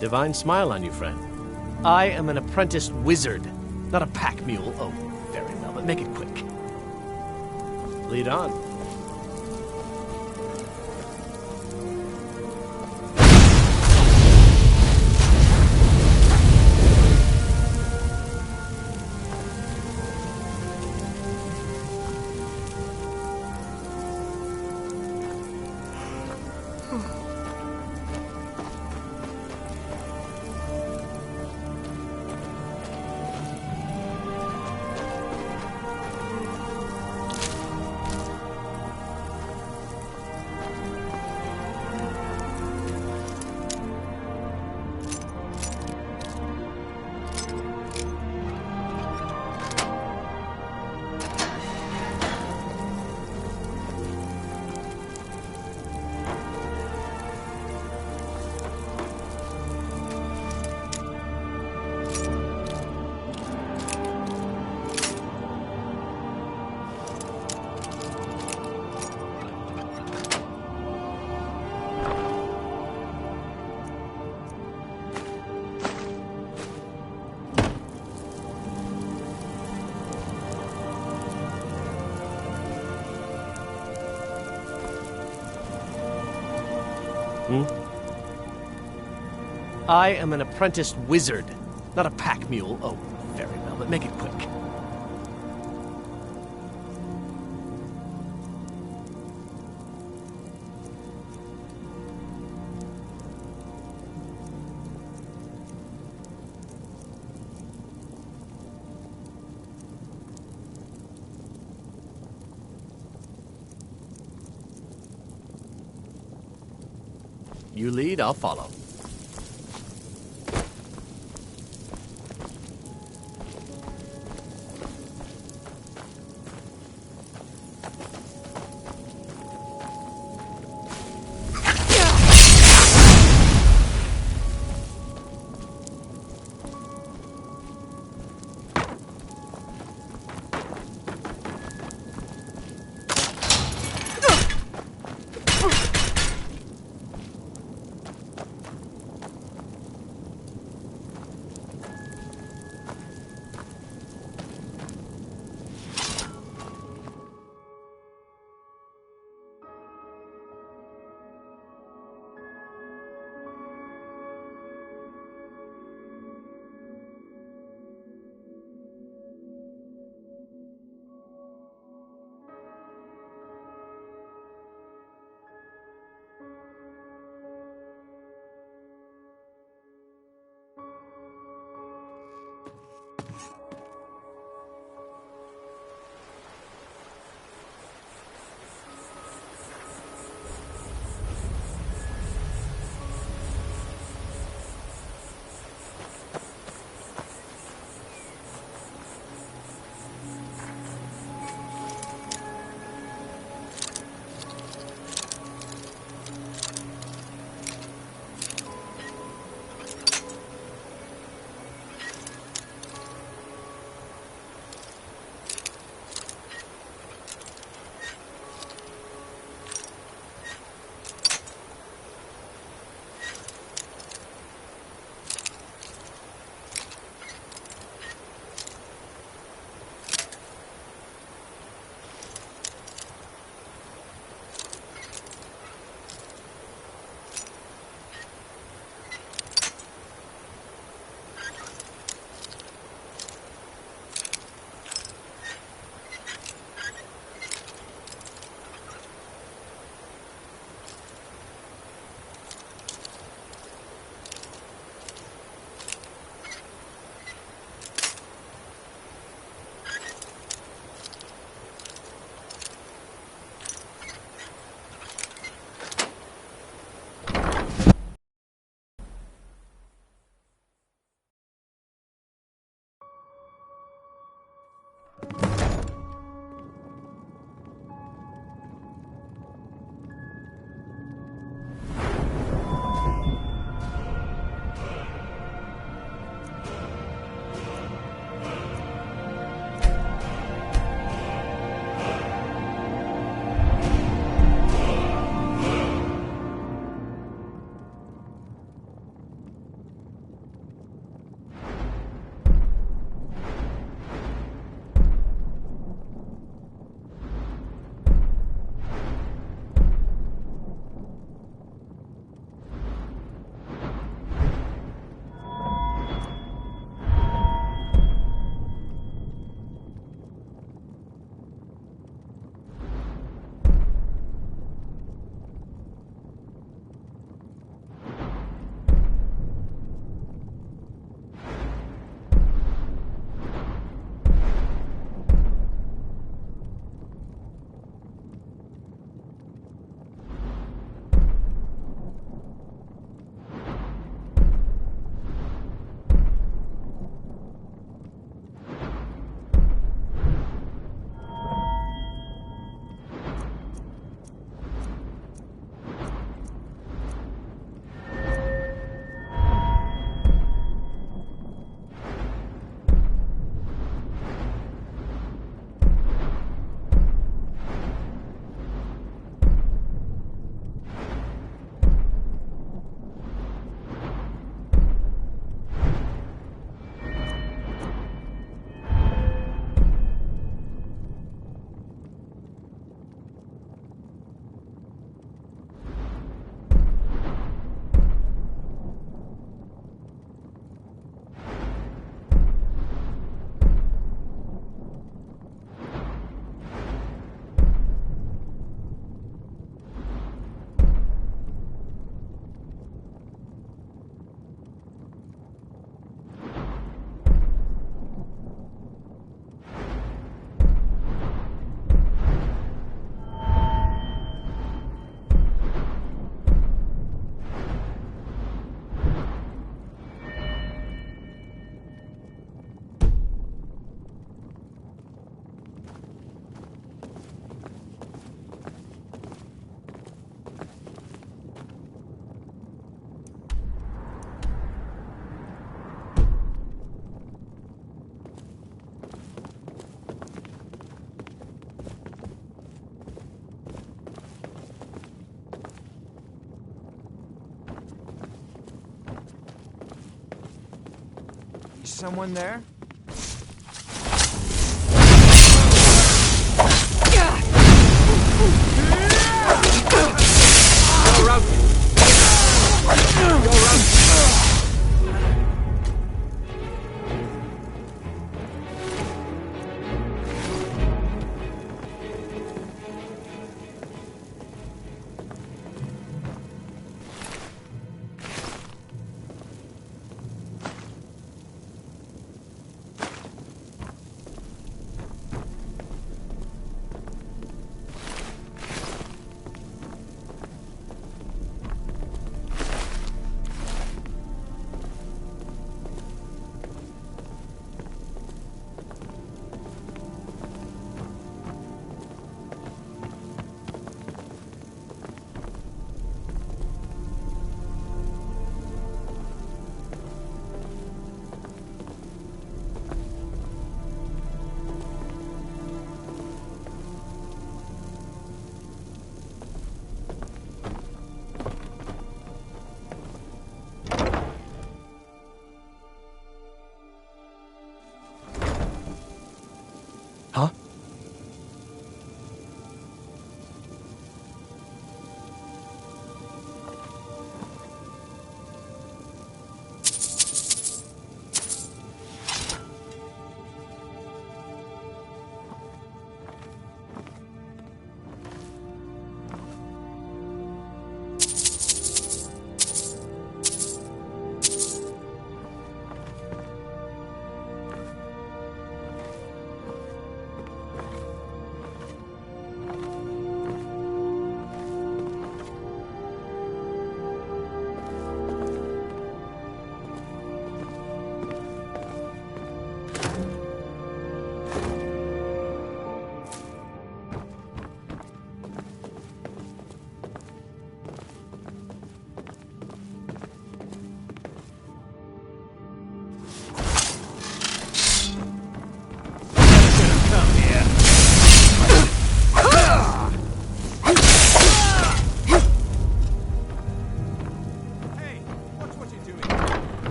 Divine smile on you, friend. I am an apprenticed wizard, not a pack mule. Oh, very well, but make it quick. Lead on. I am an apprenticed wizard, not a pack mule. Oh, very well, but make it quick. You lead, I'll follow. someone there? Huh?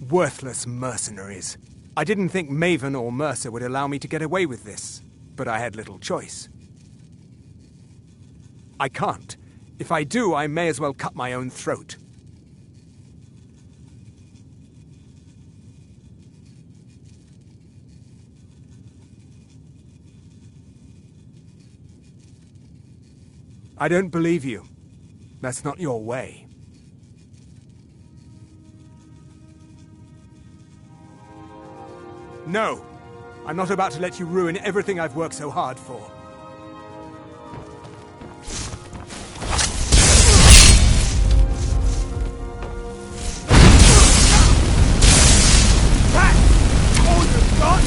Worthless mercenaries. I didn't think Maven or Mercer would allow me to get away with this, but I had little choice. I can't. If I do, I may as well cut my own throat. I don't believe you. That's not your way. No. I'm not about to let you ruin everything I've worked so hard for. All you've got?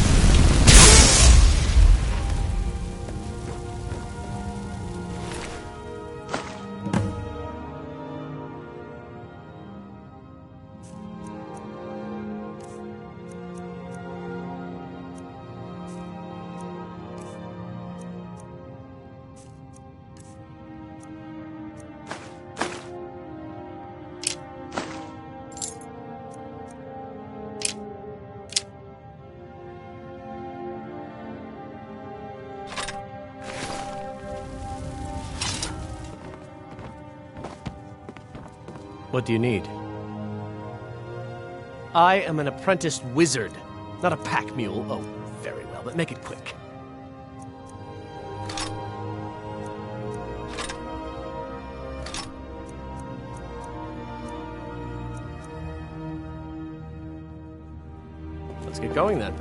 What do you need? I am an apprenticed wizard, not a pack mule. Oh, very well, but make it quick. Let's get going then.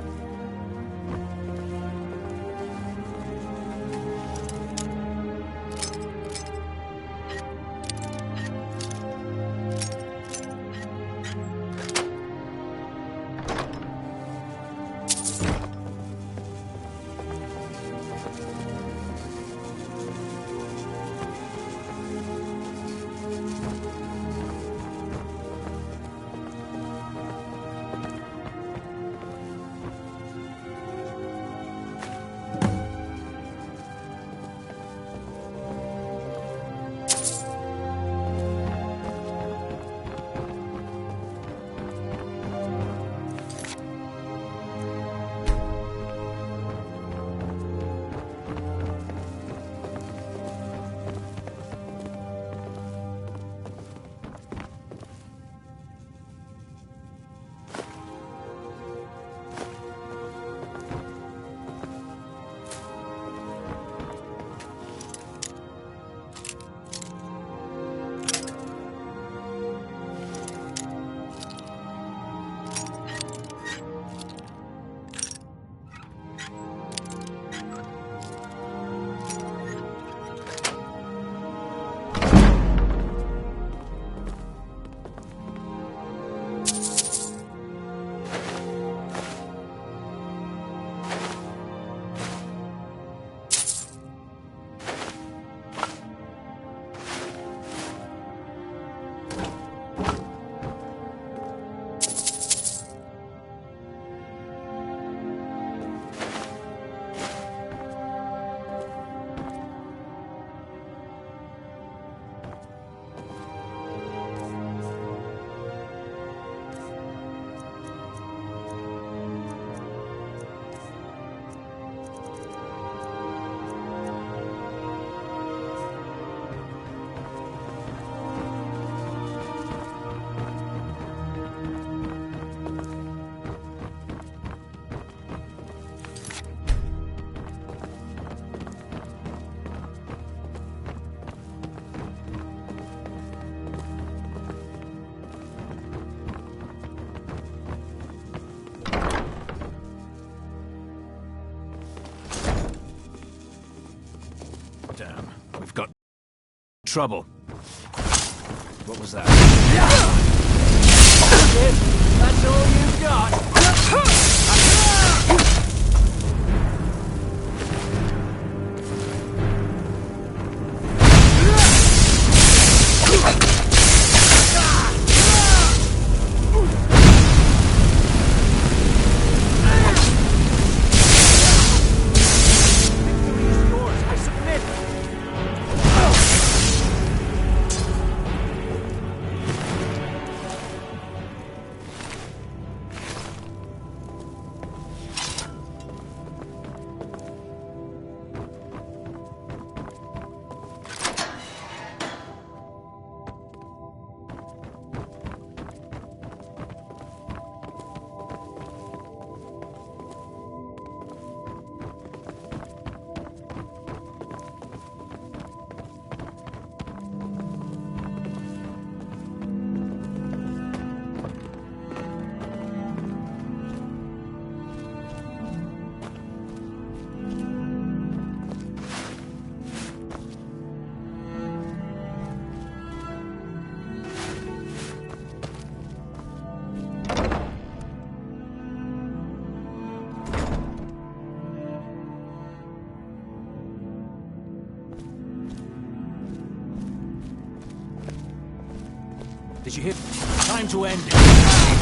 Damn, we've got trouble. What was that? That's all you've got. Did you hear? Time to end it.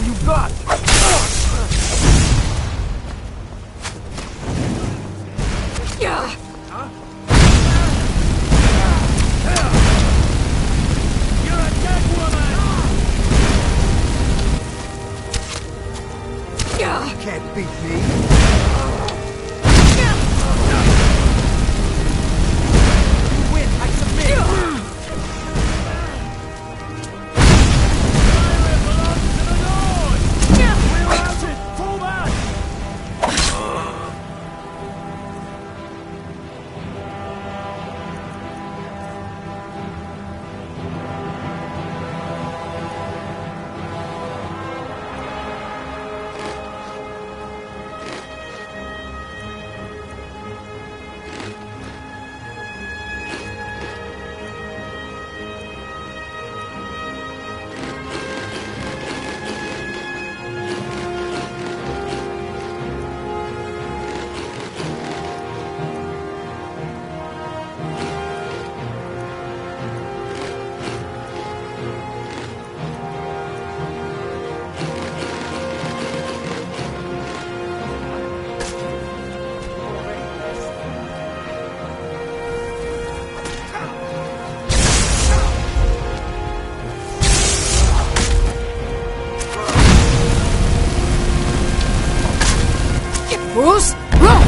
you got! Yeah. You're a dead woman! Yeah. Can't beat me. You win, I submit! Skyrim belongs to the Lord! We're routed! Fall back! Fools! Run!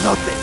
Nothing.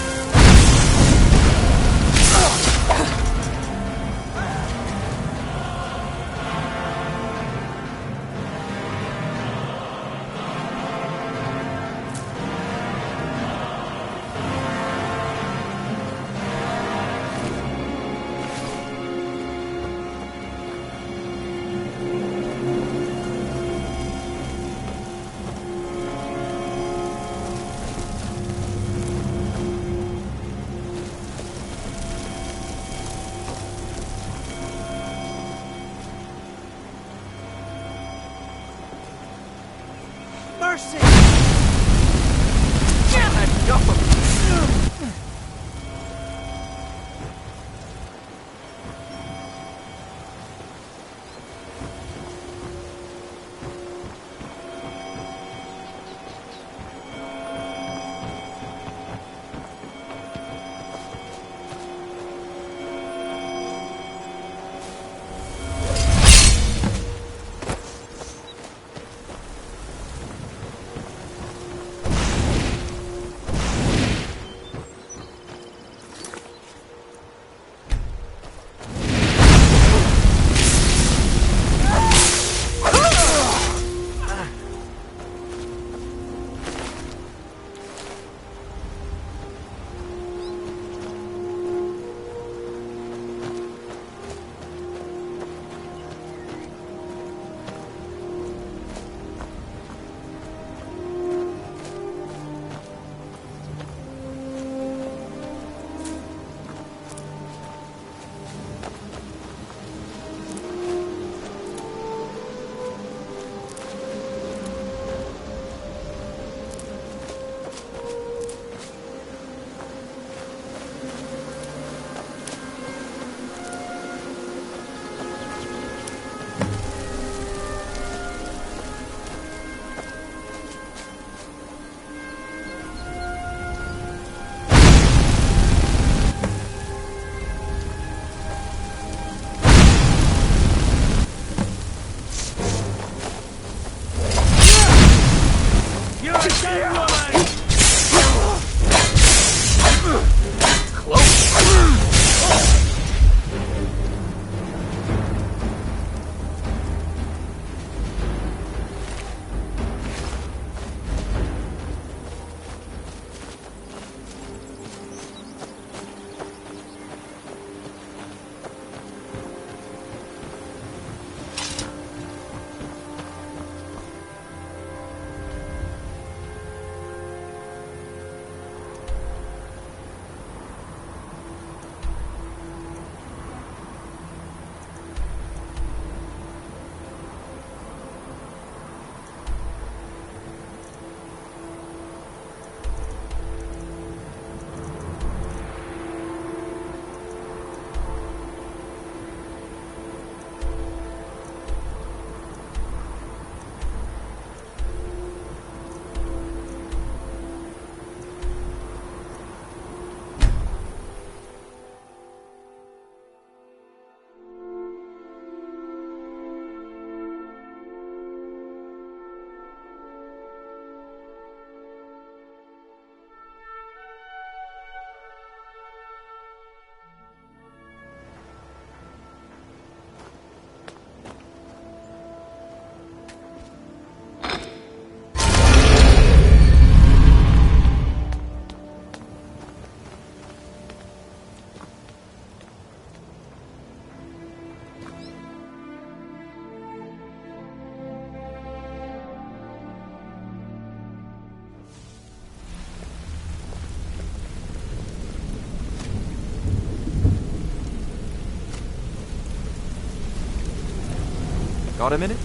Got a minute?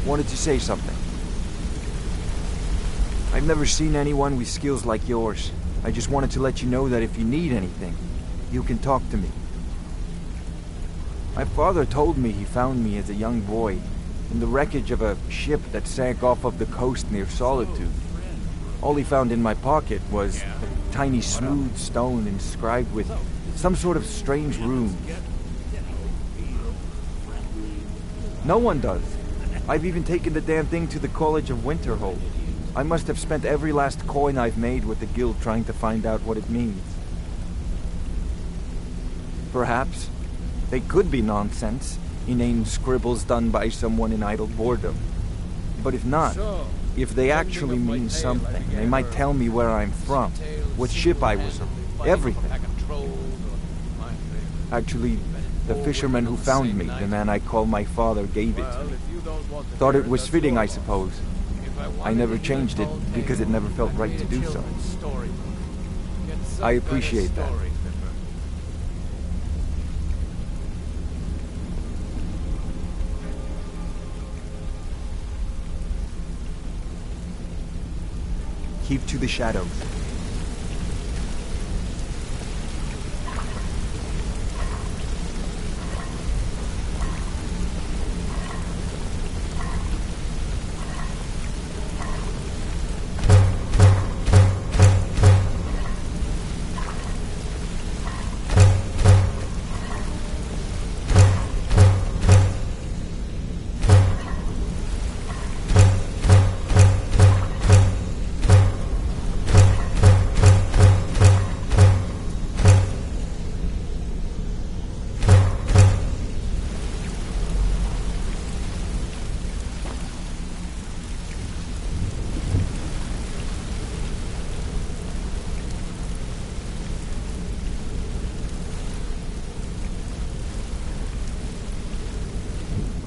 Wanted to say something. I've never seen anyone with skills like yours. I just wanted to let you know that if you need anything, you can talk to me. My father told me he found me as a young boy in the wreckage of a ship that sank off of the coast near Solitude. All he found in my pocket was a tiny smooth stone inscribed with some sort of strange runes. No one does. I've even taken the damn thing to the College of Winterhold. I must have spent every last coin I've made with the guild trying to find out what it means. Perhaps they could be nonsense, inane scribbles done by someone in idle boredom. But if not, if they actually mean something, they might tell me where I'm from, what ship I was on, everything. Actually, the fisherman who found me, the man I call my father, gave it to me. Thought it was fitting, I suppose. I never changed it because it never felt right to do so. I appreciate that. Keep to the shadows.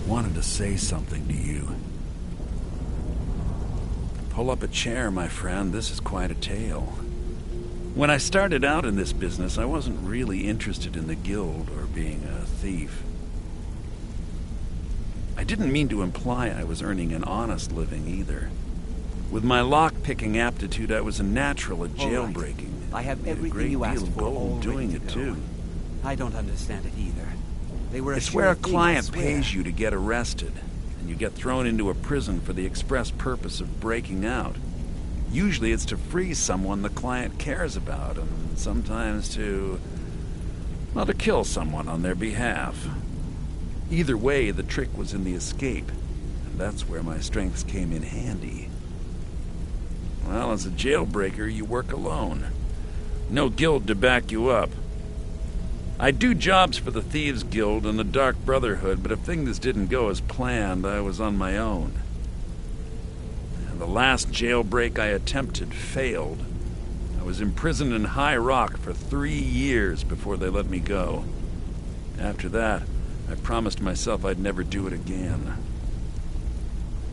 Wanted to say something to you. Pull up a chair, my friend. This is quite a tale. When I started out in this business, I wasn't really interested in the guild or being a thief. I didn't mean to imply I was earning an honest living either. With my lock-picking aptitude, I was a natural at jailbreaking. I have everything you asked for all doing ready to it go. too. I don't understand it either. They were It's where a assured thing, I client swear. pays you to get arrested, and you get thrown into a prison for the express purpose of breaking out. Usually it's to free someone the client cares about, and sometimes to kill someone on their behalf. Either way, the trick was in the escape, and that's where my strengths came in handy. Well, as a jailbreaker, you work alone. No guild to back you up. I do jobs for the Thieves Guild and the Dark Brotherhood, but if things didn't go as planned, I was on my own. And the last jailbreak I attempted failed. I was imprisoned in High Rock for 3 years before they let me go. After that, I promised myself I'd never do it again.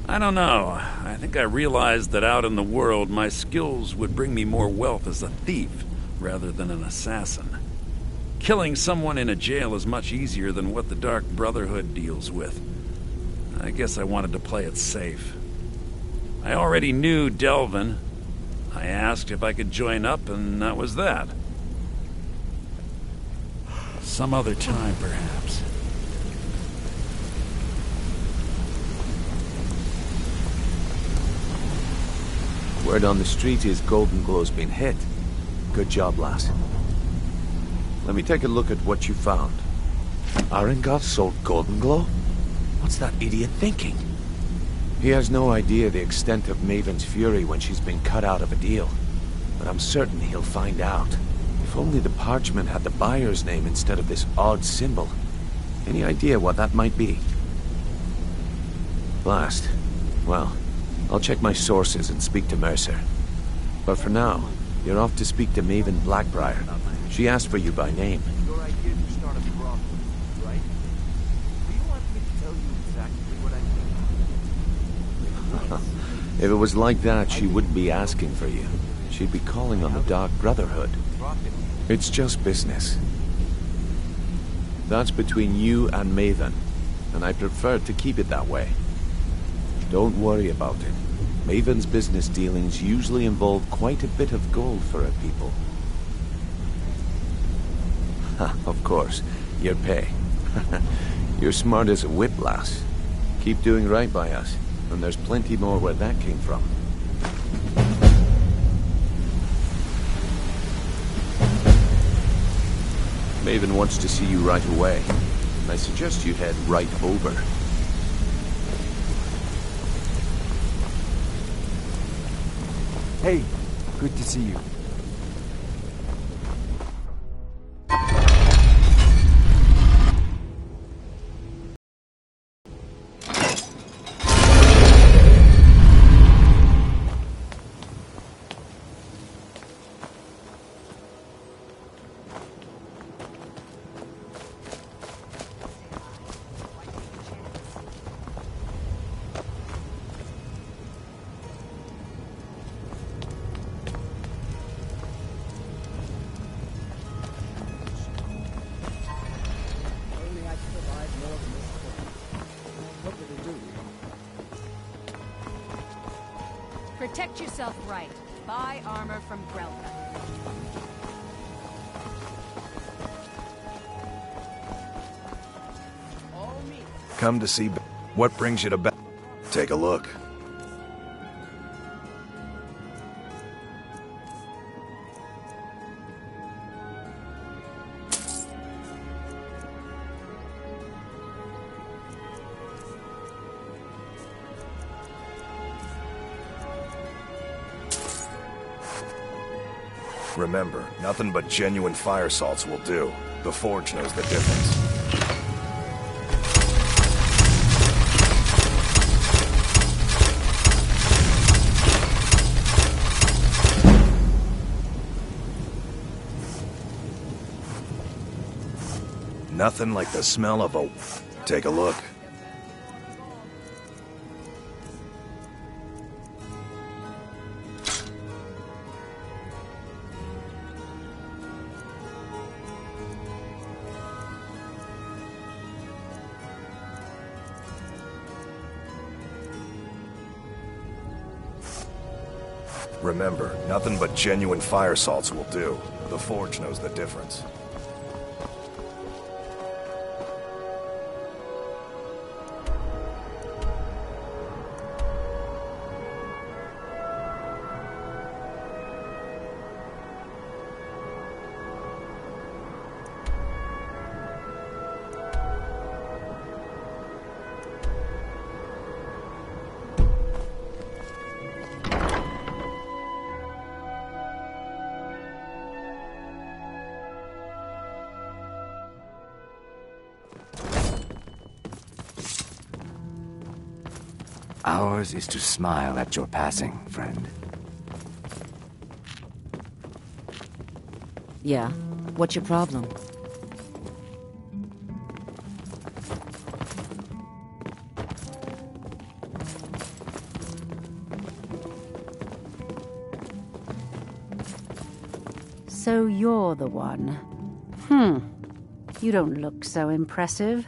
I don't know. I think I realized that out in the world, my skills would bring me more wealth as a thief rather than an assassin. Killing someone in a jail is much easier than what the Dark Brotherhood deals with. I guess I wanted to play it safe. I already knew Delvin. I asked if I could join up, and that was that. Some other time, perhaps. Word on the street is Golden Glow's been hit. Good job, lass. Let me take a look at what you found. Arengoth sold Golden Glow? What's that idiot thinking? He has no idea the extent of Maven's fury when she's been cut out of a deal. But I'm certain he'll find out. If only the parchment had the buyer's name instead of this odd symbol. Any idea what that might be? Blast. Well, I'll check my sources and speak to Mercer. But for now, you're off to speak to Maven Blackbriar. She asked for you by name. Your idea to start a problem, right? Do you want me to tell you exactly what I think? If it was like that, she wouldn't be asking for you. She'd be calling on the Dark Brotherhood. It's just business. That's between you and Maven. and I prefer to keep it that way. Don't worry about it. Maven's business dealings usually involve quite a bit of gold for her people. Of course, your pay. You're smart as a whip, lass. Keep doing right by us, and there's plenty more where that came from. Maven wants to see you right away. I suggest you head right over. Hey, good to see you. Protect yourself right. Buy armor from Grelka. Come to see what brings you to back. Take a look. Remember, nothing but genuine fire salts will do. The Forge knows the difference. Nothing like the smell of a... Take a look. Remember, nothing but genuine fire salts will do. The Forge knows the difference. Ours is to smile at your passing, friend. Yeah? What's your problem? So you're the one. You don't look so impressive.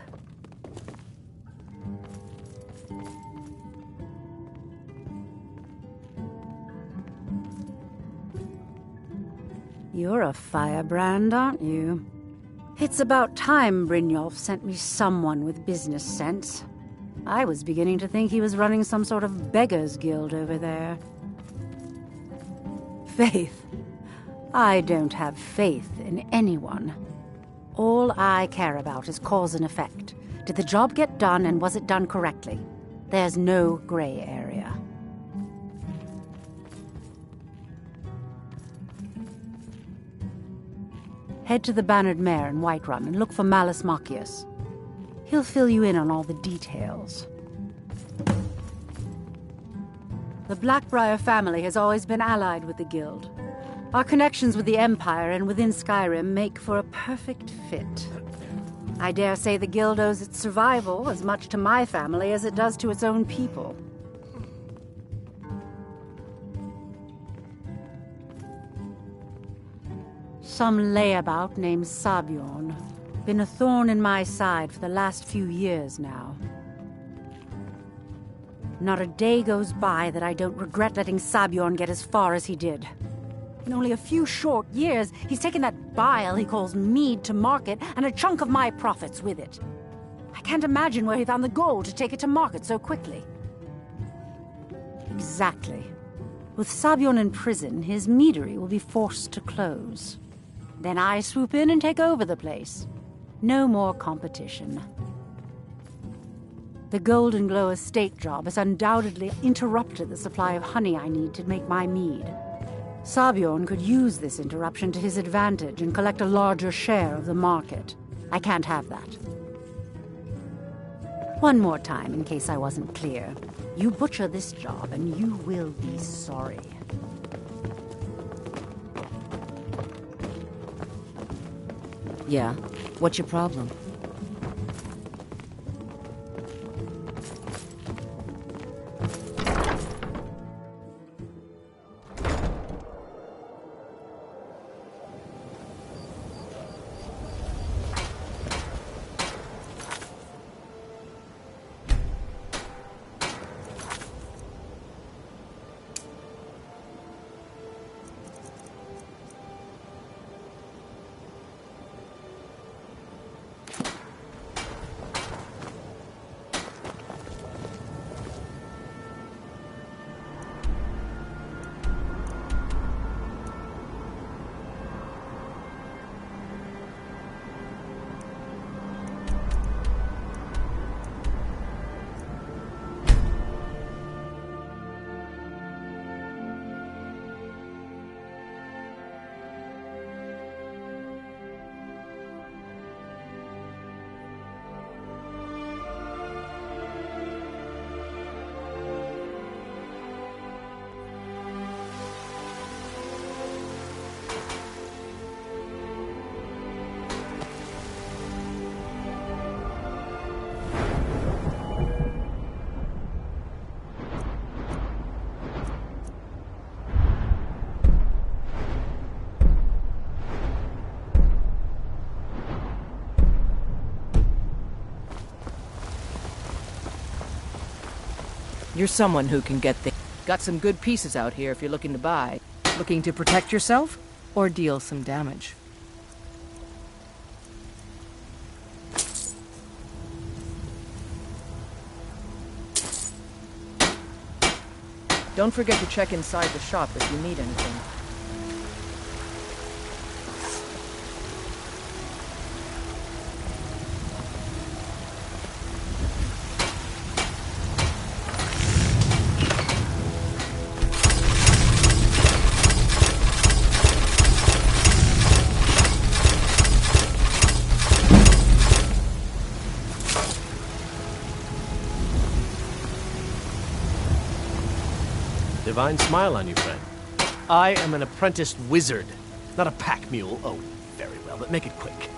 You're a firebrand, aren't you? It's about time Brynjolf sent me someone with business sense. I was beginning to think he was running some sort of beggars guild over there. Faith. I don't have faith in anyone. All I care about is cause and effect. Did the job get done, and was it done correctly? There's no gray area. Head to the Bannered Mare in Whiterun and look for Malus Machius. He'll fill you in on all the details. The Blackbriar family has always been allied with the Guild. Our connections with the Empire and within Skyrim make for a perfect fit. I dare say the Guild owes its survival as much to my family as it does to its own people. Some layabout named Sabjorn. Been a thorn in my side for the last few years now. Not a day goes by that I don't regret letting Sabjorn get as far as he did. In only a few short years, he's taken that bile he calls mead to market, and a chunk of my profits with it. I can't imagine where he found the gold to take it to market so quickly. Exactly. With Sabjorn in prison, his meadery will be forced to close. Then I swoop in and take over the place. No more competition. The Golden Glow estate job has undoubtedly interrupted the supply of honey I need to make my mead. Sabjorn could use this interruption to his advantage and collect a larger share of the market. I can't have that. One more time, in case I wasn't clear. You butcher this job, and you will be sorry. Yeah? What's your problem? You're someone who can get things. Got some good pieces out here if you're looking to buy. Looking to protect yourself or deal some damage? Don't forget to check inside the shop if you need anything. Divine smile on you, friend. I am an apprenticed wizard, not a pack mule. Oh, very well, but make it quick.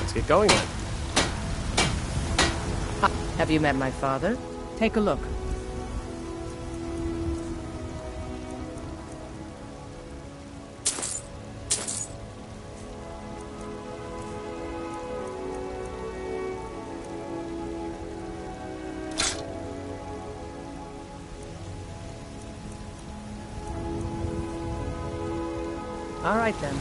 Let's get going then. Have you met my father? Take a look. All right then.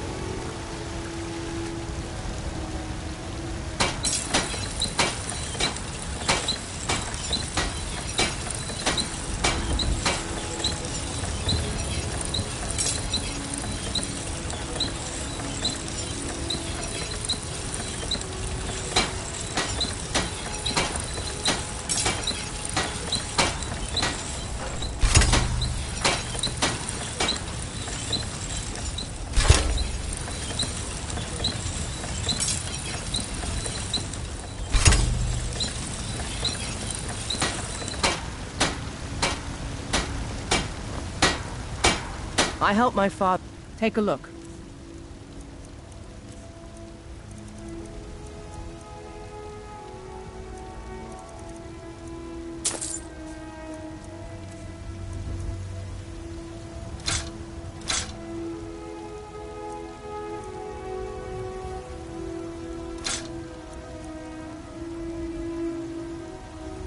I helped my father. Take a look.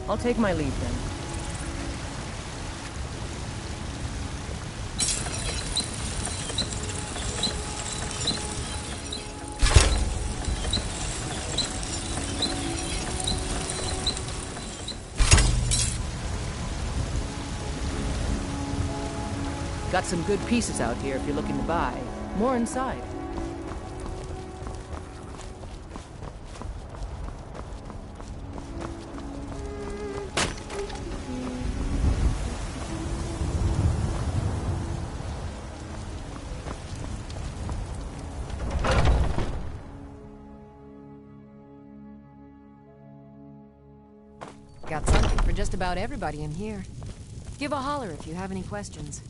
I'll take my leave then. Got some good pieces out here if you're looking to buy. More inside. Got something for just about everybody in here. Give a holler if you have any questions.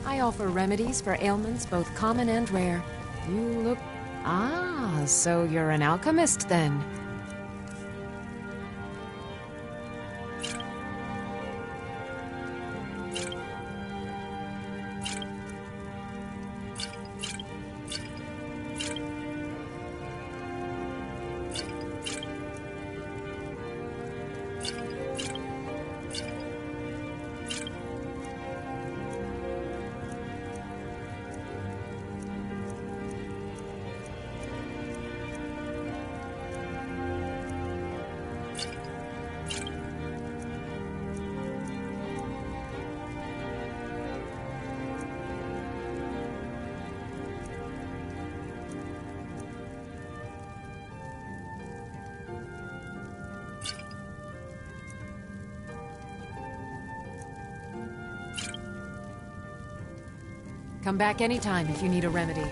I offer remedies for ailments both common and rare. You look... Ah, so you're an alchemist then. Come back anytime if you need a remedy.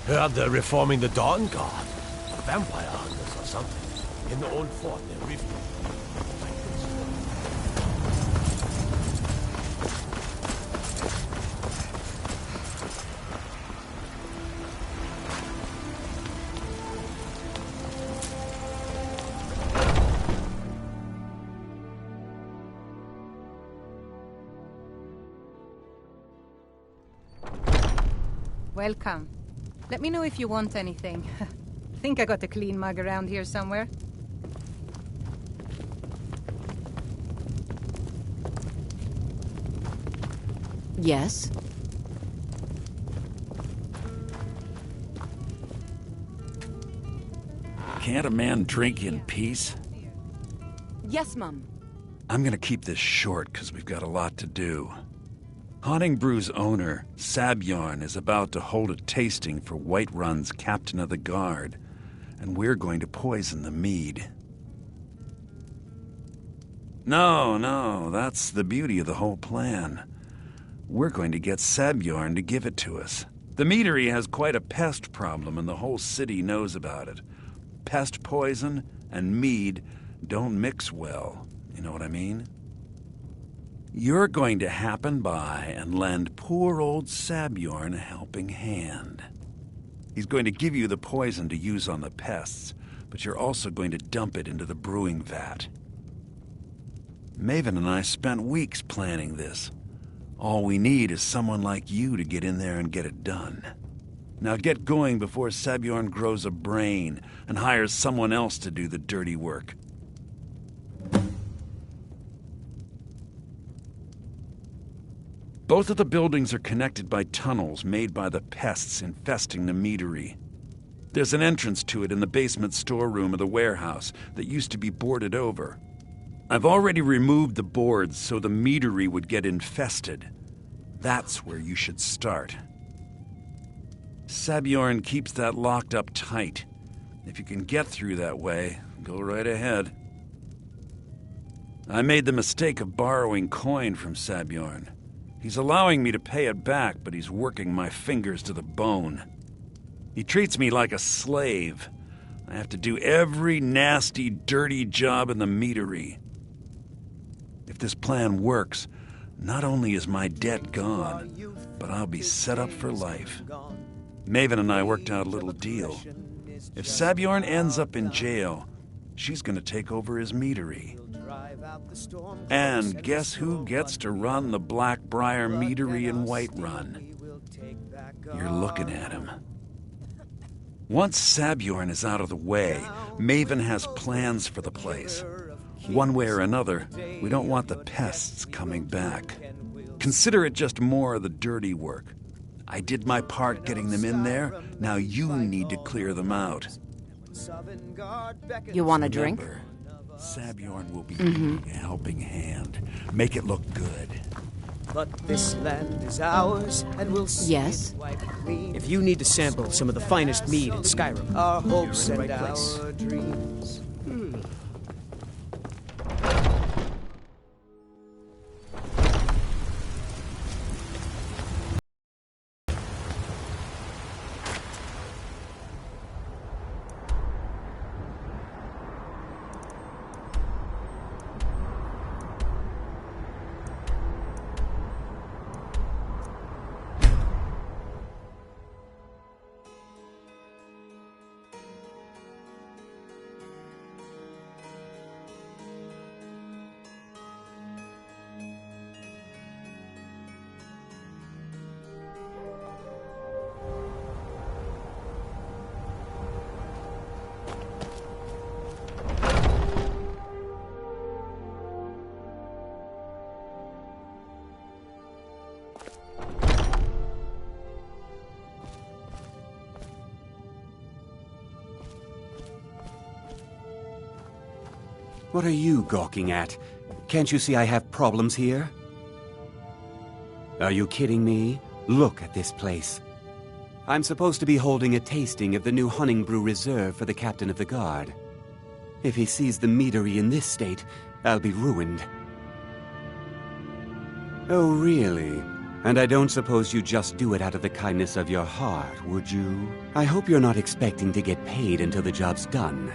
Heard they're reforming the Dawn Guard. Vampire hunters or something. In the old fort near Reef. Welcome. Let me know if you want anything. Think I got a clean mug around here somewhere. Yes? Can't a man drink in peace? Yes, Mum. I'm gonna keep this short because we've got a lot to do. Haunting Brew's owner, Sabjorn, is about to hold a tasting for Whiterun's Captain of the Guard, and we're going to poison the mead. No, that's the beauty of the whole plan. We're going to get Sabjorn to give it to us. The meadery has quite a pest problem, and the whole city knows about it. Pest poison and mead don't mix well, you know what I mean? You're going to happen by and lend poor old Sabjorn a helping hand. He's going to give you the poison to use on the pests, but you're also going to dump it into the brewing vat. Maven and I spent weeks planning this. All we need is someone like you to get in there and get it done. Now get going before Sabjorn grows a brain and hires someone else to do the dirty work. Both of the buildings are connected by tunnels made by the pests infesting the meadery. There's an entrance to it in the basement storeroom of the warehouse that used to be boarded over. I've already removed the boards so the meadery would get infested. That's where you should start. Sabjorn keeps that locked up tight. If you can get through that way, go right ahead. I made the mistake of borrowing coin from Sabjorn. He's allowing me to pay it back, but he's working my fingers to the bone. He treats me like a slave. I have to do every nasty, dirty job in the meadery. If this plan works, not only is my debt gone, but I'll be set up for life. Maven and I worked out a little deal. If Sabjorn ends up in jail, she's going to take over his meadery. And guess who gets to run the Blackbriar meadery in Whiterun? You're looking at him. Once Sabjorn is out of the way, Maven has plans for the place. One way or another, we don't want the pests coming back. Consider it just more of the dirty work. I did my part getting them in there, now you need to clear them out. You want a drink? Sabjorn will be a helping hand. Make it look good. But this land is ours, and we'll see Yes? it wiped clean. If you need to sample some of the finest mead in Skyrim, Our hopes you're in and the right place. our dreams. What are you gawking at? Can't you see I have problems here? Are you kidding me? Look at this place. I'm supposed to be holding a tasting of the new Hunting Brew Reserve for the Captain of the Guard. If he sees the meadery in this state, I'll be ruined. Oh, really? And I don't suppose you just do it out of the kindness of your heart, would you? I hope you're not expecting to get paid until the job's done.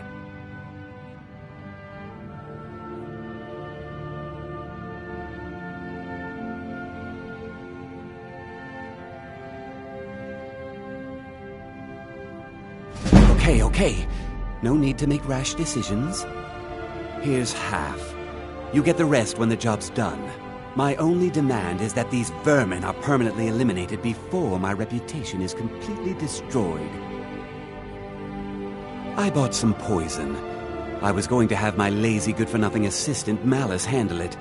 Okay. No need to make rash decisions. Here's half. You get the rest when the job's done. My only demand is that these vermin are permanently eliminated before my reputation is completely destroyed. I bought some poison. I was going to have my lazy good-for-nothing assistant Malice handle it,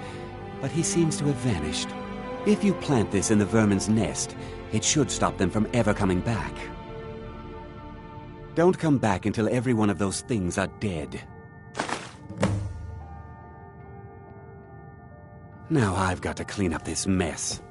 but he seems to have vanished. If you plant this in the vermin's nest, it should stop them from ever coming back. Don't come back until every one of those things are dead. Now I've got to clean up this mess.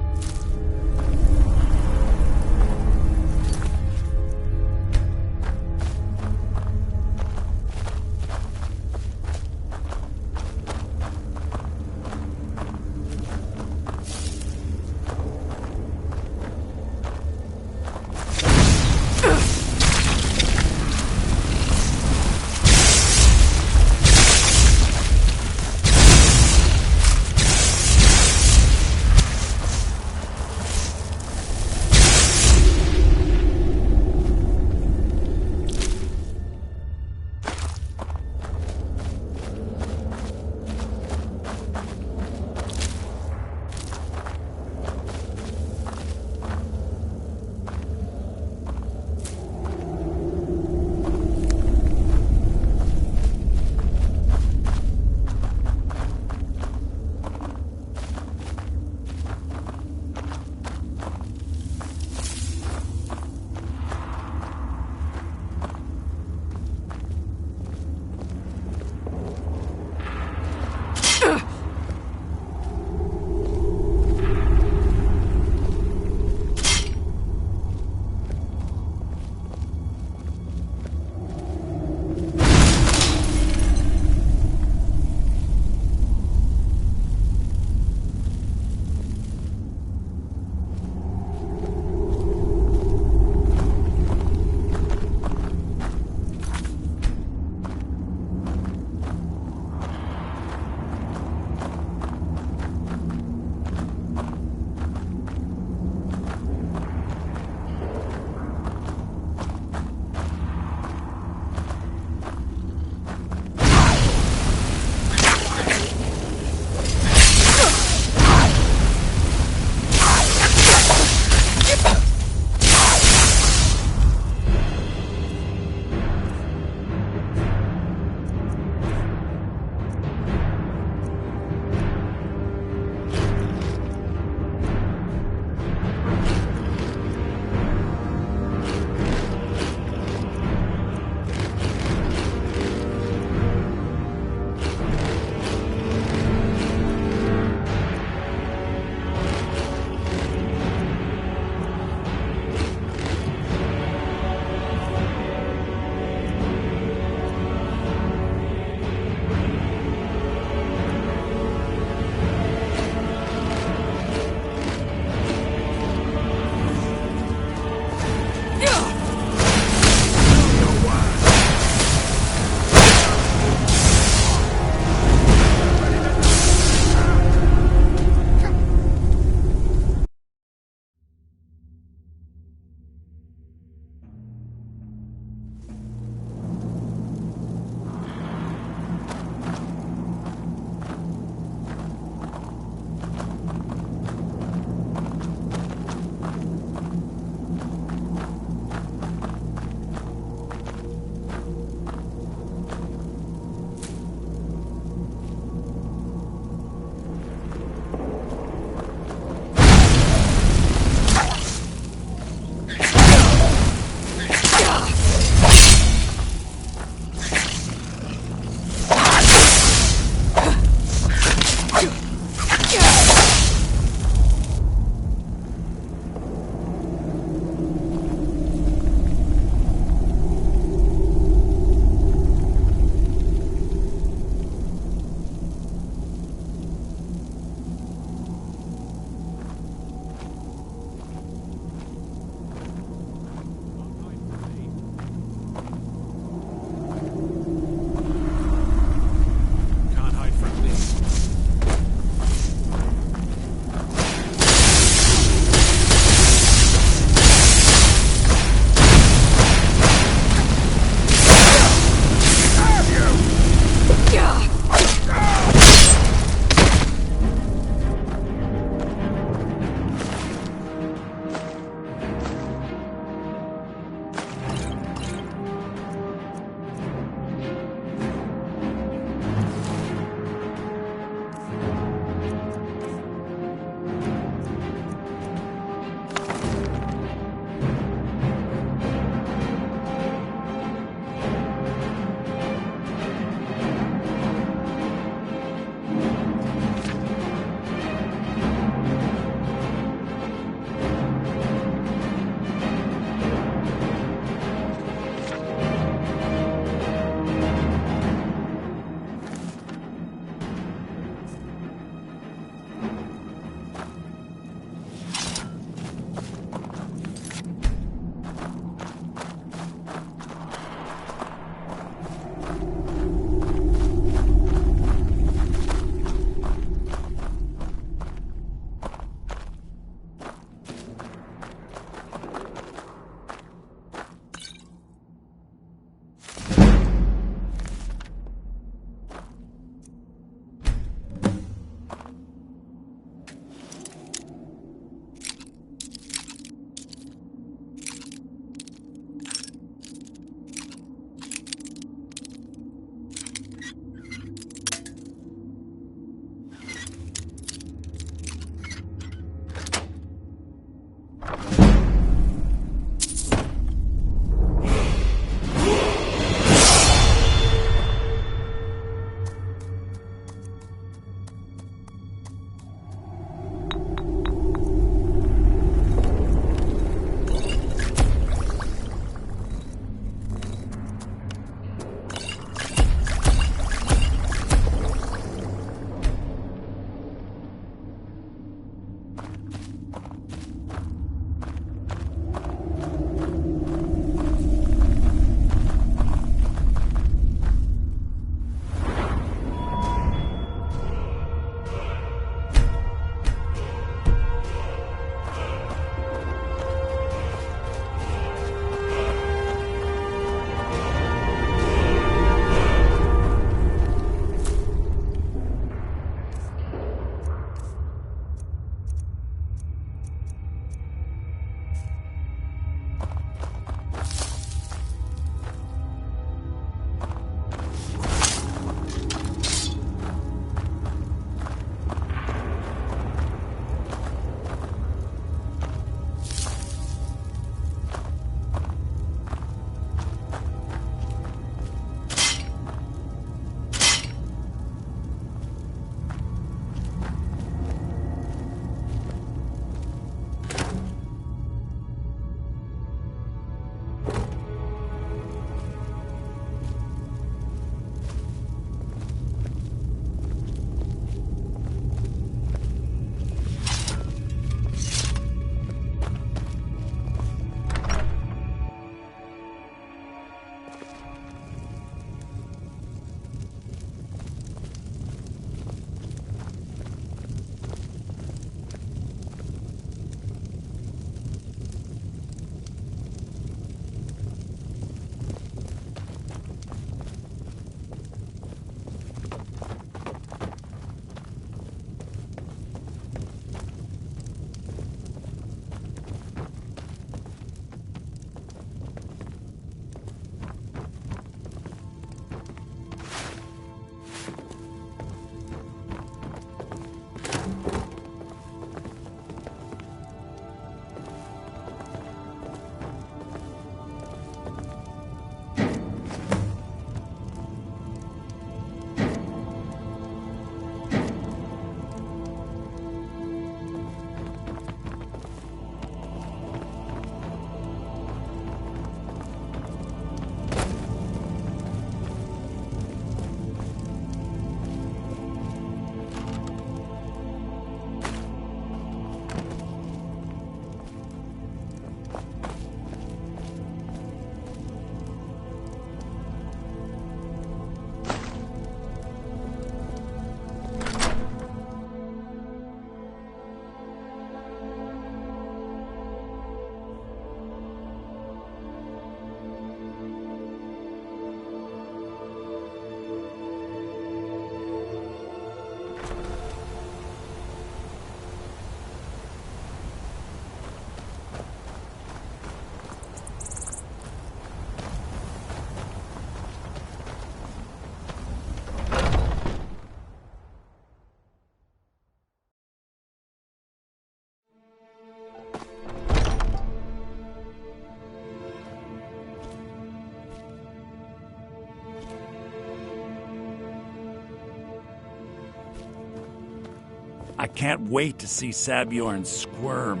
I can't wait to see Sabjorn squirm.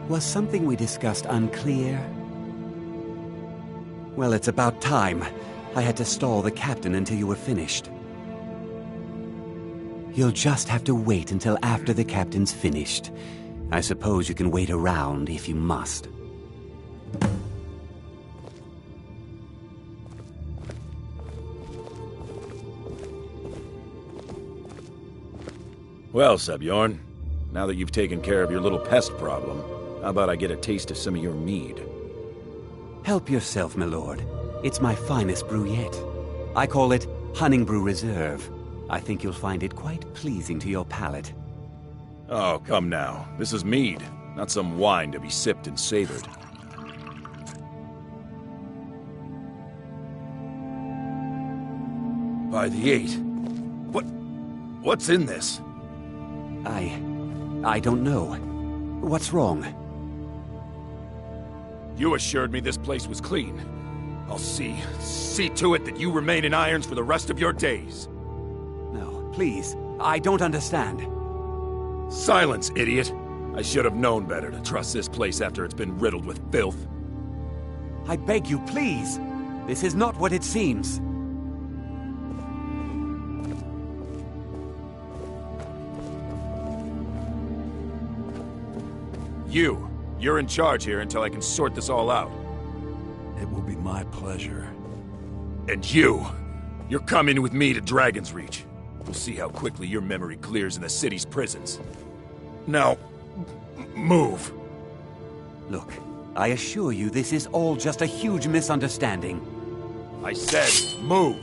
Was something we discussed unclear? Well, it's about time. I had to stall the captain until you were finished. You'll just have to wait until after the captain's finished. I suppose you can wait around if you must. Well, Sabjorn, now that you've taken care of your little pest problem, how about I get a taste of some of your mead? Help yourself, my lord. It's my finest brew yet. I call it Hunning Brew Reserve. I think you'll find it quite pleasing to your palate. Oh, come now. This is mead, not some wine to be sipped and savored. By the 8. What's in this? I don't know. What's wrong? You assured me this place was clean. I'll see to it that you remain in irons for the rest of your days. No, please. I don't understand. Silence, idiot! I should have known better to trust this place after it's been riddled with filth. I beg you, please! This is not what it seems. You're in charge here until I can sort this all out. It will be my pleasure. And you're coming with me to Dragon's Reach. We'll see how quickly your memory clears in the city's prisons. Now, move. Look, I assure you this is all just a huge misunderstanding. I said, move!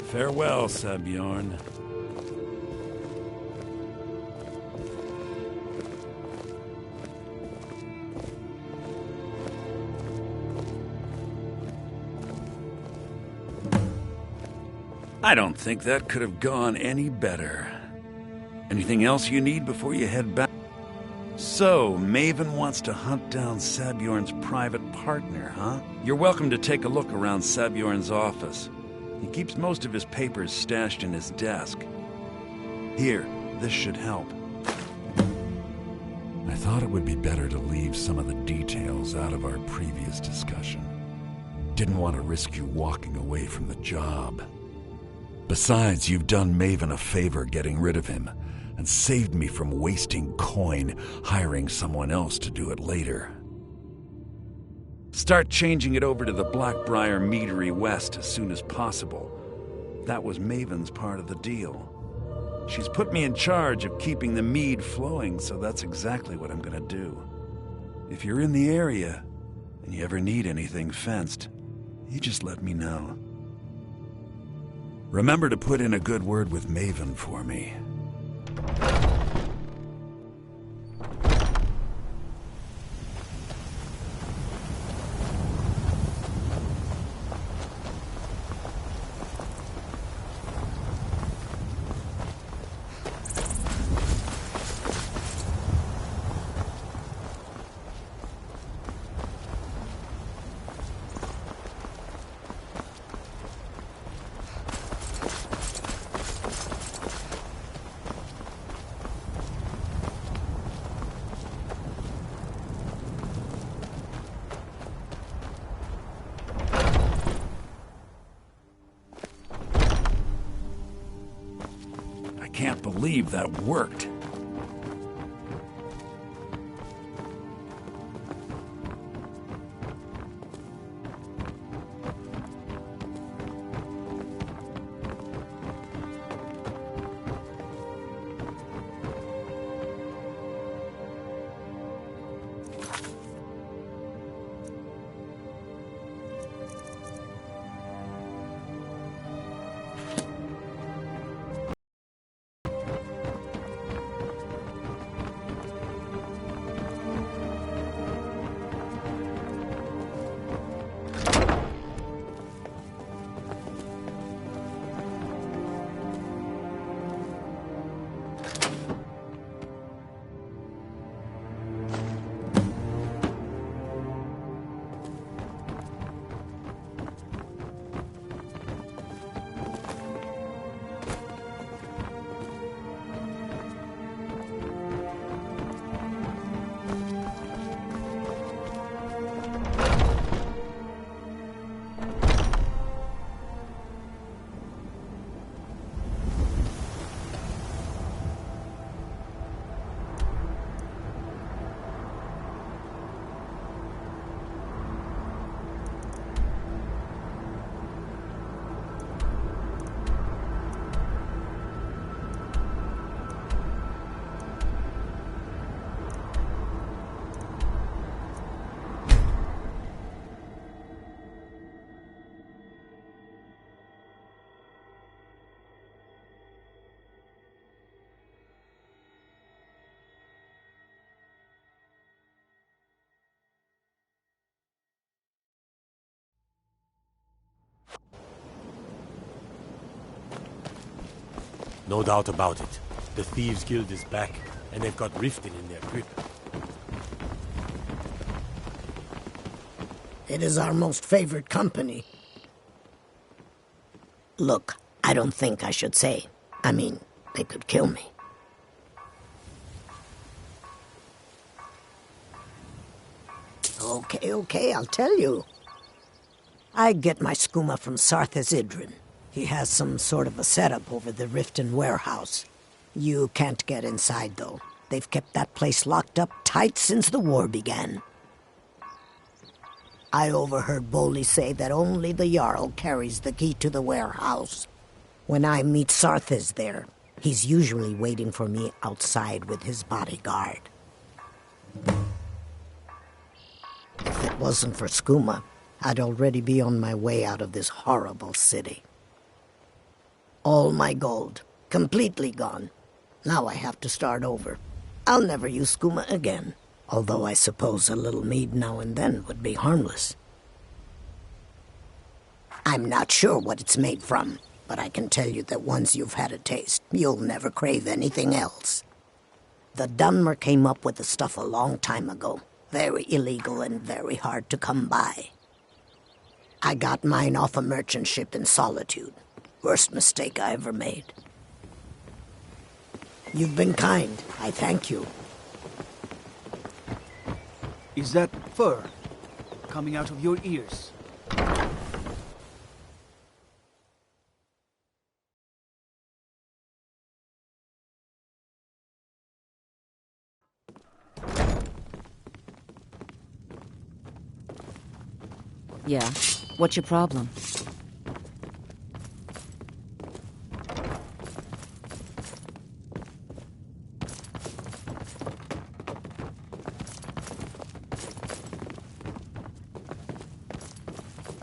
Farewell, Sabjorn. I don't think that could have gone any better. Anything else you need before you head back? So, Maven wants to hunt down Sabjorn's private partner, huh? You're welcome to take a look around Sabjorn's office. He keeps most of his papers stashed in his desk. Here, this should help. I thought it would be better to leave some of the details out of our previous discussion. Didn't want to risk you walking away from the job. Besides, you've done Maven a favor getting rid of him, and saved me from wasting coin hiring someone else to do it later. Start changing it over to the Blackbriar Meadery West as soon as possible. That was Maven's part of the deal. She's put me in charge of keeping the mead flowing, so that's exactly what I'm gonna do. If you're in the area, and you ever need anything fenced, you just let me know. Remember to put in a good word with Maven for me. I can't believe that worked. No doubt about it. The Thieves' Guild is back, and they've got Riften in their grip. It is our most favored company. Look, I don't think I should say. I mean, they could kill me. Okay, I'll tell you. I get my skooma from Sarthas Idrin. He has some sort of a setup over the Riften warehouse. You can't get inside, though. They've kept that place locked up tight since the war began. I overheard Bolli say that only the Jarl carries the key to the warehouse. When I meet Sarthas there, he's usually waiting for me outside with his bodyguard. If it wasn't for skooma, I'd already be on my way out of this horrible city. All my gold, completely gone. Now I have to start over. I'll never use skooma again, although I suppose a little mead now and then would be harmless. I'm not sure what it's made from, but I can tell you that once you've had a taste, you'll never crave anything else. The Dunmer came up with the stuff a long time ago. Very illegal and very hard to come by. I got mine off a merchant ship in Solitude. Worst mistake I ever made. You've been kind. I thank you. Is that fur coming out of your ears? Yeah? What's your problem?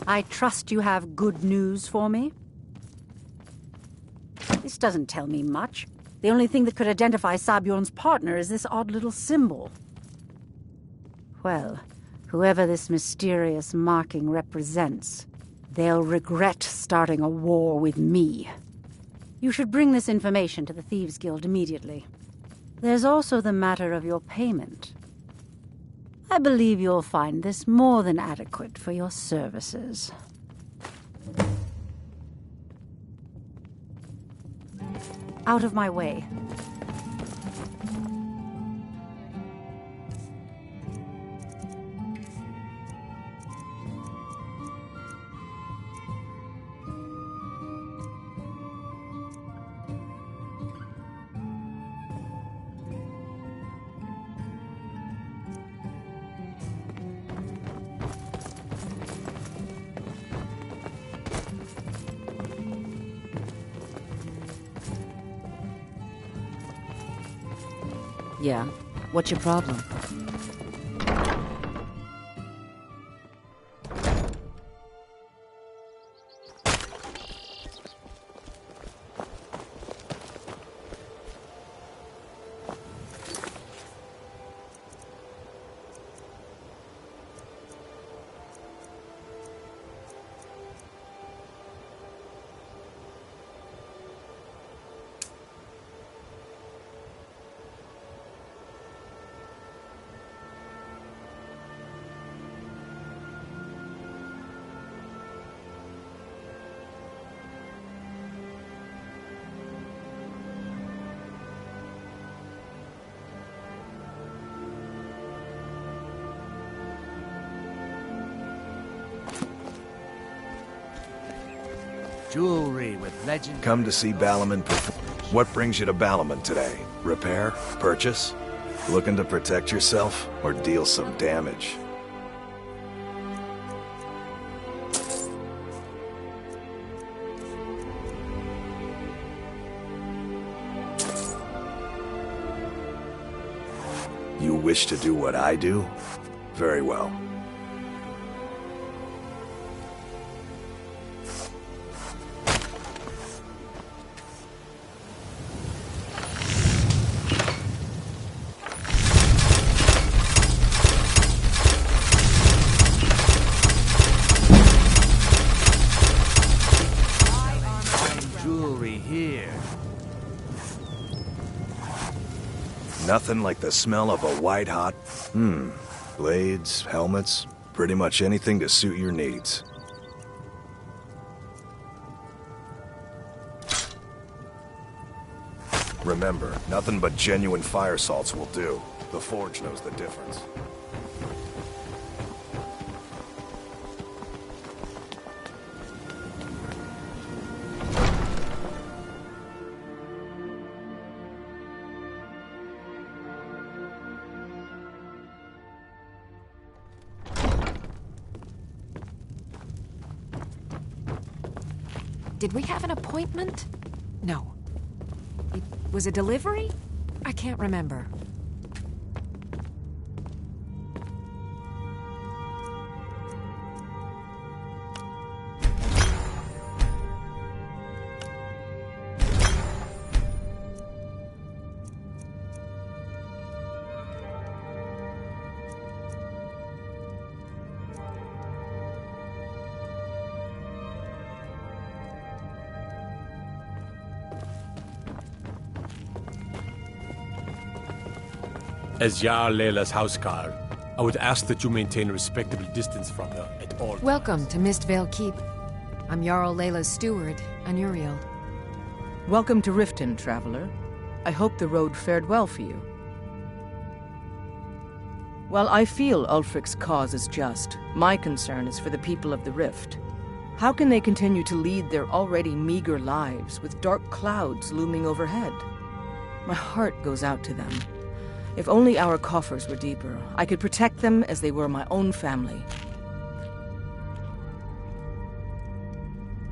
I trust you have good news for me? This doesn't tell me much. The only thing that could identify Sabjorn's partner is this odd little symbol. Well, whoever this mysterious marking represents, they'll regret starting a war with me. You should bring this information to the Thieves' Guild immediately. There's also the matter of your payment. I believe you'll find this more than adequate for your services. Out of my way. Yeah? What's your problem? Jewelry with legend. Come to see Balaman perform. What brings you to Balaman today? Repair? Purchase? Looking to protect yourself or deal some damage? You wish to do what I do? Very well. Jewelry here. Nothing like the smell of a white-hot... Blades, helmets, pretty much anything to suit your needs. Remember, nothing but genuine fire salts will do. The Forge knows the difference. Did we have an appointment? No. It was a delivery? I can't remember. As Jarl Layla's housecarl, I would ask that you maintain a respectable distance from her at all times. Welcome to Mistvale Keep. I'm Jarl Layla's steward, Anuriel. Welcome to Riften, traveler. I hope the road fared well for you. While I feel Ulfric's cause is just, my concern is for the people of the Rift. How can they continue to lead their already meager lives with dark clouds looming overhead? My heart goes out to them. If only our coffers were deeper, I could protect them as they were my own family.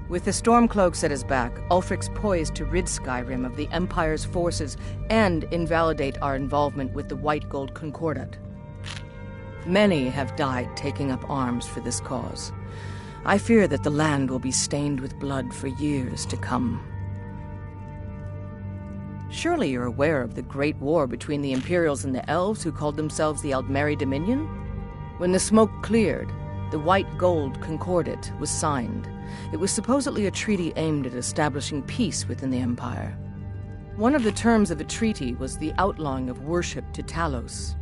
With the Stormcloaks at his back, Ulfric's poised to rid Skyrim of the Empire's forces and invalidate our involvement with the White Gold Concordat. Many have died taking up arms for this cause. I fear that the land will be stained with blood for years to come. Surely you're aware of the Great War between the Imperials and the Elves who called themselves the Aldmeri Dominion? When the smoke cleared, the White Gold Concordat was signed. It was supposedly a treaty aimed at establishing peace within the Empire. One of the terms of the treaty was the outlawing of worship to Talos.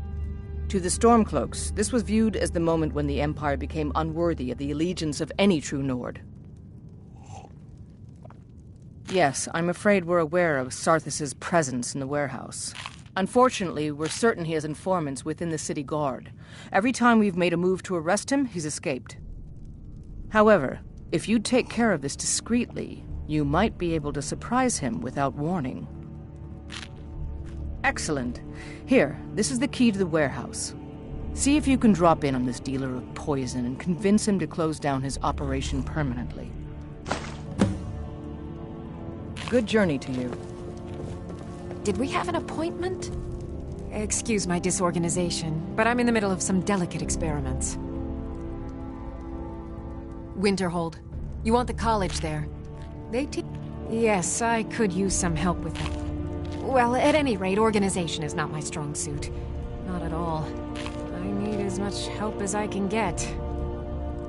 To the Stormcloaks, this was viewed as the moment when the Empire became unworthy of the allegiance of any true Nord. Yes, I'm afraid we're aware of Sarthis' presence in the warehouse. Unfortunately, we're certain he has informants within the city guard. Every time we've made a move to arrest him, he's escaped. However, if you take care of this discreetly, you might be able to surprise him without warning. Excellent. Here, this is the key to the warehouse. See if you can drop in on this dealer of poison and convince him to close down his operation permanently. Good journey to you. Did we have an appointment? Excuse my disorganization, but I'm in the middle of some delicate experiments. Winterhold, you want the college there? Yes, I could use some help with that. Well, at any rate, organization is not my strong suit. Not at all. I need as much help as I can get.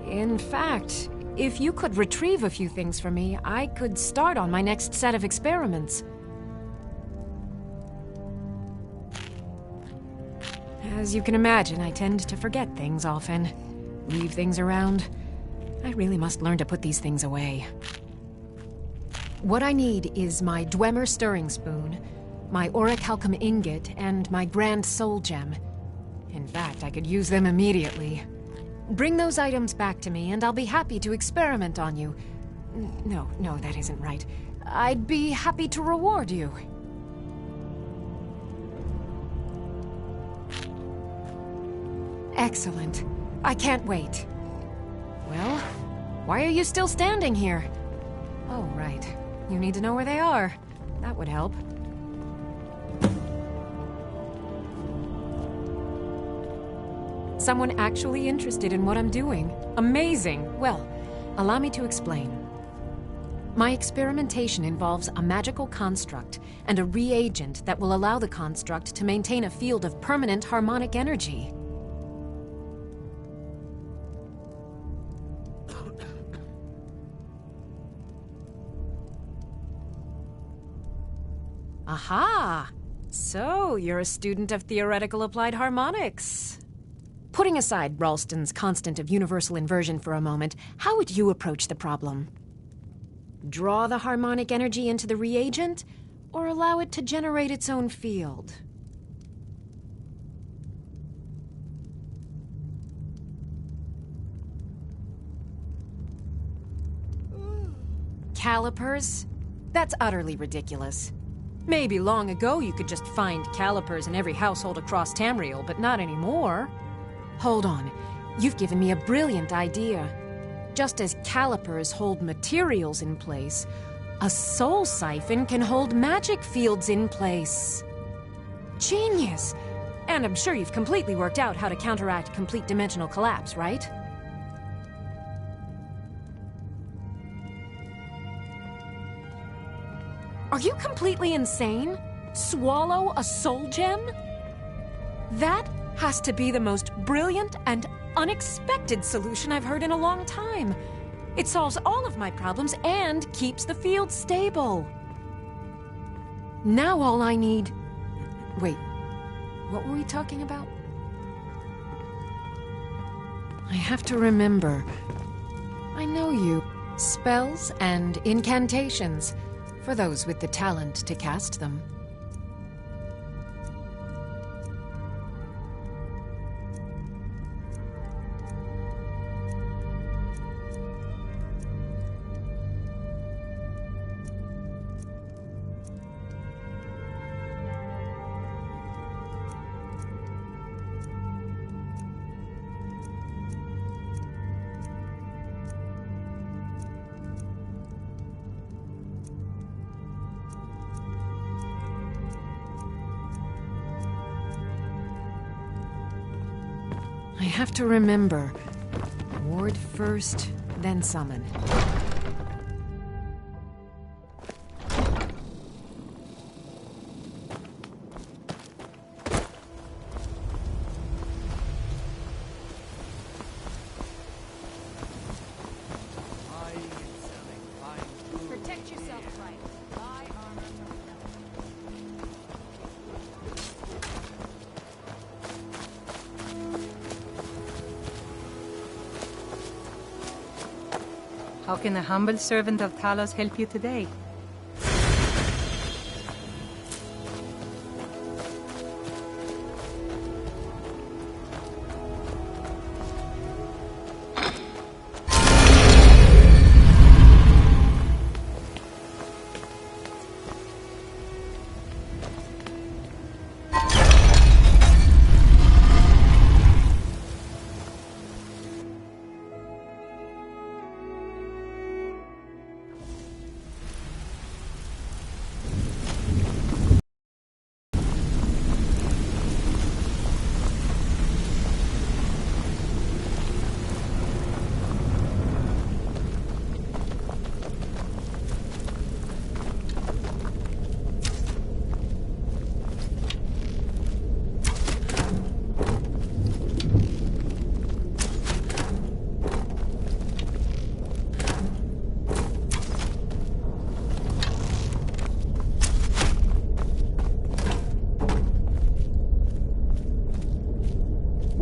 In fact, if you could retrieve a few things for me, I could start on my next set of experiments. As you can imagine, I tend to forget things often. Leave things around. I really must learn to put these things away. What I need is my Dwemer stirring spoon, my orichalcum ingot, and my Grand Soul Gem. In fact, I could use them immediately. Bring those items back to me, and I'll be happy to experiment on you. No, that isn't right. I'd be happy to reward you. Excellent. I can't wait. Well, why are you still standing here? Oh, right. You need to know where they are. That would help. Someone actually interested in what I'm doing. Amazing. Well, allow me to explain. My experimentation involves a magical construct and a reagent that will allow the construct to maintain a field of permanent harmonic energy. Aha! So, you're a student of theoretical applied harmonics. Putting aside Ralston's constant of universal inversion for a moment, how would you approach the problem? Draw the harmonic energy into the reagent, or allow it to generate its own field? Calipers? That's utterly ridiculous. Maybe long ago you could just find calipers in every household across Tamriel, but not anymore. Hold on. You've given me a brilliant idea. Just as calipers hold materials in place, a soul siphon can hold magic fields in place. Genius! And I'm sure you've completely worked out how to counteract complete dimensional collapse, right? Are you completely insane? Swallow a soul gem? That has to be the most brilliant and unexpected solution I've heard in a long time. It solves all of my problems and keeps the field stable. Now all I need... Wait, what were we talking about? I have to remember. I know you. Spells and incantations. For those with the talent to cast them. I have to remember. Ward first, then summon. Protect yourself right. Buy armor from How can a humble servant of Talos help you today?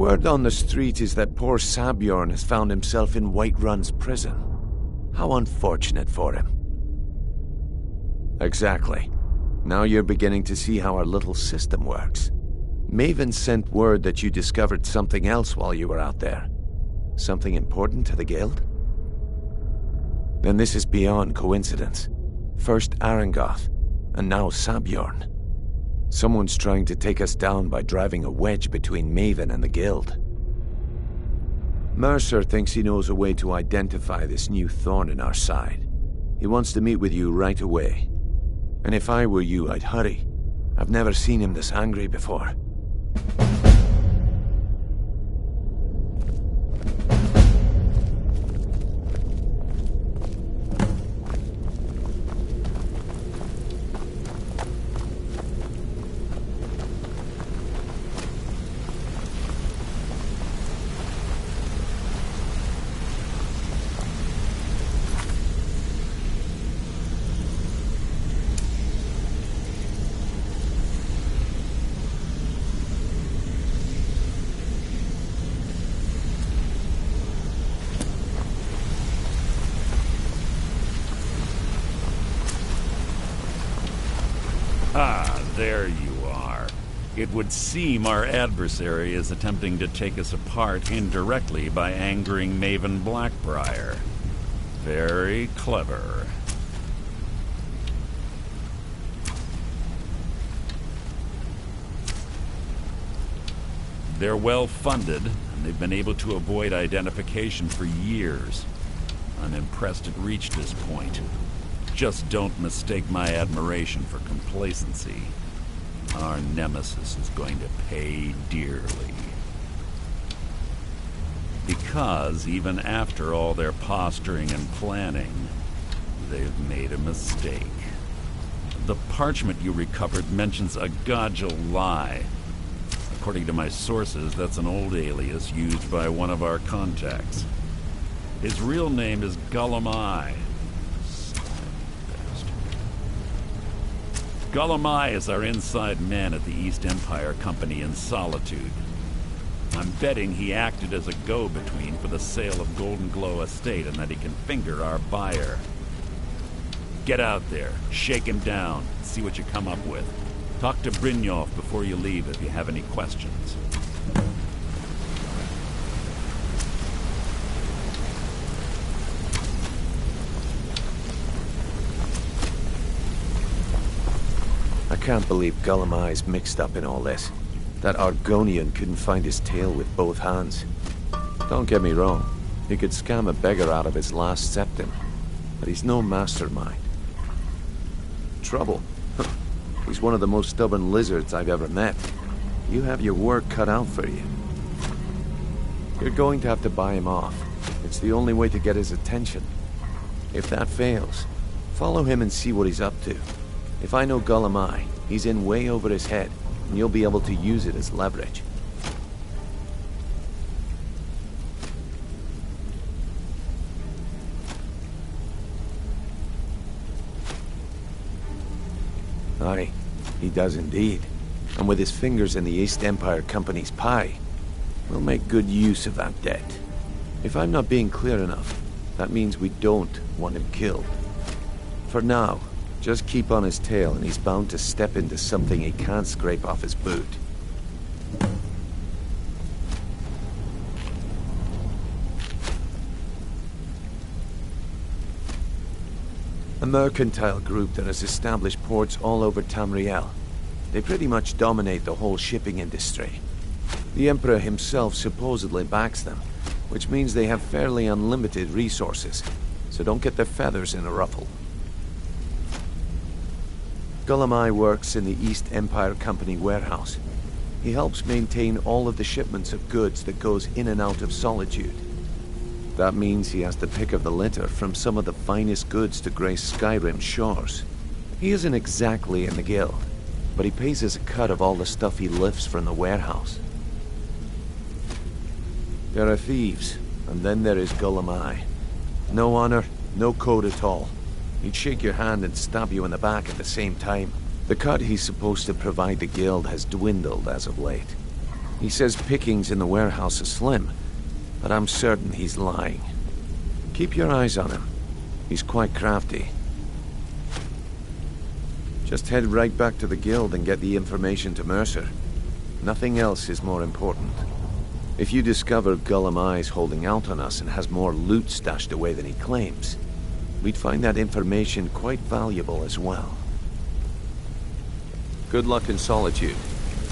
Word on the street is that poor Sabjorn has found himself in Whiterun's prison. How unfortunate for him. Exactly. Now you're beginning to see how our little system works. Maven sent word that you discovered something else while you were out there. Something important to the guild? Then this is beyond coincidence. First Arangoth, and now Sabjorn. Someone's trying to take us down by driving a wedge between Maven and the guild. Mercer thinks he knows a way to identify this new thorn in our side. He wants to meet with you right away. And if I were you, I'd hurry. I've never seen him this angry before. Ah, there you are. It would seem our adversary is attempting to take us apart indirectly by angering Maven Blackbriar. Very clever. They're well funded, and they've been able to avoid identification for years. I'm impressed it reached this point. Just don't mistake my admiration for complacency. Our nemesis is going to pay dearly. Because even after all their posturing and planning, they've made a mistake. The parchment you recovered mentions a Godjal lie. According to my sources, that's an old alias used by one of our contacts. His real name is Gullumai. Gullumai is our inside man at the East Empire Company in Solitude. I'm betting he acted as a go-between for the sale of Golden Glow Estate and that he can finger our buyer. Get out there, shake him down, see what you come up with. Talk to Brynjolf before you leave if you have any questions. I can't believe Gullumai's mixed up in all this. That Argonian couldn't find his tail with both hands. Don't get me wrong, he could scam a beggar out of his last septim, but he's no mastermind. Trouble? He's one of the most stubborn lizards I've ever met. You have your work cut out for you. You're going to have to buy him off. It's the only way to get his attention. If that fails, follow him and see what he's up to. If I know Gulamai, he's in way over his head, and you'll be able to use it as leverage. Aye, he does indeed. And with his fingers in the East Empire Company's pie, we'll make good use of that debt. If I'm not being clear enough, that means we don't want him killed. For now, just keep on his tail and he's bound to step into something he can't scrape off his boot. A mercantile group that has established ports all over Tamriel. They pretty much dominate the whole shipping industry. The Emperor himself supposedly backs them, which means they have fairly unlimited resources, so don't get their feathers in a ruffle. Gulamai works in the East Empire Company warehouse. He helps maintain all of the shipments of goods that goes in and out of Solitude. That means he has to pick of the litter from some of the finest goods to grace Skyrim's shores. He isn't exactly in the guild, but he pays us a cut of all the stuff he lifts from the warehouse. There are thieves, and then there is Gulamai. No honor, no code at all. He'd shake your hand and stab you in the back at the same time. The cut he's supposed to provide the guild has dwindled as of late. He says pickings in the warehouse are slim, but I'm certain he's lying. Keep your eyes on him. He's quite crafty. Just head right back to the guild and get the information to Mercer. Nothing else is more important. If you discover Gulamai's holding out on us and has more loot stashed away than he claims, we'd find that information quite valuable as well. Good luck in Solitude.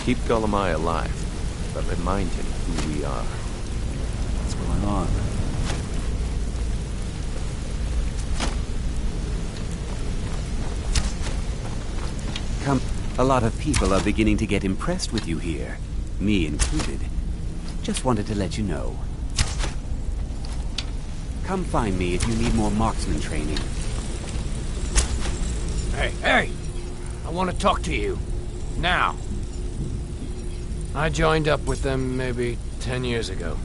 Keep Gulamai alive, but remind him who we are. What's going on? Come, a lot of people are beginning to get impressed with you here, me included. Just wanted to let you know. Come find me if you need more marksman training. Hey! I want to talk to you. Now. I joined up with them maybe 10 years ago.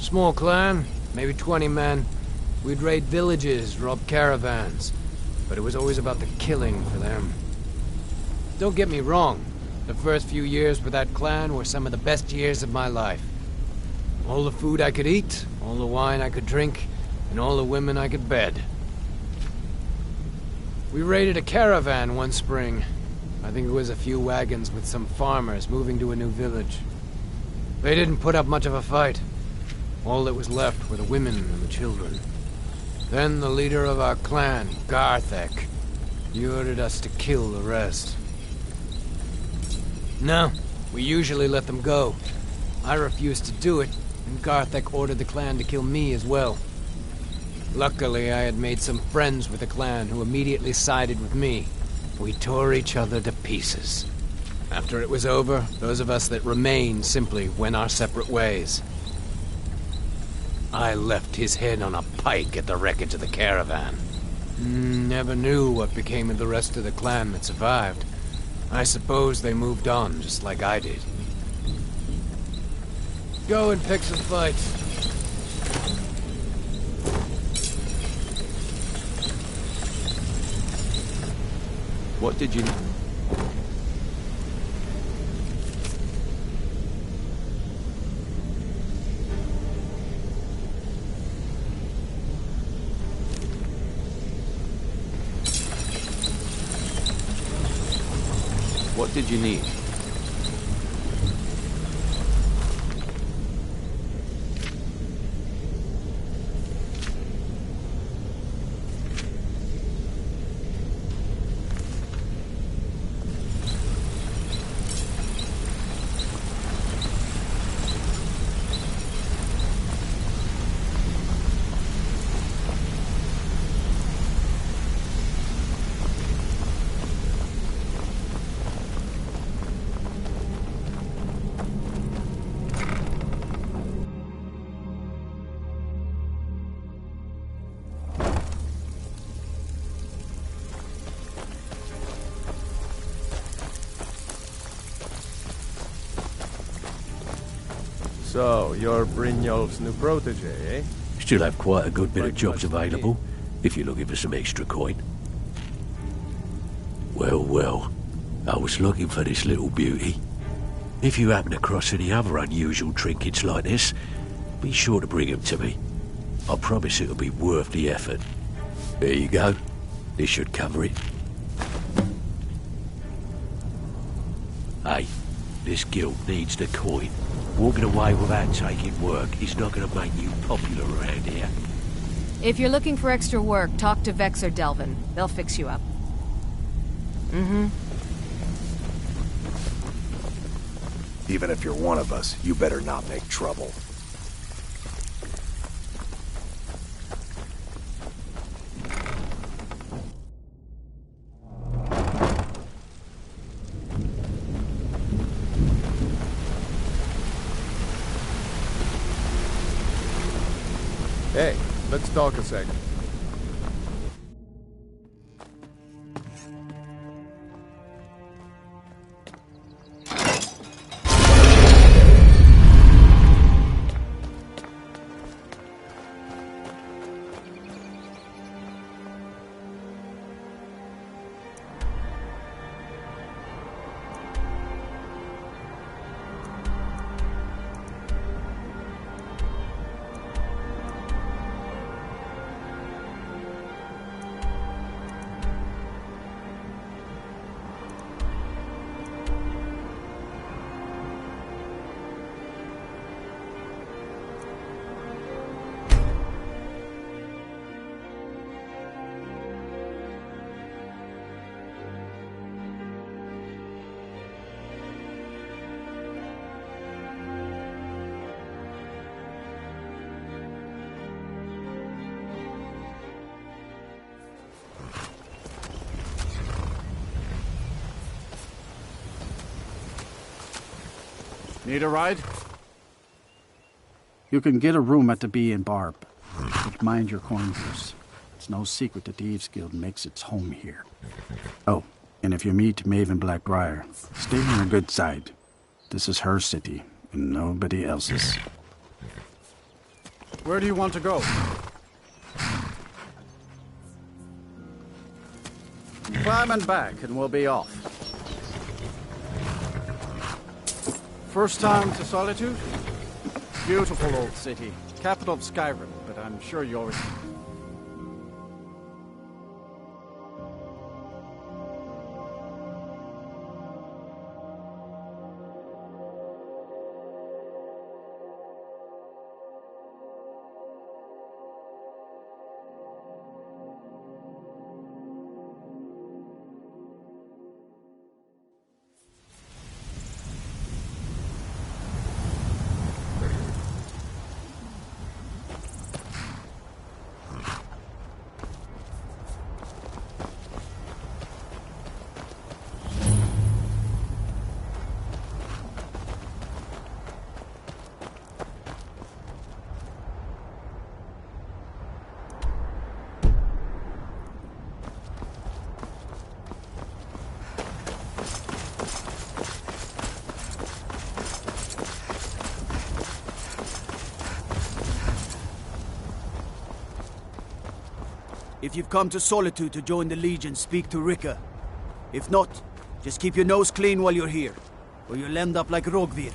Small clan, maybe 20 men. We'd raid villages, rob caravans. But it was always about the killing for them. Don't get me wrong. The first few years with that clan were some of the best years of my life. All the food I could eat, all the wine I could drink, and all the women I could bed. We raided a caravan one spring. I think it was a few wagons with some farmers moving to a new village. They didn't put up much of a fight. All that was left were the women and the children. Then the leader of our clan, Garthek, he ordered us to kill the rest. No, we usually let them go. I refused to do it, and Garthek ordered the clan to kill me as well. Luckily, I had made some friends with the clan who immediately sided with me. We tore each other to pieces. After it was over, those of us that remained simply went our separate ways. I left his head on a pike at the wreckage of the caravan. Never knew what became of the rest of the clan that survived. I suppose they moved on, just like I did. Go and pick some fights. What did you... What did you need? So, you're Brynjolf's new protege, eh? Still have quite a good bit of jobs available, if you're looking for some extra coin. Well, well, I was looking for this little beauty. If you happen across any other unusual trinkets like this, be sure to bring them to me. I promise it'll be worth the effort. There you go. This should cover it. Hey, this guild needs the coin. Walking away without taking work is not going to make you popular around here. If you're looking for extra work, talk to Vex or Delvin. They'll fix you up. Mm-hmm. Even if you're one of us, you better not make trouble. Hey, let's talk a second. Need a ride? You can get a room at the Bee and Barb. But mind your corners. It's no secret that the Thieves Guild makes its home here. Oh, and if you meet Maven Blackbriar, stay on her good side. This is her city, and nobody else's. Where do you want to go? Climb and back, and we'll be off. First time to Solitude? Beautiful old city. Capital of Skyrim, but I'm sure you already... If you've come to Solitude to join the Legion, speak to Rika. If not, just keep your nose clean while you're here, or you'll end up like Rogvir.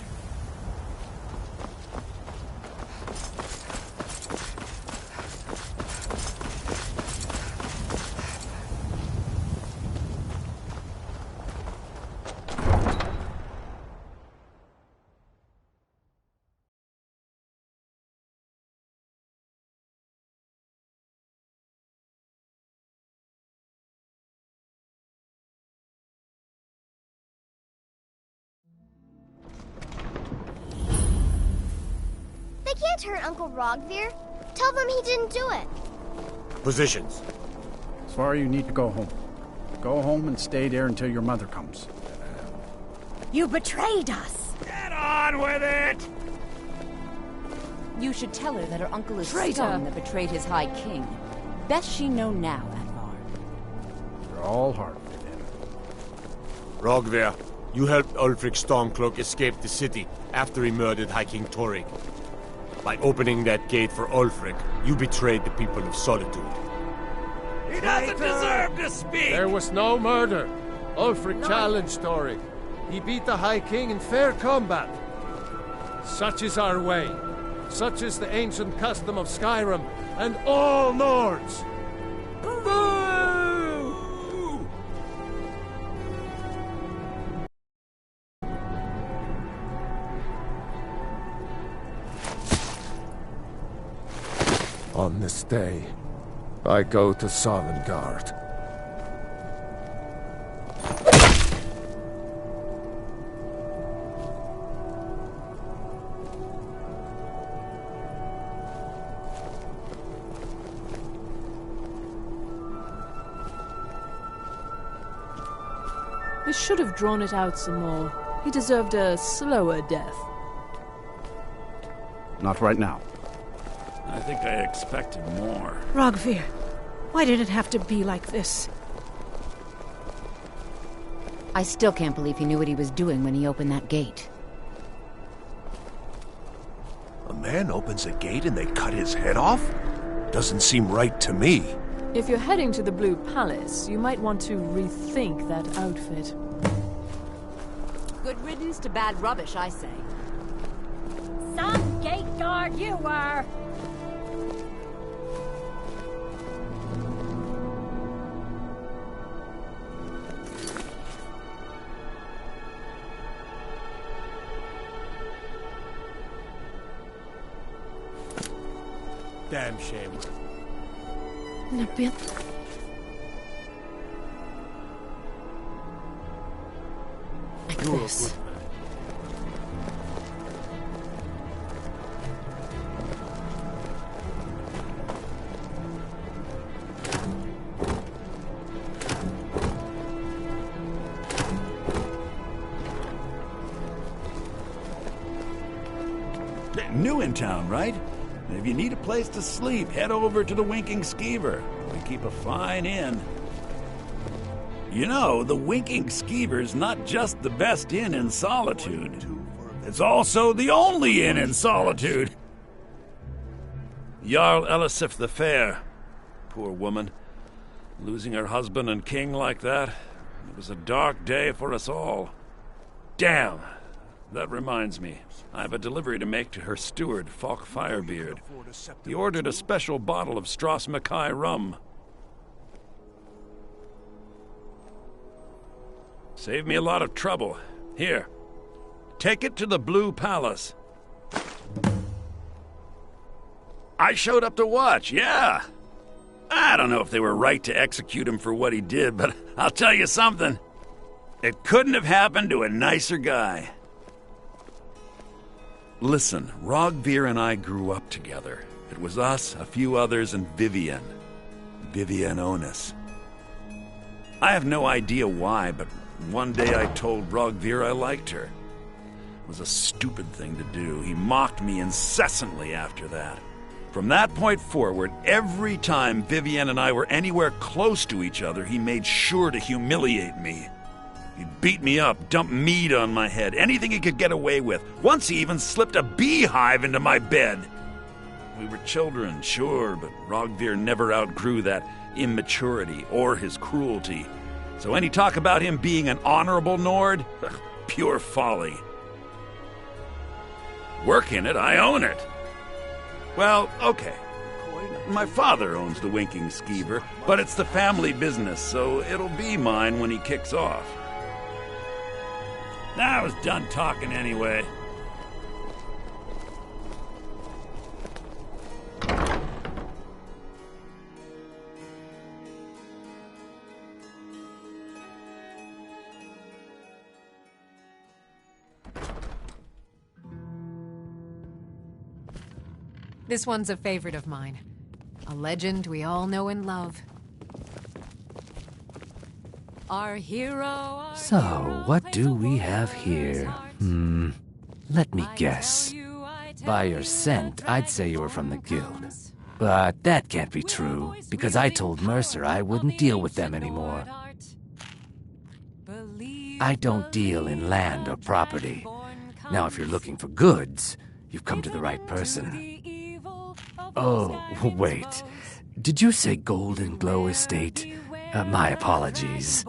They can't hurt Uncle Rogvir. Tell them he didn't do it. Positions. Sorry, you need to go home. Go home and stay there until your mother comes. You betrayed us! Get on with it! You should tell her that her uncle is Traitor! stone that betrayed his High King. Best she know now, Advar. You're all hard. Rogvir, You helped Ulfric Stormcloak escape the city after he murdered High King Torrig. By opening that gate for Ulfric, you betrayed the people of Solitude. He doesn't deserve to speak! There was no murder. Ulfric challenged Torrig. He beat the High King in fair combat. Such is our way. Such is the ancient custom of Skyrim and all Nords. On this day, I go to Sovngarde. They should have drawn it out some more. He deserved a slower death. Not right now. I think I expected more. Rogvir, why did it have to be like this? I still can't believe he knew what he was doing when he opened that gate. A man opens a gate and they cut his head off? Doesn't seem right to me. If you're heading to the Blue Palace, you might want to rethink that outfit. Good riddance to bad rubbish, I say. Some gate guard you were! Damn shame. Nabit. Like this. New in town, right? If you need a place to sleep, head over to the Winking Skeever. We keep a fine inn. You know, the Winking Skeever's not just the best inn in Solitude. It's also the only inn in Solitude. Jarl Elisif the Fair. Poor woman. Losing her husband and king like that. It was a dark day for us all. Damn. That reminds me. I have a delivery to make to her steward, Falk Firebeard. He ordered a special bottle of Strass Mackay rum. Saved me a lot of trouble. Here. Take it to the Blue Palace. I showed up to watch, yeah. I don't know if they were right to execute him for what he did, but I'll tell you something. It couldn't have happened to a nicer guy. Listen, Rogvir and I grew up together. It was us, a few others, and Vivienne. Vivienne Onus. I have no idea why, but one day I told Rogvir I liked her. It was a stupid thing to do. He mocked me incessantly after that. From that point forward, every time Vivienne and I were anywhere close to each other, he made sure to humiliate me. He'd beat me up, dump meat on my head, anything he could get away with. Once he even slipped a beehive into my bed. We were children, sure, but Rogvir never outgrew that immaturity or his cruelty. So any talk about him being an honorable Nord? Pure folly. Work in it, I own it. Well, okay. My father owns the Winking Skeever, but it's the family business, so it'll be mine when he kicks off. I was done talking anyway. This one's a favorite of mine. A legend we all know and love. Our hero. So, what do we have here? Let me guess. By your scent, I'd say you were from the guild. But that can't be true, because I told Mercer I wouldn't deal with them anymore. I don't deal in land or property. Now, if you're looking for goods, you've come to the right person. Oh, wait. Did you say Golden Glow Estate? My apologies.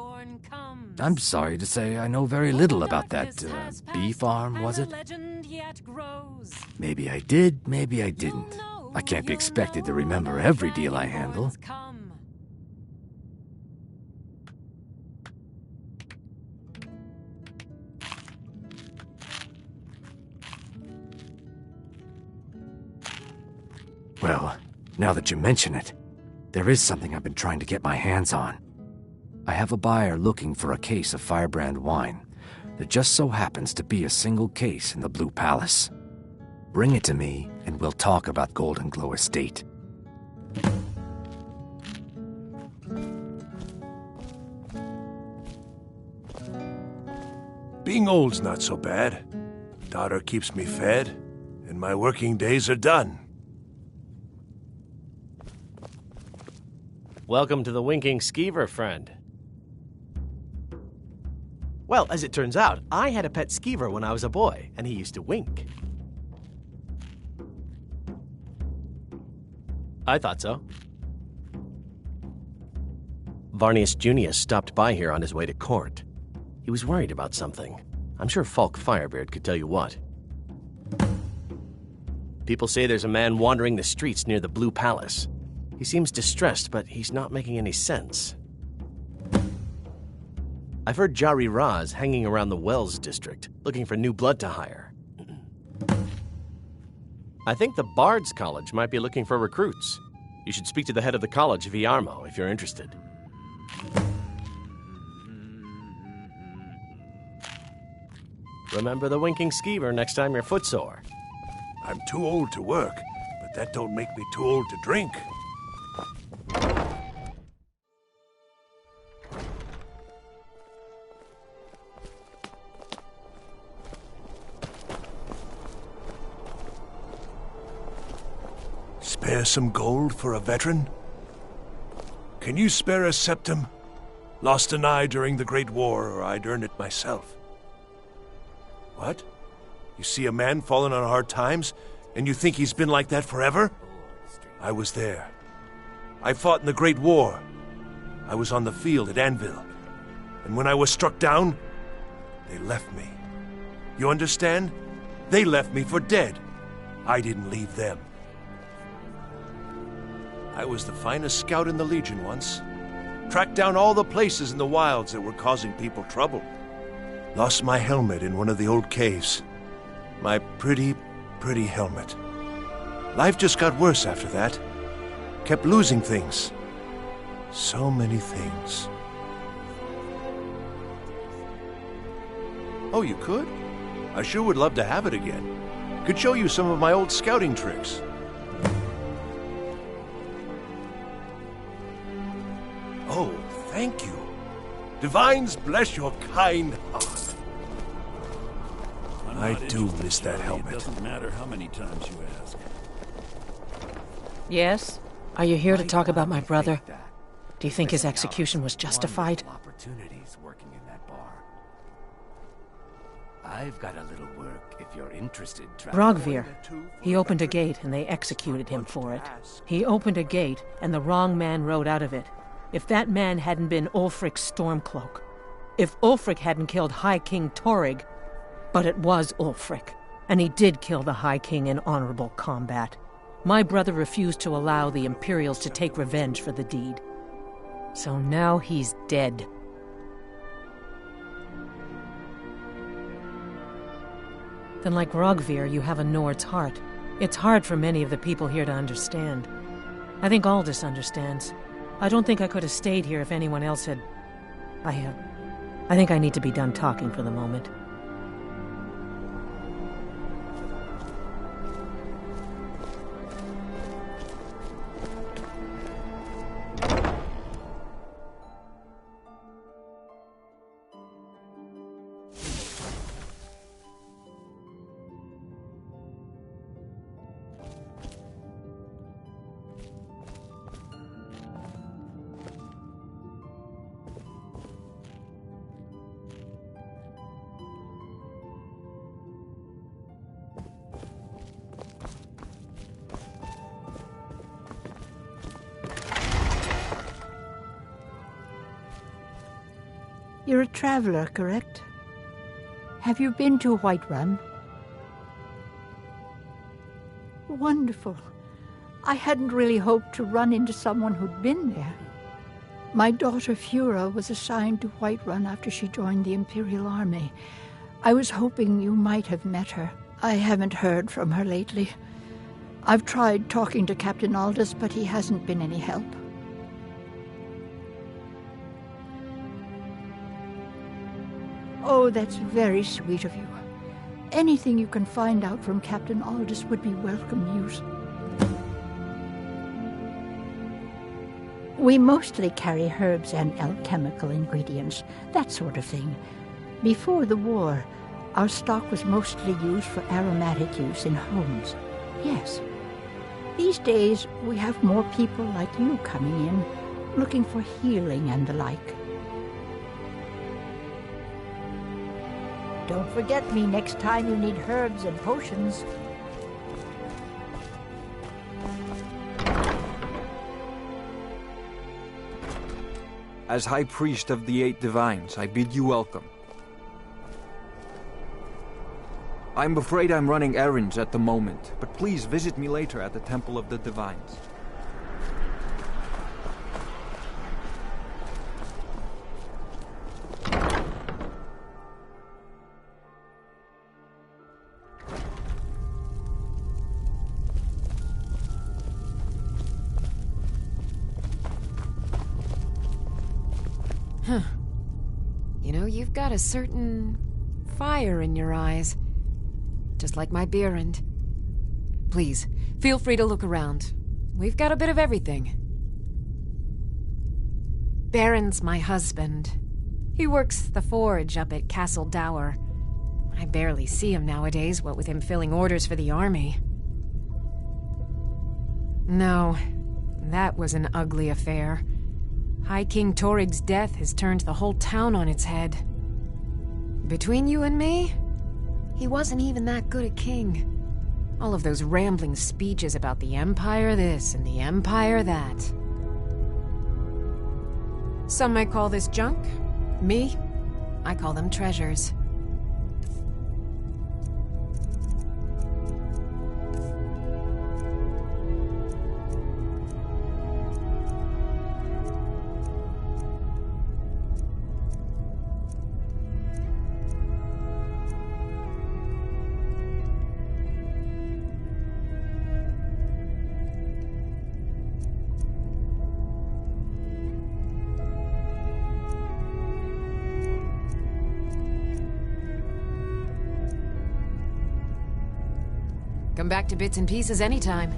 I'm sorry to say I know very little about that bee farm, was it? Maybe I did, maybe I didn't. I can't be expected to remember every deal I handle. Well, now that you mention it, there is something I've been trying to get my hands on. I have a buyer looking for a case of Firebrand wine. There just so happens to be a single case in the Blue Palace. Bring it to me, and we'll talk about Golden Glow Estate. Being old's not so bad. Daughter keeps me fed, and my working days are done. Welcome to the Winking Skeever, friend. Well, as it turns out, I had a pet skeever when I was a boy, and he used to wink. I thought so. Varnius Junius stopped by here on his way to court. He was worried about something. I'm sure Falk Firebeard could tell you what. People say there's a man wandering the streets near the Blue Palace. He seems distressed, but he's not making any sense. I've heard Jari Raz hanging around the Wells district, looking for new blood to hire. I think the Bard's College might be looking for recruits. You should speak to the head of the college, Viarmo, if you're interested. Remember the Winking Skeever next time you're footsore. I'm too old to work, but that don't make me too old to drink. Spare some gold for a veteran? Can you spare a septum? Lost an eye during the Great War, or I'd earn it myself. What? You see a man fallen on hard times, and you think he's been like that forever? I was there. I fought in the Great War. I was on the field at Anvil. And when I was struck down, they left me. You understand? They left me for dead. I didn't leave them. I was the finest scout in the Legion once. Tracked down all the places in the wilds that were causing people trouble. Lost my helmet in one of the old caves. My pretty, pretty helmet. Life just got worse after that. Kept losing things. So many things. Oh, you could? I sure would love to have it again. Could show you some of my old scouting tricks. Oh, thank you. Divines bless your kind heart. I do miss that helmet. It doesn't matter how many times you ask. Yes? Are you here to talk about my brother? Do you think his execution was justified? Opportunities working in that bar. I've got a little work if you're interested. Brogvir. He opened a gate and they executed him for it. He opened a gate and the wrong man rode out of it. If that man hadn't been Ulfric Stormcloak. If Ulfric hadn't killed High King Torrig. But it was Ulfric. And he did kill the High King in honorable combat. My brother refused to allow the Imperials to take revenge for the deed. So now he's dead. Then like Rogvir, you have a Nord's heart. It's hard for many of the people here to understand. I think Aldous understands. I don't think I could have stayed here if anyone else had... I think I need to be done talking for the moment. You're a traveler, correct? Have you been to Whiterun? Wonderful. I hadn't really hoped to run into someone who'd been there. My daughter Fura was assigned to Whiterun after she joined the Imperial Army. I was hoping you might have met her. I haven't heard from her lately. I've tried talking to Captain Aldous, but he hasn't been any help. Oh, that's very sweet of you. Anything you can find out from Captain Aldous would be welcome news. We mostly carry herbs and alchemical ingredients, that sort of thing. Before the war, our stock was mostly used for aromatic use in homes. Yes. These days, we have more people like you coming in, looking for healing and the like. Don't forget me next time you need herbs and potions. As High Priest of the Eight Divines, I bid you welcome. I'm afraid I'm running errands at the moment, but please visit me later at the Temple of the Divines. Huh. You know, you've got a certain fire in your eyes. Just like my Beerend. Please, feel free to look around. We've got a bit of everything. Baron's my husband. He works the forge up at Castle Dower. I barely see him nowadays, what with him filling orders for the army. No, that was an ugly affair. High King Torig's death has turned the whole town on its head. Between you and me, he wasn't even that good a king. All of those rambling speeches about the Empire this and the Empire that. Some might call this junk. Me, I call them treasures. Come back to bits and pieces anytime.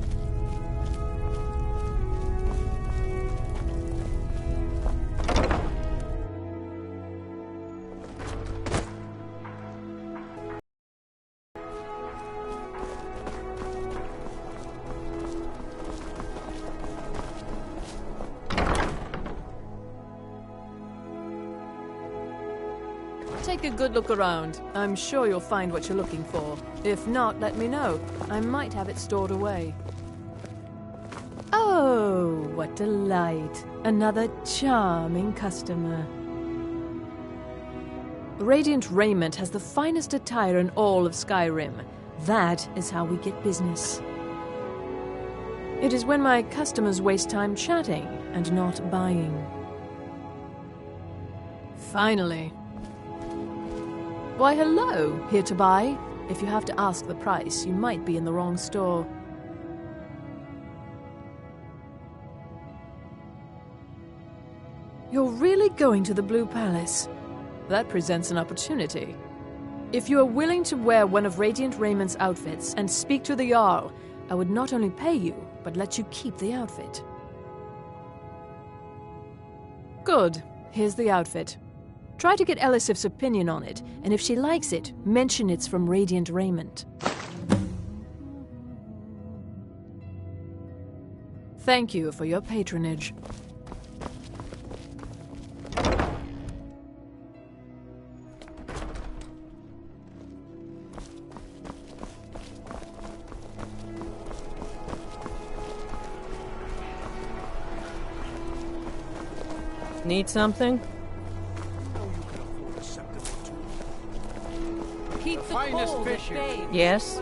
Take a good look around. I'm sure you'll find what you're looking for. If not, let me know. I might have it stored away. Oh, what delight. Another charming customer. Radiant Raiment has the finest attire in all of Skyrim. That is how we get business. It is when my customers waste time chatting and not buying. Finally. Why, hello. Here to buy? If you have to ask the price, you might be in the wrong store. You're really going to the Blue Palace? That presents an opportunity. If you are willing to wear one of Radiant Raymond's outfits and speak to the Jarl, I would not only pay you, but let you keep the outfit. Good. Here's the outfit. Try to get Elisif's opinion on it, and if she likes it, mention it's from Radiant Raiment. Thank you for your patronage. Need something? finest fish here. Yes?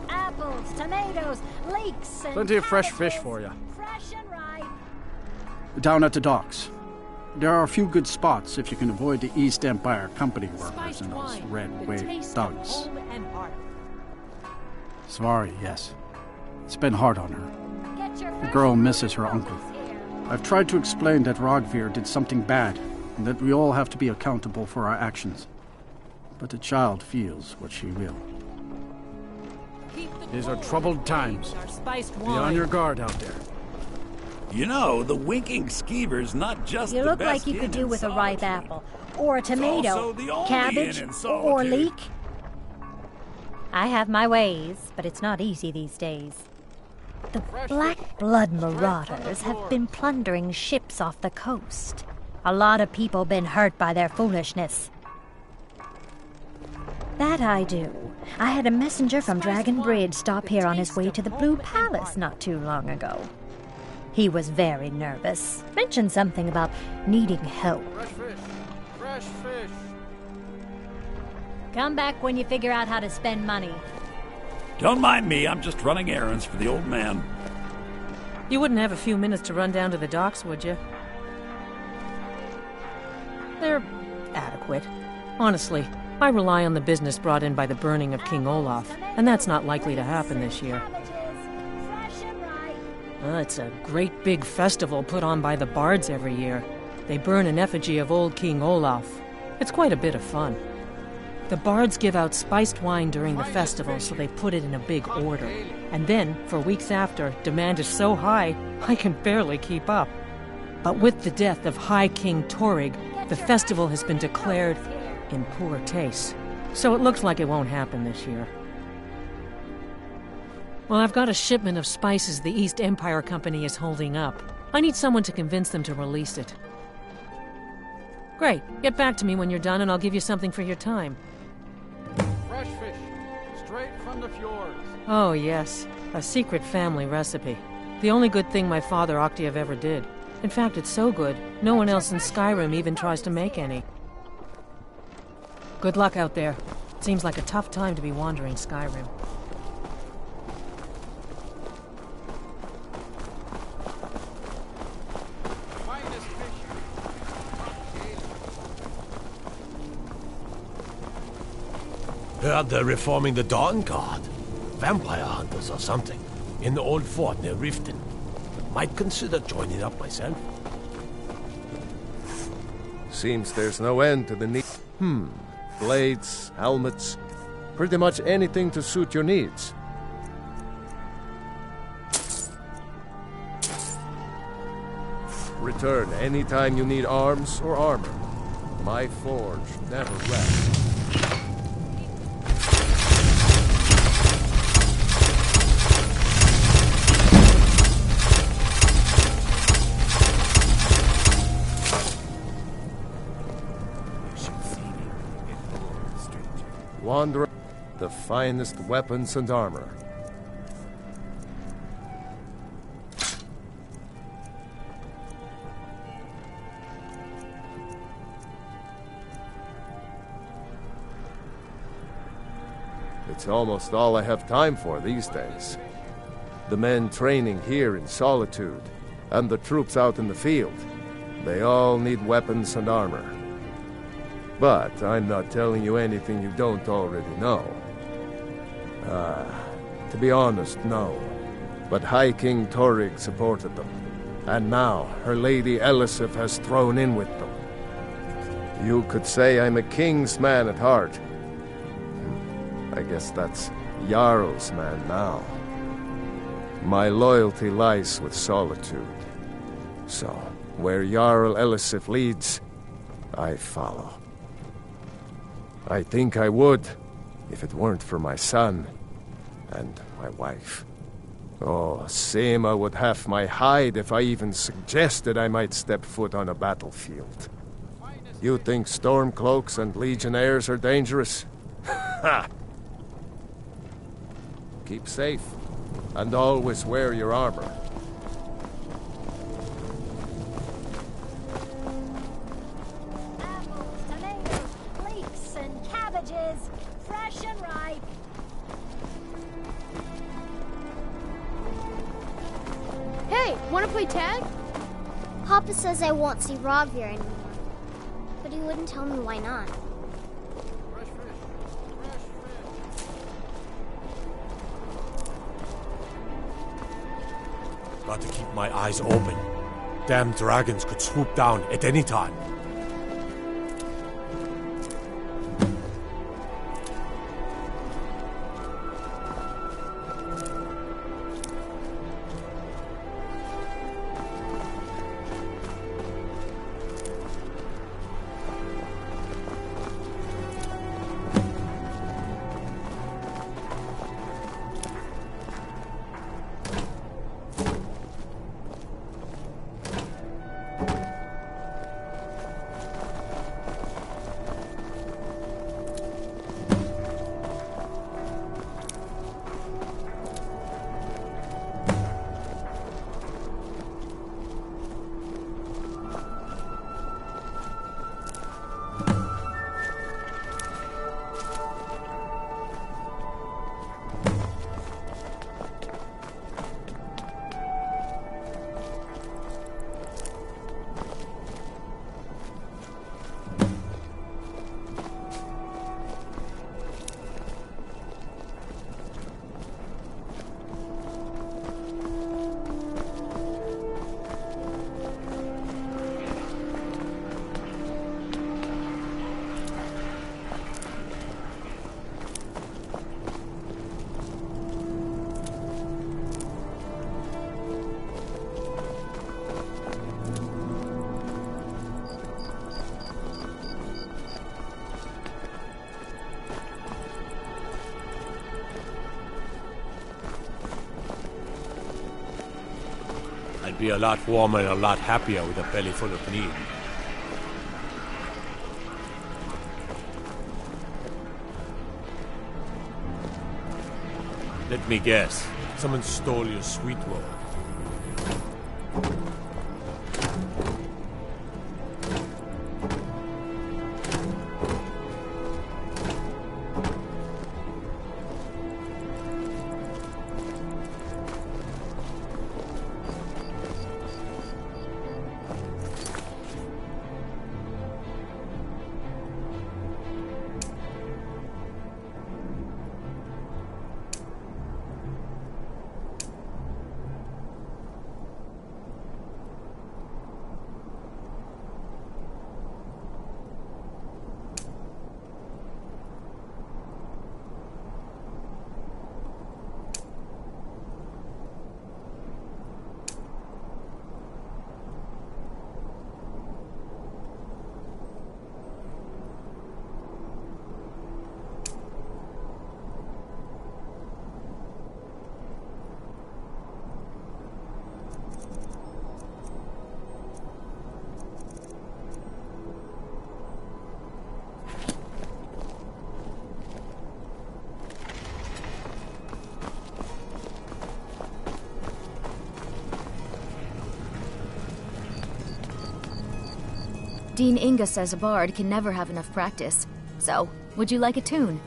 Apples, tomatoes, leeks, and Plenty of fresh fish for you. fresh and ripe. Down at the docks. There are a few good spots if you can avoid the East Empire Company workers and those red-wave thugs. Svari, yes. It's been hard on her. The girl misses her uncle. I've tried to explain that Rogvir did something bad, and that we all have to be accountable for our actions. But the child feels what she will. These are troubled times. Be on your guard out there. You know, the winking skeever's not just You the look best like you could inn do in with a ripe Solitude. apple, or a tomato, also the only cabbage, inn in or Solitude. leek. I have my ways, but it's not easy these days. The Black Blood marauders have been plundering ships off the coast. A lot of people been hurt by their foolishness. That I do. I had a messenger from Dragon Bridge stop here on his way to the Blue Palace not too long ago. He was very nervous. Mentioned something about needing help. Fresh fish. Fresh fish. Come back when you figure out how to spend money. Don't mind me, I'm just running errands for the old man. You wouldn't have a few minutes to run down to the docks, would you? They're adequate. Honestly, I rely on the business brought in by the burning of King Olaf, and that's not likely to happen this year. It's a great big festival put on by the bards every year. They burn an effigy of old King Olaf. It's quite a bit of fun. The bards give out spiced wine during the festival, so they put it in a big order. And then, for weeks after, demand is so high, I can barely keep up. But with the death of High King Torrig, the festival has been declared in poor taste. So it looks like it won't happen this year. Well, I've got a shipment of spices the East Empire Company is holding up. I need someone to convince them to release it. Great. Get back to me when you're done and I'll give you something for your time. Fresh fish. Straight from the fjords. Oh, yes. A secret family recipe. The only good thing my father Octiev ever did. In fact, it's so good, no one else in Skyrim even tries to make any. Good luck out there. It seems like a tough time to be wandering Skyrim. Heard they're reforming the Dawn Guard. Vampire hunters or something. In the old fort near Riften. Might consider joining up myself. Seems there's no end to the need. Blades, helmets, pretty much anything to suit your needs. Return anytime you need arms or armor. My forge never rests. Wanderer, the finest weapons and armor. It's almost all I have time for these days. The men training here in Solitude, and the troops out in the field, they all need weapons and armor. But I'm not telling you anything you don't already know. To be honest, no. But High King Torrig supported them. And now, her lady Elisif has thrown in with them. You could say I'm a king's man at heart. I guess that's Jarl's man now. My loyalty lies with Solitude. So, where Jarl Elisif leads, I follow. I think I would, if it weren't for my son and my wife. Oh, Seema would have my hide if I even suggested I might step foot on a battlefield. You think Stormcloaks and Legionnaires are dangerous? Ha! Keep safe, and always wear your armor. Hey, wanna play tag? Papa says I won't see Rogvir anymore. But he wouldn't tell me why not. Got to keep my eyes open. Damn dragons could swoop down at any time. I'd be a lot warmer and a lot happier with a belly full of meat. Let me guess. Someone stole your sweet roll. Dean Inga says a bard can never have enough practice. So, would you like a tune?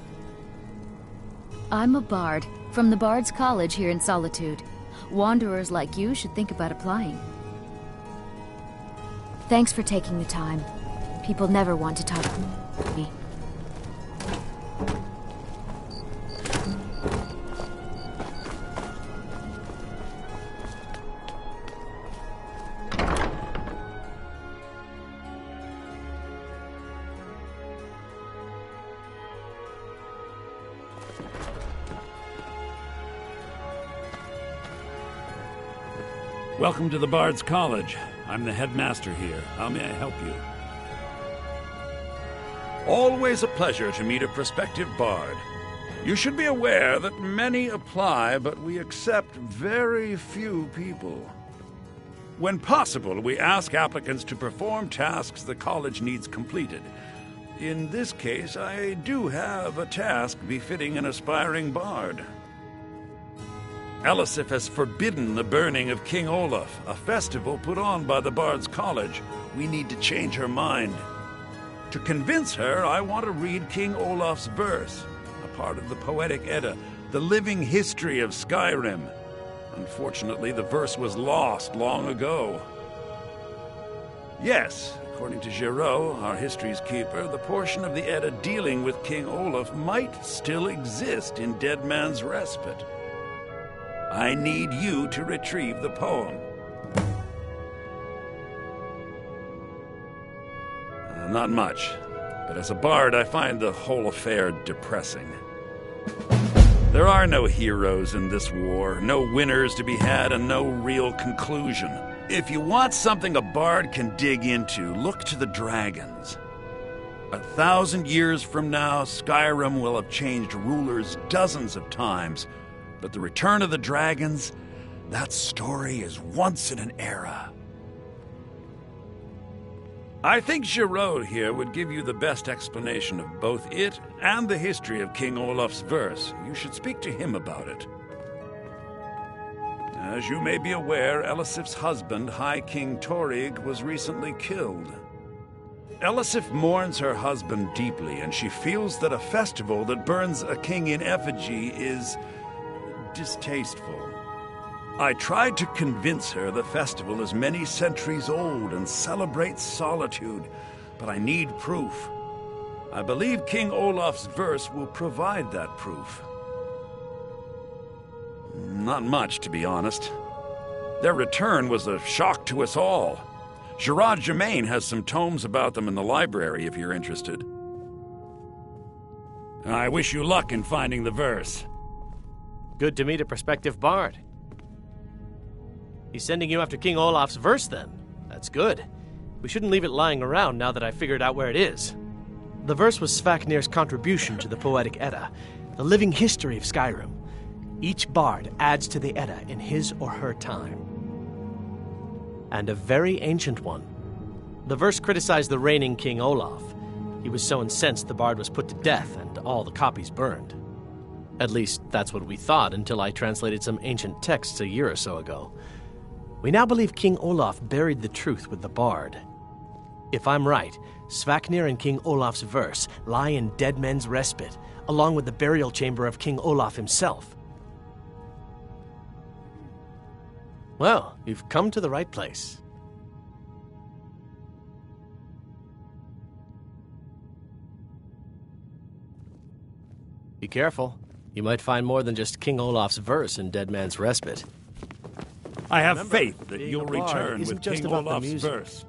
I'm a bard, from the Bard's College here in Solitude. Wanderers like you should think about applying. Thanks for taking the time. People never want to talk to me. Welcome to the Bard's College. I'm the headmaster here. How may I help you? Always a pleasure to meet a prospective bard. You should be aware that many apply, but we accept very few people. When possible, we ask applicants to perform tasks the college needs completed. In this case, I do have a task befitting an aspiring bard. Elisif has forbidden the burning of King Olaf, a festival put on by the Bard's College. We need to change her mind. To convince her, I want to read King Olaf's verse, a part of the Poetic Edda, the living history of Skyrim. Unfortunately, the verse was lost long ago. Yes, according to Giraud, our history's keeper, the portion of the Edda dealing with King Olaf might still exist in Dead Man's Respite. I need you to retrieve the poem. Not much, but as a bard, I find the whole affair depressing. There are no heroes in this war, no winners to be had, and no real conclusion. If you want something a bard can dig into, look to the dragons. 1,000 years from now, Skyrim will have changed rulers dozens of times, but the return of the dragons, that story is once in an era. I think Giraud here would give you the best explanation of both it and the history of King Olaf's verse. You should speak to him about it. As you may be aware, Elisif's husband, High King Torrig, was recently killed. Elisif mourns her husband deeply, and she feels that a festival that burns a king in effigy is distasteful. I tried to convince her the festival is many centuries old and celebrates solitude, but I need proof. I believe King Olaf's verse will provide that proof. Not much, to be honest. Their return was a shock to us all. Gerard Germain has some tomes about them in the library if you're interested. I wish you luck in finding the verse. Good to meet a prospective bard. He's sending you after King Olaf's verse, then. That's good. We shouldn't leave it lying around now that I figured out where it is. The verse was Svafnir's contribution to the Poetic Edda, the living history of Skyrim. Each bard adds to the Edda in his or her time. And a very ancient one. The verse criticized the reigning King Olaf. He was so incensed the bard was put to death and all the copies burned. At least, that's what we thought until I translated some ancient texts a year or so ago. We now believe King Olaf buried the truth with the bard. If I'm right, Svafnir and King Olaf's verse lie in Dead Men's Respite, along with the burial chamber of King Olaf himself. Well, you've come to the right place. Be careful. You might find more than just King Olaf's verse in Dead Man's Respite. I have faith that you'll return with just King about the Olaf's music. verse.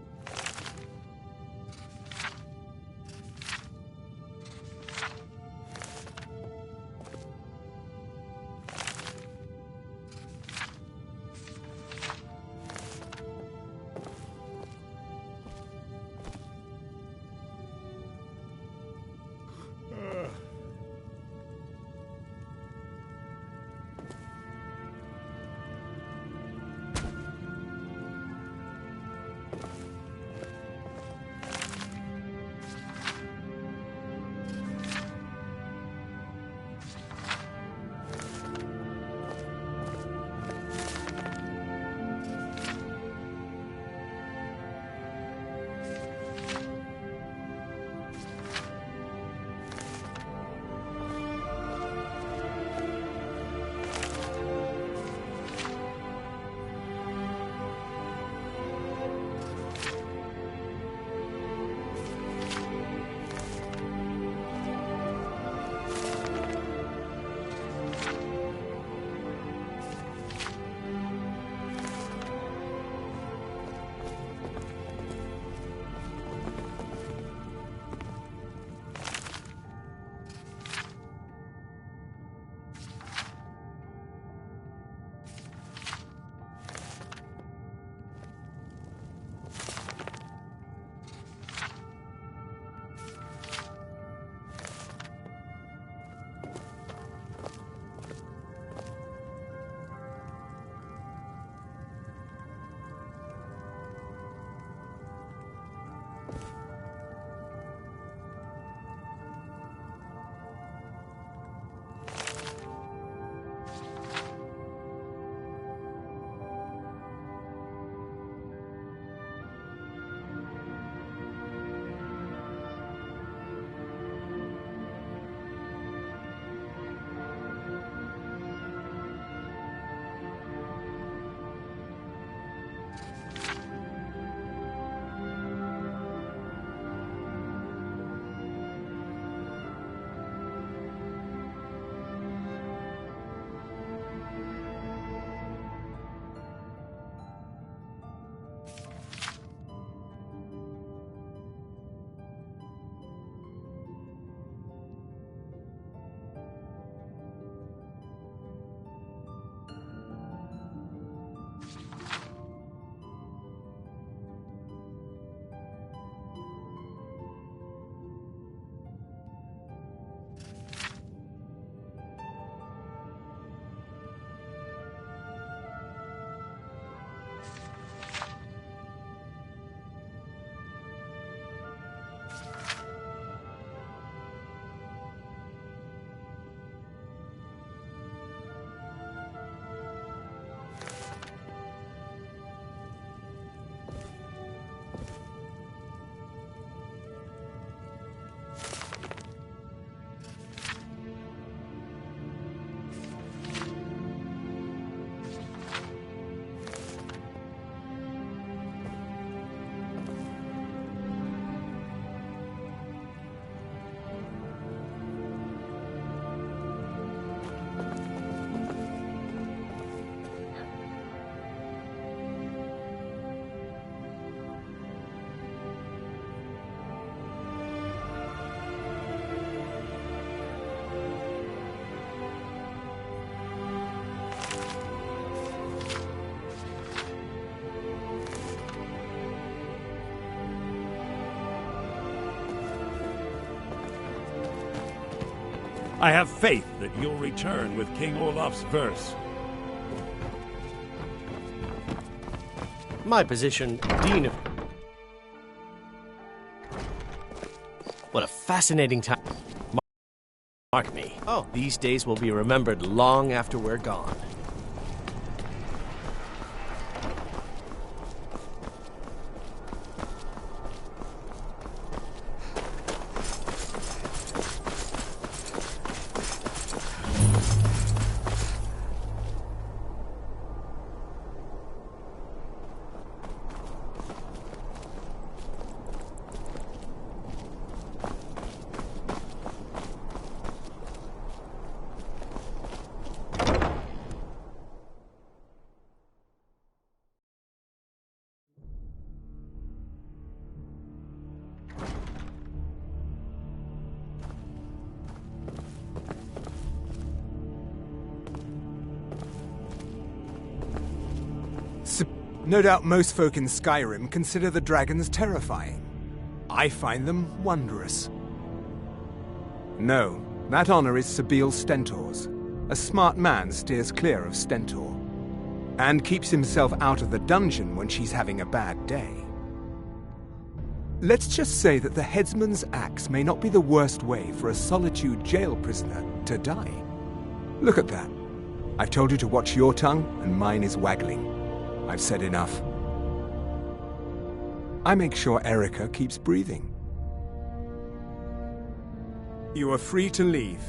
I have faith that you'll return with King Olaf's verse. My position, Dean of... What a fascinating time. Mark me. Oh, these days will be remembered long after we're gone. No doubt most folk in Skyrim consider the dragons terrifying. I find them wondrous. No, that honor is Sabil Stentor's. A smart man steers clear of Stentor, and keeps himself out of the dungeon when she's having a bad day. Let's just say that the headsman's axe may not be the worst way for a Solitude jail prisoner to die. Look at that. I've told you to watch your tongue, and mine is waggling. I've said enough. I make sure Erica keeps breathing. You are free to leave.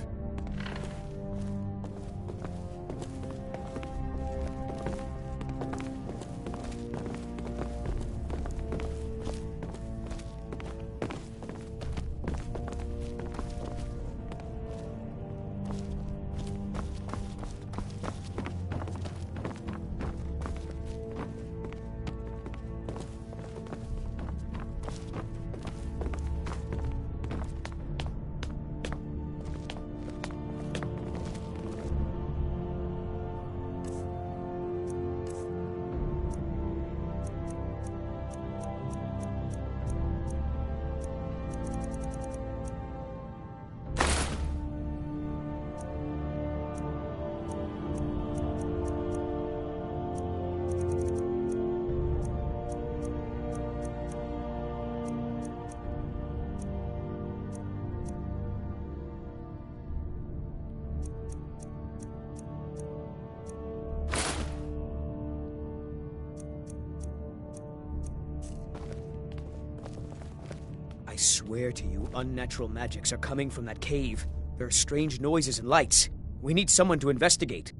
I swear to you, unnatural magics are coming from that cave. There are strange noises and lights. We need someone to investigate.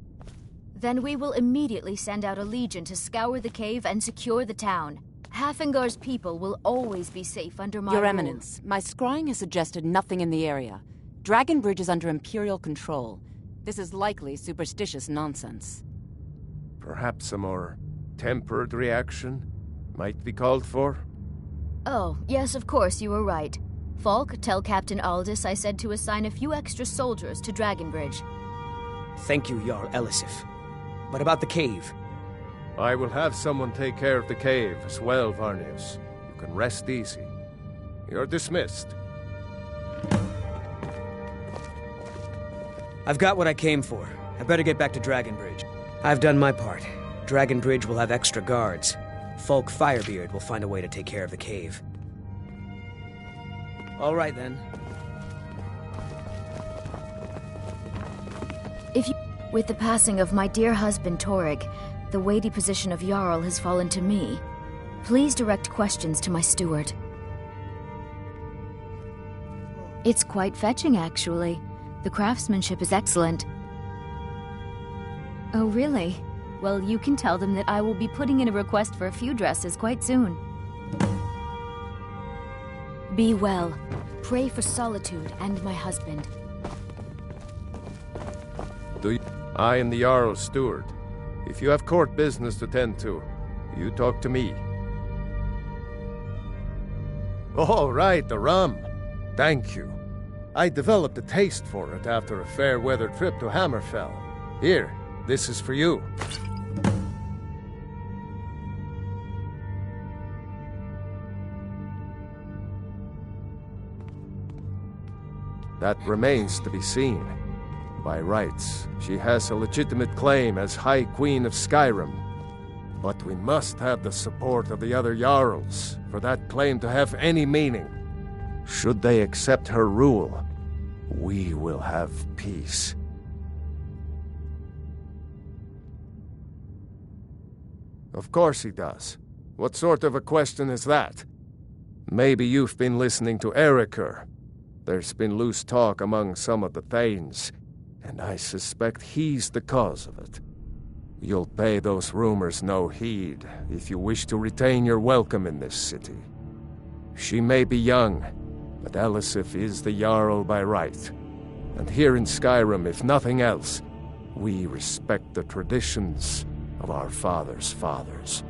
Then we will immediately send out a legion to scour the cave and secure the town. Halfingar's people will always be safe under my Your rule. Eminence, my scrying has suggested nothing in the area. Dragonbridge is under Imperial control. This is likely superstitious nonsense. Perhaps a more tempered reaction might be called for? Oh, yes, of course, you were right. Falk, tell Captain Aldous I said to assign a few extra soldiers to Dragonbridge. Thank you, Jarl Elisif. But about the cave? I will have someone take care of the cave as well, Varnius. You can rest easy. You're dismissed. I've got what I came for. I better get back to Dragonbridge. I've done my part. Dragonbridge will have extra guards. Falk Firebeard will find a way to take care of the cave. All right, then. With the passing of my dear husband Torrig, the weighty position of Jarl has fallen to me. Please direct questions to my steward. It's quite fetching, actually. The craftsmanship is excellent. Oh, really? Well, you can tell them that I will be putting in a request for a few dresses quite soon. Be well. Pray for Solitude and my husband. I am the Jarl's steward. If you have court business to tend to, you talk to me. Oh, right, the rum. Thank you. I developed a taste for it after a fair-weather trip to Hammerfell. Here, this is for you. That remains to be seen. By rights, she has a legitimate claim as High Queen of Skyrim. But we must have the support of the other Jarls for that claim to have any meaning. Should they accept her rule, we will have peace. Of course he does. What sort of a question is that? Maybe you've been listening to Erikur. There's been loose talk among some of the Thanes, and I suspect he's the cause of it. You'll pay those rumors no heed if you wish to retain your welcome in this city. She may be young, but Elisif is the Jarl by right. And here in Skyrim, if nothing else, we respect the traditions of our fathers' fathers.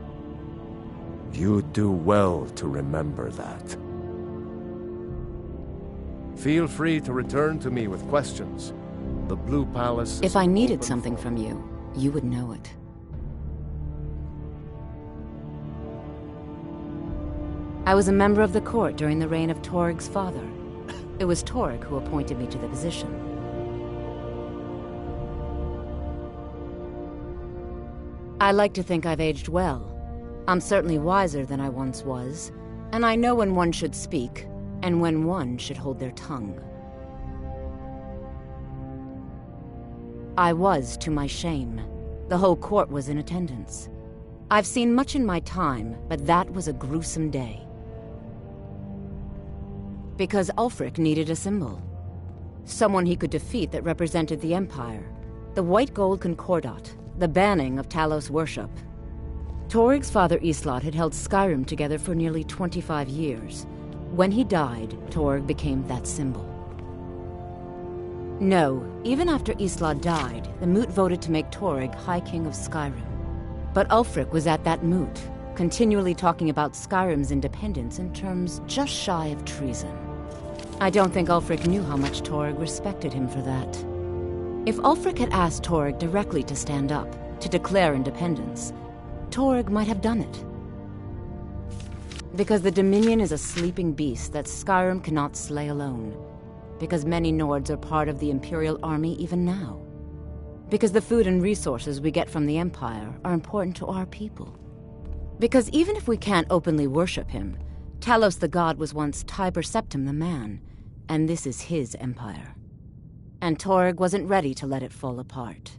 You'd do well to remember that. Feel free to return to me with questions. The Blue Palace is If I needed something from you, you would know it. I was a member of the court during the reign of Toryg's father. It was Toryg who appointed me to the position. I like to think I've aged well. I'm certainly wiser than I once was, and I know when one should speak, and when one should hold their tongue. I was, to my shame. The whole court was in attendance. I've seen much in my time, but that was a gruesome day. Because Ulfric needed a symbol. Someone he could defeat that represented the Empire. The White Gold Concordat, the banning of Talos worship. Toryg's father Islot had held Skyrim together for nearly 25 years. When he died, Toryg became that symbol. No, even after Islot died, the Moot voted to make Toryg High King of Skyrim. But Ulfric was at that Moot, continually talking about Skyrim's independence in terms just shy of treason. I don't think Ulfric knew how much Toryg respected him for that. If Ulfric had asked Toryg directly to stand up, to declare independence, Toryg might have done it. Because the Dominion is a sleeping beast that Skyrim cannot slay alone. Because many Nords are part of the Imperial Army even now. Because the food and resources we get from the Empire are important to our people. Because even if we can't openly worship him, Talos the God was once Tiber Septim the man, and this is his empire. And Toryg wasn't ready to let it fall apart.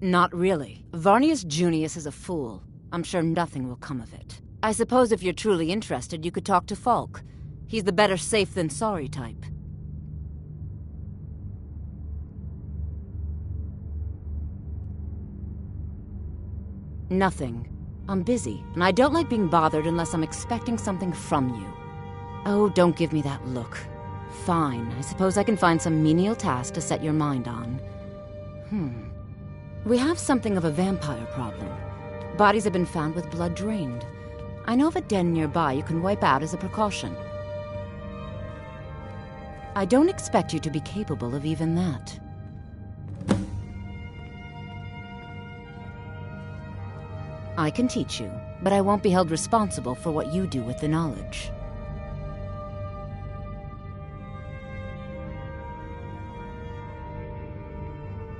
Not really. Varnius Junius is a fool. I'm sure nothing will come of it. I suppose if you're truly interested, you could talk to Falk. He's the better safe than sorry type. Nothing. I'm busy, and I don't like being bothered unless I'm expecting something from you. Oh, don't give me that look. Fine, I suppose I can find some menial task to set your mind on. We have something of a vampire problem. Bodies have been found with blood drained. I know of a den nearby you can wipe out as a precaution. I don't expect you to be capable of even that. I can teach you, but I won't be held responsible for what you do with the knowledge.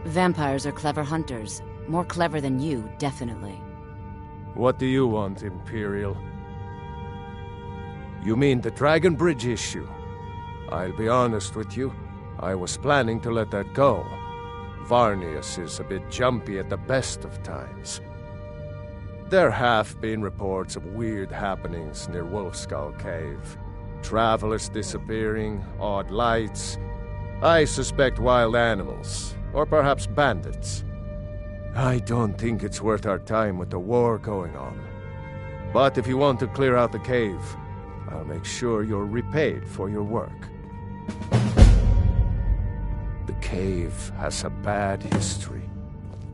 Vampires are clever hunters. More clever than you, definitely. What do you want, Imperial? You mean the Dragon Bridge issue? I'll be honest with you. I was planning to let that go. Varnius is a bit jumpy at the best of times. There have been reports of weird happenings near Wolfskull Cave. Travelers disappearing, odd lights. I suspect wild animals, or perhaps bandits. I don't think it's worth our time with the war going on. But if you want to clear out the cave, I'll make sure you're repaid for your work. The cave has a bad history.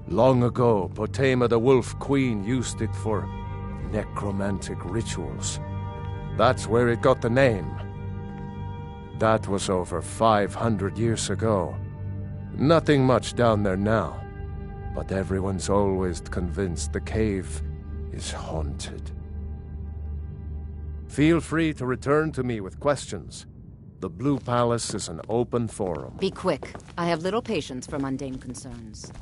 Long ago, Potema the Wolf Queen used it for necromantic rituals. That's where it got the name. That was over 500 years ago. Nothing much down there now, but everyone's always convinced the cave is haunted. Feel free to return to me with questions. The Blue Palace is an open forum. Be quick. I have little patience for mundane concerns.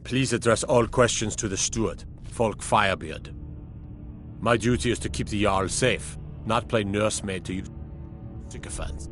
Please address all questions to the steward, Folk Firebeard. My duty is to keep the Jarl safe, not play nursemaid to you sycophants.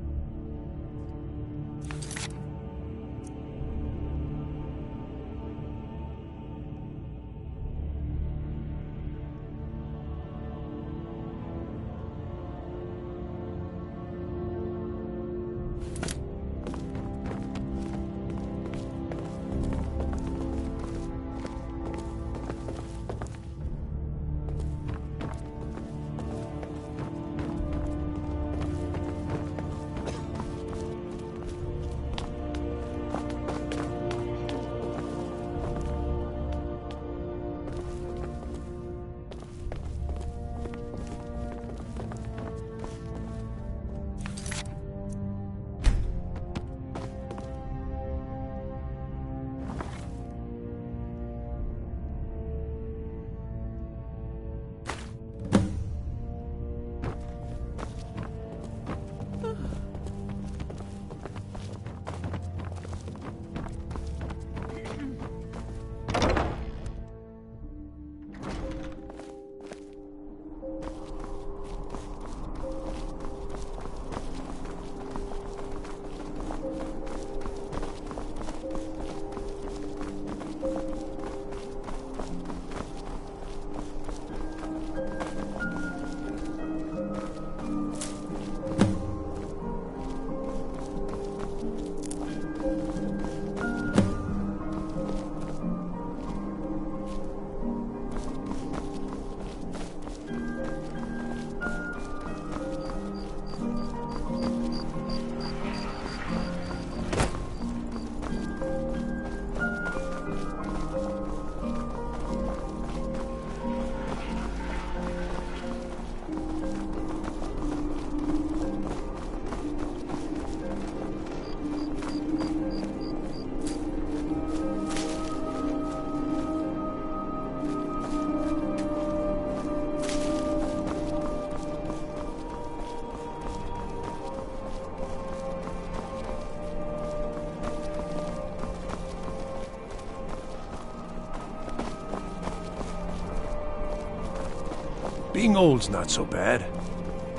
Being old's not so bad.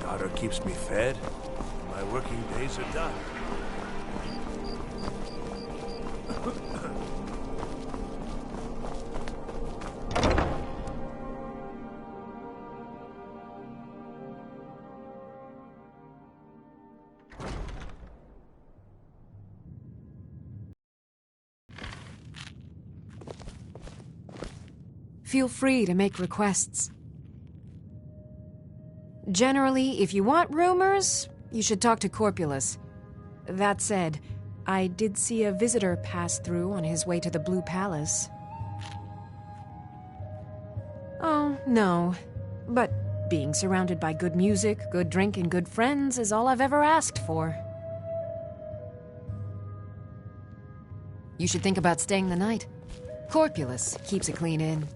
Daughter keeps me fed. My working days are done. Feel free to make requests. Generally, if you want rumors, you should talk to Corpulus. That said, I did see a visitor pass through on his way to the Blue Palace. Oh, no. But being surrounded by good music, good drink, and good friends is all I've ever asked for. You should think about staying the night. Corpulus keeps a clean inn.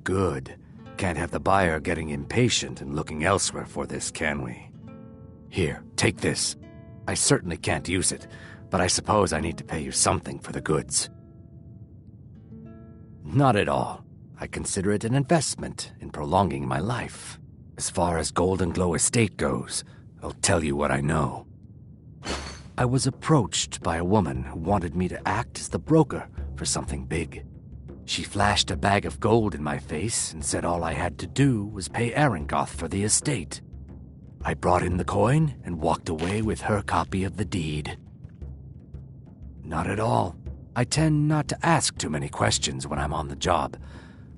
Good. Can't have the buyer getting impatient and looking elsewhere for this, can we? Here, take this. I certainly can't use it, but I suppose I need to pay you something for the goods. Not at all. I consider it an investment in prolonging my life. As far as Golden Glow Estate goes, I'll tell you what I know. I was approached by a woman who wanted me to act as the broker for something big. She flashed a bag of gold in my face and said all I had to do was pay Arengoth for the estate. I brought in the coin and walked away with her copy of the deed. Not at all. I tend not to ask too many questions when I'm on the job.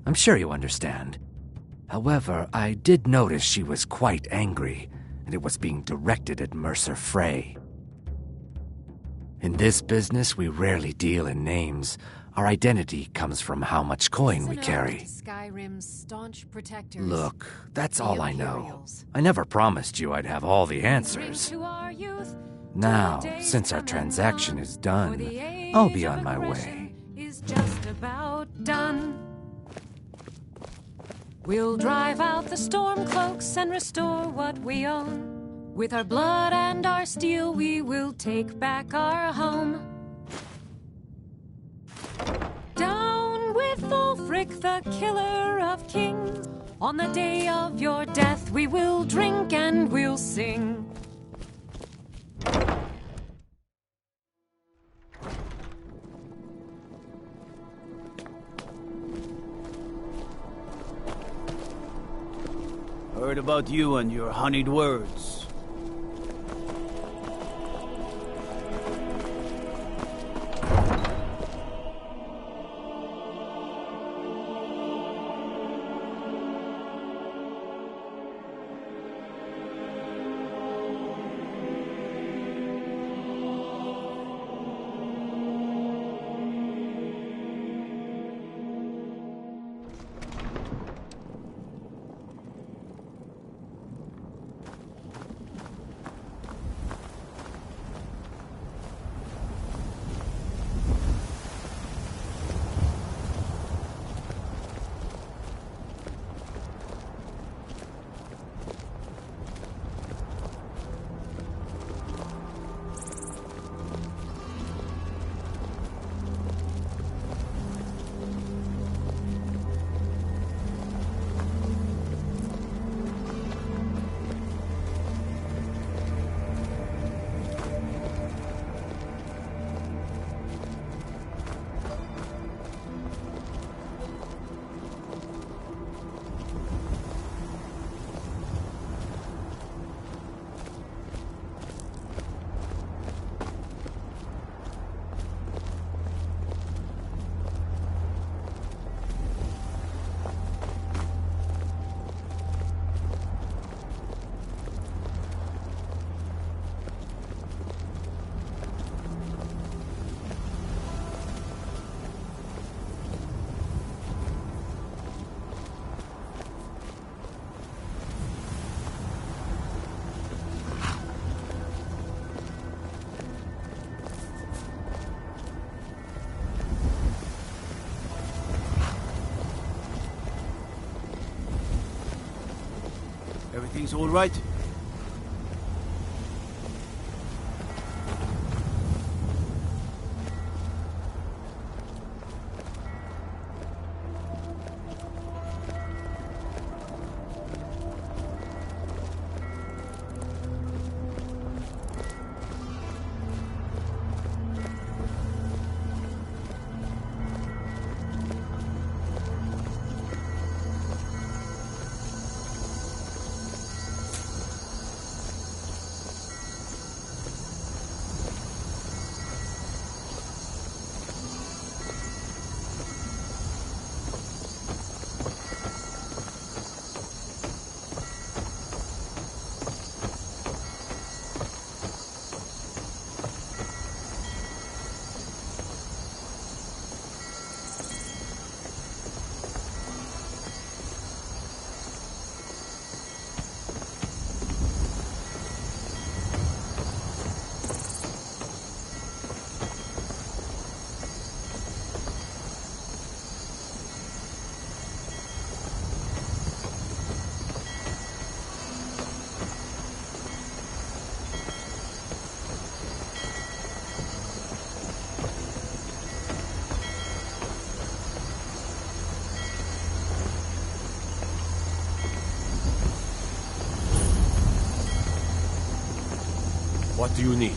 I'm sure you understand. However, I did notice she was quite angry, and it was being directed at Mercer Frey. In this business, we rarely deal in names. Our identity comes from how much coin we carry. Skyrim's staunch protectors. Look, that's the all I know. Imperials. I never promised you I'd have all the answers. To our youth, Now, since our transaction is done, I'll be on my way. is just about done. We'll drive out the storm cloaks and restore what we own. With our blood and our steel, we will take back our home. Down with Ulfric, the killer of kings. On the day of your death, we will drink and we'll sing. Heard about you and your honeyed words. Everything's all right? What do you need?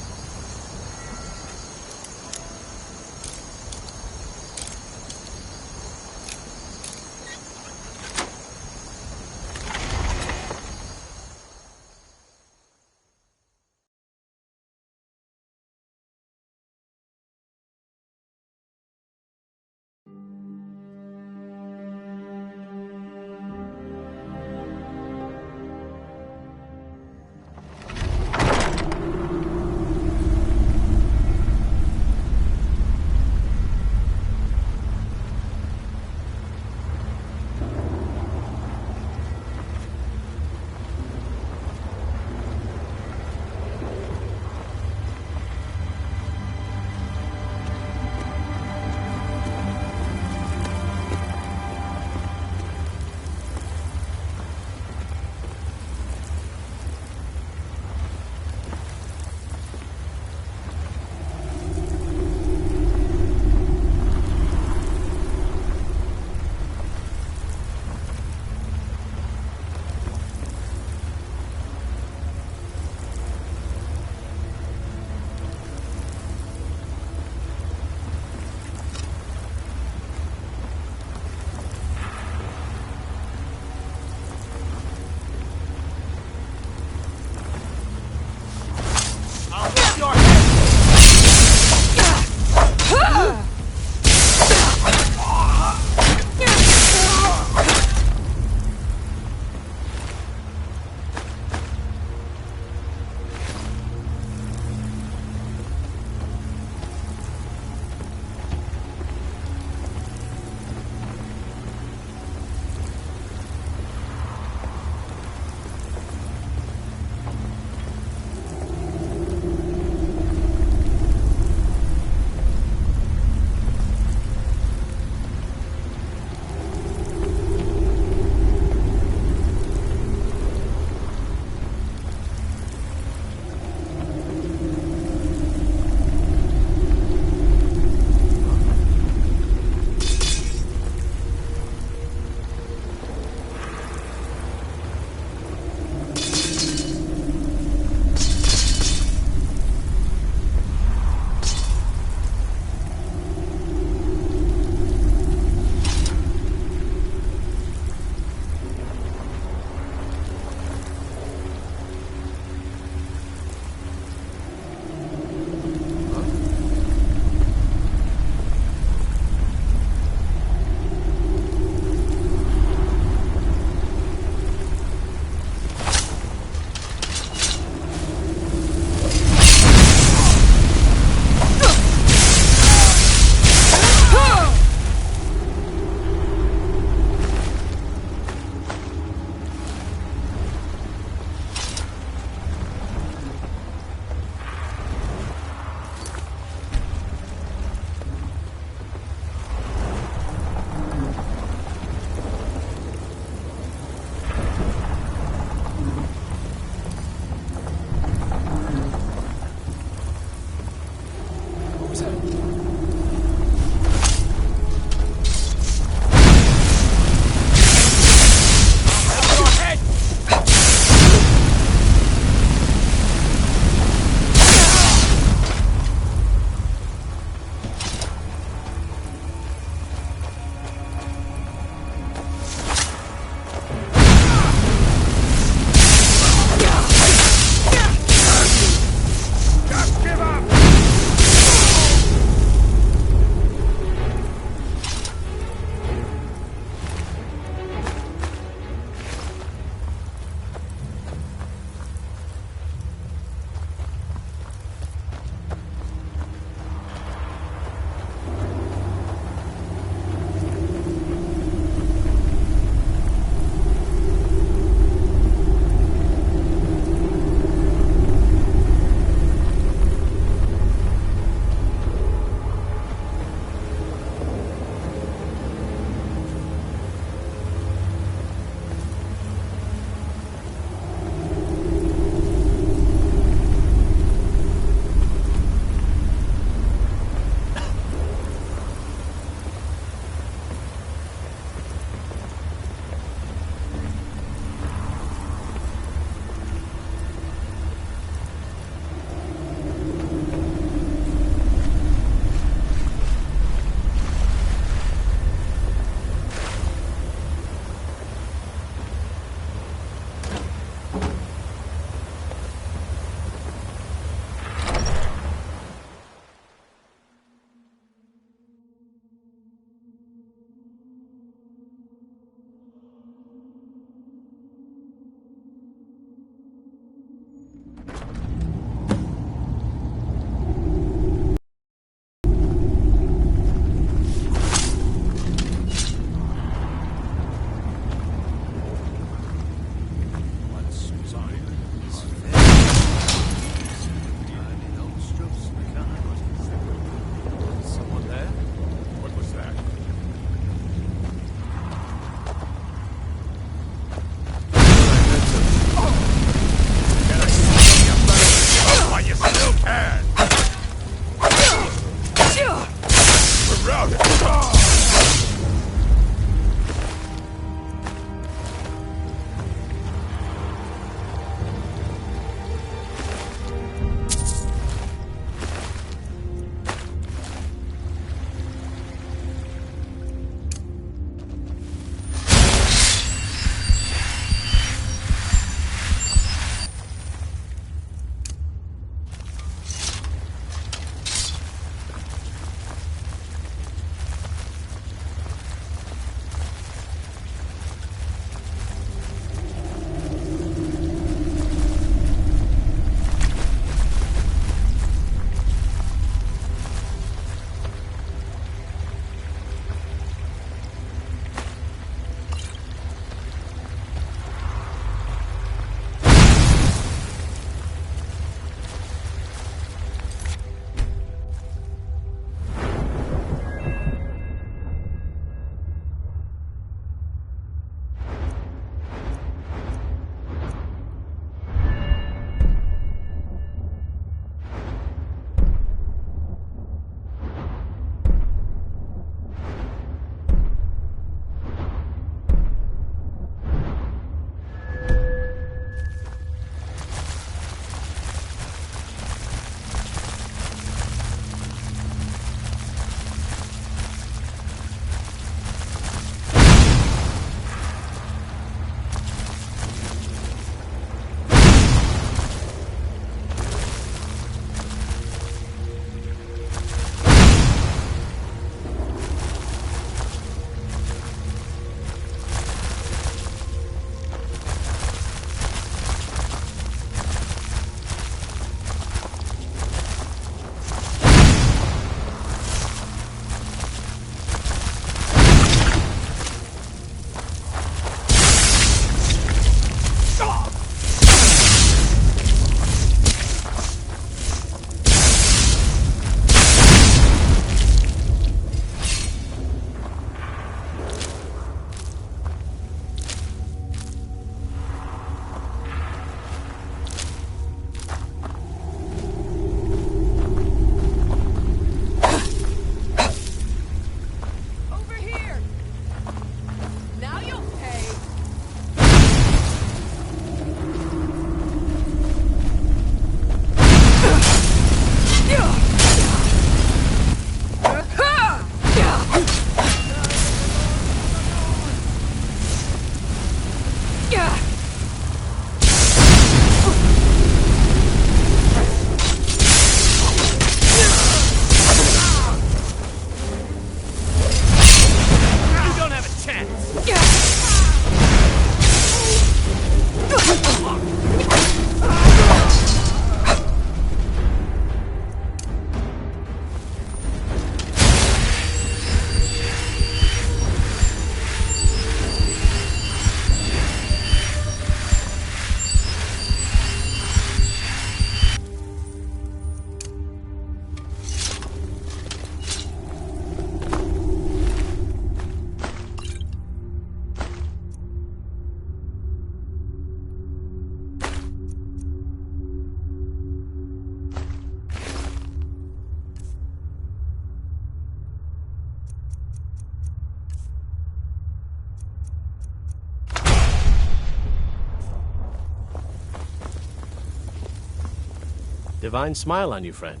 Divine smile on you, friend.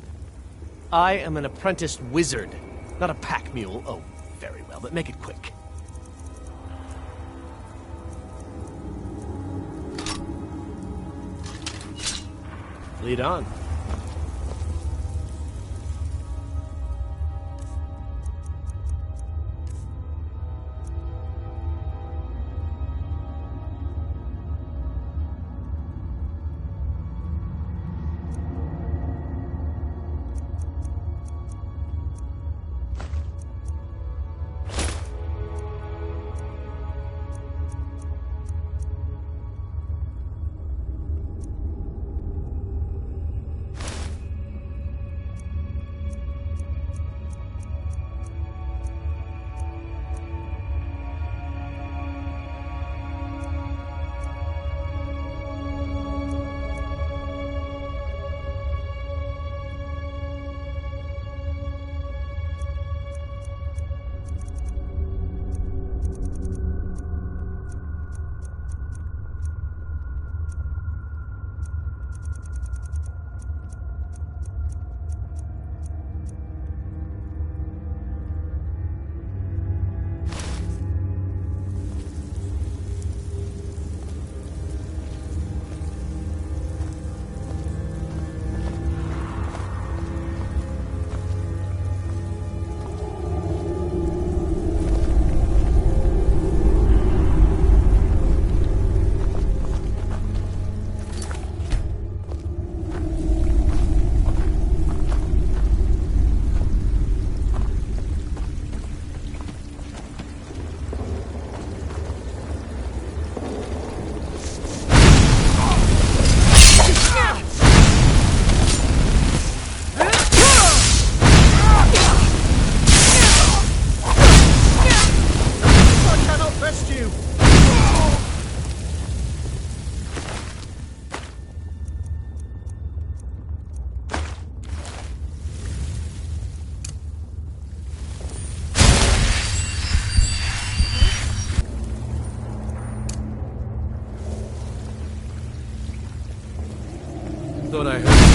I am an apprenticed wizard, not a pack mule. Oh, very well, but make it quick. Lead on. Thought I heard.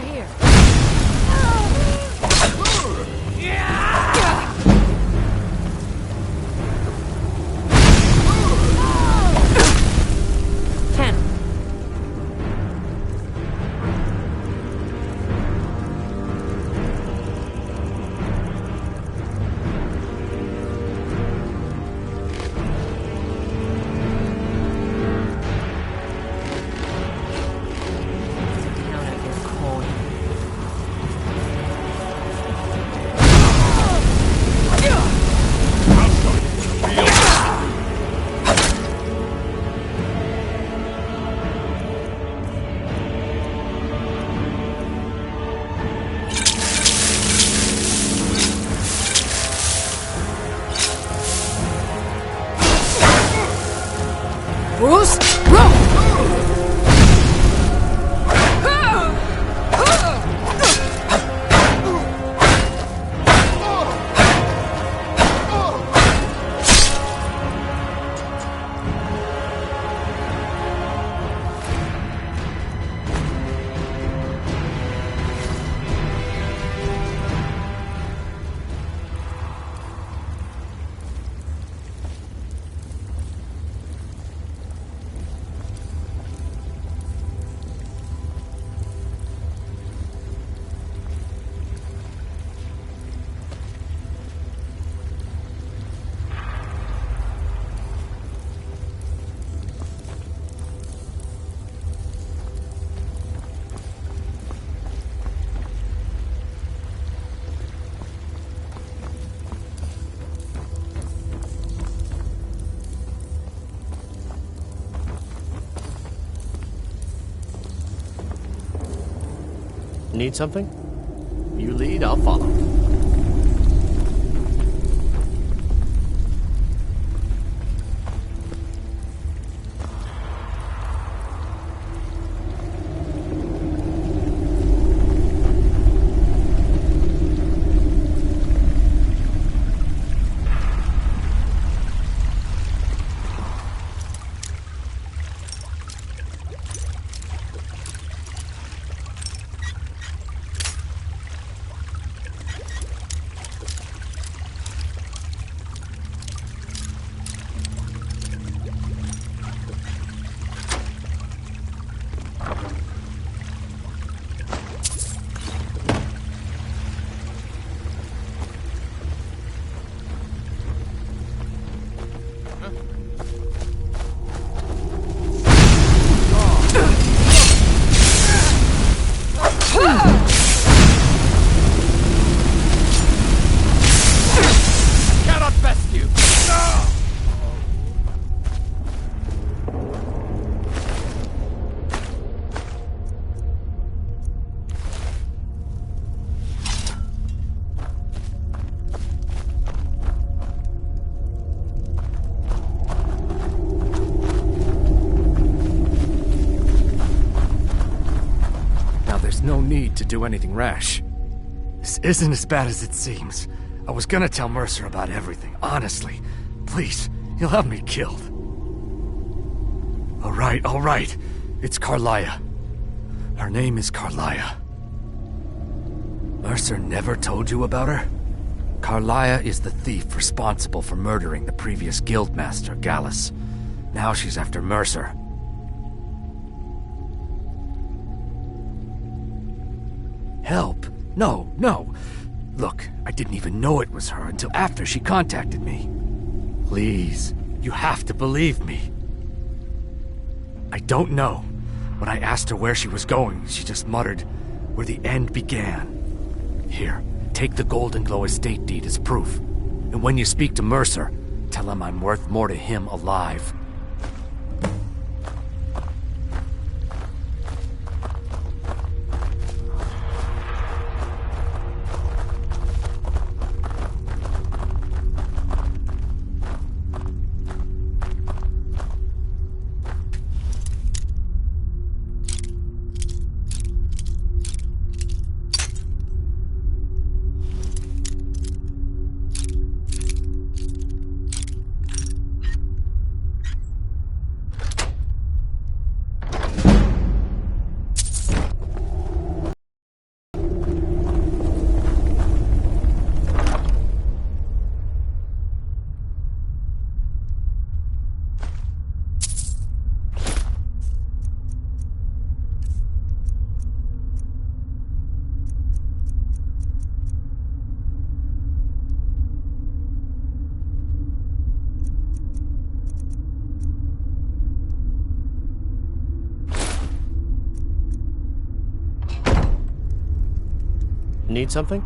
here. Bruce, Need something? You lead, I'll follow. No need to do anything rash. This isn't as bad as it seems. I was gonna tell Mercer about everything, honestly. Please, he'll have me killed. All right. It's Carlia. Her name is Carlia. Mercer never told you about her? Carlia is the thief responsible for murdering the previous guildmaster, Gallus. Now she's after Mercer. Help? No. Look, I didn't even know it was her until after she contacted me. Please, you have to believe me. I don't know. When I asked her where she was going, she just muttered, "Where the end began." Here, take the Golden Glow estate deed as proof. And when you speak to Mercer, tell him I'm worth more to him alive. Need something?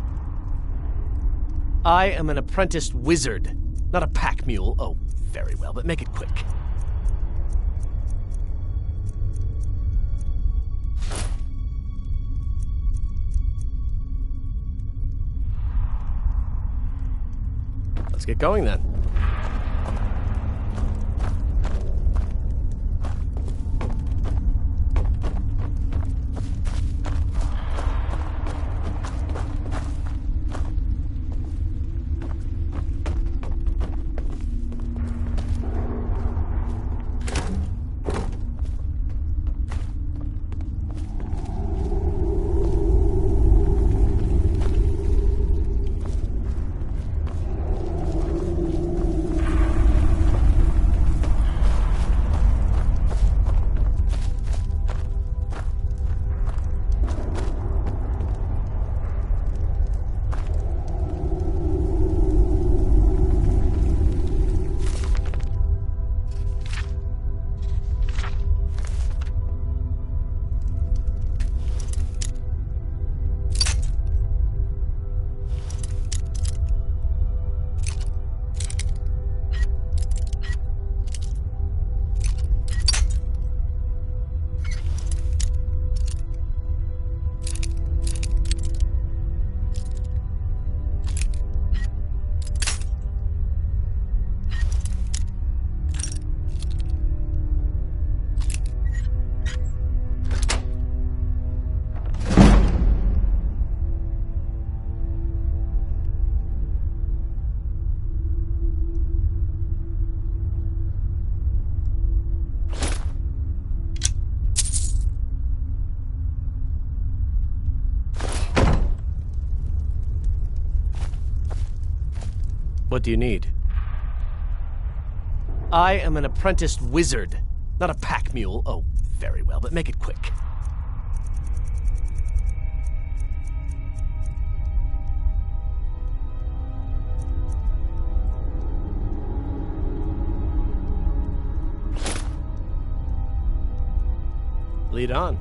I am an apprenticed wizard, not a pack mule. Oh, very well, but make it quick. Let's get going then. What do you need? I am an apprenticed wizard, not a pack mule. Oh, very well, but make it quick. Lead on.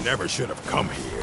Never should have come here.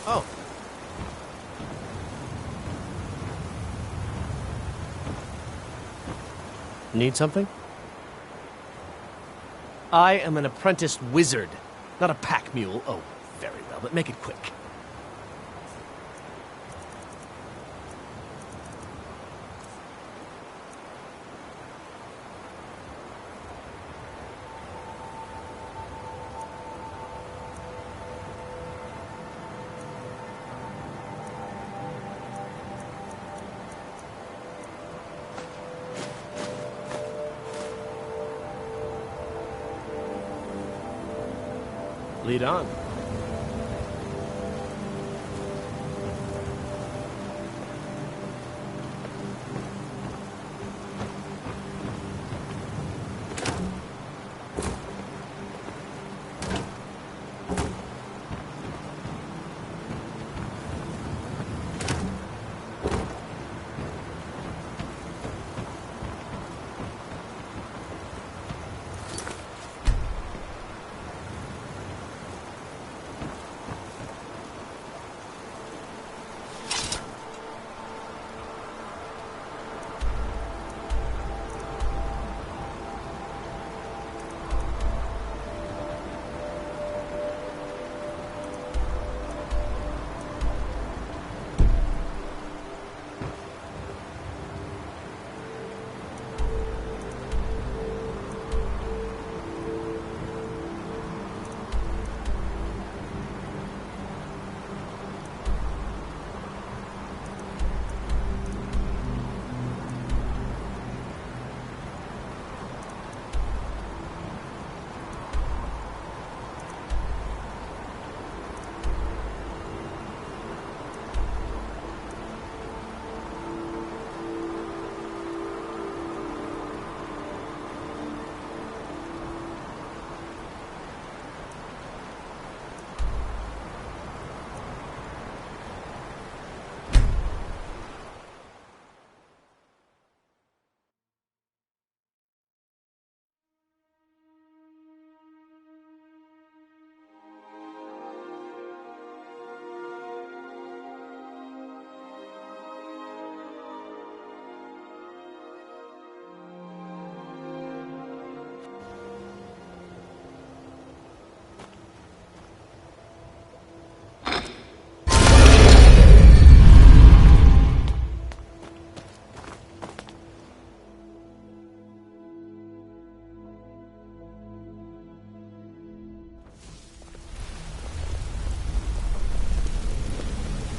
Oh. Need something? I am an apprenticed wizard, not a pack mule. Oh, very well, but make it quick. Lead on.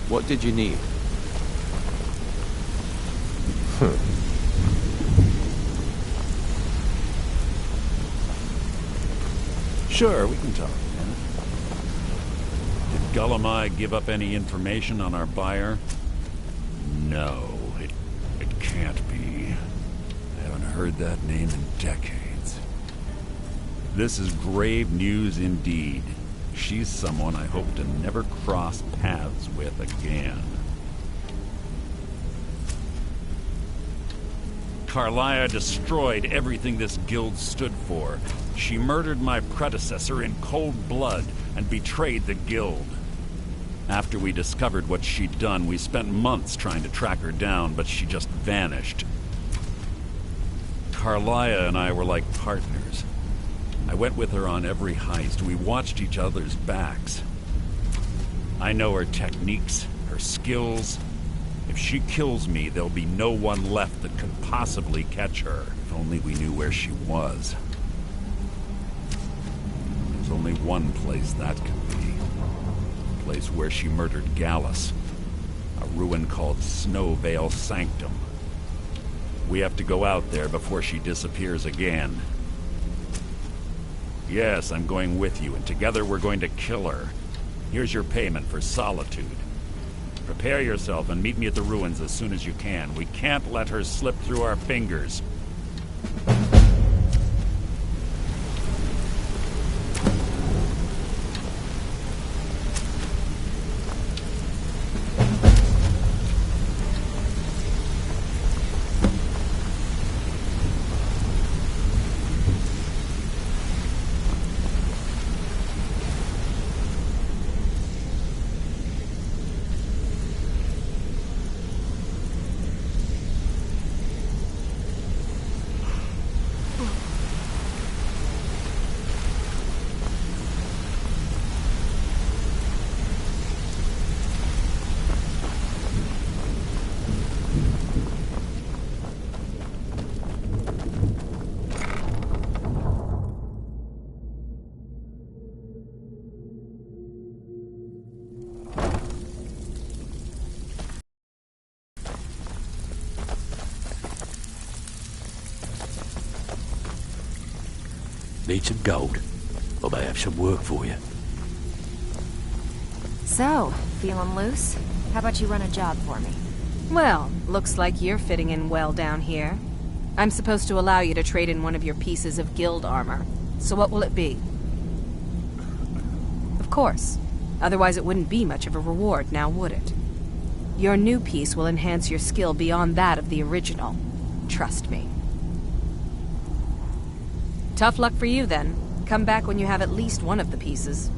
What did you need? Sure, we can talk. Did Gullamai give up any information on our buyer? No, it can't be. I haven't heard that name in decades. This is grave news indeed. She's someone I hope to never cross paths with again. Carlia destroyed everything this guild stood for. She murdered my predecessor in cold blood and betrayed the guild. After we discovered what she'd done, we spent months trying to track her down, but she just vanished. Carlia and I were like partners. I went with her on every heist. We watched each other's backs. I know her techniques, her skills. If she kills me, there'll be no one left that could possibly catch her. If only we knew where she was. There's only one place that could be. The place where she murdered Gallus. A ruin called Snowvale Sanctum. We have to go out there before she disappears again. Yes, I'm going with you, and together we're going to kill her. Here's your payment for solitude. Prepare yourself and meet me at the ruins as soon as you can. We can't let her slip through our fingers. Need some gold? I may have some work for you. So, feeling loose? How about you run a job for me? Well, looks like you're fitting in well down here. I'm supposed to allow you to trade in one of your pieces of guild armor. So what will it be? Of course. Otherwise it wouldn't be much of a reward, now would it? Your new piece will enhance your skill beyond that of the original. Trust me. Tough luck for you, then. Come back when you have at least one of the pieces.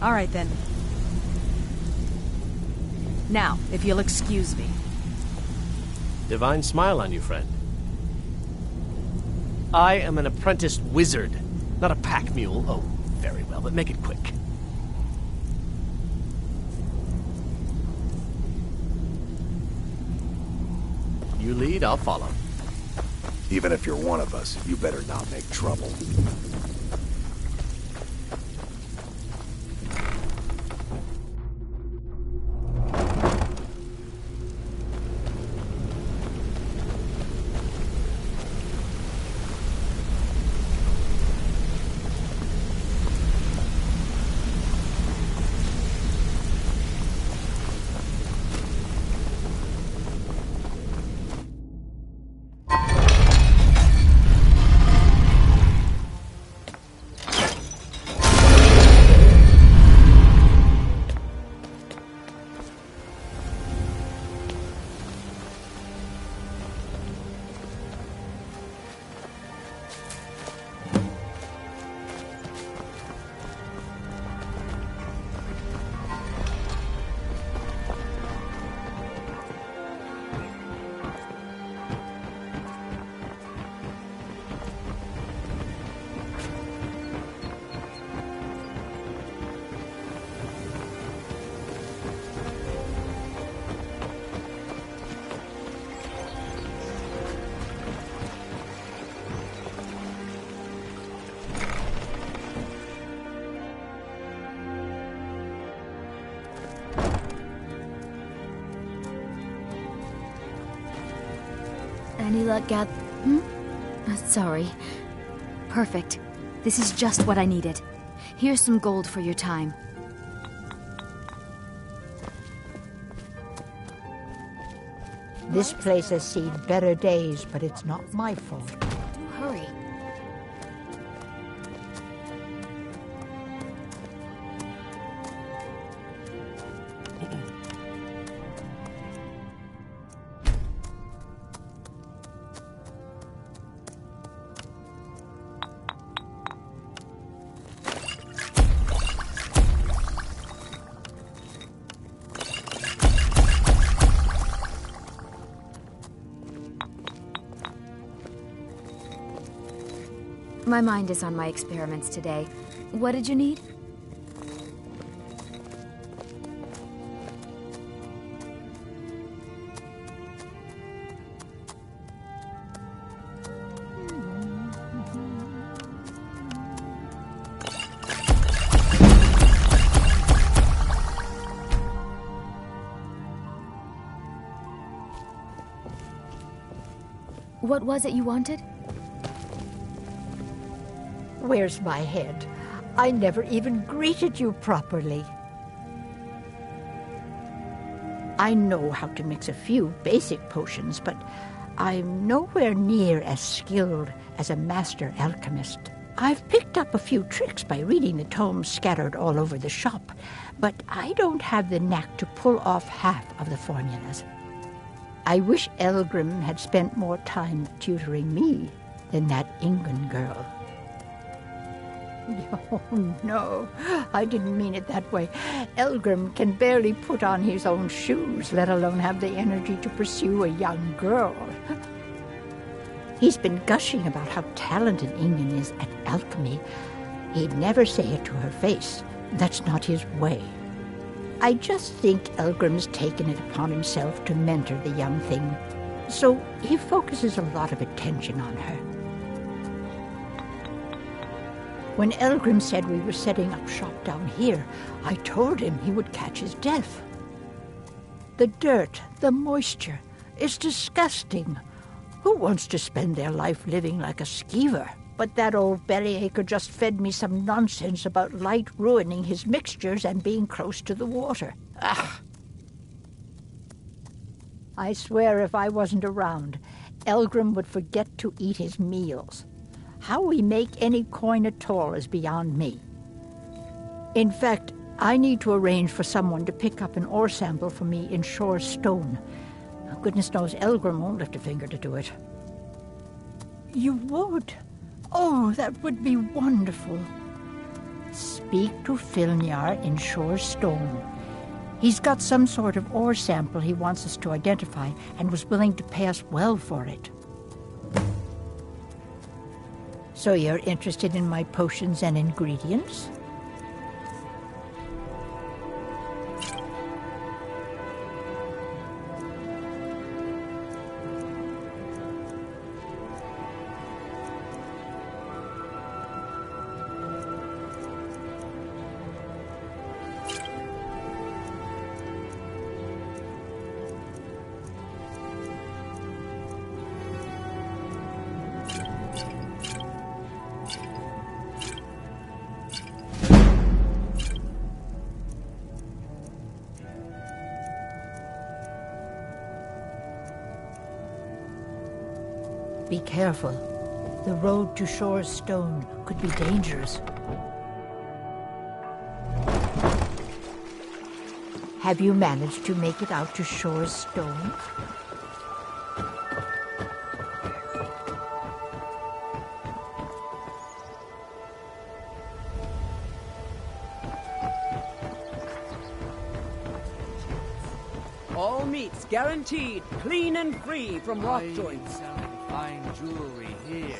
All right, then. Now, if you'll excuse me. Divine smile on you, friend. I am an apprenticed wizard, not a pack mule. Oh, very well, but make it quick. You lead, I'll follow. Even if you're one of us, you better not make trouble. Any luck, Gab? Sorry. Perfect. This is just what I needed. Here's some gold for your time. This place has seen better days, but it's not my fault. Hurry. My mind is on my experiments today. What did you need? What was it you wanted? Where's my head? I never even greeted you properly. I know how to mix a few basic potions, but I'm nowhere near as skilled as a master alchemist. I've picked up a few tricks by reading the tomes scattered all over the shop, but I don't have the knack to pull off half of the formulas. I wish Elgrim had spent more time tutoring me than that Ingun girl. Oh, no, I didn't mean it that way. Elgrim can barely put on his own shoes, let alone have the energy to pursue a young girl. He's been gushing about how talented Ingun is at alchemy. He'd never say it to her face. That's not his way. I just think Elgrim's taken it upon himself to mentor the young thing, so he focuses a lot of attention on her. When Elgrim said we were setting up shop down here, I told him he would catch his death. The dirt, the moisture, is disgusting. Who wants to spend their life living like a skeever? But that old bellyacre just fed me some nonsense about light ruining his mixtures and being close to the water. Ugh. I swear if I wasn't around, Elgrim would forget to eat his meals. How we make any coin at all is beyond me. In fact, I need to arrange for someone to pick up an ore sample for me in Shore Stone. Goodness knows Elgrim won't lift a finger to do it. You would? Oh, that would be wonderful. Speak to Filnyar in Shore Stone. He's got some sort of ore sample he wants us to identify and was willing to pay us well for it. So you're interested in my potions and ingredients? Be careful. The road to Shore Stone could be dangerous. Have you managed to make it out to Shore Stone? All meats guaranteed, clean and free from rock joints. Fine jewelry here.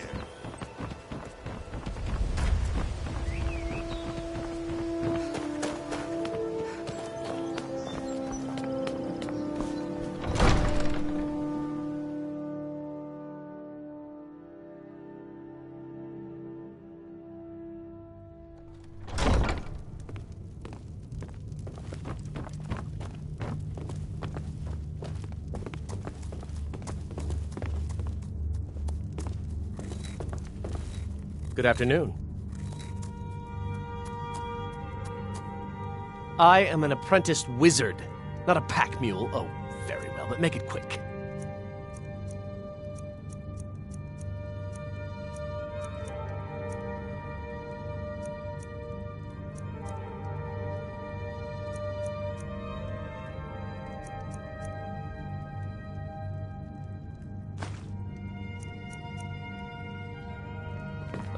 Good afternoon. I am an apprenticed wizard, not a pack mule. Oh, very well, but make it quick.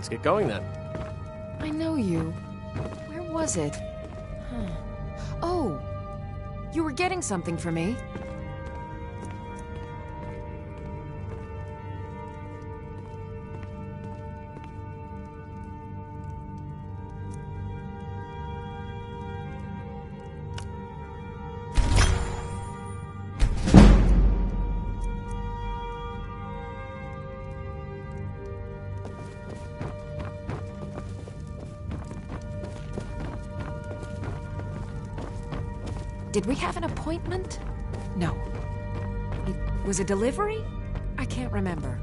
Let's get going then. I know you. Where was it? Huh. Oh! You were getting something for me. Did we have an appointment? No. It was a delivery? I can't remember.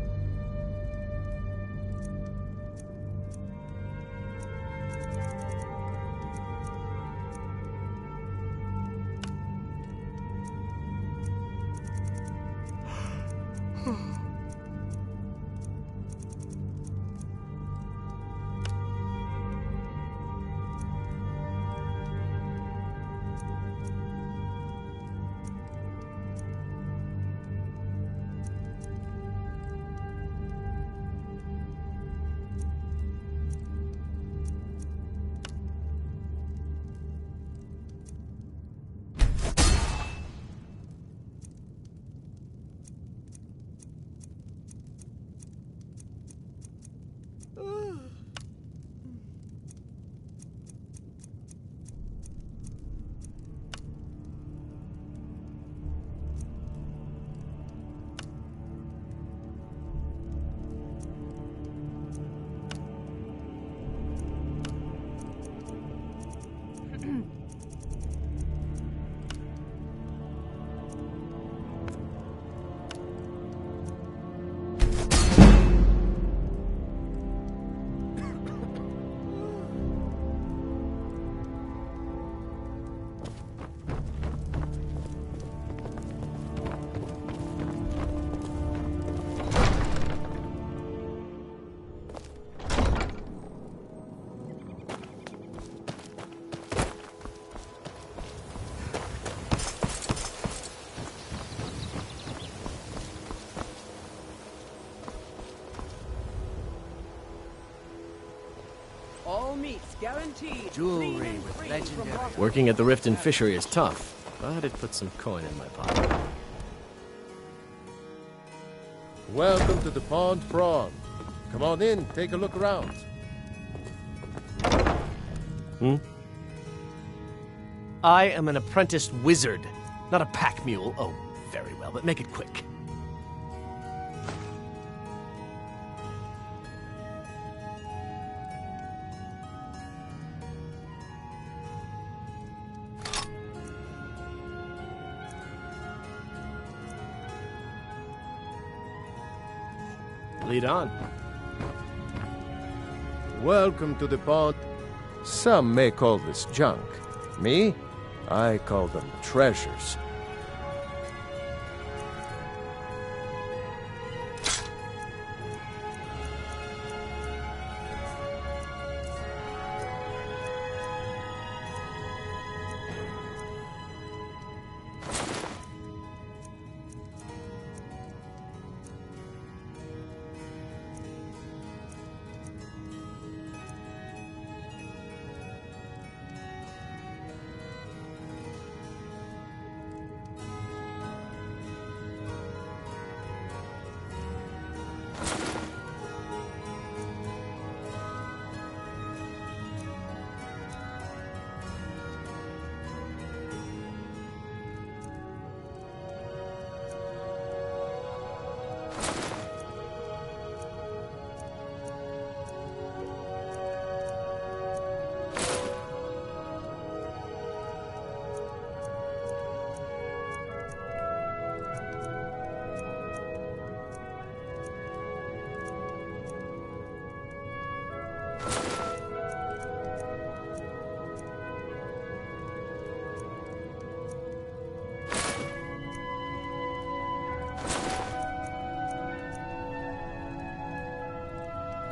All meats guaranteed. Jewelry with legendary. Working at the Riften Fishery is tough, but it puts some coin in my pocket. Welcome to the Pond Prawn. Come on in, take a look around. I am an apprenticed wizard, not a pack mule. Oh, very well, but make it quick. Lead on. Welcome to the pond. Some may call this junk. Me? I call them treasures.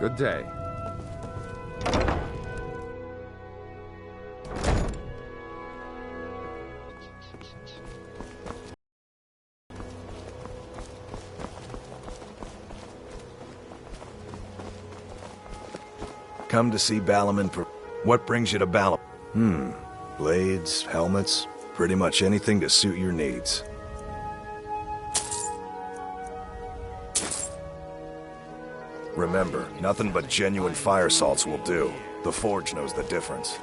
Good day. Come to see Balaman for... What brings you to Balaman? Blades, helmets, pretty much anything to suit your needs. Remember, nothing but genuine fire salts will do. The Forge knows the difference.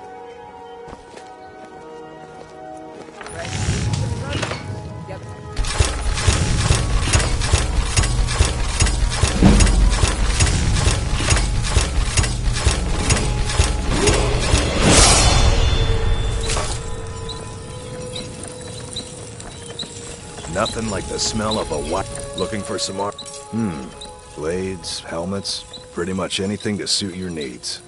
Nothing like the smell of a what? Looking for some more? Blades, helmets, pretty much anything to suit your needs.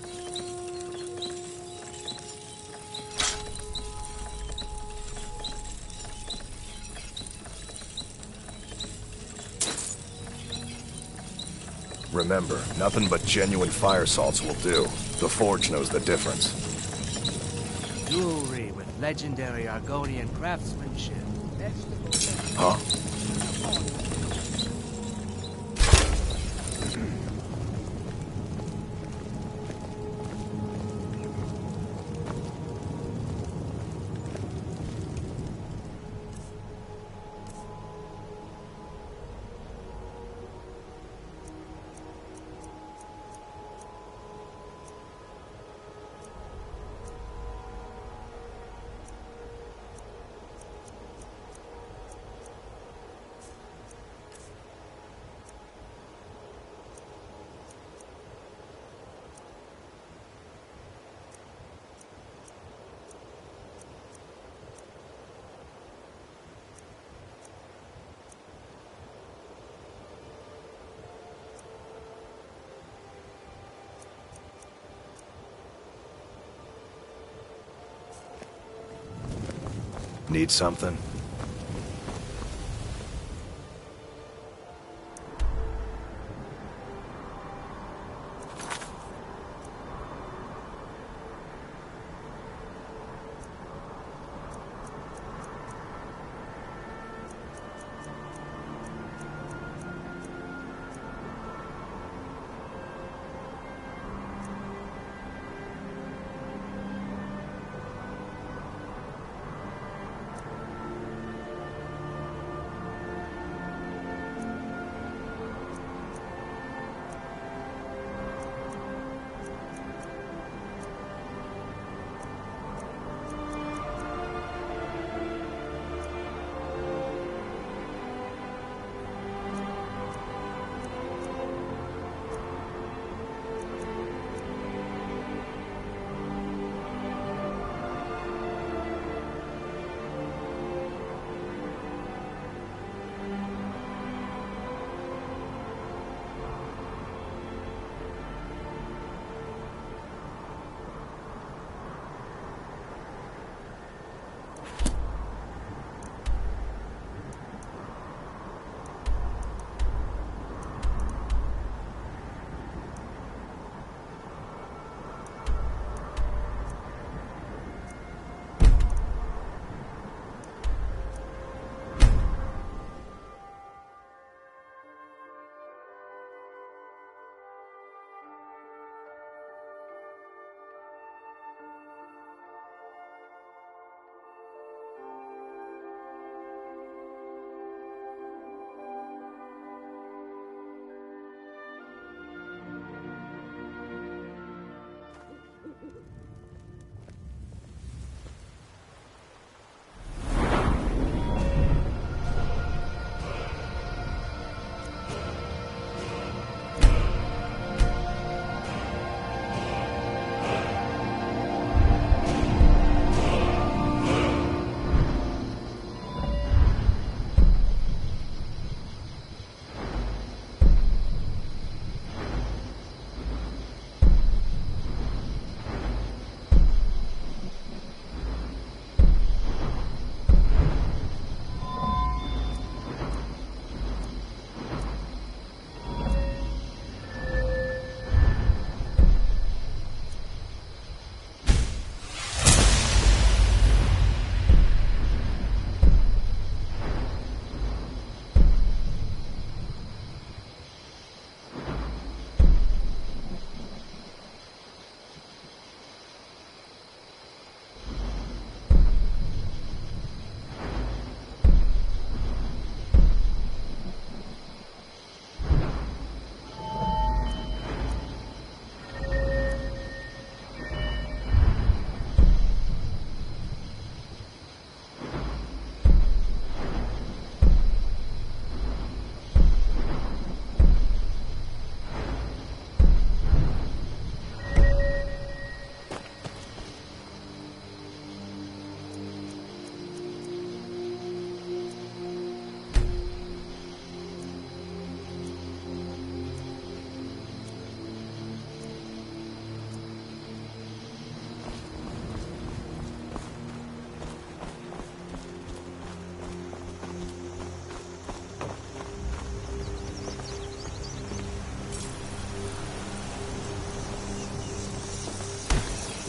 Remember, nothing but genuine fire salts will do. The Forge knows the difference. Jewelry with legendary Argonian craftsmanship. Huh? Need something?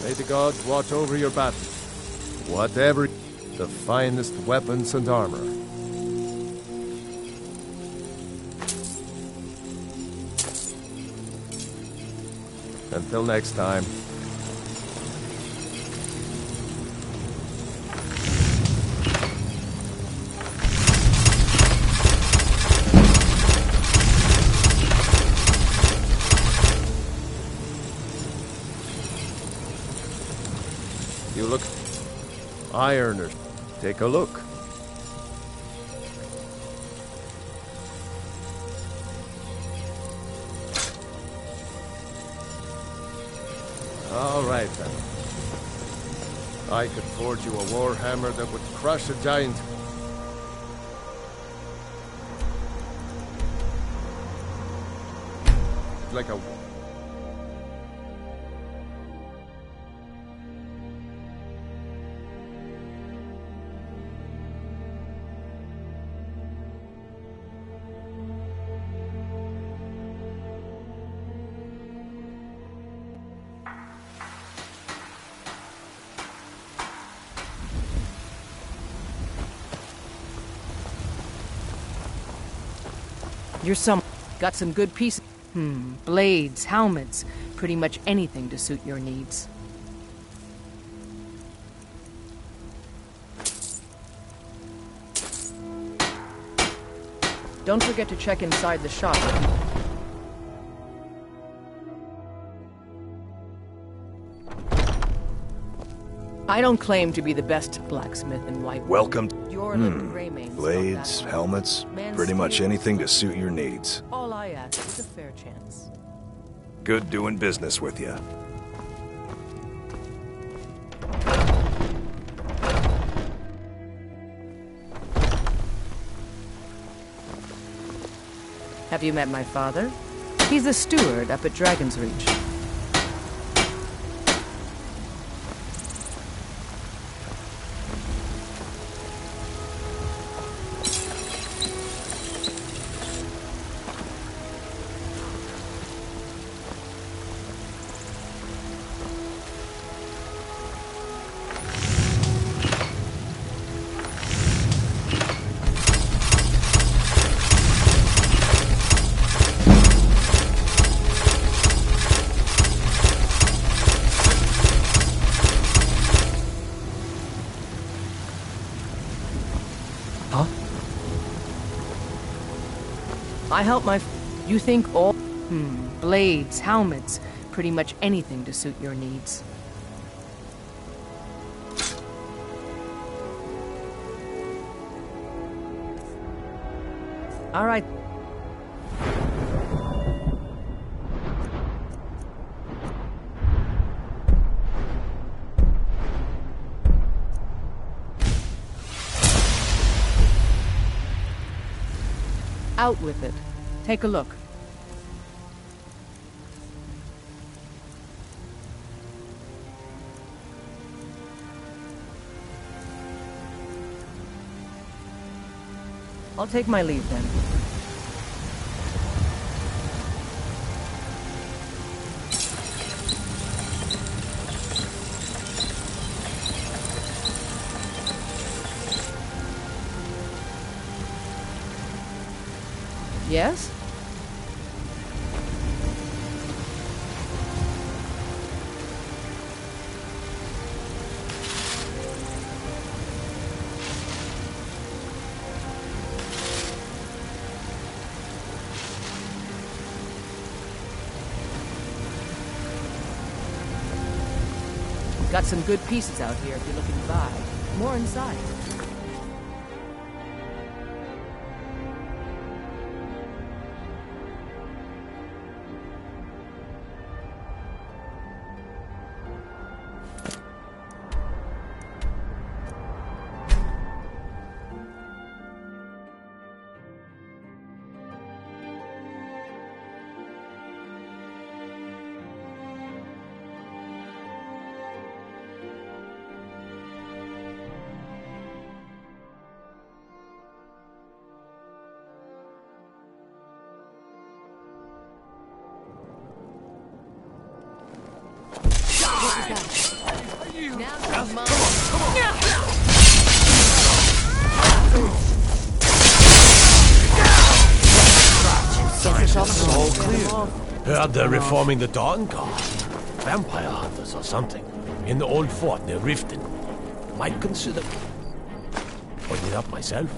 May the gods watch over your battle. Whatever, the finest weapons and armor. Until next time. You look ironer. Take a look. All right, then. I could forge you a warhammer that would crush a giant. Like a... You're got some good pieces. Blades, helmets, pretty much anything to suit your needs. Don't forget to check inside the shop. I don't claim to be the best blacksmith in White. Welcome. Blades, helmets, pretty much anything to suit your needs. All I ask is a fair chance. Good doing business with you. Have you met my father? He's the steward up at Dragon's Reach. I help my... You think all... Blades, helmets, pretty much anything to suit your needs. All right. Out with it. Take a look. I'll take my leave then. Yes? Got some good pieces out here if you're looking to buy. More inside. All clear. Heard they're reforming the Dawn Guard. Vampire hunters or something. In the old fort near Riften. Might consider pointing it up myself.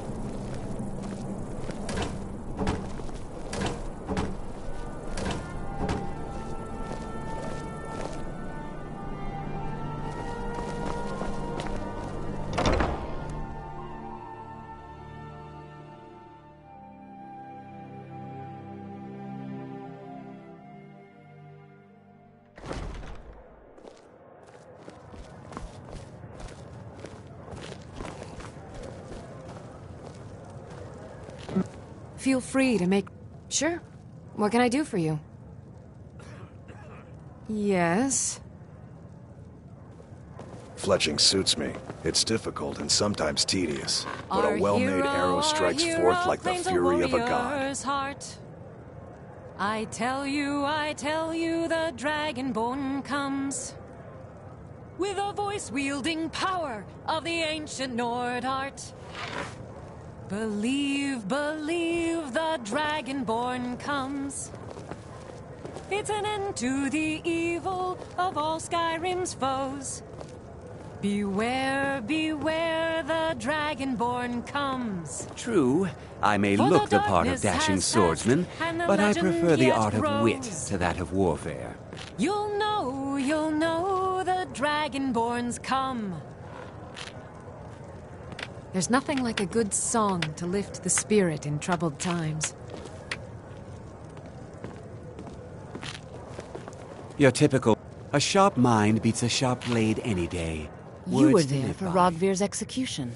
Feel free to make... Sure. What can I do for you? Yes? Fletching suits me. It's difficult and sometimes tedious, but a well-made arrow strikes forth like the fury of a god. Heart. I tell you, the Dragonborn comes. With a voice-wielding power of the ancient Nord art. Believe, the Dragonborn comes. It's an end to the evil of all Skyrim's foes. Beware, the Dragonborn comes. True, I may look the part of dashing swordsman, but I prefer the art of wit to that of warfare. You'll know, the Dragonborns come. There's nothing like a good song to lift the spirit in troubled times. Your typical... A sharp mind beats a sharp blade any day. You were Words to there live for by. Rogvir's execution.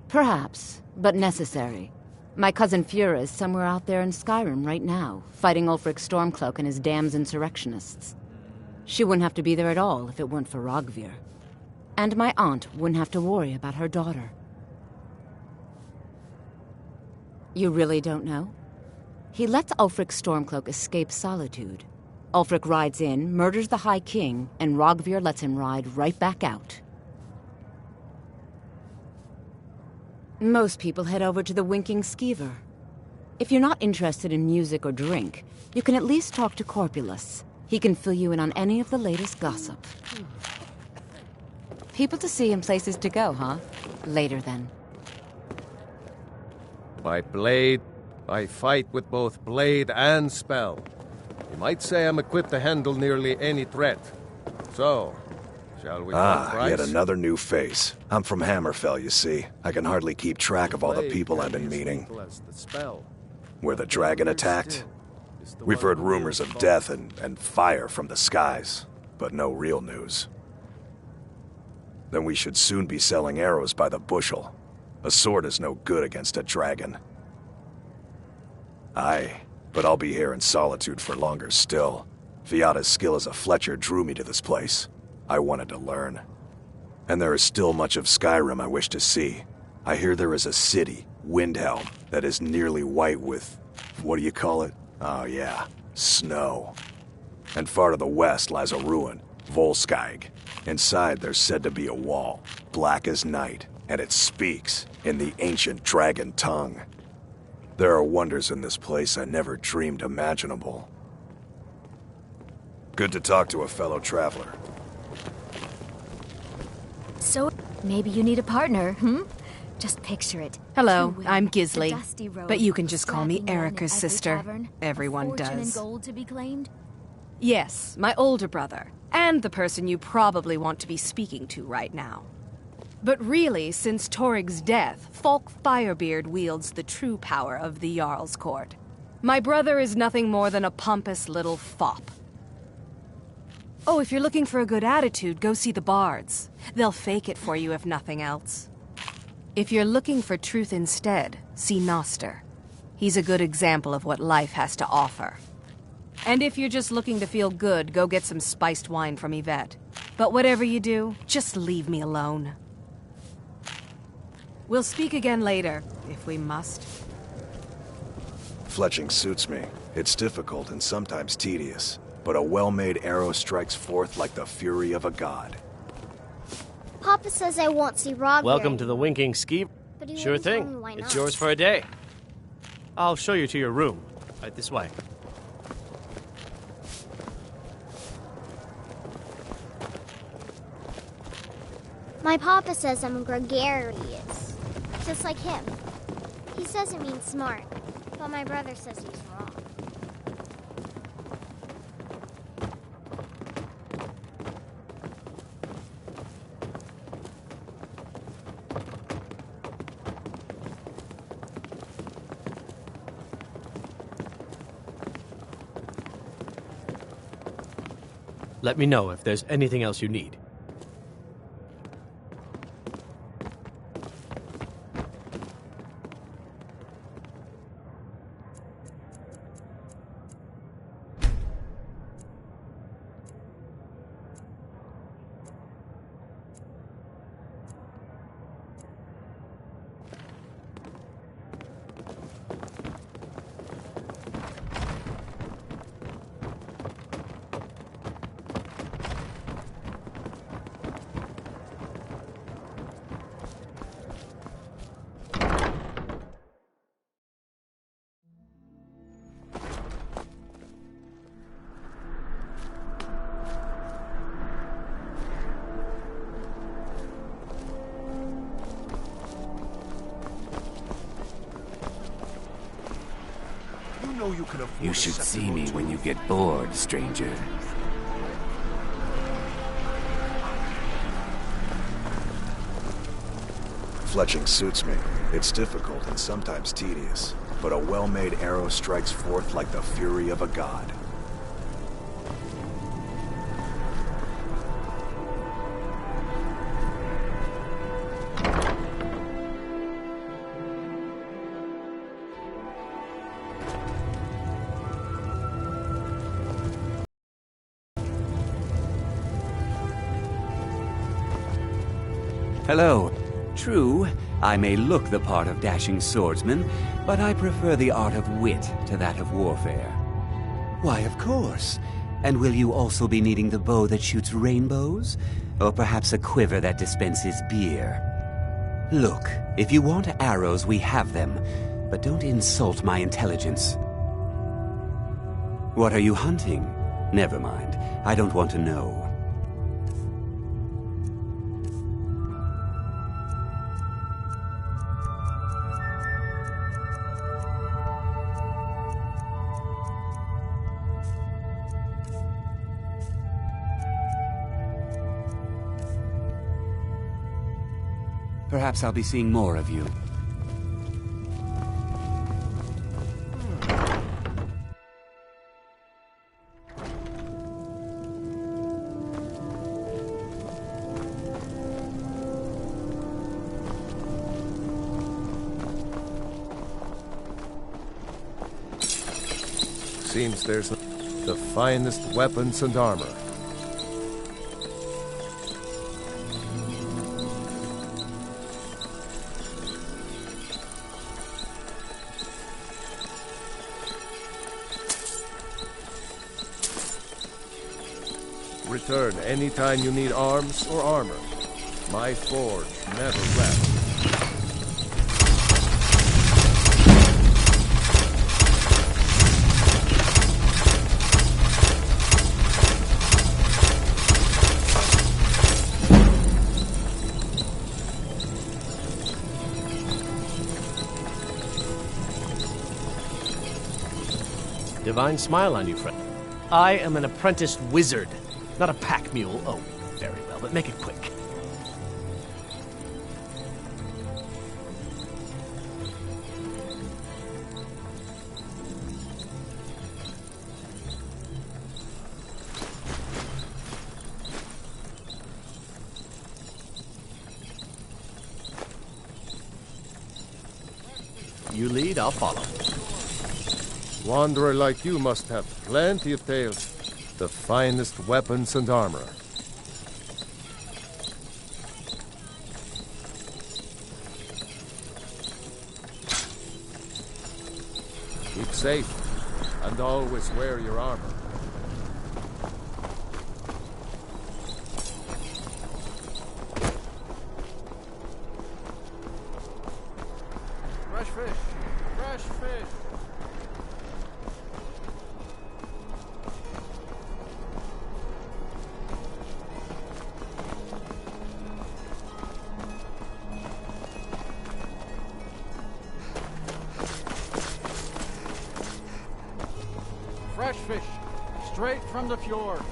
Perhaps, but necessary. My cousin Fura is somewhere out there in Skyrim right now, fighting Ulfric Stormcloak and his damned insurrectionists. She wouldn't have to be there at all if it weren't for Rogvir. And my aunt wouldn't have to worry about her daughter. You really don't know? He lets Ulfric Stormcloak escape Solitude. Ulfric rides in, murders the High King, and Rogvir lets him ride right back out. Most people head over to the Winking Skeever. If you're not interested in music or drink, you can at least talk to Corpulus. He can fill you in on any of the latest gossip. People to see and places to go, huh? Later, then. By blade, I fight with both blade and spell. You might say I'm equipped to handle nearly any threat. So, shall we talk price? Yet another new face. I'm from Hammerfell, you see. I can hardly keep track of all the people I've been meeting. Where the dragon attacked? We've heard rumors of death and fire from the skies, but no real news. Then we should soon be selling arrows by the bushel. A sword is no good against a dragon. Aye, but I'll be here in Solitude for longer still. Viata's skill as a Fletcher drew me to this place. I wanted to learn. And there is still much of Skyrim I wish to see. I hear there is a city, Windhelm, that is nearly white with... what do you call it? Oh yeah, snow. And far to the west lies a ruin, Volskag. Inside there's said to be a wall, black as night, and it speaks in the ancient dragon tongue. There are wonders in this place I never dreamed imaginable. Good to talk to a fellow traveler. So, maybe you need a partner, Just picture it. Hello, Two women, I'm a Gisli, dusty road, but you can just call me scrappy men in Erica's every sister. tavern, Everyone fortune does. and gold to be claimed. Yes, my older brother, and the person you probably want to be speaking to right now. But really, since Torig's death, Falk Firebeard wields the true power of the Jarl's court. My brother is nothing more than a pompous little fop. Oh, if you're looking for a good attitude, go see the bards. They'll fake it for you if nothing else. If you're looking for truth instead, see Noster. He's a good example of what life has to offer. And if you're just looking to feel good, go get some spiced wine from Yvette. But whatever you do, just leave me alone. We'll speak again later, if we must. Fletching suits me. It's difficult and sometimes tedious, but a well-made arrow strikes forth like the fury of a god. Papa says I won't see Rob Welcome here to the Winking Ski. But he Sure wouldn't tell me thing. why It's not. yours for a day. I'll show you to your room. Right this way. My papa says I'm gregarious, just like him. He says it means smart, but my brother says he's wrong. Let me know if there's anything else you need. You should see me when you get bored, stranger. Fletching suits me. It's difficult and sometimes tedious, but a well-made arrow strikes forth like the fury of a god. Hello. True, I may look the part of dashing swordsman, but I prefer the art of wit to that of warfare. Why, of course. And will you also be needing the bow that shoots rainbows? Or perhaps a quiver that dispenses beer? Look, if you want arrows, we have them, but don't insult my intelligence. What are you hunting? Never mind. I don't want to know. Perhaps I'll be seeing more of you. Seems there's the finest weapons and armor. Return anytime you need arms or armor. My forge never rests. Divine smile on you, friend. I am an apprenticed wizard, not a pack mule. Oh, very well, but make it quick. You lead, I'll follow. Wanderer like you must have plenty of tales. The finest weapons and armor. Keep safe. And always wear your armor. Fresh fish! Fresh fish! Fresh fish! Straight from the fjords!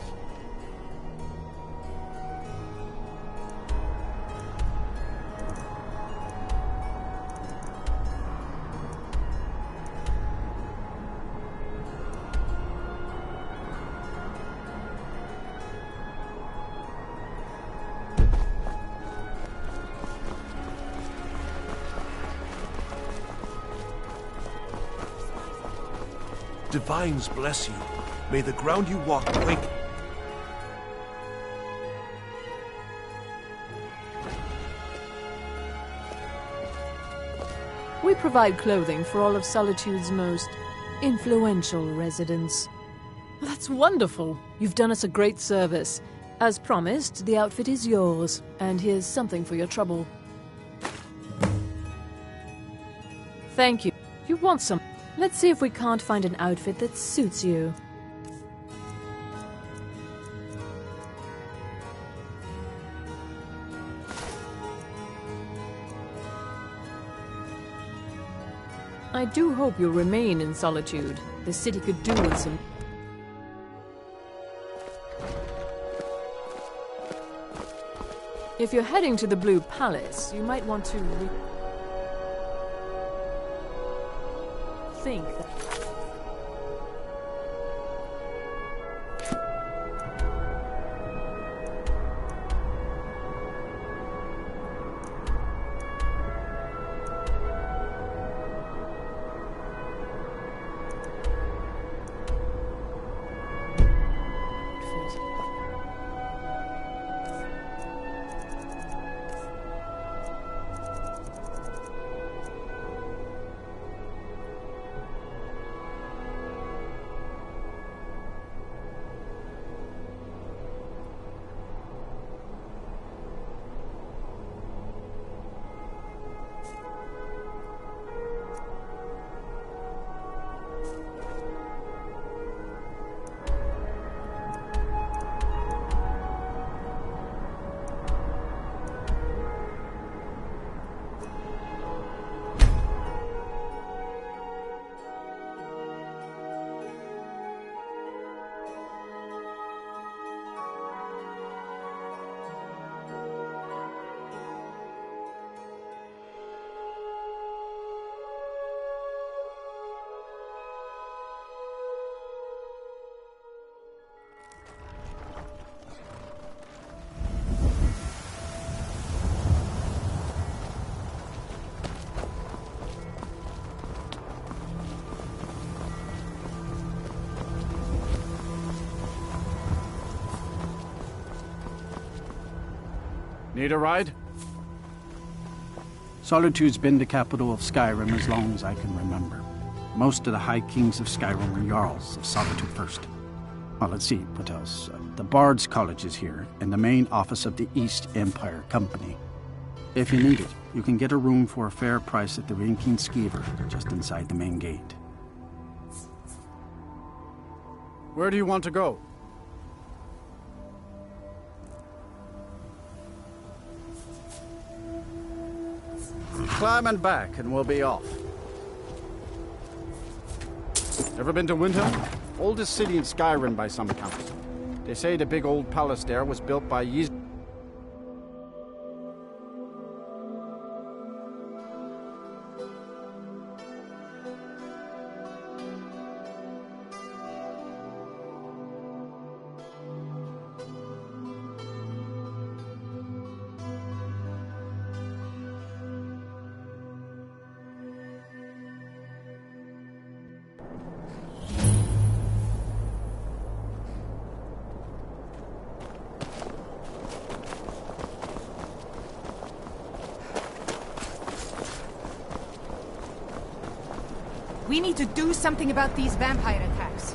Divines bless you. May the ground you walk quake. We provide clothing for all of Solitude's most influential residents. That's wonderful. You've done us a great service. As promised, the outfit is yours, and here's something for your trouble. Thank you. You want some? Let's see if we can't find an outfit that suits you. I do hope you'll remain in Solitude. The city could do with some... If you're heading to the Blue Palace, you might want to think that... Need a ride? Solitude's been the capital of Skyrim as long as I can remember. Most of the High Kings of Skyrim were Jarls of Solitude first. Well, let's see, what else? The Bard's College is here, and the main office of the East Empire Company. If you need it, you can get a room for a fair price at the Rinking Skeever, just inside the main gate. Where do you want to go? Climb and back, and we'll be off. Ever been to Windhelm? Oldest city in Skyrim by some accounts. They say the big old palace there was built by We need to do something about these vampire attacks.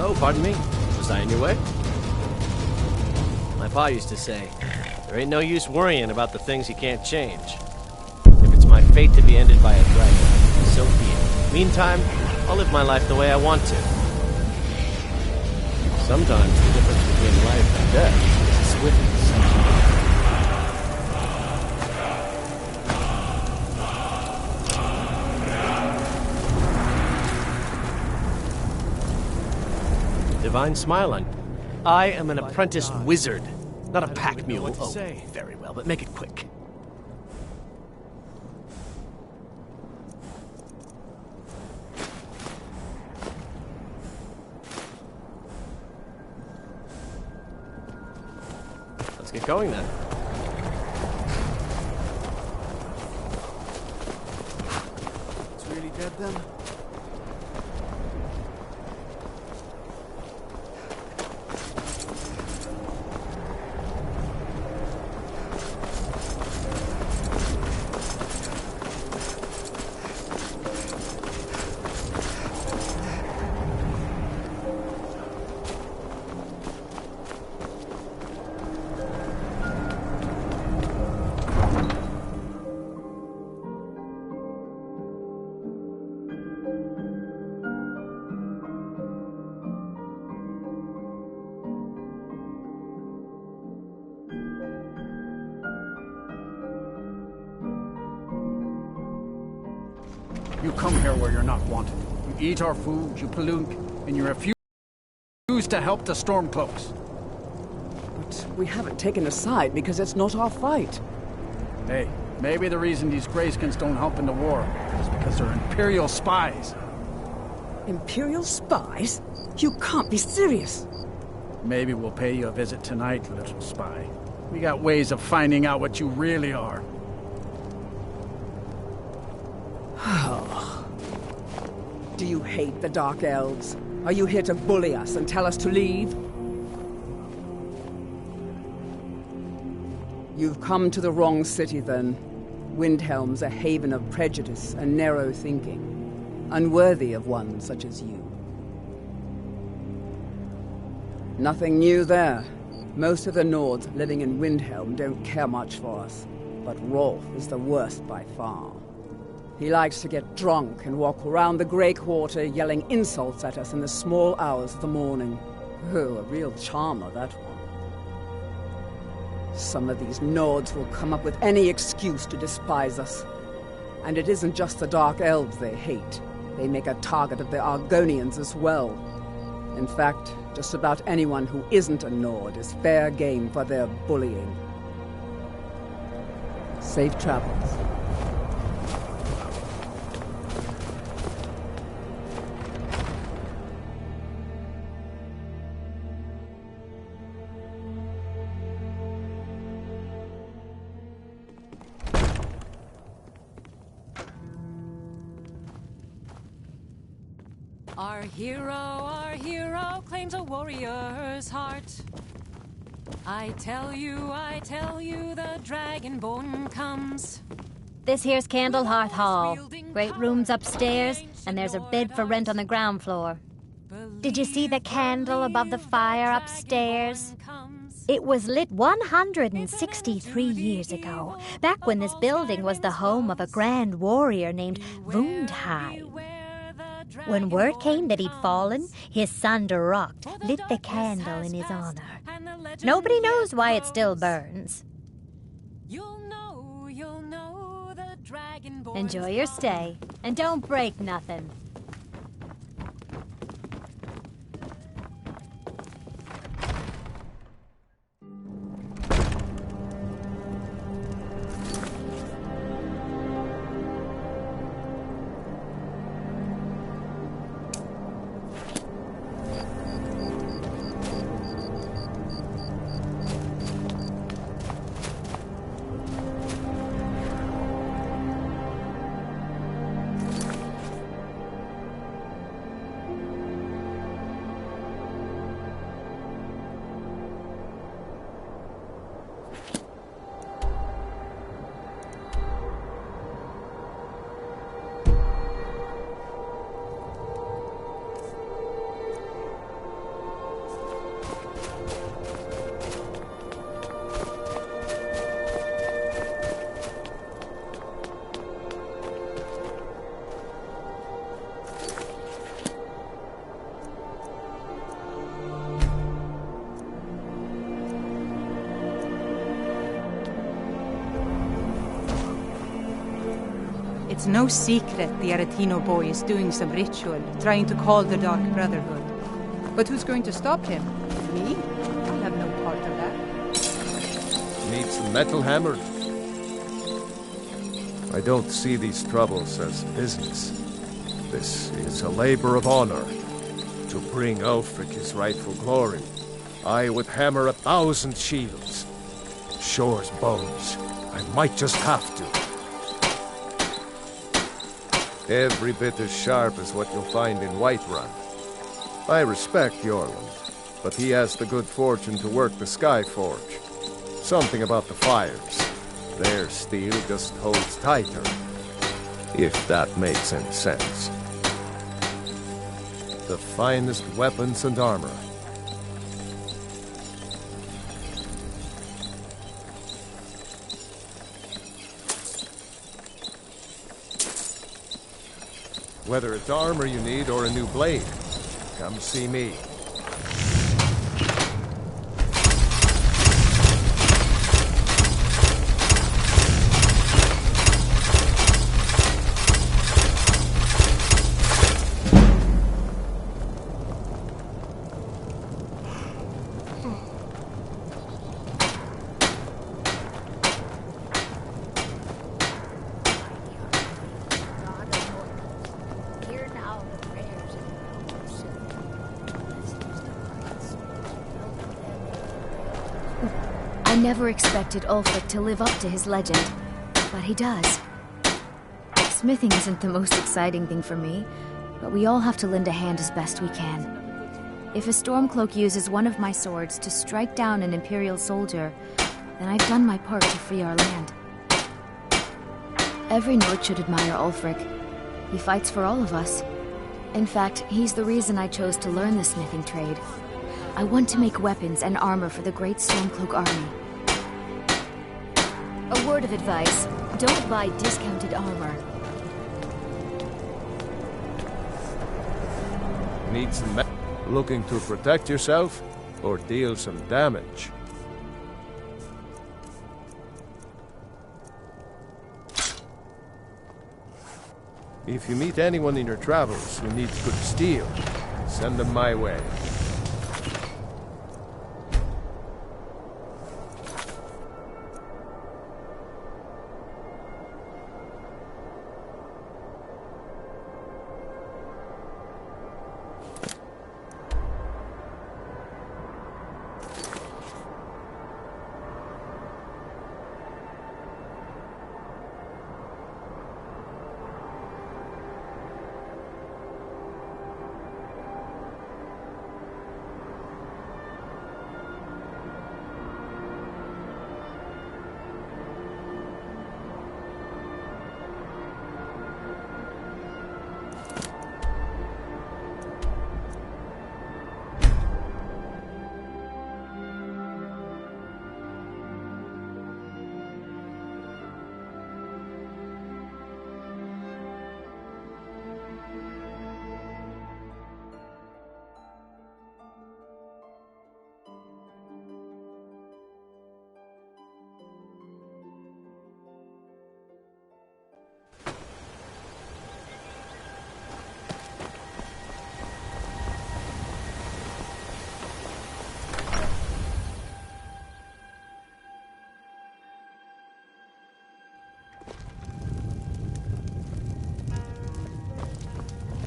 Oh, pardon me. Was I in your way? My pa used to say, there ain't no use worrying about the things you can't change. If it's my fate to be ended by a dragon, so be it. Meantime, I'll live my life the way I want to. Sometimes the difference between life and death is swiftness. Divine smile on. I am an apprenticed wizard, not a pack mule. Oh, very well, but make it quick. Let's get going then. It's really dead then? You come here where you're not wanted. You eat our food, you pollute, and you refuse to help the Stormcloaks. But we haven't taken a side because it's not our fight. Hey, maybe the reason these Greyskins don't help in the war is because they're Imperial spies. Imperial spies? You can't be serious. Maybe we'll pay you a visit tonight, little spy. We got ways of finding out what you really are. Do you hate the Dark Elves? Are you here to bully us and tell us to leave? You've come to the wrong city, then. Windhelm's a haven of prejudice and narrow thinking, unworthy of one such as you. Nothing new there. Most of the Nords living in Windhelm don't care much for us, but Rolf is the worst by far. He likes to get drunk and walk around the Grey Quarter yelling insults at us in the small hours of the morning. Oh, a real charmer, that one. Some of these Nords will come up with any excuse to despise us. And it isn't just the Dark Elves they hate. They make a target of the Argonians as well. In fact, just about anyone who isn't a Nord is fair game for their bullying. Safe travels. Our hero claims a warrior's heart. I tell you, the Dragonborn comes. This here's Candlehearth Hall. Great rooms upstairs, and there's a bed for rent on the ground floor. Did you see the candle above the fire upstairs? It was lit 163 years ago, back when this building was the home of a grand warrior named Wundheim. When word came that he'd fallen, his son Durocht lit the candle in his honor. Nobody knows why it still burns. Enjoy your stay, and don't break nothing. It's no secret the Aretino boy is doing some ritual, trying to call the Dark Brotherhood. But who's going to stop him? Me? I'll have no part of that. Needs the metal hammer. I don't see these troubles as business. This is a labor of honor. To bring Ulfric his rightful glory, I would hammer 1,000 shields. Shore's bones. I might just have to. Every bit as sharp as what you'll find in Whiterun. I respect Jorlund, but he has the good fortune to work the Skyforge. Something about the fires. Their steel just holds tighter. If that makes any sense. The finest weapons and armor. Whether it's armor you need or a new blade, come see me. I never expected Ulfric to live up to his legend, but he does. Smithing isn't the most exciting thing for me, but we all have to lend a hand as best we can. If a Stormcloak uses one of my swords to strike down an Imperial soldier, then I've done my part to free our land. Every Nord should admire Ulfric. He fights for all of us. In fact, he's the reason I chose to learn the smithing trade. I want to make weapons and armor for the great Stormcloak army. A word of advice, don't buy discounted armor. Need some looking to protect yourself or deal some damage? If you meet anyone in your travels who needs good steel, send them my way.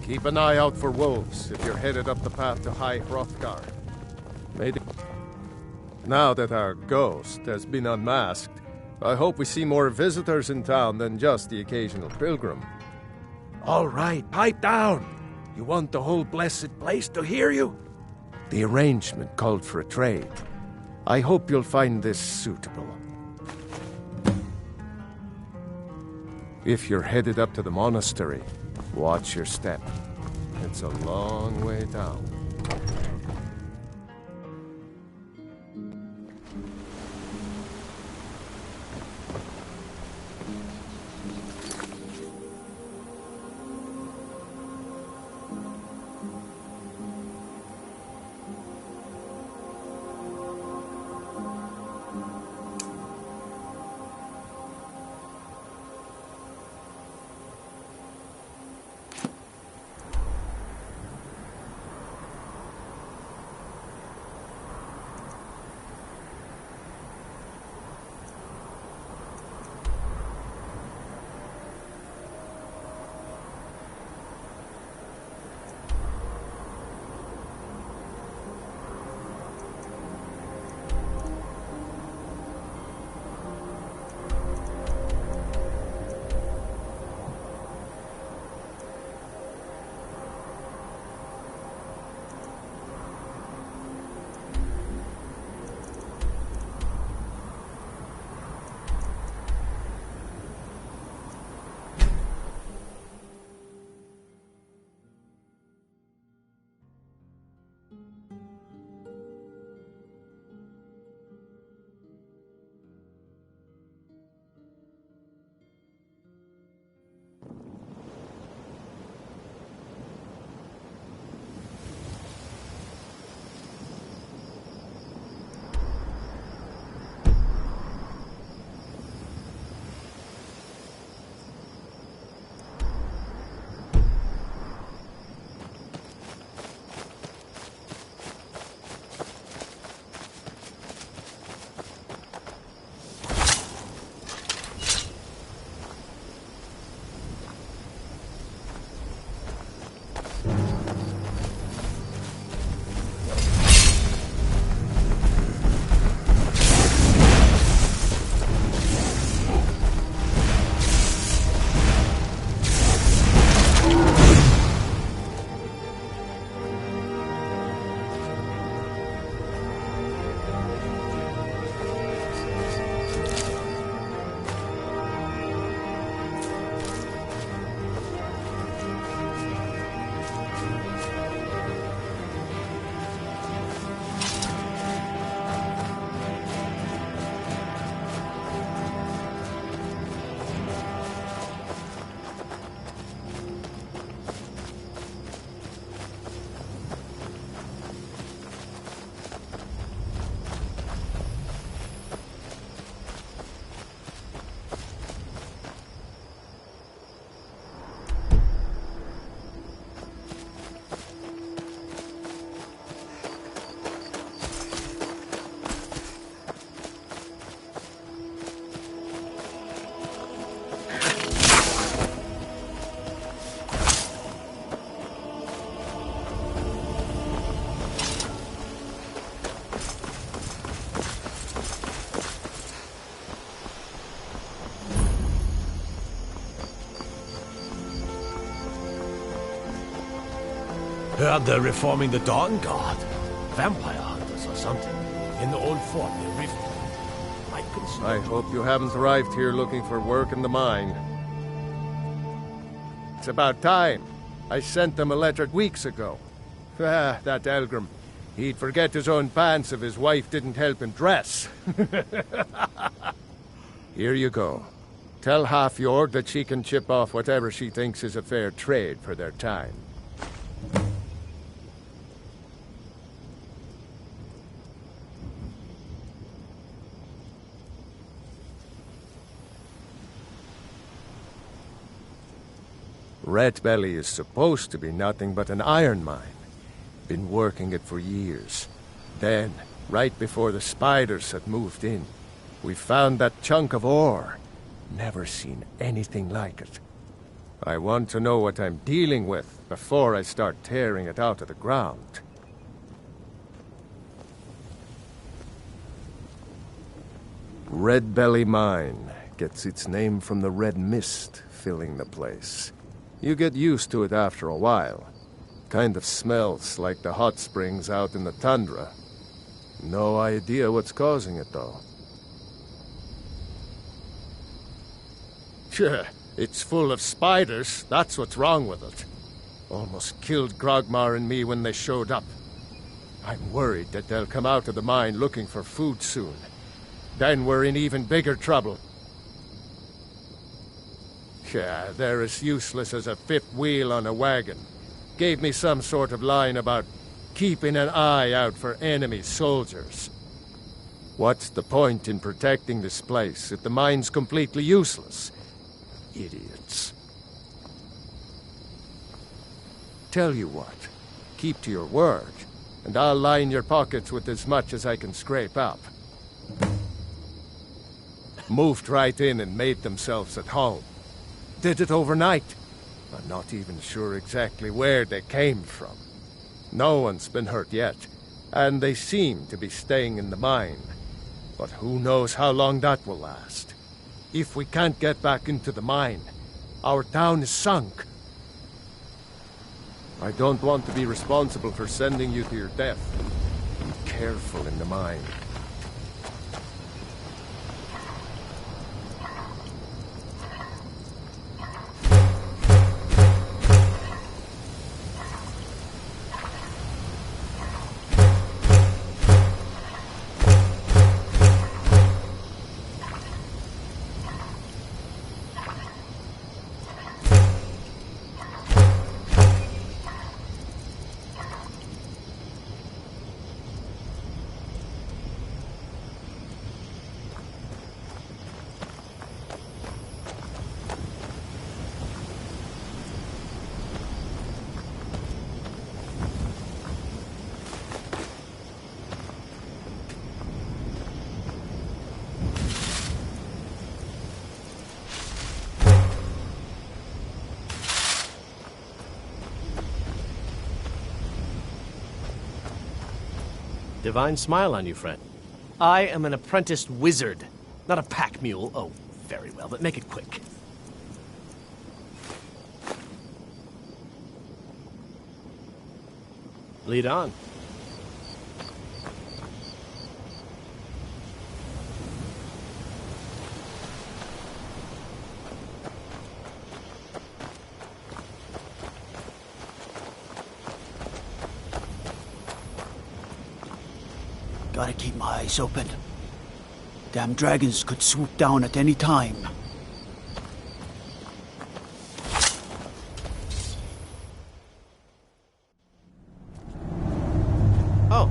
Keep an eye out for wolves if you're headed up the path to High Hrothgar. Now that our ghost has been unmasked, I hope we see more visitors in town than just the occasional pilgrim. All right, pipe down. You want the whole blessed place to hear you? The arrangement called for a trade. I hope you'll find this suitable. If you're headed up to the monastery, watch your step. It's a long way down. Heard they're reforming the Dawn Guard. Vampire hunters or something. In the old fort near Riften. Might consider... I hope you haven't arrived here looking for work in the mine. It's about time. I sent them a letter weeks ago. Ah, that Elgrim. He'd forget his own pants if his wife didn't help him dress. Here you go. Tell Half-York that she can chip off whatever she thinks is a fair trade for their time. Red Belly is supposed to be nothing but an iron mine. Been working it for years. Then, right before the spiders had moved in, we found that chunk of ore. Never seen anything like it. I want to know what I'm dealing with before I start tearing it out of the ground. Red Belly Mine gets its name from the red mist filling the place. You get used to it after a while. Kind of smells like the hot springs out in the tundra. No idea what's causing it, though. Sure, it's full of spiders. That's what's wrong with it. Almost killed Grogmar and me when they showed up. I'm worried that they'll come out of the mine looking for food soon. Then we're in even bigger trouble. Yeah, they're as useless as a fifth wheel on a wagon. Gave me some sort of line about keeping an eye out for enemy soldiers. What's the point in protecting this place if the mine's completely useless? Idiots. Tell you what, keep to your word, and I'll line your pockets with as much as I can scrape up. Moved right in and made themselves at home. Did it overnight. I'm not even sure exactly where they came from. No one's been hurt yet, and they seem to be staying in the mine. But who knows how long that will last. If we can't get back into the mine, our town is sunk. I don't want to be responsible for sending you to your death. Be careful in the mine. Divine smile on you, friend. I am an apprenticed wizard, not a pack mule. Oh, very well, but make it quick. Lead on. Gotta keep my eyes open. Damn dragons could swoop down at any time. Oh.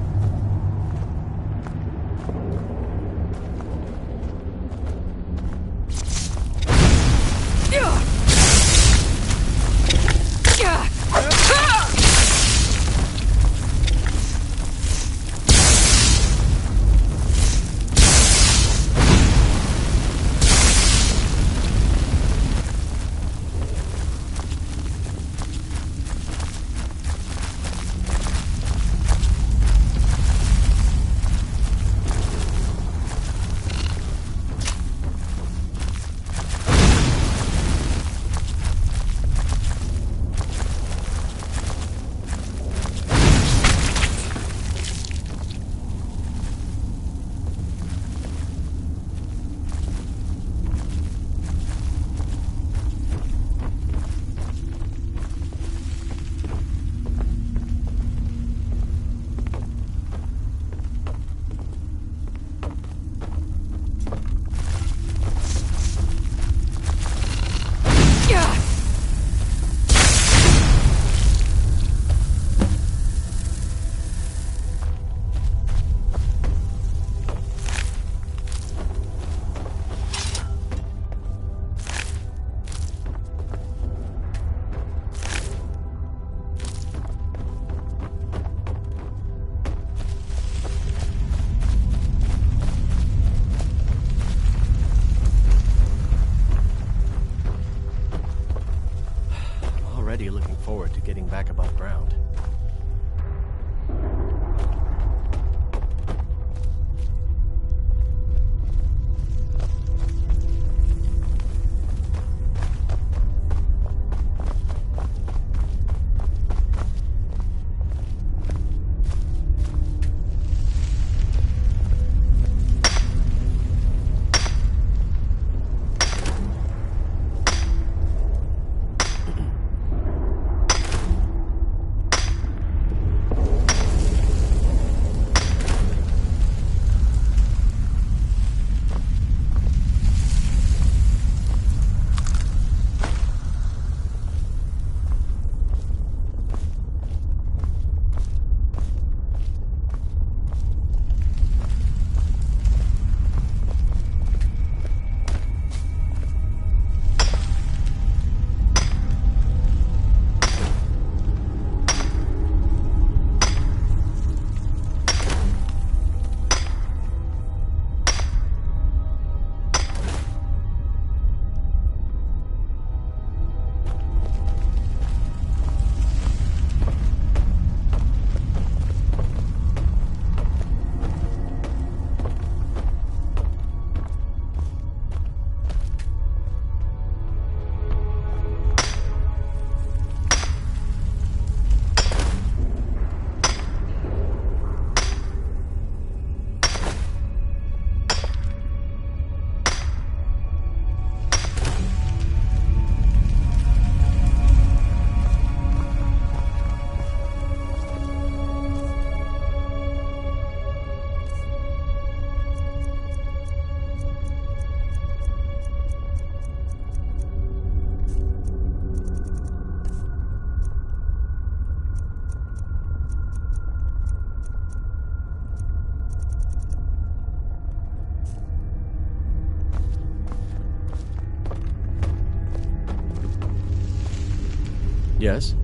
Yes?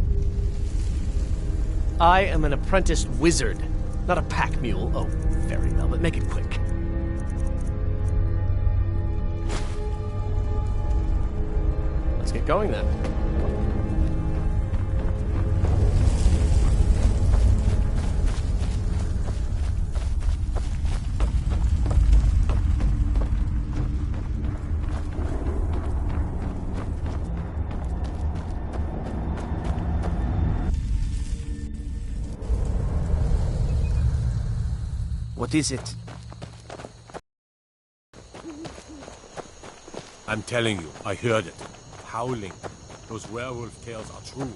I am an apprenticed wizard, not a pack mule. Oh, very well, but make it quick. Let's get going then. What is it? I'm telling you, I heard it. Howling. Those werewolf tales are true.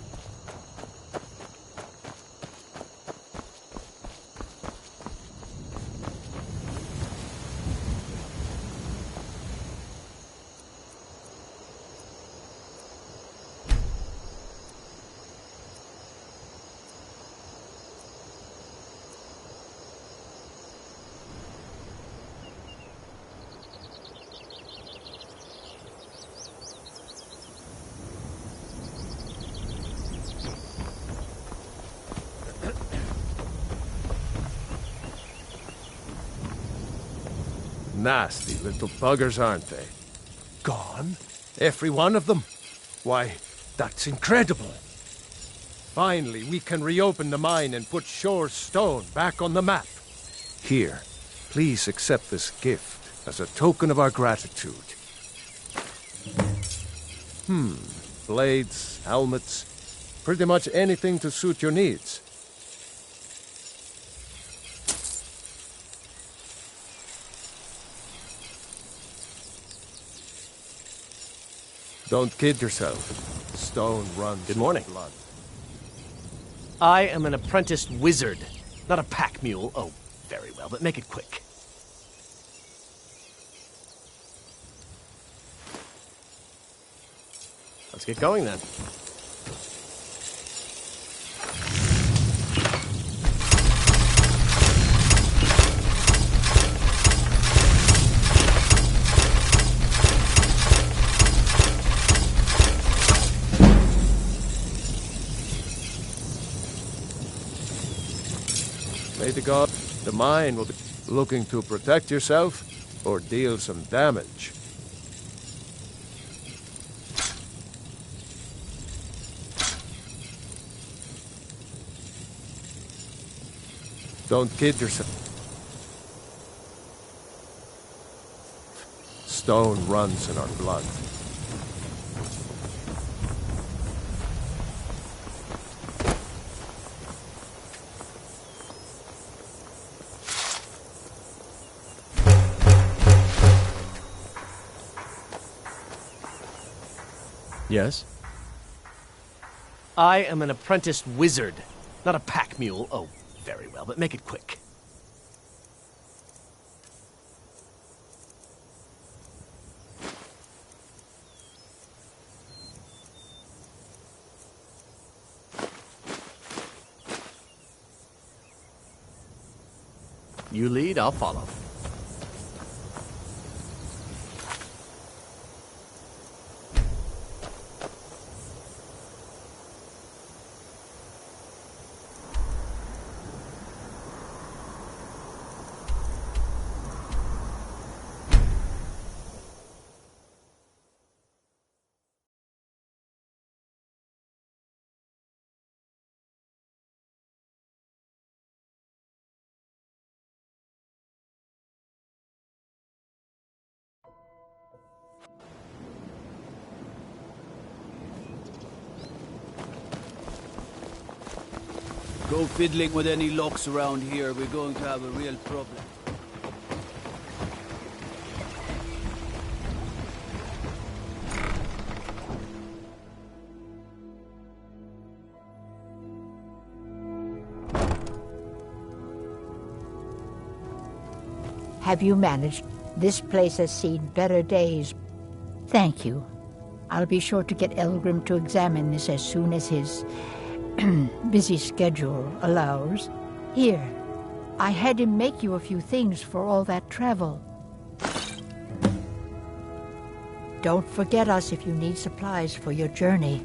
Nasty little buggers, aren't they? Gone? Every one of them. Why, that's incredible. Finally, we can reopen the mine and put Shore's Stone back on the map. Here, please accept this gift as a token of our gratitude. Blades, helmets, pretty much anything to suit your needs. Don't kid yourself. Stone runs Good morning. in blood. I am an apprenticed wizard, not a pack mule. Oh, very well, but make it quick. Let's get going then. May the god, the mine will be looking to protect yourself or deal some damage. Don't kid yourself. Stone runs in our blood. Yes? I am an apprenticed wizard, not a pack mule. Oh, very well, but make it quick. You lead, I'll follow. Go fiddling with any locks around here, we're going to have a real problem. Have you managed? This place has seen better days. Thank you. I'll be sure to get Elgrim to examine this as soon as his busy schedule allows. Here, I had him make you a few things for all that travel. Don't forget us if you need supplies for your journey.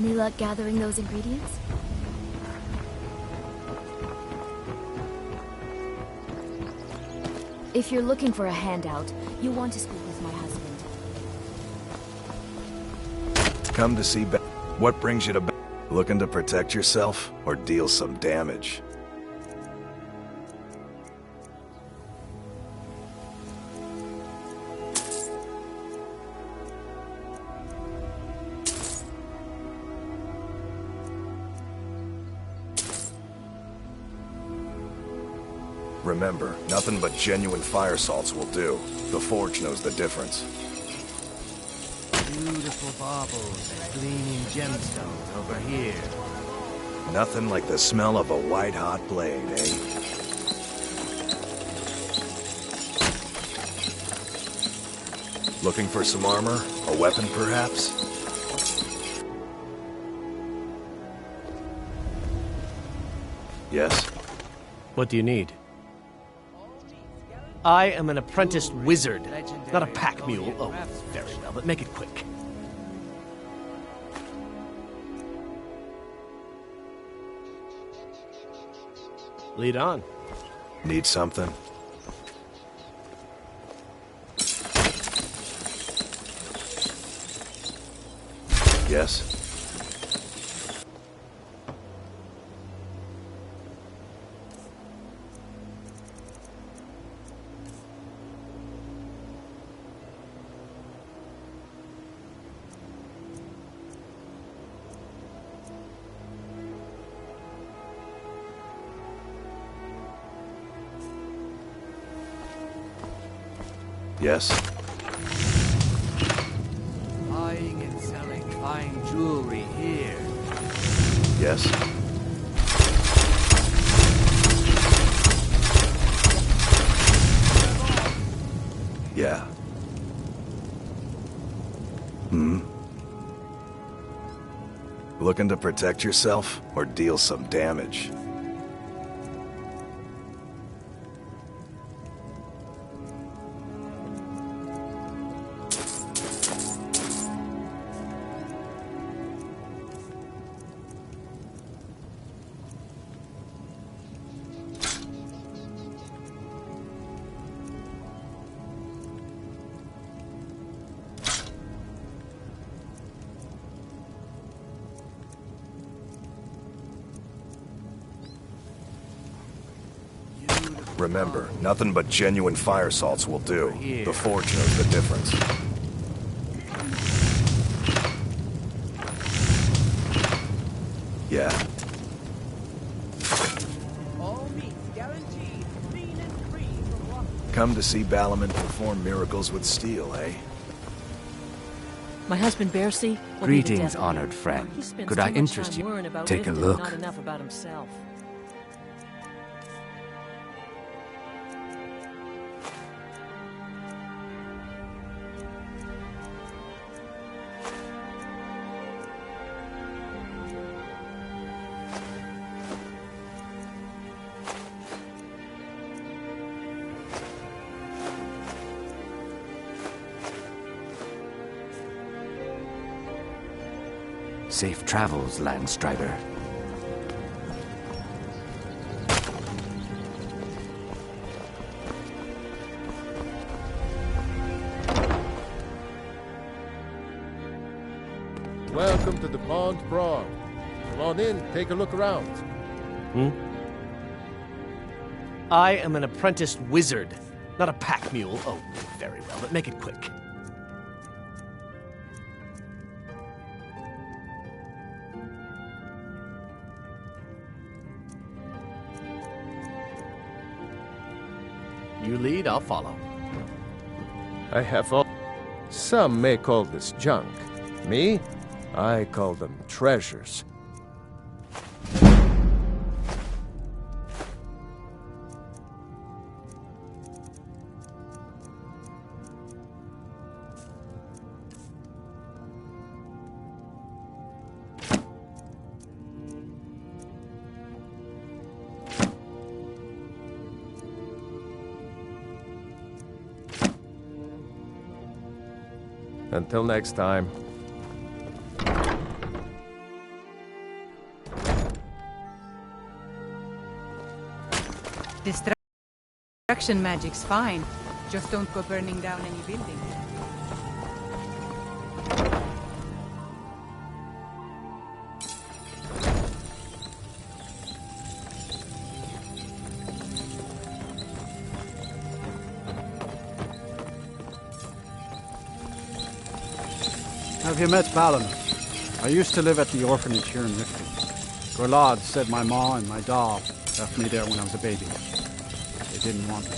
Any luck gathering those ingredients? If you're looking for a handout, you want to speak with my husband. Come to see what brings you to looking to protect yourself or deal some damage? Remember, nothing but genuine fire salts will do. The Forge knows the difference. Beautiful baubles and gleaming gemstones over here. Nothing like the smell of a white-hot blade, eh? Looking for some armor? A weapon, perhaps? Yes? What do you need? I am an apprenticed wizard, not a pack mule. Oh, very well, but make it quick. Lead on. Need something? Yes? Yes? Buying and selling fine jewelry here. Yes? Yeah. Looking to protect yourself or deal some damage? Remember, nothing but genuine fire salts will do. The Forge knows the difference. Yeah. Come to see Balaman perform miracles with steel, eh? My husband Bercy. Greetings, honored friend. Could I interest you? Take a look. Not enough about himself. Safe travels, Landstrider. Welcome to the Pond Broad. Come on in, take a look around. I am an apprenticed wizard, not a pack mule. Oh, very well, but make it quick. You lead, I'll follow. I have all... Some may call this junk. Me? I call them treasures. Until next time. Destruction magic's fine. Just don't go burning down any buildings. Have you met Balamut? I used to live at the orphanage here in Riften. Gorlad said my ma and my doll left me there when I was a baby. They didn't want me.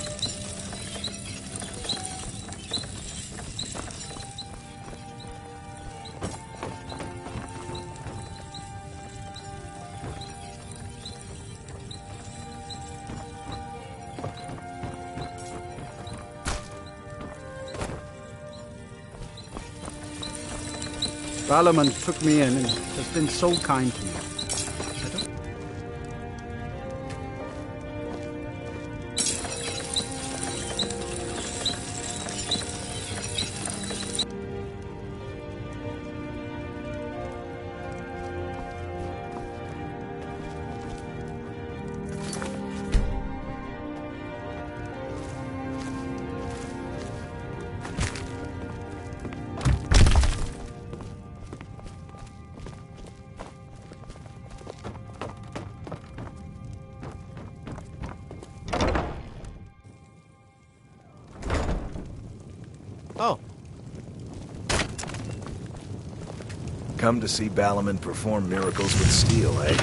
Balamut took me in and has been so kind to me. Oh. Come to see Balamut perform miracles with steel, eh?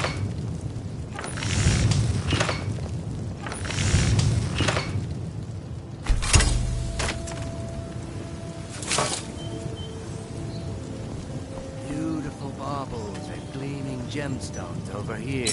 Beautiful baubles and gleaming gemstones over here.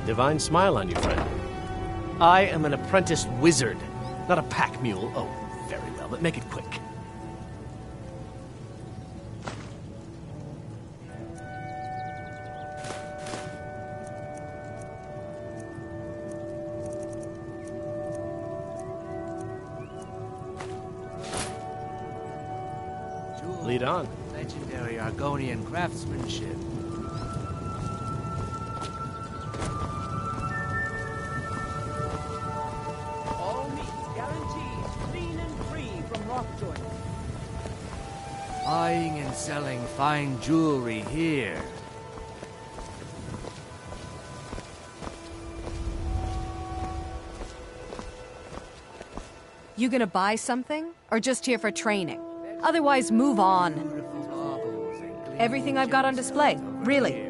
Divine smile on you, friend. I am an apprenticed wizard, not a pack mule. Oh, very well, but make it quick. Lead on. Legendary Argonian craftsmanship. Buying and selling fine jewelry here. You gonna buy something? Or just here for training? Otherwise, move on. Everything I've got on display, really.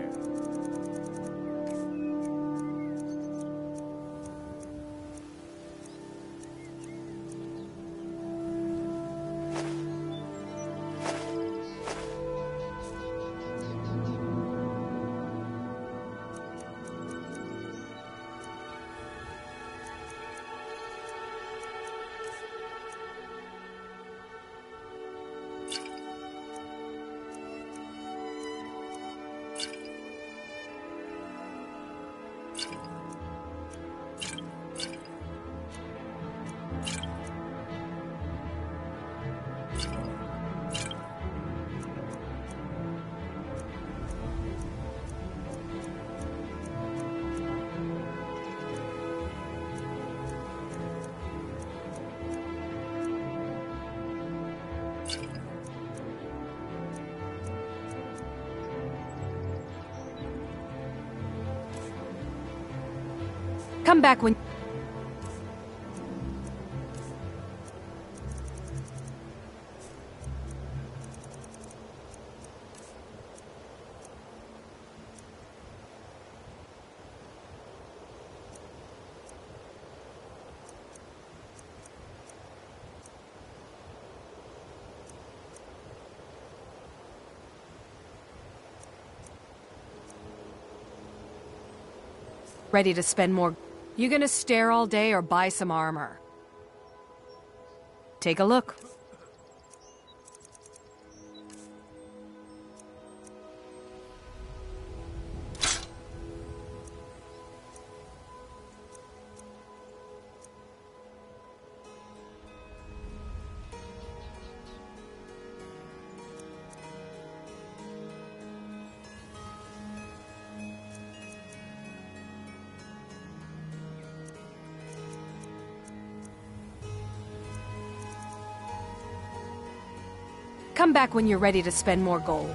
Come back when... Ready to spend more... You gonna stare all day or buy some armor? Take a look. Come back when you're ready to spend more gold.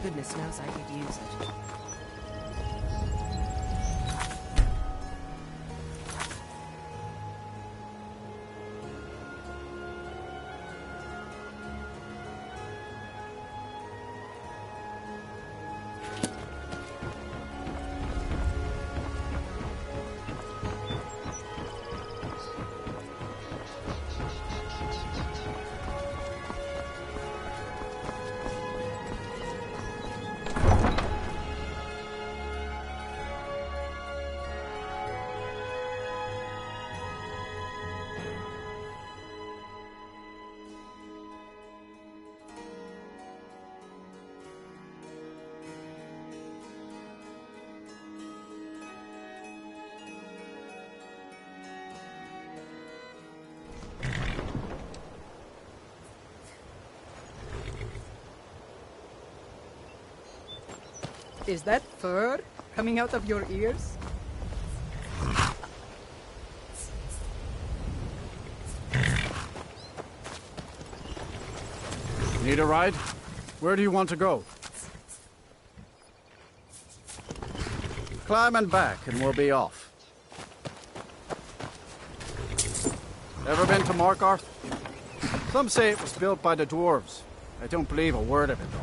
Goodness knows I could use it. Is that fur coming out of your ears? Need a ride? Where do you want to go? Climb and back and we'll be off. Ever been to Markarth? Some say it was built by the dwarves. I don't believe a word of it though.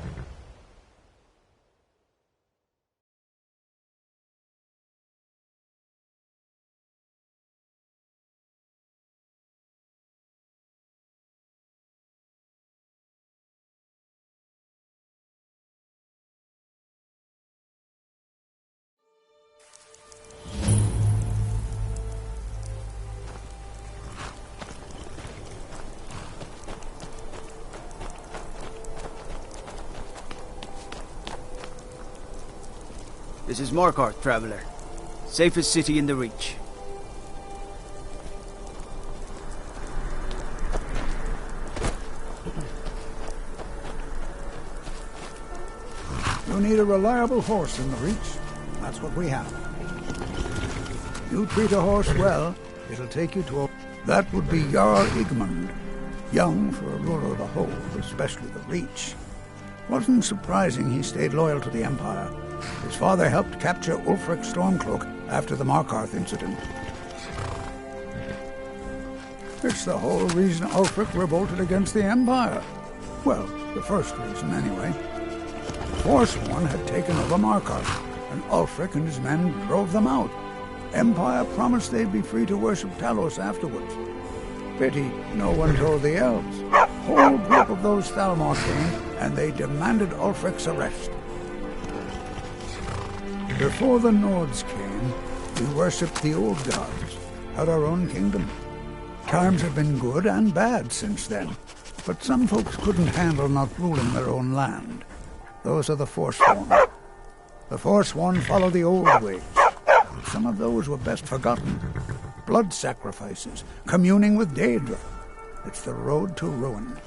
This is Markarth, traveler. Safest city in the Reach. You need a reliable horse in the Reach. That's what we have. You treat a horse well, it'll take you to a... That would be Jarl Igmund. Young for a ruler of the whole, especially the Reach. Wasn't surprising he stayed loyal to the Empire. His father helped capture Ulfric Stormcloak after the Markarth incident. It's the whole reason Ulfric revolted against the Empire. Well, the first reason, anyway. Forsworn had taken over Markarth, and Ulfric and his men drove them out. Empire promised they'd be free to worship Talos afterwards. Pity no one told the elves. Whole group of those Thalmor came, and they demanded Ulfric's arrest. Before the Nords came, we worshipped the old gods, had our own kingdom. Times have been good and bad since then, but some folks couldn't handle not ruling their own land. Those are the Forsworn. The Forsworn follow the old ways. Some of those were best forgotten. Blood sacrifices, communing with Daedra. It's the road to ruin.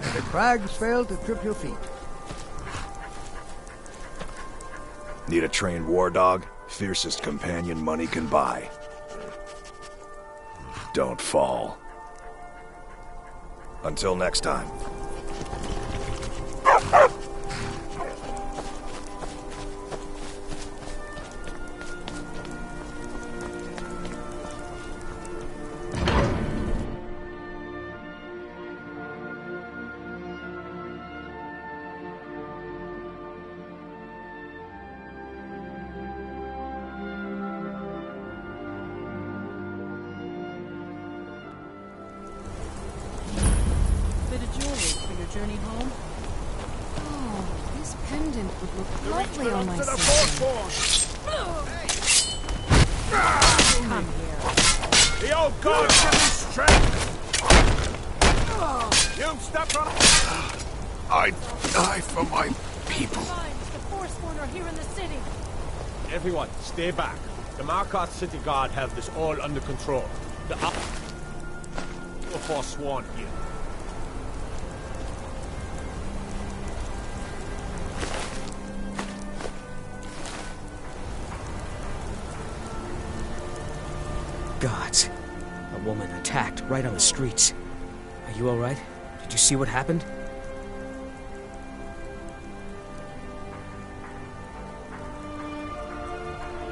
May the crags fail to trip your feet. Need a trained war dog? Fiercest companion money can buy. Don't fall. Until next time. Journey home? Oh, This pendant would look lovely on my sister. Come here. The old gods give me strength! You step on... I die for my people. The Forsworn are here in the city. Everyone, stay back. The Markarth City Guard have this all under control. The Forsworn here. Gods. A woman attacked right on the streets. Are you alright? Did you see what happened?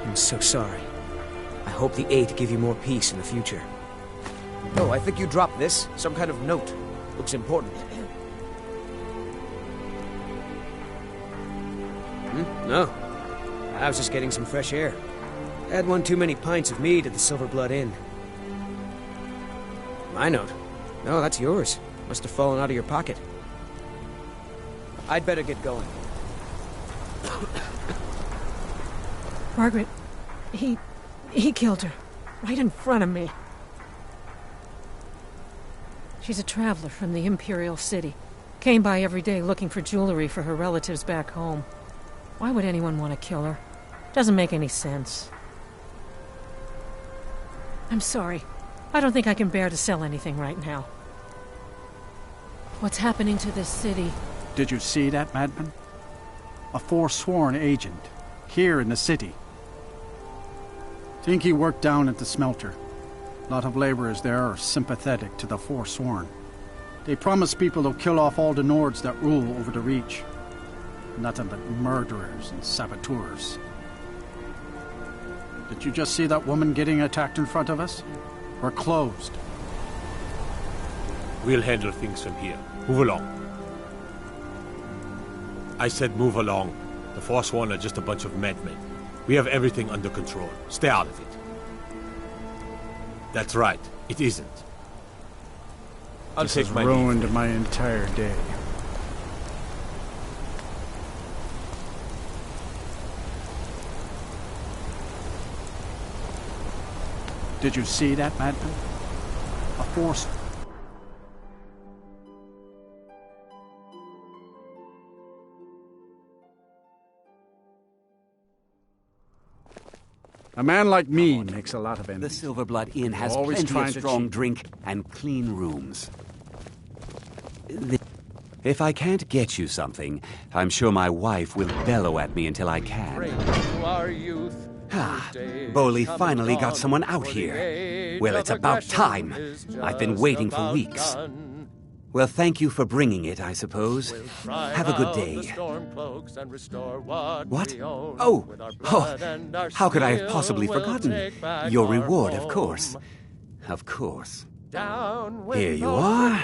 I'm so sorry. I hope the Eight give you more peace in the future. Oh, I think you dropped this. Some kind of note. Looks important. No. I was just getting some fresh air. Had one too many pints of mead at the Silverblood Inn. My note? No, that's yours. Must have fallen out of your pocket. I'd better get going. Margaret, he killed her. Right in front of me. She's a traveler from the Imperial City. Came by every day looking for jewelry for her relatives back home. Why would anyone want to kill her? Doesn't make any sense. I'm sorry. I don't think I can bear to sell anything right now. What's happening to this city? Did you see that, madman? A Forsworn agent, here in the city. Think he worked down at the smelter. A lot of laborers there are sympathetic to the Forsworn. They promise people they'll kill off all the Nords that rule over the Reach. Nothing but murderers and saboteurs. Did you just see that woman getting attacked in front of us? We're closed. We'll handle things from here. Move along. I said move along. The Forsworn are just a bunch of madmen. We have everything under control. Stay out of it. That's right. It isn't. I'll This take has my ruined leave. my entire day. Did you see that, madman? A force... A man like me makes a lot of The enemies. Silverblood Inn has Always plenty trying of to strong cheat. drink and clean rooms. If I can't get you something, I'm sure my wife will bellow at me until I can. Boley finally got someone out here. Well, it's about time. I've been waiting for weeks. Well, thank you for bringing it, I suppose. Have a good day. What? Oh, how could I have possibly forgotten? Your reward, of course. Of course. Here you are.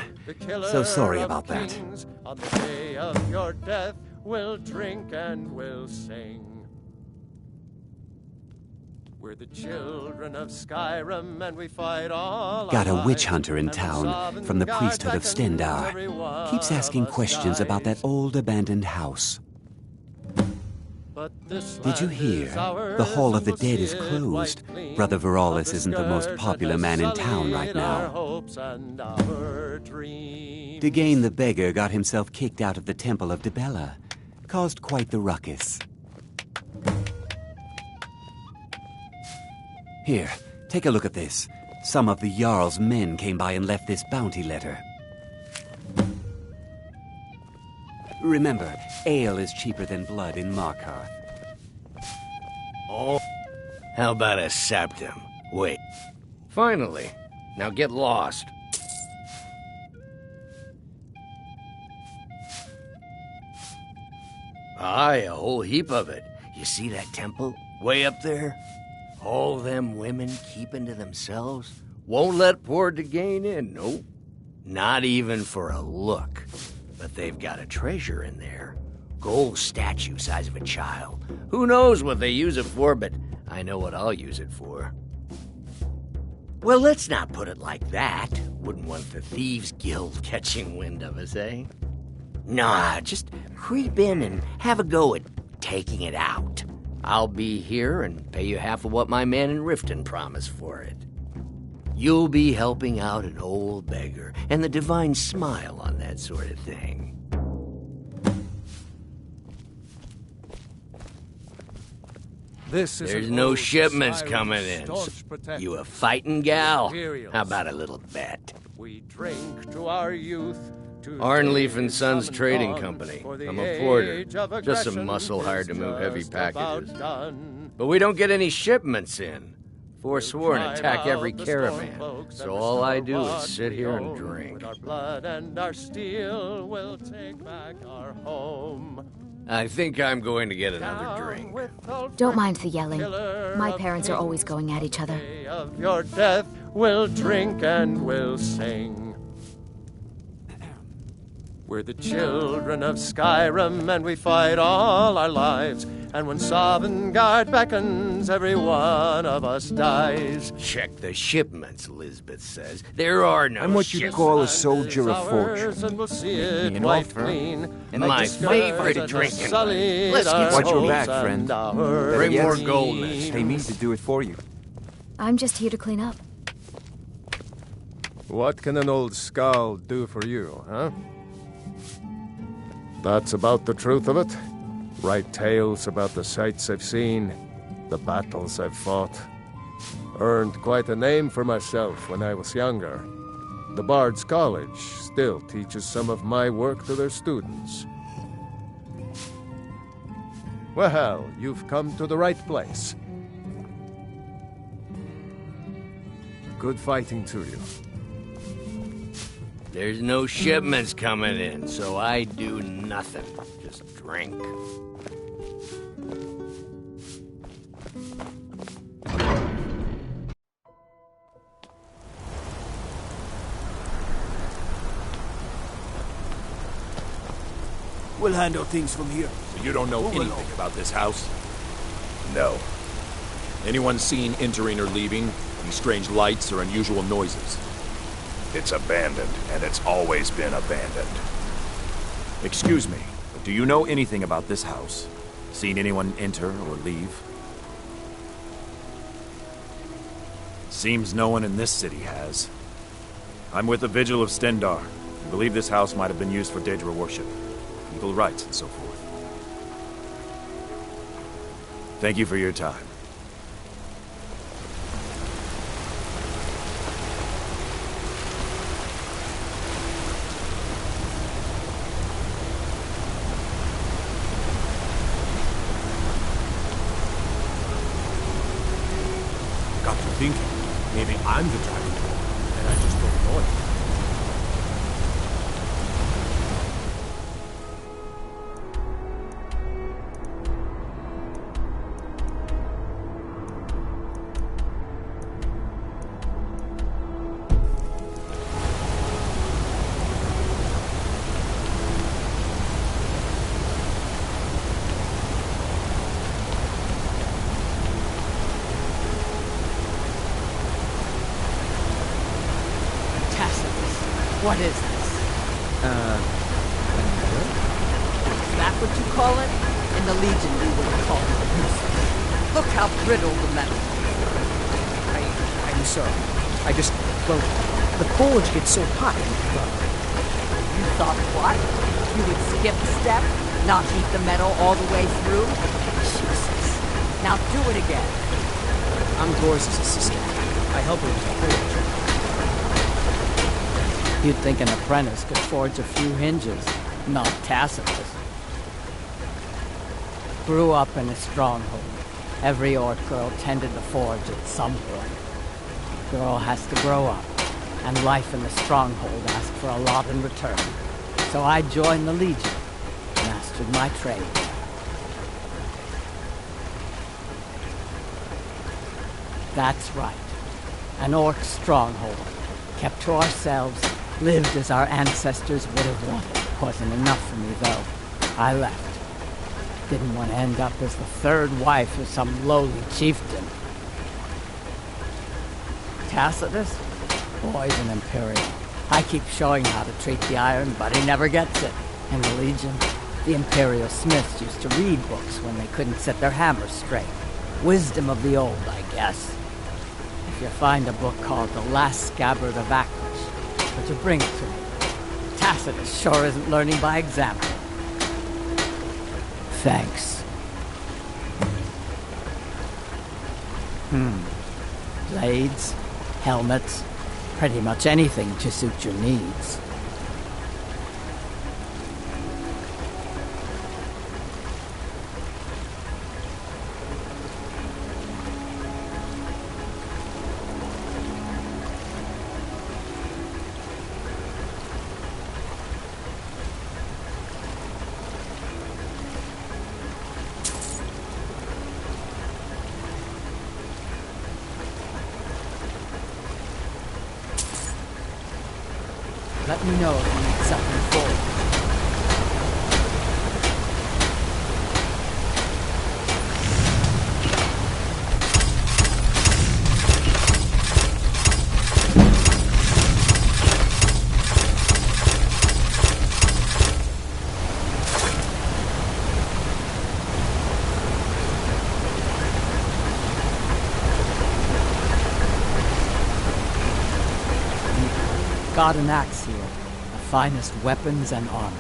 So sorry about that. On the day of your death, we'll drink and we'll sing. We're the children of Skyrim, and we fight all. Got a witch hunter in town from the priesthood of Stendar. Keeps asking questions about that old abandoned house. Did you hear? The Hall of the Dead is closed. Brother Veralis isn't the most popular man in town right now. Degane the Beggar got himself kicked out of the Temple of Dibella. Caused quite the ruckus. Here, take a look at this. Some of the Jarl's men came by and left this bounty letter. Remember, ale is cheaper than blood in Markarth. Oh, how about a septum? Wait. Finally. Now get lost. Aye, a whole heap of it. You see that temple? Way up there? All them women keeping to themselves? Won't let poor Degane in, nope. Not even for a look. But they've got a treasure in there. Gold statue size of a child. Who knows what they use it for, but I know what I'll use it for. Well, let's not put it like that. Wouldn't want the Thieves' Guild catching wind of us, eh? Nah, just creep in and have a go at taking it out. I'll be here and pay you half of what my man in Riften promised for it. You'll be helping out an old beggar, and the divine smile on that sort of thing. There's no shipments coming in. You a fighting gal? How about a little bet? We drink to our youth. Arnleaf and Sons Trading Company. I'm a porter. Just some muscle hired to move heavy packages. But we don't get any shipments in. Forsworn attack every caravan. So all I do is sit here and drink. Our blood and our steel will take back our home. I think I'm going to get another drink. Don't mind the yelling. My parents are always going at each other. Of your death, we'll drink and we'll sing. We're the children of Skyrim, and we fight all our lives. And when Sovngarde beckons, every one of us dies. Check the shipments, Lisbeth says. There are no I'm what you call a soldier of fortune. And we'll see Make me it an quite offer. clean. And my favorite drinking. Let's watch your back, friend. Bring more gold next time. Pay me to do it for you. I'm just here to clean up. What can an old skald do for you, huh? That's about the truth of it. Write tales about the sights I've seen, the battles I've fought. Earned quite a name for myself when I was younger. The Bard's College still teaches some of my work to their students. Well, you've come to the right place. Good fighting to you. There's no shipments coming in, so I do nothing. Just drink. We'll handle things from here. So you don't know anything about this house? No. Anyone seen entering or leaving? Any strange lights or unusual noises? It's abandoned, and it's always been abandoned. Excuse me, but do you know anything about this house? Seen anyone enter or leave? Seems no one in this city has. I'm with the Vigil of Stendar. I believe this house might have been used for Daedra worship, legal rites, and so forth. Thank you for your time. Got to thinking, maybe I'm the driving force, and I just don't know it. What is this? Is that what you call it? In the Legion, we would call it useless. Look how brittle the metal is. I'm sorry. Well, the forge gets so hot. You thought what? You would skip a step? Not heat the metal all the way through? Jesus. Now do it again. I'm Doris' assistant. I help her with the forge. You'd think an apprentice could forge a few hinges, not Tacitus. Grew up in a stronghold. Every orc girl tended the forge at some point. Girl has to grow up, and life in the stronghold asked for a lot in return. So I joined the Legion, mastered my trade. That's right. An orc stronghold. Kept to ourselves, lived as our ancestors would have wanted. Wasn't enough for me, though. I left. Didn't want to end up as the third wife of some lowly chieftain. Tacitus? Boy's an Imperial. I keep showing how to treat the iron, but he never gets it. And the Legion? The Imperial Smiths used to read books when they couldn't set their hammers straight. Wisdom of the old, I guess. If you find a book called The Last Scabbard of Aklish, would you bring it to me? Tacitus sure isn't learning by example. Thanks. Blades, helmets, pretty much anything to suit your needs. Let me know if you need something forward. Got an axe here. The finest weapons and armor.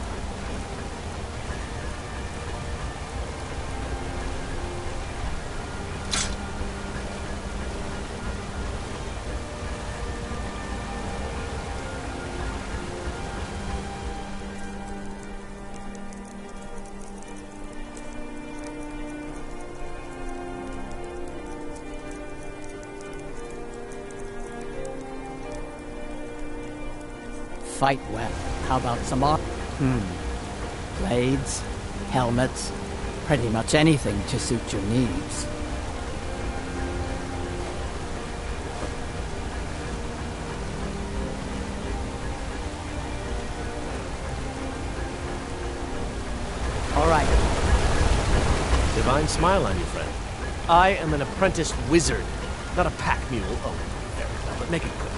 Fight well. How about some armor? Blades, helmets, pretty much anything to suit your needs. All right. Divine smile on you, friend. I am an apprenticed wizard, not a pack mule. Oh, there we go, but make it quick.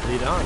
Lead on.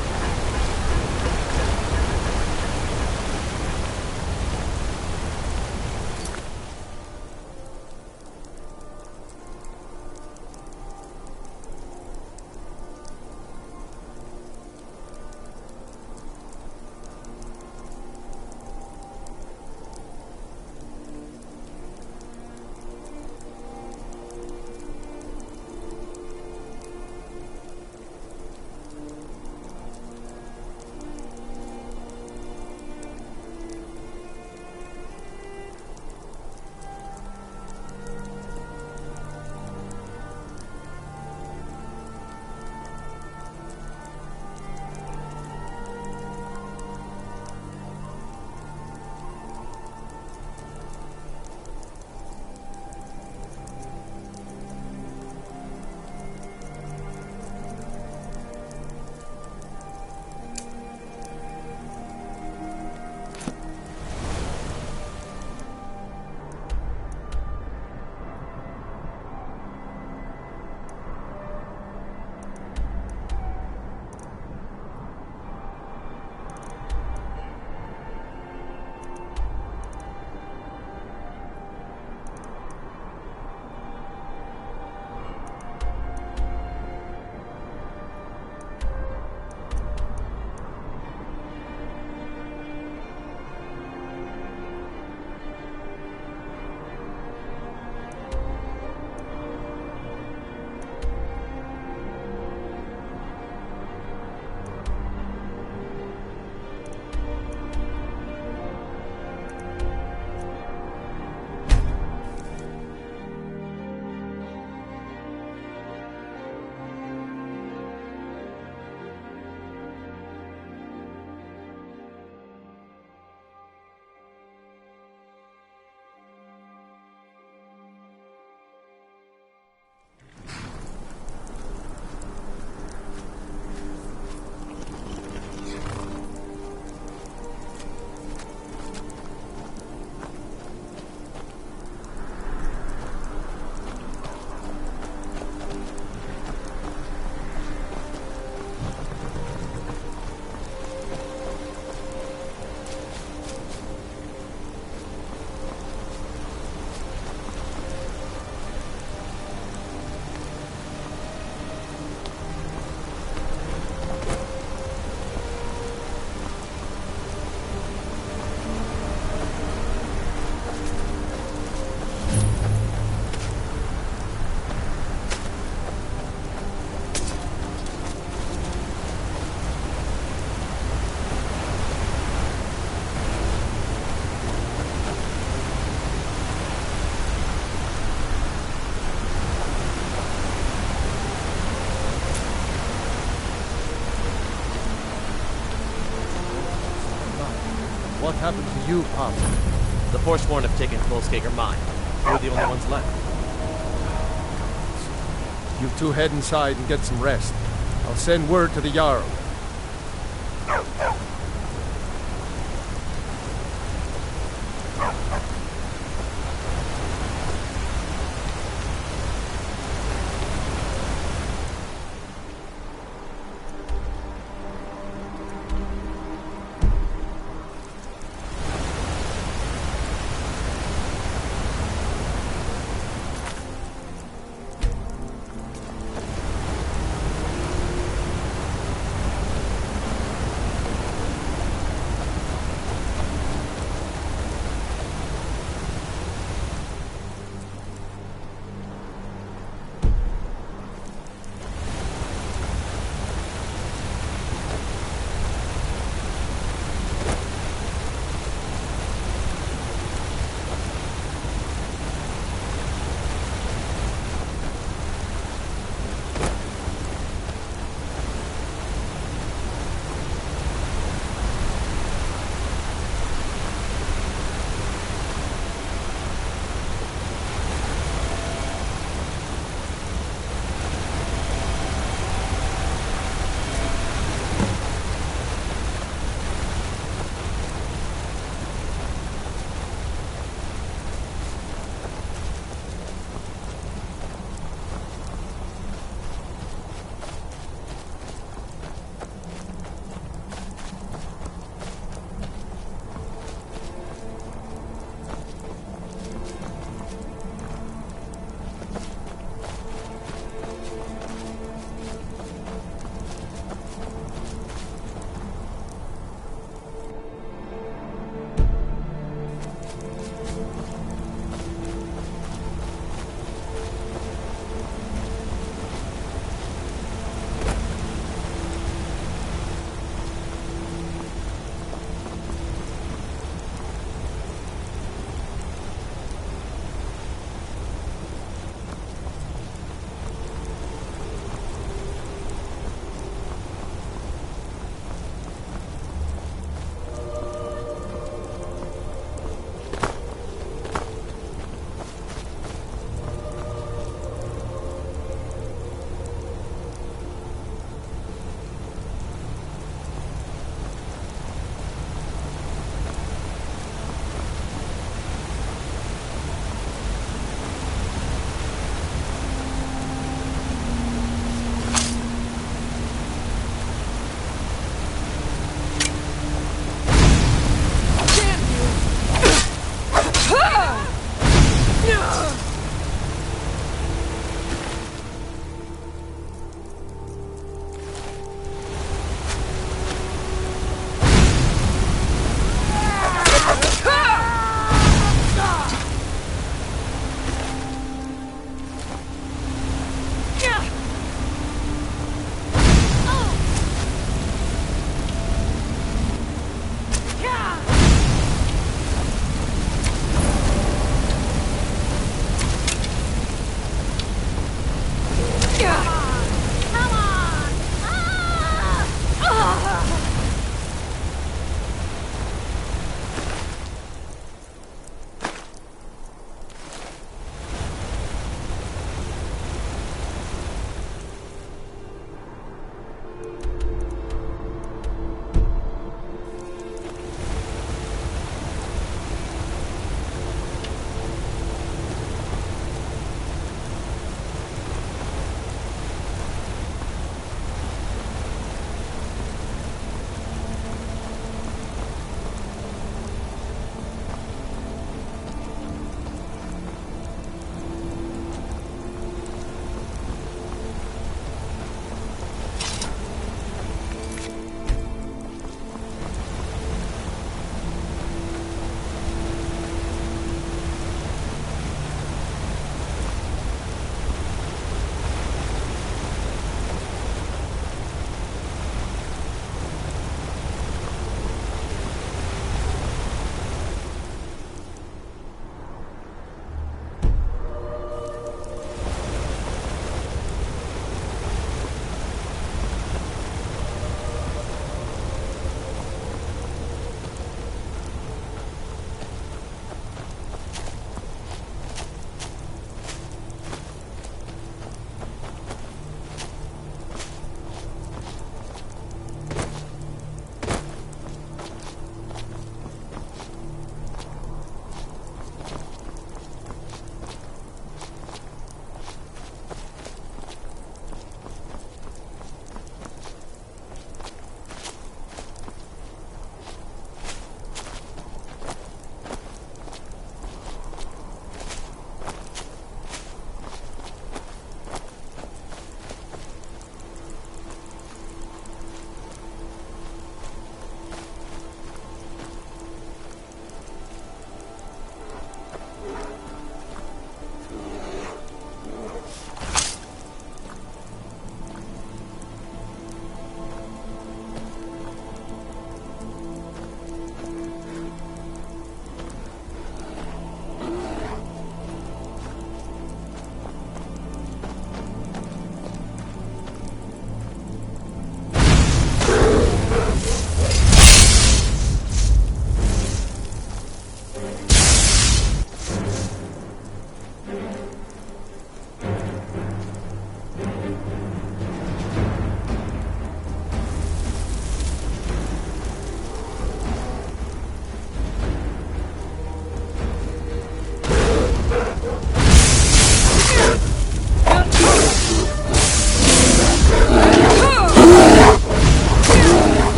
you, Pop? The Forsworn have taken Volskager mine. We're the only ones left. You two head inside and get some rest. I'll send word to the Jarl.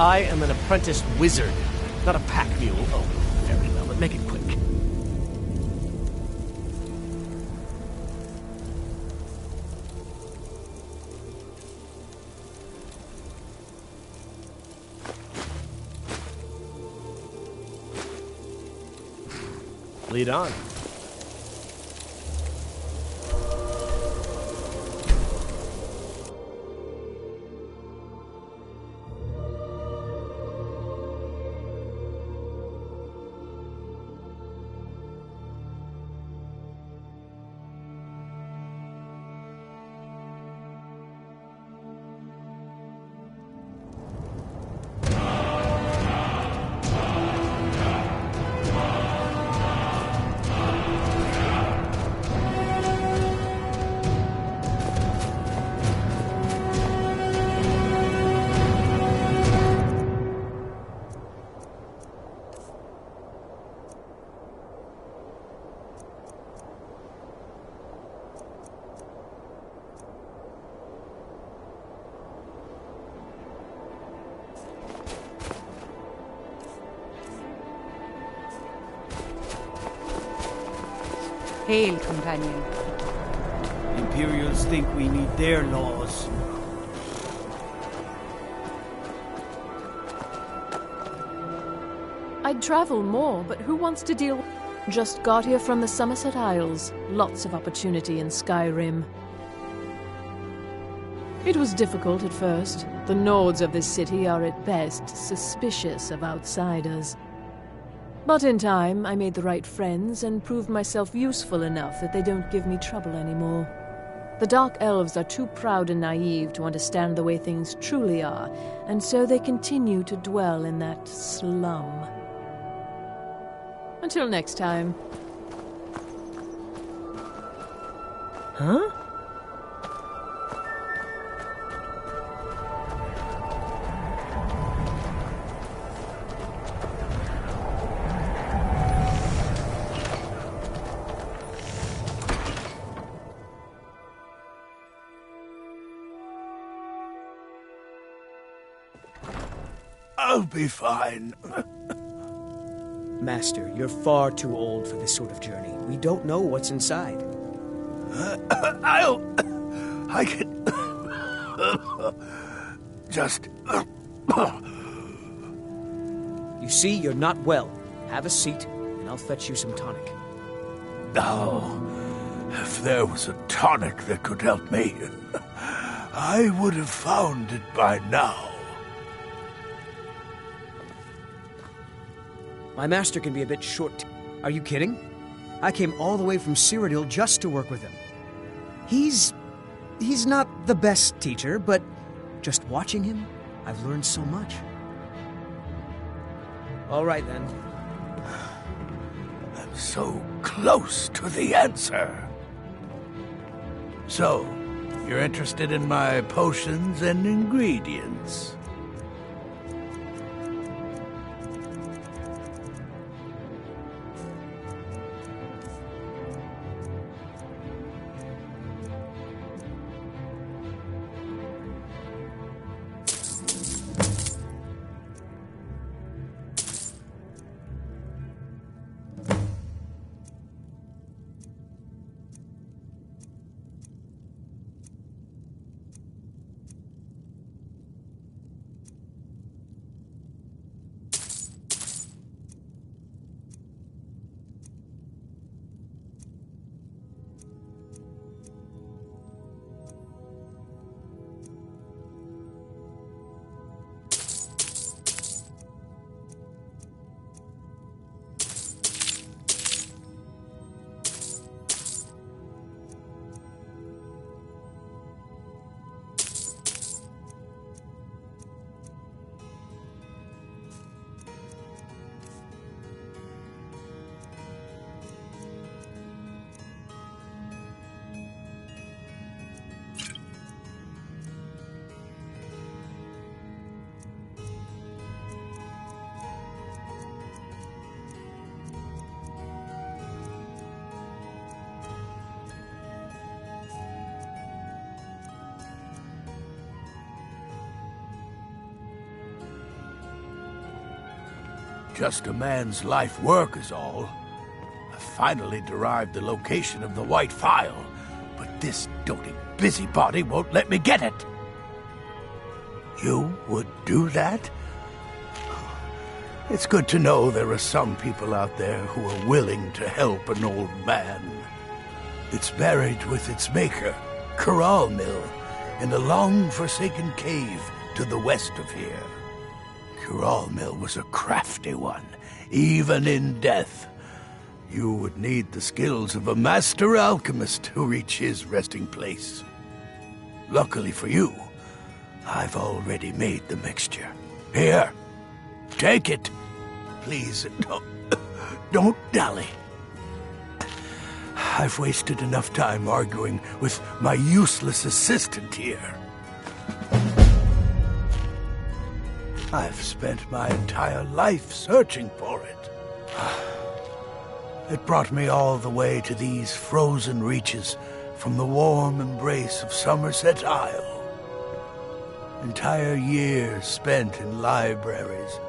I am an apprenticed wizard, not a pack mule. Oh, very well, but make it quick. Lead on. Hail, companion. Imperials think we need their laws. I'd travel more, but who wants to deal... Just got here from the Somerset Isles. Lots of opportunity in Skyrim. It was difficult at first. The Nords of this city are at best suspicious of outsiders. But in time, I made the right friends and proved myself useful enough that they don't give me trouble anymore. The Dark Elves are too proud and naive to understand the way things truly are, and so they continue to dwell in that slum. Until next time. Huh? I'll be fine. Master, you're far too old for this sort of journey. We don't know what's inside. I can... just... You see, you're not well. Have a seat, and I'll fetch you some tonic. Oh, if there was a tonic that could help me, I would have found it by now. My master can be a bit short. Are you kidding? I came all the way from Cyrodiil just to work with him. He's not the best teacher, but just watching him, I've learned so much. All right, then. I'm so close to the answer. So, you're interested in my potions and ingredients? Just a man's life work is all. I finally derived the location of the White Phial, but this doting busybody won't let me get it. You would do that? It's good to know there are some people out there who are willing to help an old man. It's buried with its maker, Corral Mill, in a long-forsaken cave to the west of here. Corral Mill was a crafty one, even in death. You would need the skills of a master alchemist to reach his resting place. Luckily for you, I've already made the mixture. Here, take it. Please, don't dally. I've wasted enough time arguing with my useless assistant here. I've spent my entire life searching for it. It brought me all the way to these frozen reaches from the warm embrace of Somerset Isle. Entire years spent in libraries,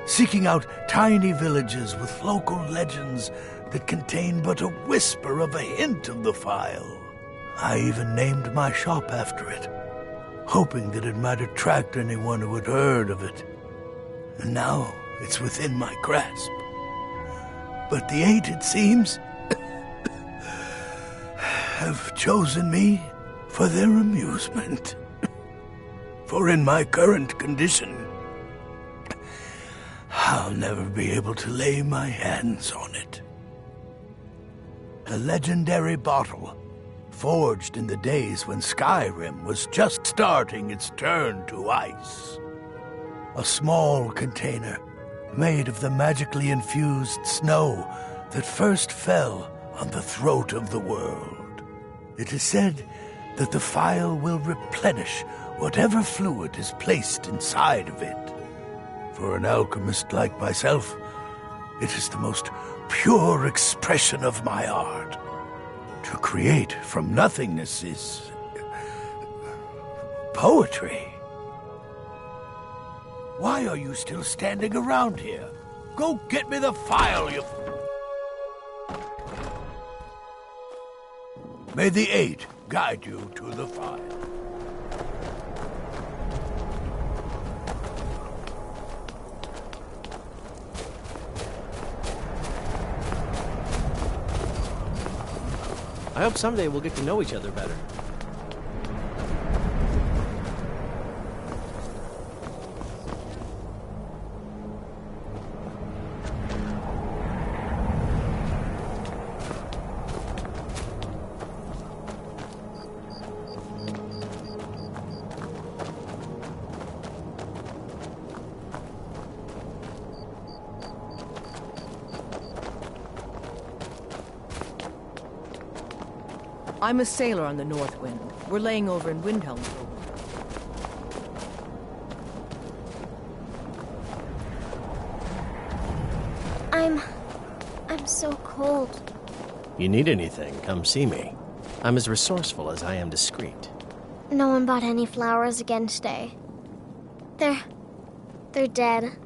seeking out tiny villages with local legends that contain but a whisper of a hint of the phial. I even named my shop after it, hoping that it might attract anyone who had heard of it. And now it's within my grasp. But the eight, it seems, have chosen me for their amusement. For in my current condition, I'll never be able to lay my hands on it. A legendary bottle, forged in the days when Skyrim was just starting its turn to ice. A small container made of the magically infused snow that first fell on the throat of the world. It is said that the phial will replenish whatever fluid is placed inside of it. For an alchemist like myself, it is the most pure expression of my art. To create from nothingness is poetry. Why are you still standing around here? Go get me the phial, you... May the eight guide you to the phial. I hope someday we'll get to know each other better. I'm a sailor on the North Wind. We're laying over in Windhelm for a while. I'm so cold. You need anything, come see me. I'm as resourceful as I am discreet. No one bought any flowers again today. They're dead.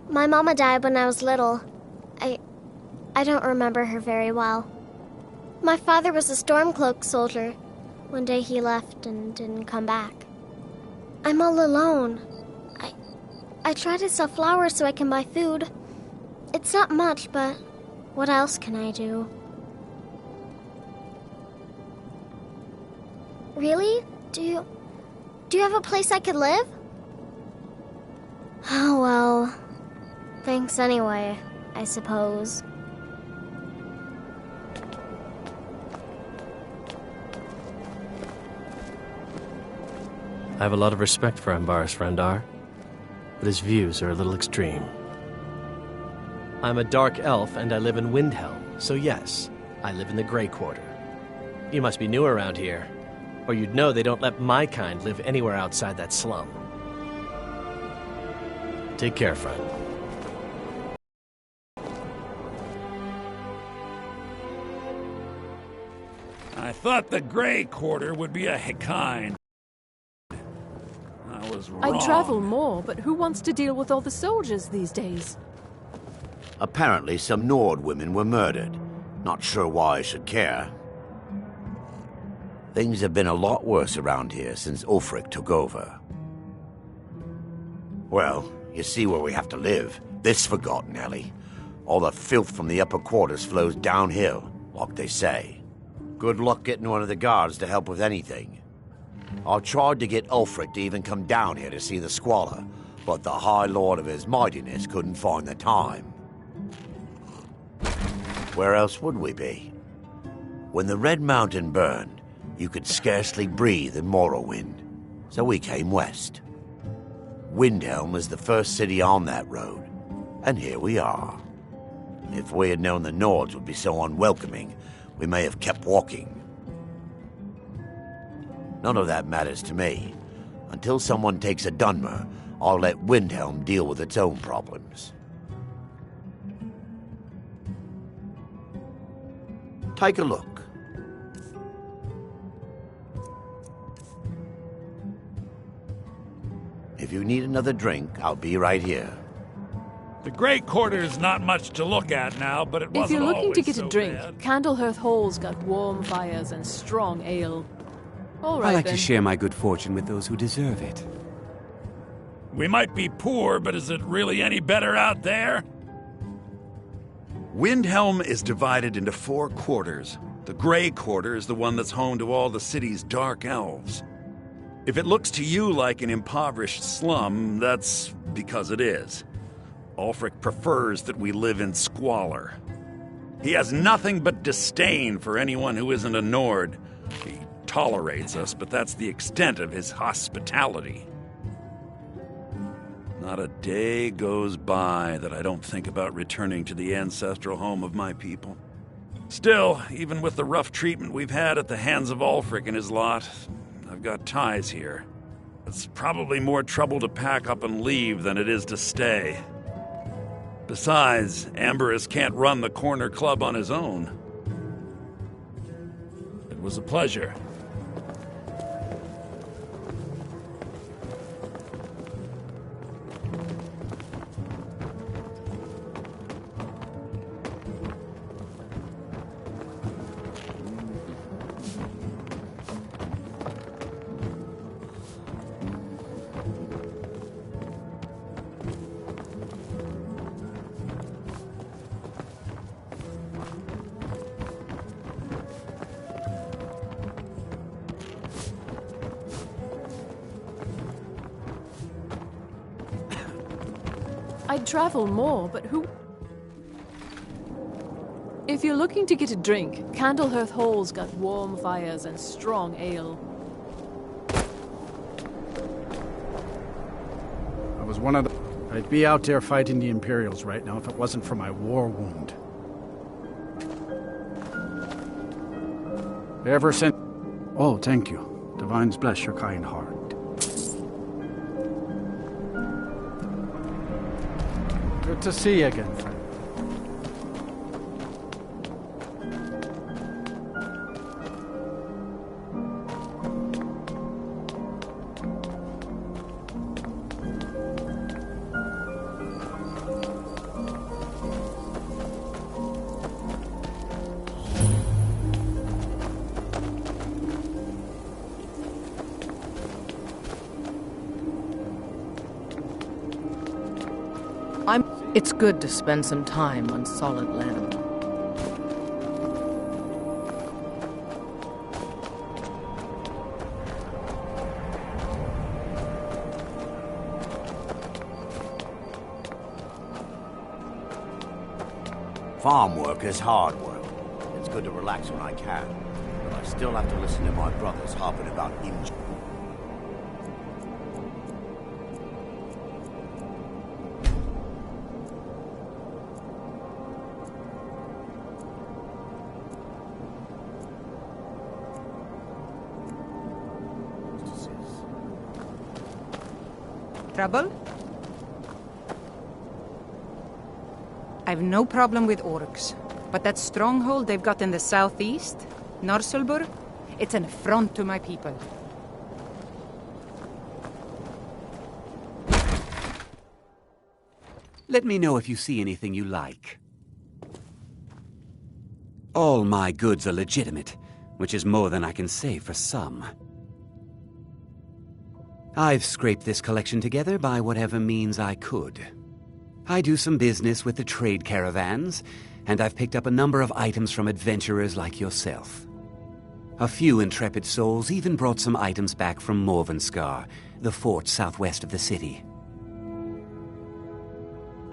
My mama died when I was little. I don't remember her very well. My father was a Stormcloak soldier. One day he left and didn't come back. I'm all alone. I try to sell flowers so I can buy food. It's not much, but what else can I do? Really? Do you have a place I could live? Oh, well. Thanks anyway, I suppose. I have a lot of respect for Ambaris Frandar, but his views are a little extreme. I'm a dark elf and I live in Windhelm, so yes, I live in the Grey Quarter. You must be new around here, or you'd know they don't let my kind live anywhere outside that slum. Take care, friend. I thought the Grey Quarter would be a kind. I was wrong. I'd travel more, but who wants to deal with all the soldiers these days? Apparently, some Nord women were murdered. Not sure why I should care. Things have been a lot worse around here since Ulfric took over. Well, you see where we have to live. This forgotten alley. All the filth from the upper quarters flows downhill, like they say. Good luck getting one of the guards to help with anything. I tried to get Ulfric to even come down here to see the squalor, but the High Lord of his mightiness couldn't find the time. Where else would we be? When the Red Mountain burned, you could scarcely breathe in Morrowind, so we came west. Windhelm is the first city on that road, and here we are. If we had known the Nords would be so unwelcoming, we may have kept walking. None of that matters to me. Until someone takes a Dunmer, I'll let Windhelm deal with its own problems. Take a look. If you need another drink, I'll be right here. The Grey Quarter's not much to look at now, but it wasn't always If you're looking to get so a drink, bad. Candlehearth Hall's got warm fires and strong ale. All right, I like then. to share my good fortune with those who deserve it. We might be poor, but is it really any better out there? Windhelm is divided into 4 quarters. The Grey Quarter is the one that's home to all the city's dark elves. If it looks to you like an impoverished slum, that's because it is. Ulfric prefers that we live in squalor. He has nothing but disdain for anyone who isn't a Nord. He tolerates us, but that's the extent of his hospitality. Not a day goes by that I don't think about returning to the ancestral home of my people. Still, even with the rough treatment we've had at the hands of Ulfric and his lot, I've got ties here. It's probably more trouble to pack up and leave than it is to stay. Besides, Amberus can't run the corner club on his own. It was a pleasure. I'd travel more, but who... If you're looking to get a drink, Candlehearth Hall's got warm fires and strong ale. I was one of the... I'd be out there fighting the Imperials right now if it wasn't for my war wound. Ever since... Oh, thank you. Divines bless your kind heart. Good to see you again, friend. It's good to spend some time on solid land. Farm work is hard work. It's good to relax when I can, but I still have to listen to my brothers harping about Mage. Trouble? I've no problem with orcs, but that stronghold they've got in the southeast, Norselburg, it's an affront to my people. Let me know if you see anything you like. All my goods are legitimate, which is more than I can say for some. I've scraped this collection together by whatever means I could. I do some business with the trade caravans, and I've picked up a number of items from adventurers like yourself. A few intrepid souls even brought some items back from Morvenskar, the fort southwest of the city.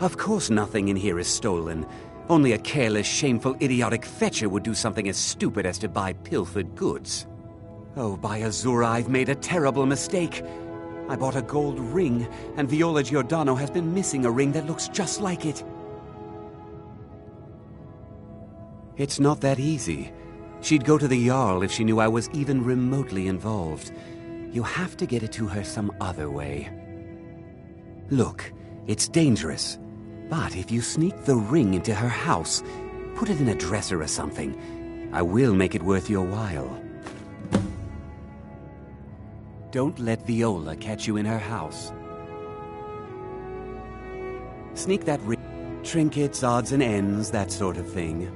Of course nothing in here is stolen. Only a careless, shameful, idiotic fetcher would do something as stupid as to buy pilfered goods. Oh, by Azura, I've made a terrible mistake. I bought a gold ring, and Viola Giordano has been missing a ring that looks just like it. It's not that easy. She'd go to the Jarl if she knew I was even remotely involved. You have to get it to her some other way. Look, it's dangerous. But if you sneak the ring into her house, put it in a dresser or something, I will make it worth your while. Don't let Viola catch you in her house. Sneak that ring. Trinkets, odds and ends, that sort of thing.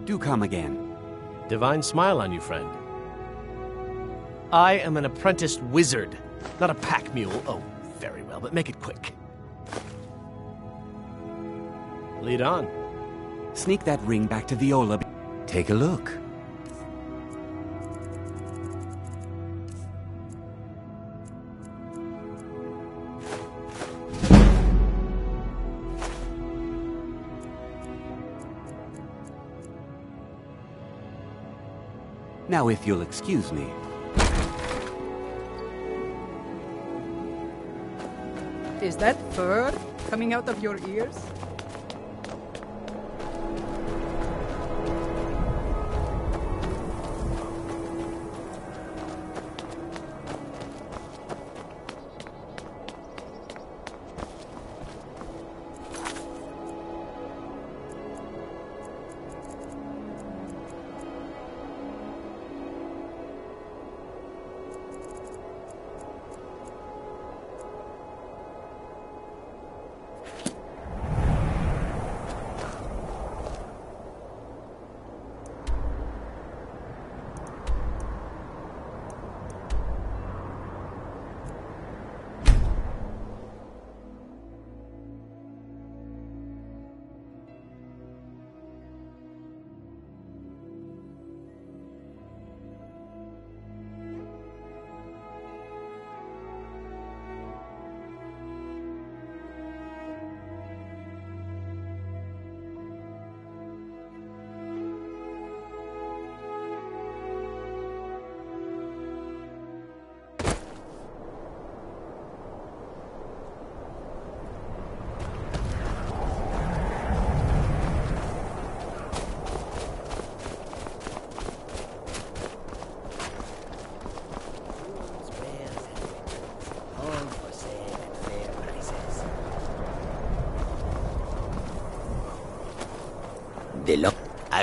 Do come again. Divine smile on you, friend. I am an apprenticed wizard, not a pack mule. Oh, very well, but make it quick. Lead on. Sneak that ring back to Viola. Take a look. Now, if you'll excuse me. Is that fur coming out of your ears?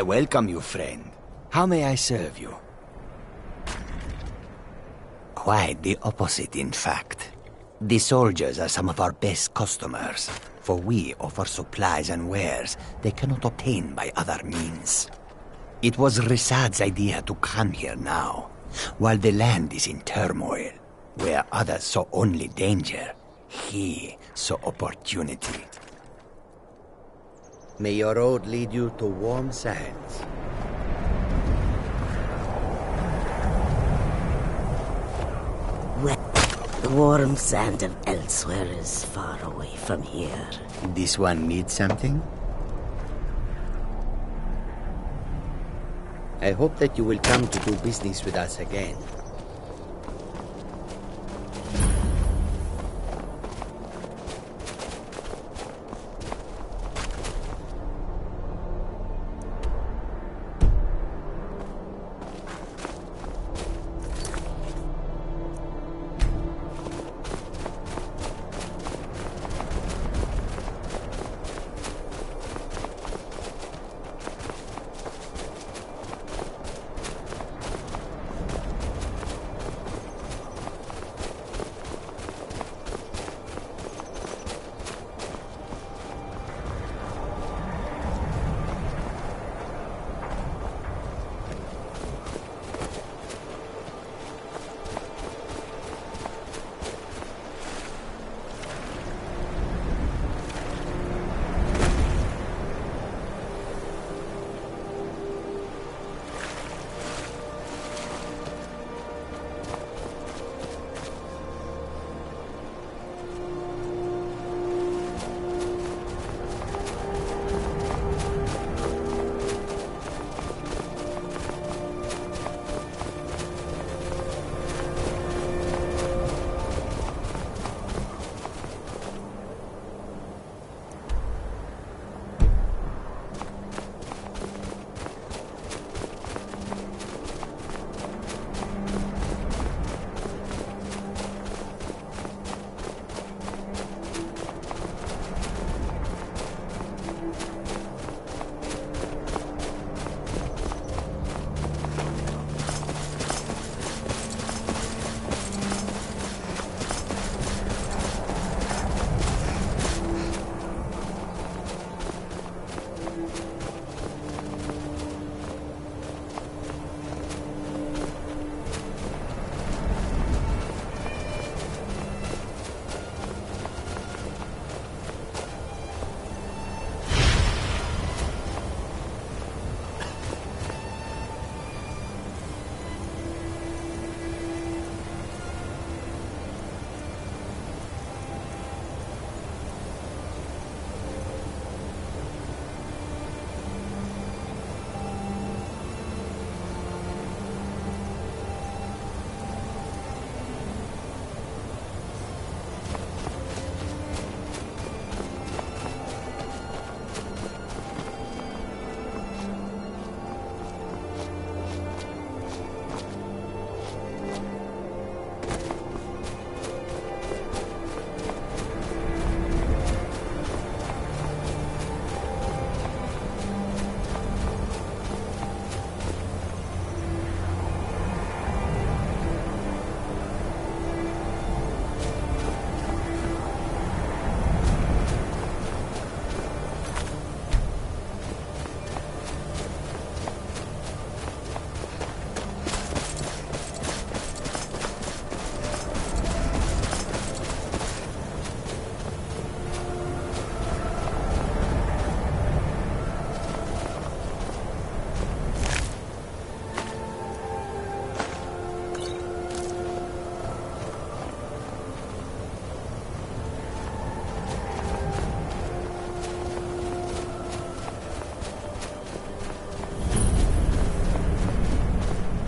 I welcome you, friend. How may I serve you? Quite the opposite, in fact. The soldiers are some of our best customers, for we offer supplies and wares they cannot obtain by other means. It was Risad's idea to come here now, while the land is in turmoil, where others saw only danger. He saw opportunity. May your road lead you to warm sands. The warm sand of elsewhere is far away from here. This one needs something? I hope that you will come to do business with us again.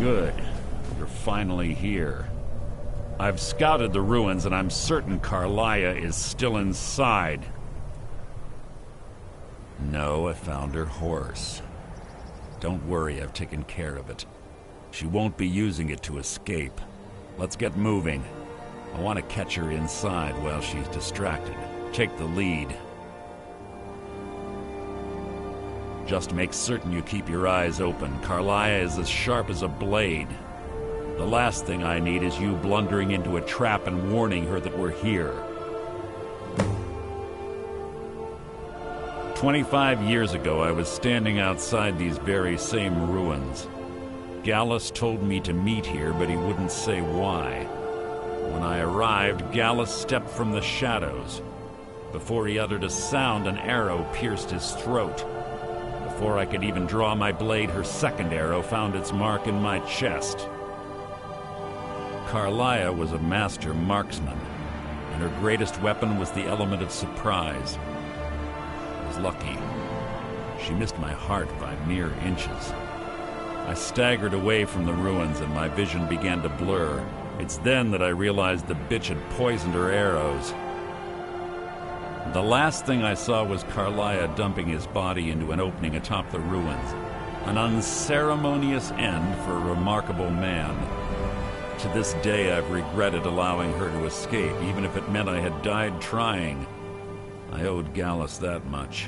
Good. You're finally here. I've scouted the ruins, and I'm certain Carlia is still inside. No, I found her horse. Don't worry, I've taken care of it. She won't be using it to escape. Let's get moving. I want to catch her inside while she's distracted. Take the lead. Just make certain you keep your eyes open. Carlia is as sharp as a blade. The last thing I need is you blundering into a trap and warning her that we're here. 25 years ago, I was standing outside these very same ruins. Gallus told me to meet here, but he wouldn't say why. When I arrived, Gallus stepped from the shadows. Before he uttered a sound, an arrow pierced his throat. Before I could even draw my blade, her second arrow found its mark in my chest. Carlia was a master marksman, and her greatest weapon was the element of surprise. I was lucky. She missed my heart by mere inches. I staggered away from the ruins, and my vision began to blur. It's then that I realized the bitch had poisoned her arrows. The last thing I saw was Carlia dumping his body into an opening atop the ruins. An unceremonious end for a remarkable man. To this day, I've regretted allowing her to escape, even if it meant I had died trying. I owed Gallus that much.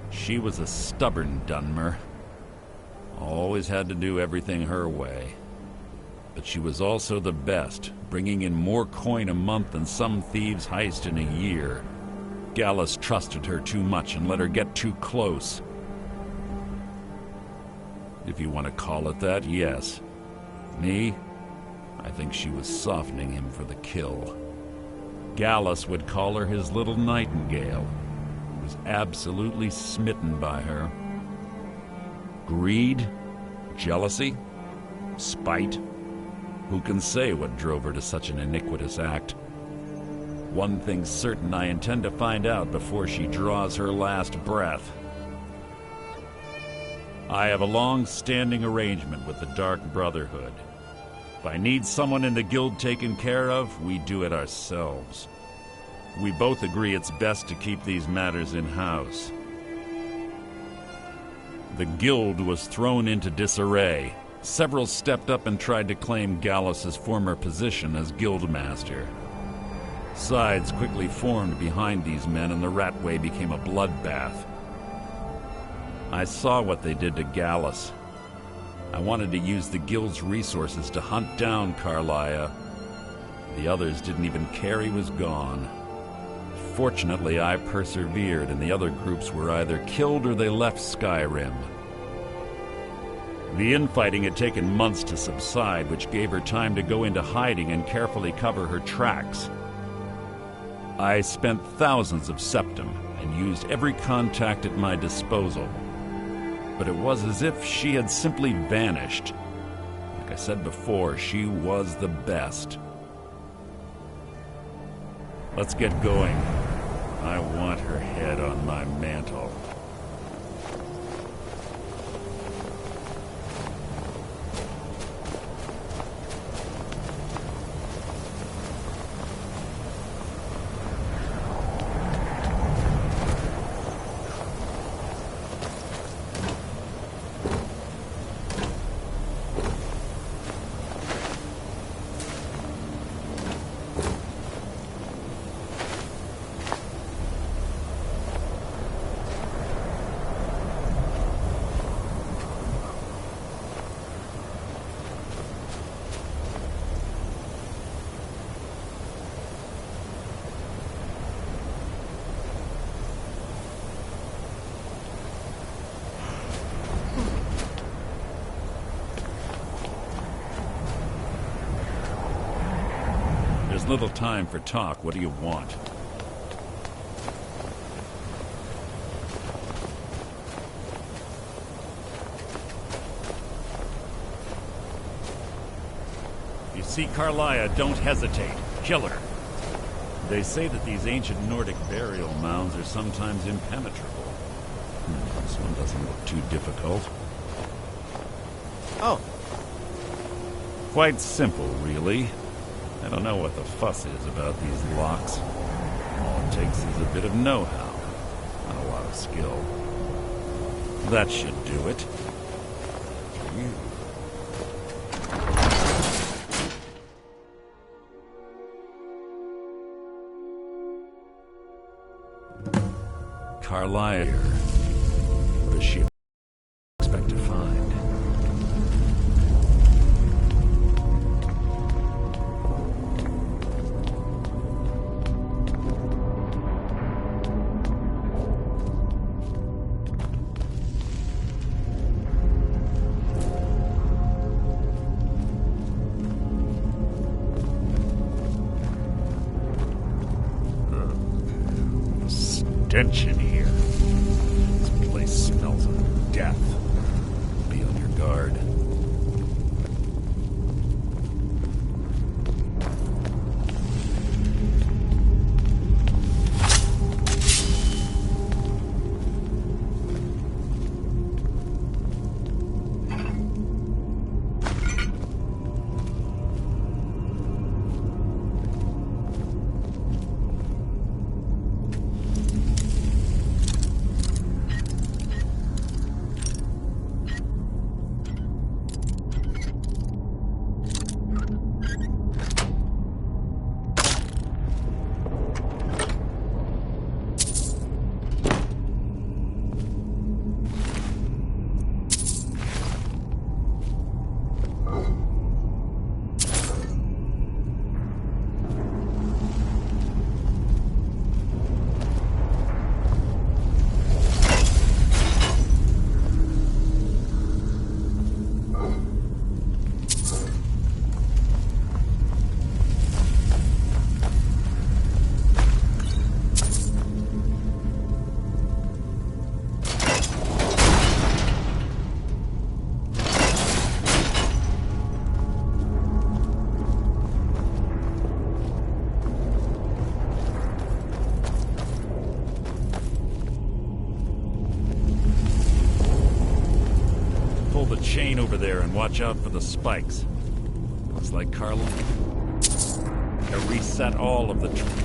She was a stubborn Dunmer. Always had to do everything her way. But she was also the best, bringing in more coin a month than some thieves heist in a year. Gallus trusted her too much and let her get too close. If you want to call it that, yes. Me? I think she was softening him for the kill. Gallus would call her his little nightingale. He was absolutely smitten by her. Greed? Jealousy? Spite? Who can say what drove her to such an iniquitous act? One thing's certain, I intend to find out before she draws her last breath. I have a long-standing arrangement with the Dark Brotherhood. If I need someone in the guild taken care of, we do it ourselves. We both agree it's best to keep these matters in-house. The guild was thrown into disarray. Several stepped up and tried to claim Gallus's former position as guildmaster. Sides quickly formed behind these men, and the Ratway became a bloodbath. I saw what they did to Gallus. I wanted to use the guild's resources to hunt down Carlia. The others didn't even care he was gone. Fortunately, I persevered, and the other groups were either killed or they left Skyrim. The infighting had taken months to subside, which gave her time to go into hiding and carefully cover her tracks. I spent thousands of septum and used every contact at my disposal. But it was as if she had simply vanished. Like I said before, she was the best. Let's get going. I want her head on my mantle. Little time for talk. What do you want? If you see Carlia, don't hesitate. Kill her. They say that these ancient Nordic burial mounds are sometimes impenetrable. This one doesn't look too difficult. Oh. Quite simple, really. I don't know what the fuss is about these locks. All it takes is a bit of know-how, and a lot of skill. That should do it. Carlisle. What does she expect to find? Stench in here. This place smells of death. Be on your guard. Chain over there and watch out for the spikes. Looks like Carla. Gotta reset all of the traps.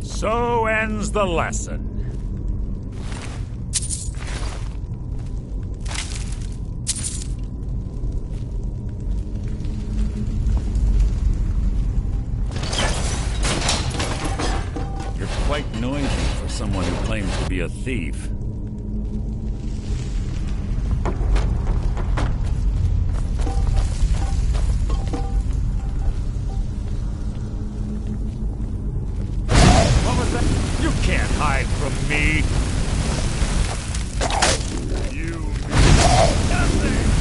So ends the lesson. You're quite noisy for someone who claims to be a thief. You can't hide from me! You... nothing!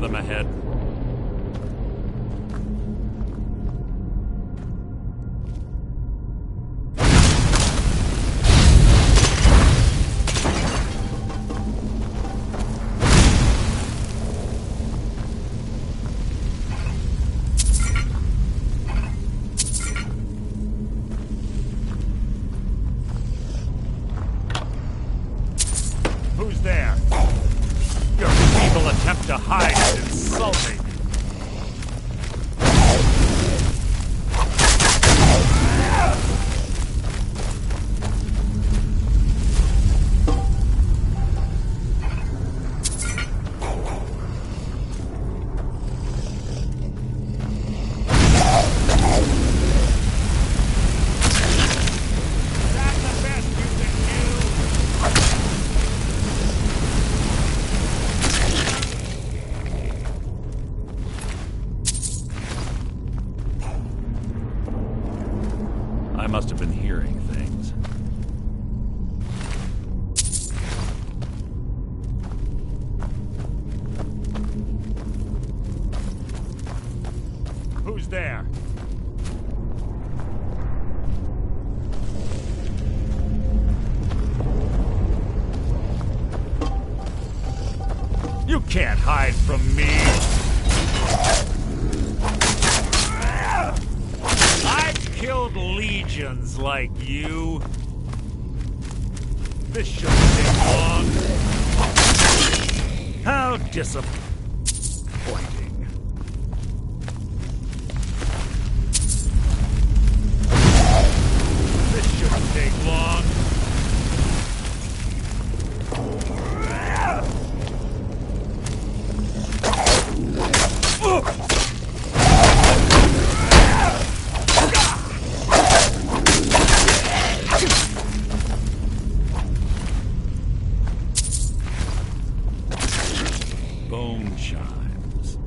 them ahead. Who's there? Your feeble attempt to hide is insulting. I must have been hearing things. Who's there? You can't hide from me! I've killed legions like you. This shouldn't take long. How disappointing. This shouldn't take long. Bone chimes.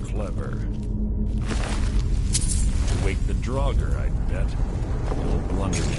Clever. Wake the Draugr, I'd bet. You'll blunder me.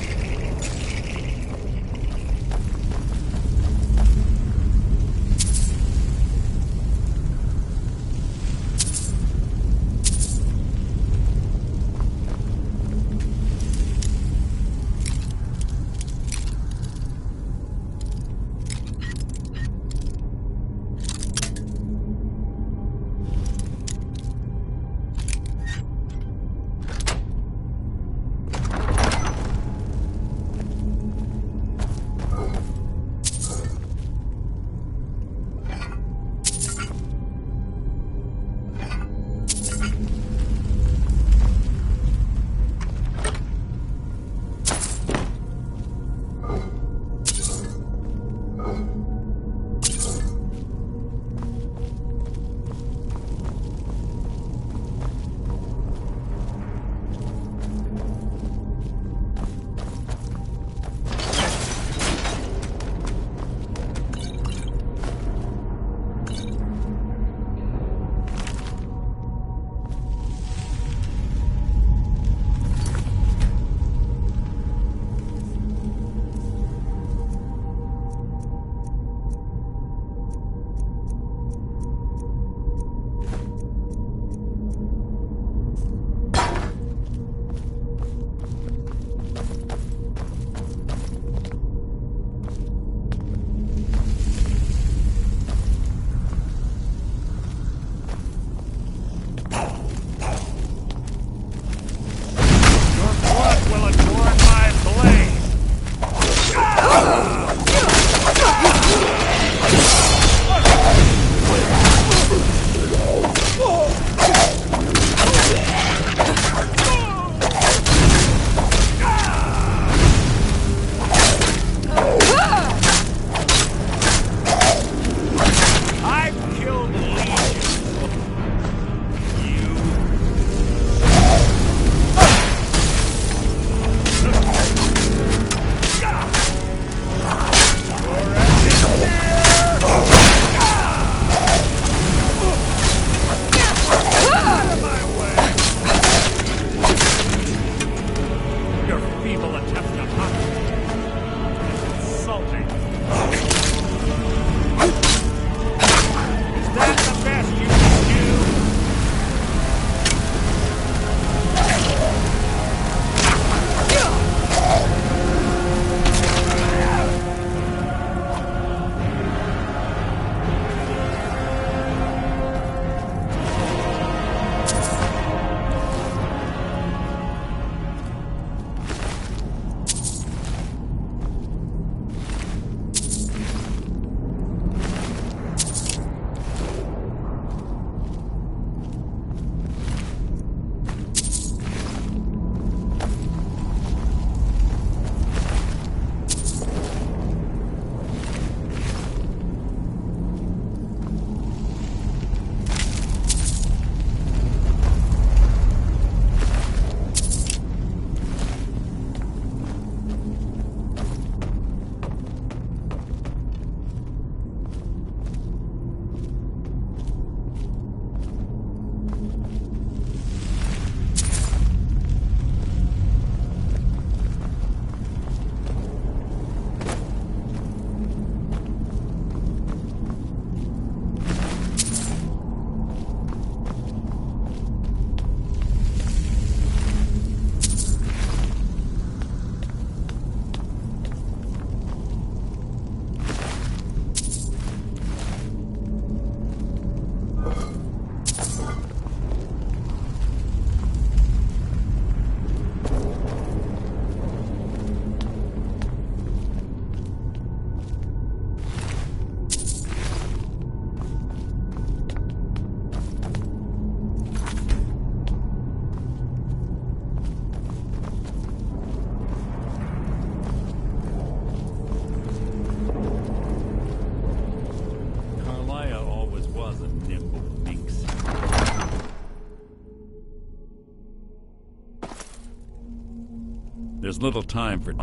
There's little time for...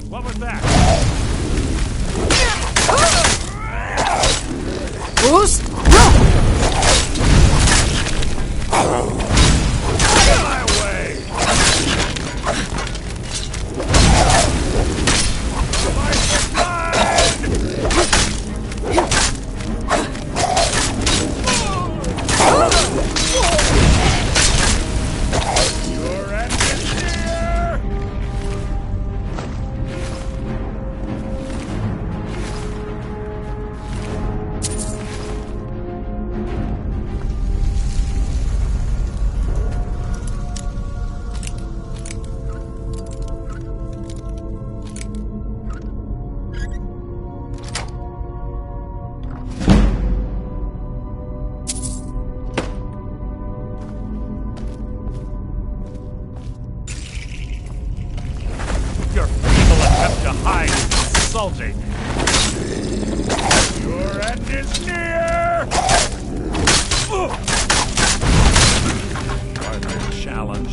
What was that? Boost! Out of my way! Your end is near! Your feeble attempt to hide is insulting. Your end is near! Partner challenge.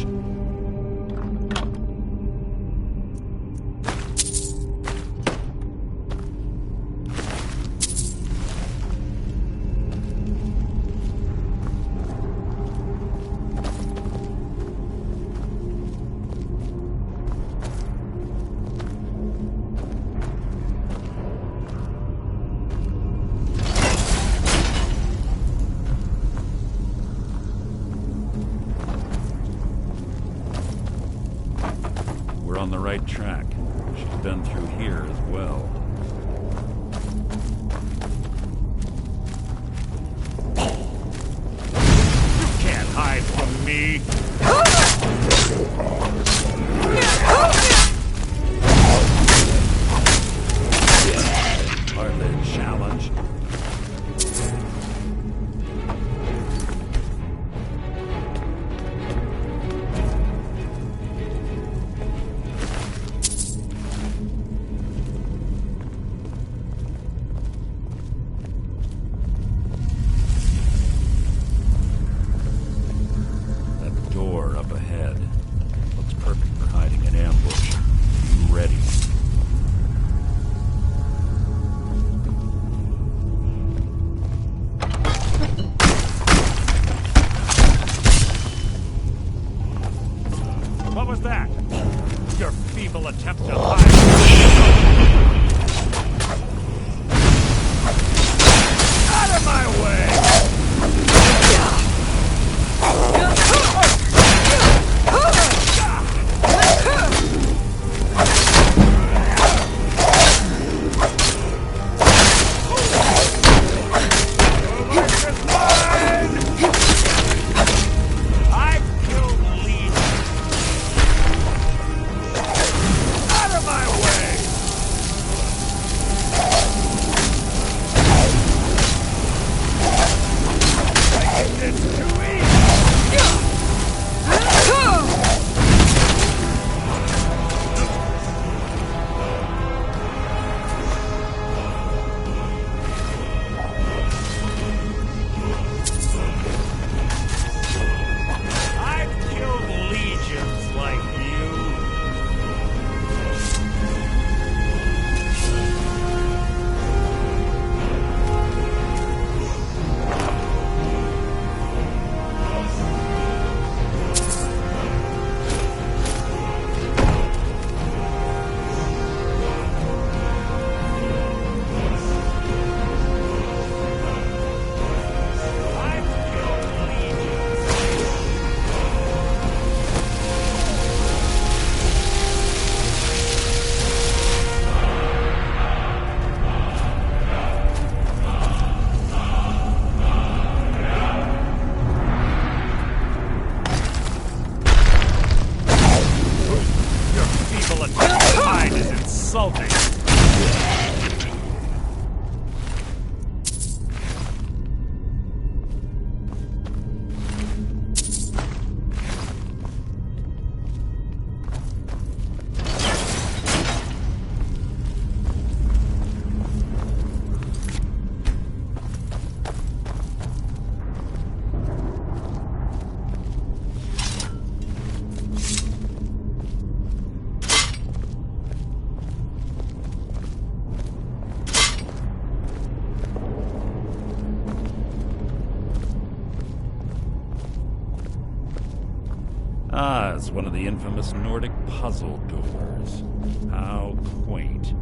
We're on the right track. She's been through here as well. You can't hide from me! Hardly a challenge. Door up ahead. Looks perfect for hiding an ambush. You ready? What was that? Your feeble attempt to hide. Out of my way! insulting! Ah, it's one of the infamous Nordic puzzle doors. How quaint.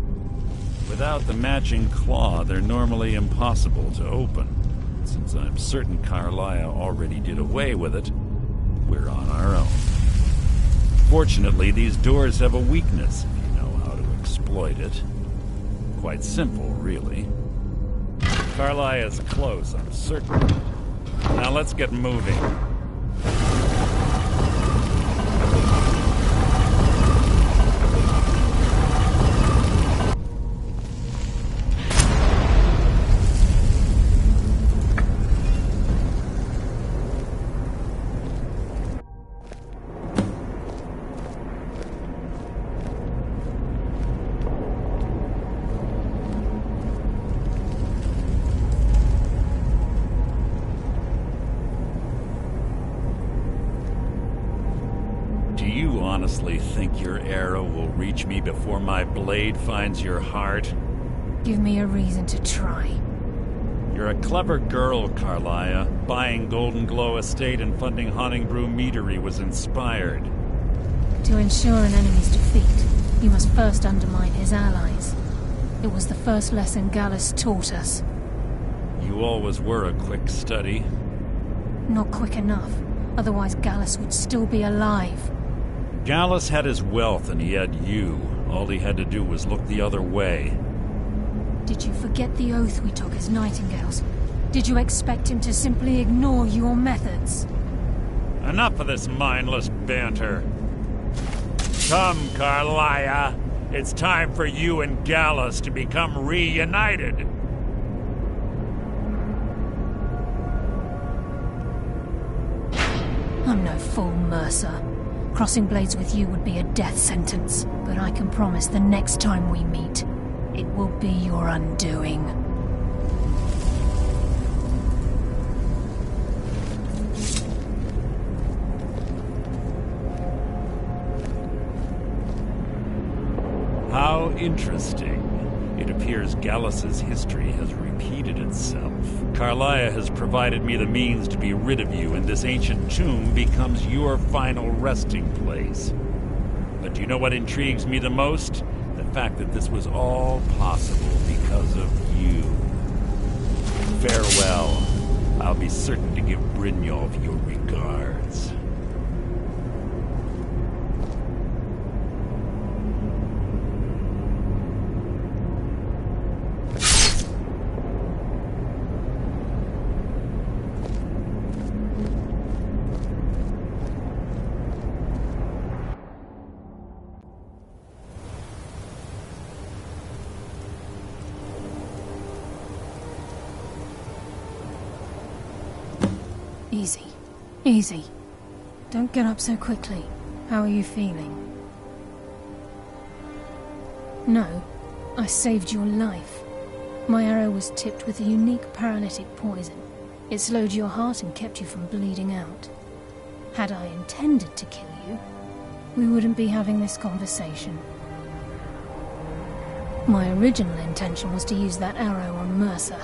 Without the matching claw, they're normally impossible to open. Since I'm certain Carlia already did away with it, we're on our own. Fortunately, these doors have a weakness if you know how to exploit it. Quite simple, really. Carlia is close, I'm certain. Now let's get moving. Honestly think your arrow will reach me before my blade finds your heart? Give me a reason to try. You're a clever girl, Carlia. Buying Golden Glow Estate and funding Haunting Brew Meadery was inspired. To ensure an enemy's defeat, you must first undermine his allies. It was the first lesson Gallus taught us. You always were a quick study. Not quick enough. Otherwise Gallus would still be alive. Gallus had his wealth and he had you. All he had to do was look the other way. Did you forget the oath we took as Nightingales? Did you expect him to simply ignore your methods? Enough of this mindless banter. Come, Carlia. It's time for you and Gallus to become reunited. I'm no fool, Mercer. Crossing blades with you would be a death sentence, but I can promise the next time we meet, it will be your undoing. How interesting. It appears Gallus's history has repeated itself. Carlia has provided me the means to be rid of you, and this ancient tomb becomes your final resting place. But do you know what intrigues me the most? The fact that this was all possible because of you. Farewell. I'll be certain to give Brynjolf your regards. Easy. Easy. Don't get up so quickly. How are you feeling? No, I saved your life. My arrow was tipped with a unique paralytic poison. It slowed your heart and kept you from bleeding out. Had I intended to kill you, we wouldn't be having this conversation. My original intention was to use that arrow on Mercer,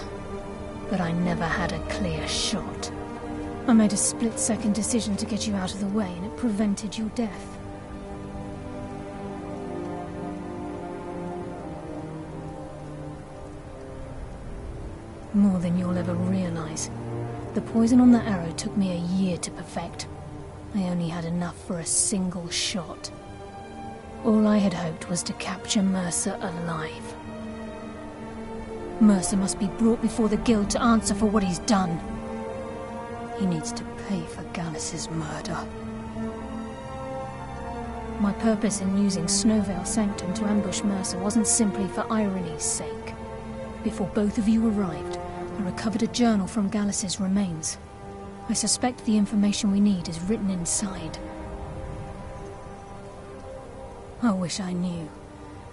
but I never had a clear shot. I made a split-second decision to get you out of the way, and it prevented your death. More than you'll ever realize. The poison on that arrow took me a year to perfect. I only had enough for a single shot. All I had hoped was to capture Mercer alive. Mercer must be brought before the Guild to answer for what he's done. He needs to pay for Gallus's murder. My purpose in using Snowvale Sanctum to ambush Mercer wasn't simply for irony's sake. Before both of you arrived, I recovered a journal from Gallus's remains. I suspect the information we need is written inside. I wish I knew.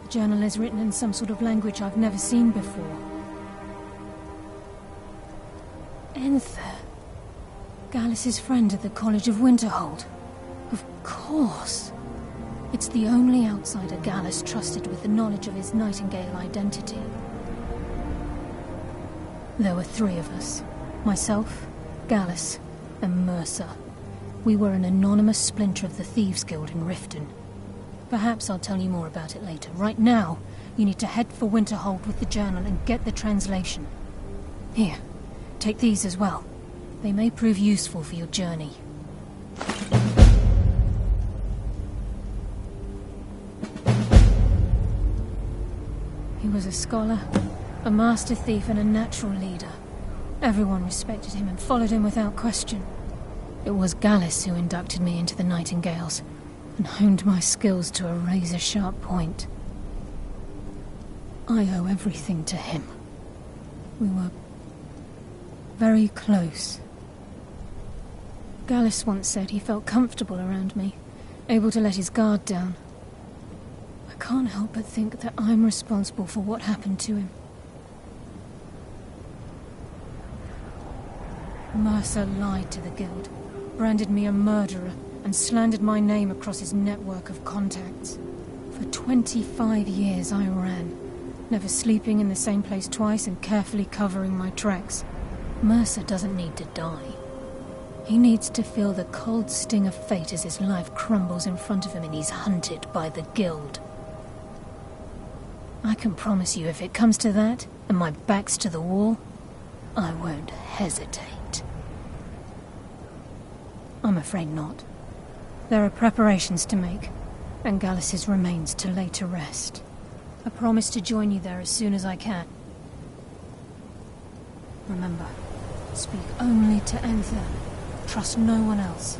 The journal is written in some sort of language I've never seen before. Enther. Gallus's friend at the College of Winterhold. Of course. It's the only outsider Gallus trusted with the knowledge of his Nightingale identity. There were 3 of us. Myself, Gallus, and Mercer. We were an anonymous splinter of the Thieves Guild in Riften. Perhaps I'll tell you more about it later. Right now, you need to head for Winterhold with the journal and get the translation. Here, take these as well. They may prove useful for your journey. He was a scholar, a master thief, and a natural leader. Everyone respected him and followed him without question. It was Gallus who inducted me into the Nightingales, and honed my skills to a razor-sharp point. I owe everything to him. We were very close. Gallus once said he felt comfortable around me, able to let his guard down. I can't help but think that I'm responsible for what happened to him. Mercer lied to the Guild, branded me a murderer, and slandered my name across his network of contacts. For 25 years I ran, never sleeping in the same place twice and carefully covering my tracks. Mercer doesn't need to die. He needs to feel the cold sting of fate as his life crumbles in front of him and he's hunted by the Guild. I can promise you if it comes to that, and my back's to the wall, I won't hesitate. I'm afraid not. There are preparations to make, and Gallus's remains to lay to rest. I promise to join you there as soon as I can. Remember, speak only to Enther. Trust no one else.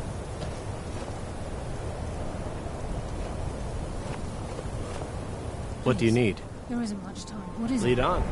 What do you need? There isn't much time. What is it? Lead on.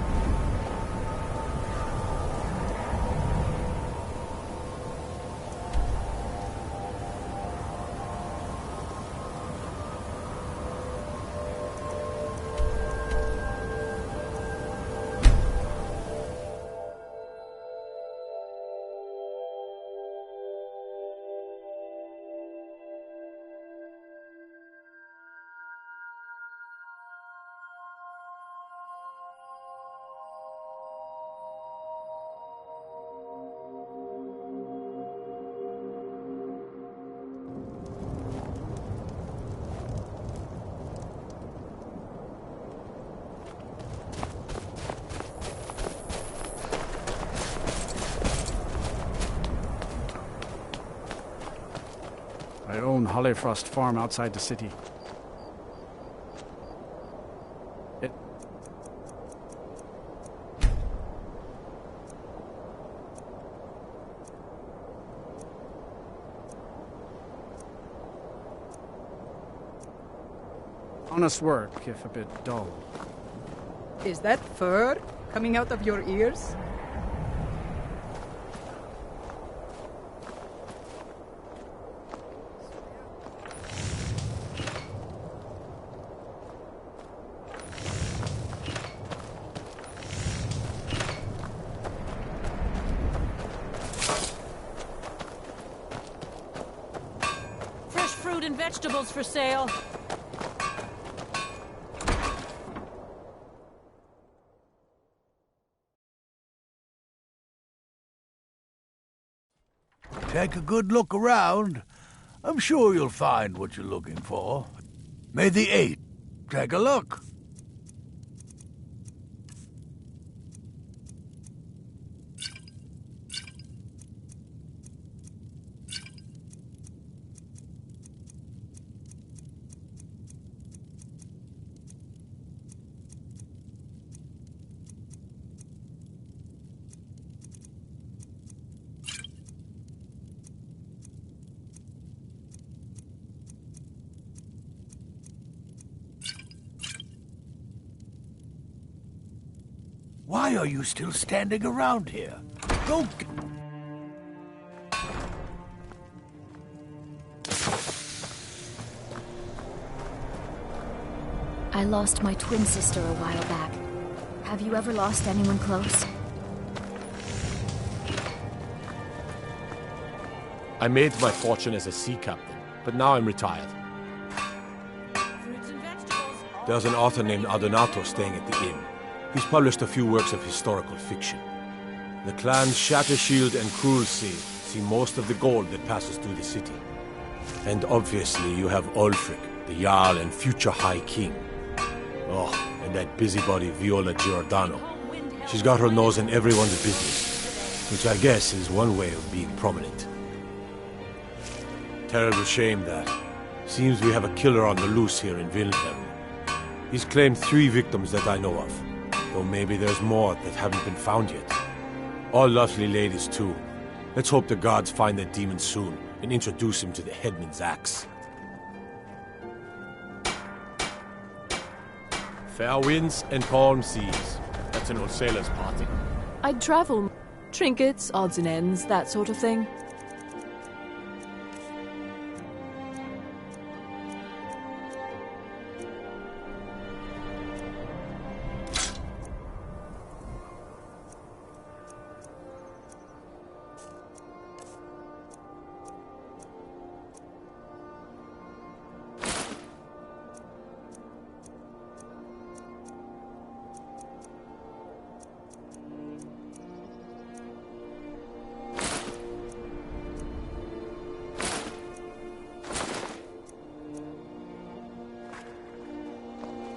I own Hollyfrost Farm outside the city. Honest work, if a bit dull. Is that fur coming out of your ears? Fresh fruit and vegetables for sale. Take a good look around. I'm sure you'll find what you're looking for. May the 8th take a look. Why are you still standing around here? Go I lost my twin sister a while back. Have you ever lost anyone close? I made my fortune as a sea captain, but now I'm retired. There's an author named Adonato staying at the inn. He's published a few works of historical fiction. The clans Shattershield and Cruelsea see most of the gold that passes through the city. And obviously you have Ulfric, the Jarl and future High King. Oh, and that busybody Viola Giordano. She's got her nose in everyone's business, which I guess is one way of being prominent. Terrible shame that. Seems we have a killer on the loose here in Wilhelm. He's claimed 3 victims that I know of, though maybe there's more that haven't been found yet. All lovely ladies too. Let's hope the gods find that demon soon and introduce him to the headman's axe. Fair winds and calm seas. That's an old sailor's party. I'd travel. Trinkets, odds and ends, that sort of thing.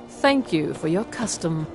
Thank you for your custom.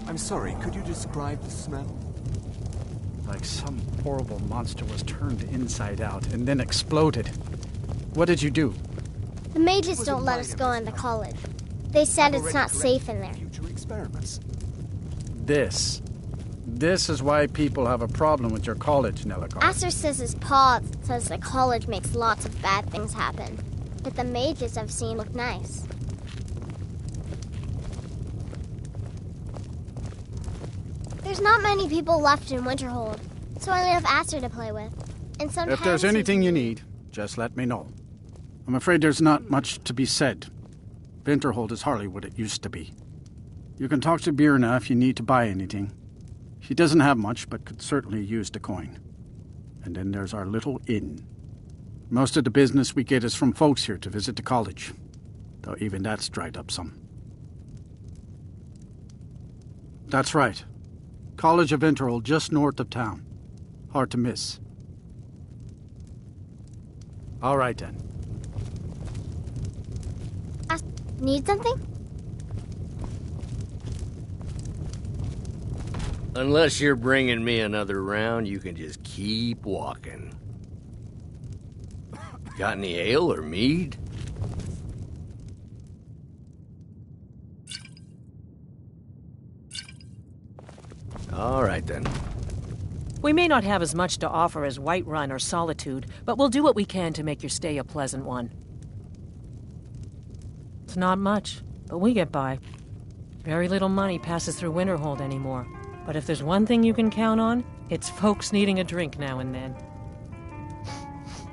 I'm sorry, could you describe the smell? Like some horrible monster was turned inside out and then exploded. What did you do? The mages don't let us go into college. They said it's not safe in there. Future experiments. This is why people have a problem with your college, Nelligar. Aster says his pa says the college makes lots of bad things happen. But the mages I've seen look nice. There's not many people left in Winterhold, so I only have Aster to play with. And sometimes if there's anything you need, just let me know. I'm afraid there's not much to be said. Winterhold is hardly what it used to be. You can talk to Birna if you need to buy anything. She doesn't have much, but could certainly use the coin. And then there's our little inn. Most of the business we get is from folks here to visit the college, though even that's dried up some. That's right. College of Winterhold, just north of town. Hard to miss. All right, then. Need something? Unless you're bringing me another round, you can just keep walking. Got any ale or mead? All right, then. We may not have as much to offer as Whiterun or Solitude, but we'll do what we can to make your stay a pleasant one. It's not much, but we get by. Very little money passes through Winterhold anymore, but if there's one thing you can count on, it's folks needing a drink now and then.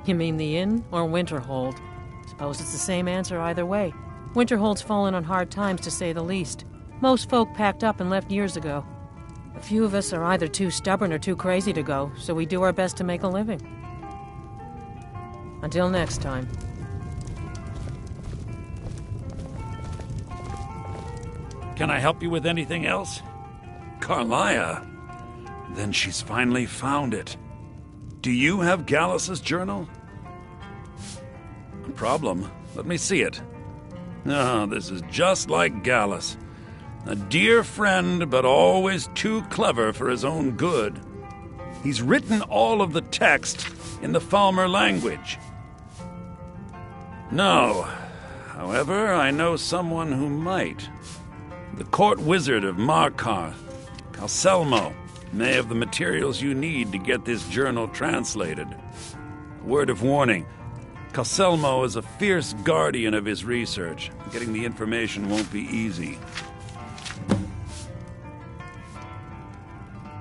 You mean the inn or Winterhold? Suppose it's the same answer either way. Winterhold's fallen on hard times, to say the least. Most folk packed up and left years ago. A few of us are either too stubborn or too crazy to go, so we do our best to make a living. Until next time. Can I help you with anything else? Carlia? Then she's finally found it. Do you have Gallus's journal? No problem. Let me see it. Ah, this is just like Gallus. A dear friend, but always too clever for his own good. He's written all of the text in the Falmer language. No. However, I know someone who might. The court wizard of Markarth, Calselmo, may have the materials you need to get this journal translated. A word of warning. Calselmo is a fierce guardian of his research. Getting the information won't be easy.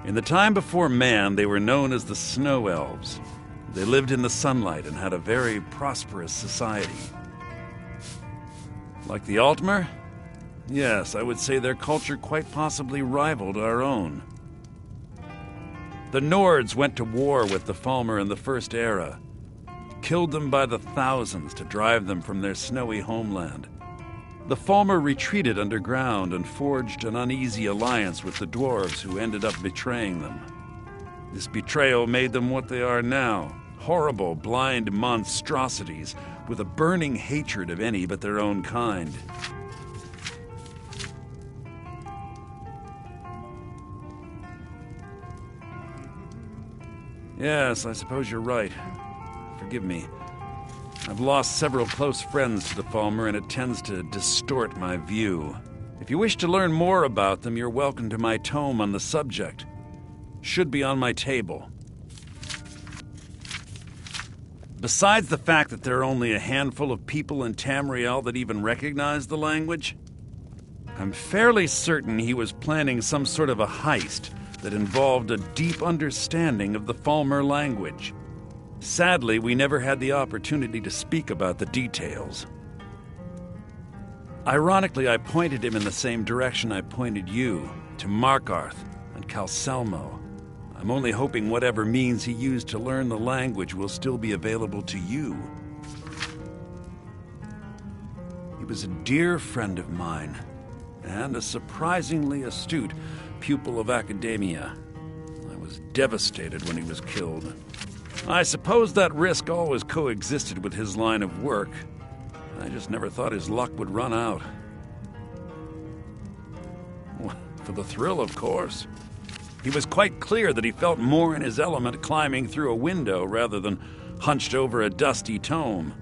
In the time before man, they were known as the Snow Elves. They lived in the sunlight and had a very prosperous society. Like the Altmer? Yes, I would say their culture quite possibly rivaled our own. The Nords went to war with the Falmer in the First Era, killed them by the thousands to drive them from their snowy homeland. The Falmer retreated underground and forged an uneasy alliance with the dwarves who ended up betraying them. This betrayal made them what they are now, horrible, blind monstrosities with a burning hatred of any but their own kind. Yes, I suppose you're right. Forgive me. I've lost several close friends to the Falmer, and it tends to distort my view. If you wish to learn more about them, you're welcome to my tome on the subject. Should be on my table. Besides the fact that there are only a handful of people in Tamriel that even recognize the language, I'm fairly certain he was planning some sort of a heist that involved a deep understanding of the Falmer language. Sadly, we never had the opportunity to speak about the details. Ironically, I pointed him in the same direction I pointed you, to Markarth and Calselmo. I'm only hoping whatever means he used to learn the language will still be available to you. He was a dear friend of mine, and a surprisingly astute pupil of academia. I was devastated when he was killed. I suppose that risk always coexisted with his line of work. I just never thought his luck would run out. For the thrill, of course. He was quite clear that he felt more in his element climbing through a window rather than hunched over a dusty tome.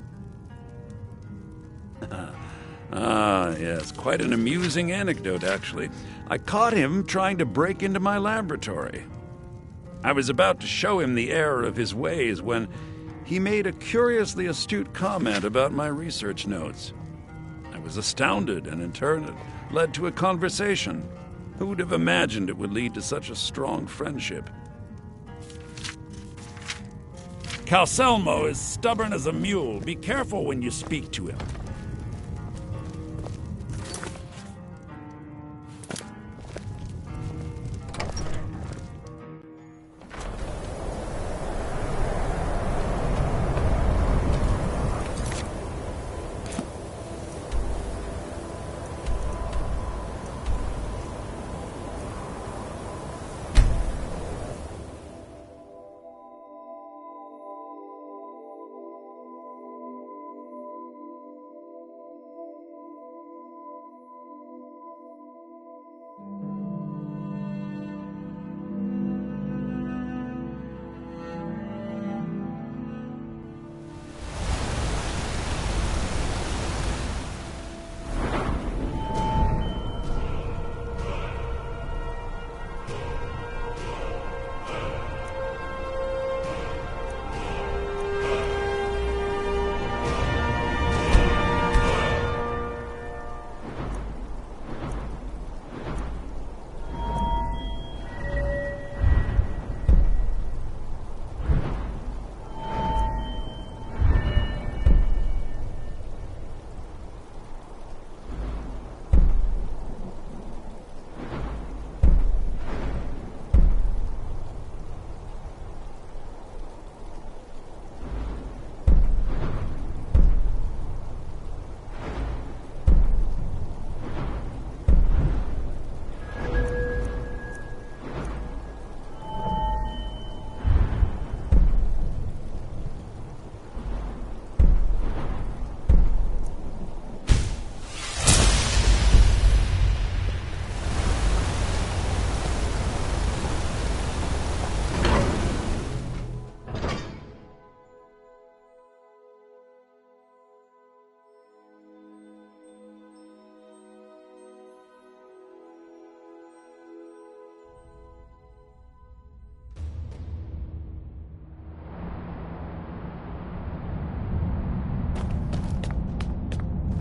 Yes, quite an amusing anecdote, actually. I caught him trying to break into my laboratory. I was about to show him the error of his ways when he made a curiously astute comment about my research notes. I was astounded, and in turn it led to a conversation. Who would have imagined it would lead to such a strong friendship? Calselmo is stubborn as a mule. Be careful when you speak to him.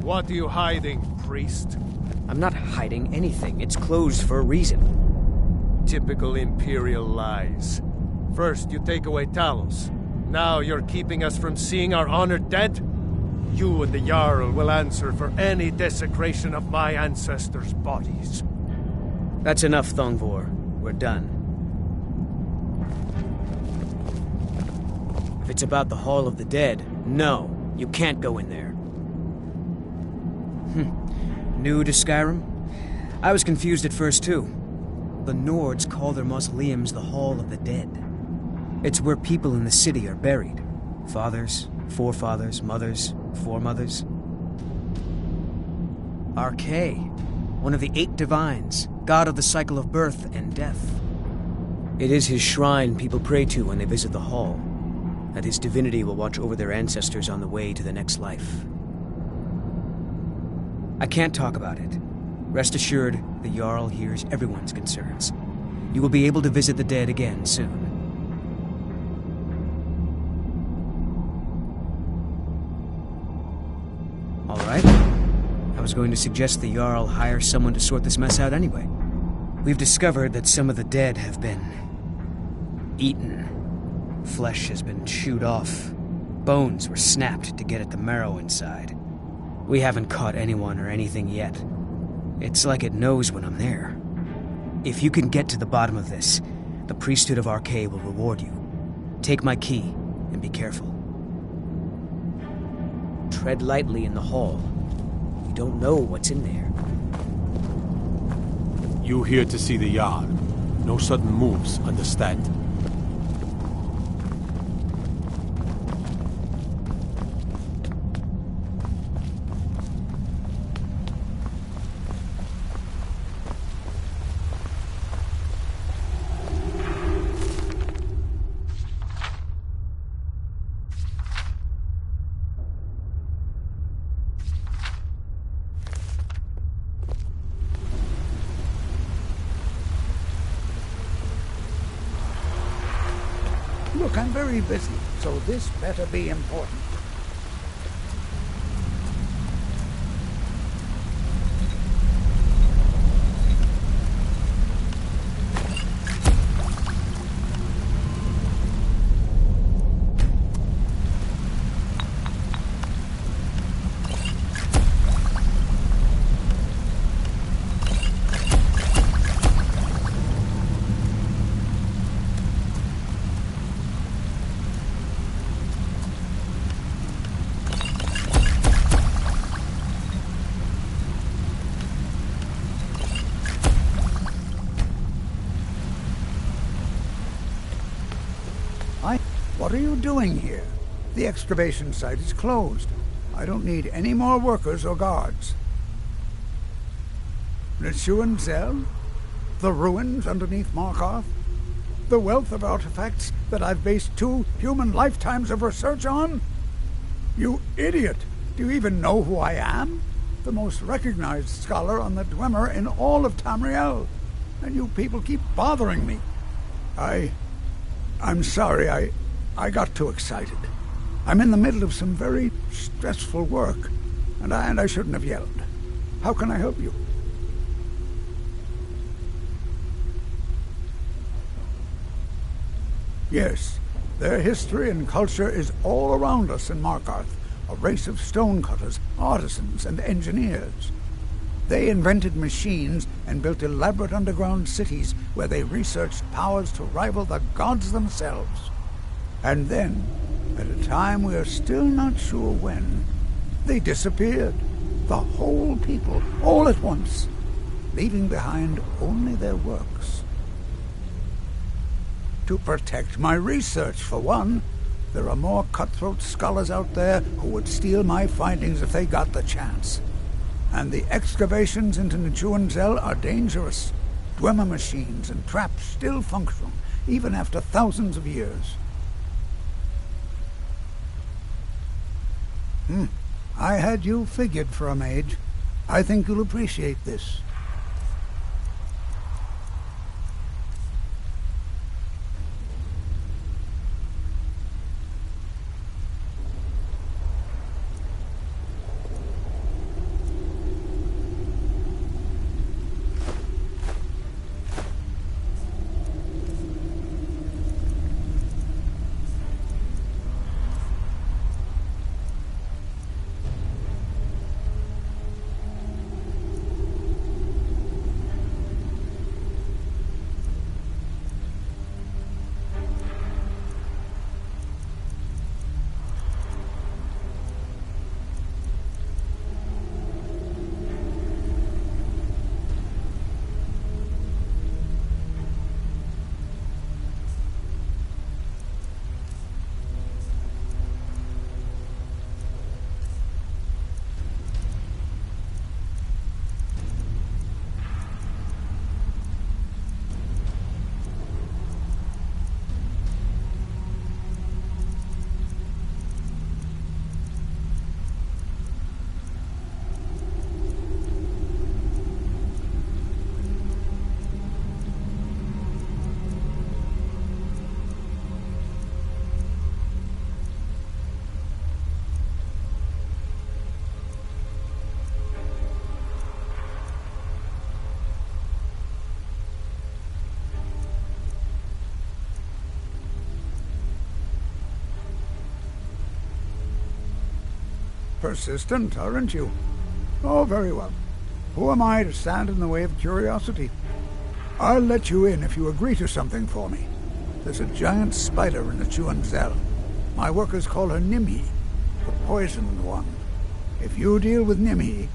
What are you hiding, priest? I'm not hiding anything. It's closed for a reason. Typical Imperial lies. First, you take away Talos. Now you're keeping us from seeing our honored dead? You and the Jarl will answer for any desecration of my ancestors' bodies. That's enough, Thongvor. We're done. If it's about the Hall of the Dead, no, you can't go in there. New to Skyrim? I was confused at first, too. The Nords call their mausoleums the Hall of the Dead. It's where people in the city are buried. Fathers, forefathers, mothers, foremothers. Archay, one of the 8 divines, god of the cycle of birth and death. It is his shrine people pray to when they visit the hall, and his divinity will watch over their ancestors on the way to the next life. I can't talk about it. Rest assured, the Jarl hears everyone's concerns. You will be able to visit the dead again soon. All right. I was going to suggest the Jarl hire someone to sort this mess out anyway. We've discovered that some of the dead have been eaten. Flesh has been chewed off. Bones were snapped to get at the marrow inside. We haven't caught anyone or anything yet. It's like it knows when I'm there. If you can get to the bottom of this, the priesthood of Archay will reward you. Take my key and be careful. Tread lightly in the hall. You don't know what's in there. You here to see the Jarl. No sudden moves, understand? Look, I'm very busy, so this better be important. What are you doing here? The excavation site is closed. I don't need any more workers or guards. Nichuan Zell? The ruins underneath Markarth? The wealth of artifacts that I've based 2 human lifetimes of research on? You idiot! Do you even know who I am? The most recognized scholar on the Dwemer in all of Tamriel. And you people keep bothering me. I'm sorry, I got too excited. I'm in the middle of some very stressful work, and I shouldn't have yelled. How can I help you? Yes, their history and culture is all around us in Markarth, a race of stonecutters, artisans, and engineers. They invented machines and built elaborate underground cities where they researched powers to rival the gods themselves. And then, at a time we are still not sure when, they disappeared. The whole people, all at once, leaving behind only their works. To protect my research, for one. There are more cutthroat scholars out there who would steal my findings if they got the chance. And the excavations into Nichuan Zell are dangerous. Dwemer machines and traps still function, even after thousands of years. I had you figured for a mage. I think you'll appreciate this. persistent, aren't you? Oh, very well. Who am I to stand in the way of curiosity? I'll let you in if you agree to something for me. There's a giant spider in the Chuanzel. My workers call her Nimhi, the poisoned one. If you deal with Nimhi,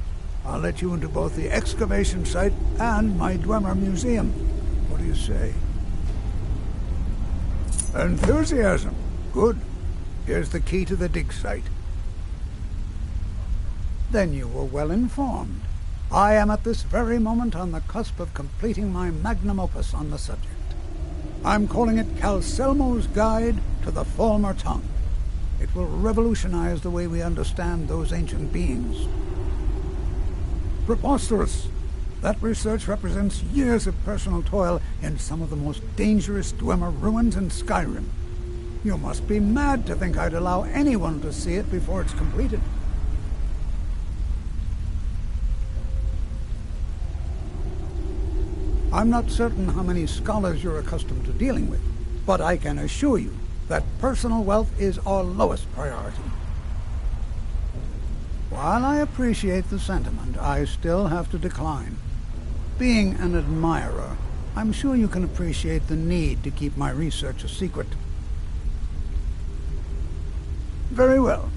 I'll let you into both the excavation site and my Dwemer Museum. What do you say? Enthusiasm. Good. Here's the key to the dig site. Then you were well informed. I am at this very moment on the cusp of completing my magnum opus on the subject. I'm calling it Calselmo's Guide to the Falmer Tongue. It will revolutionize the way we understand those ancient beings. Preposterous! That research represents years of personal toil in some of the most dangerous Dwemer ruins in Skyrim. You must be mad to think I'd allow anyone to see it before it's completed. I'm not certain how many scholars you're accustomed to dealing with, but I can assure you that personal wealth is our lowest priority. While I appreciate the sentiment, I still have to decline. Being an admirer, I'm sure you can appreciate the need to keep my research a secret. Very well.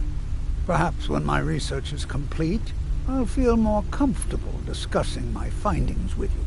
Perhaps when my research is complete, I'll feel more comfortable discussing my findings with you.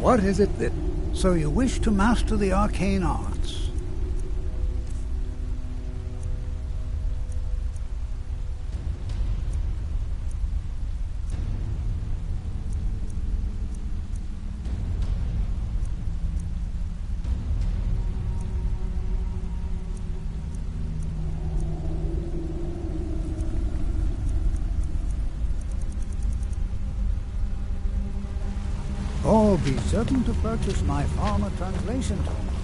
What is it that... So you wish to master the arcane arts? Oh, be certain to purchase my farmer translation tome.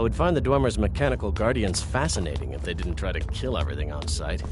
would find the Dwemer's mechanical guardians fascinating if they didn't try to kill everything on sight.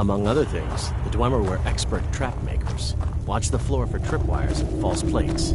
Among other things, the Dwemer were expert trap makers. Watch the floor for tripwires and false plates.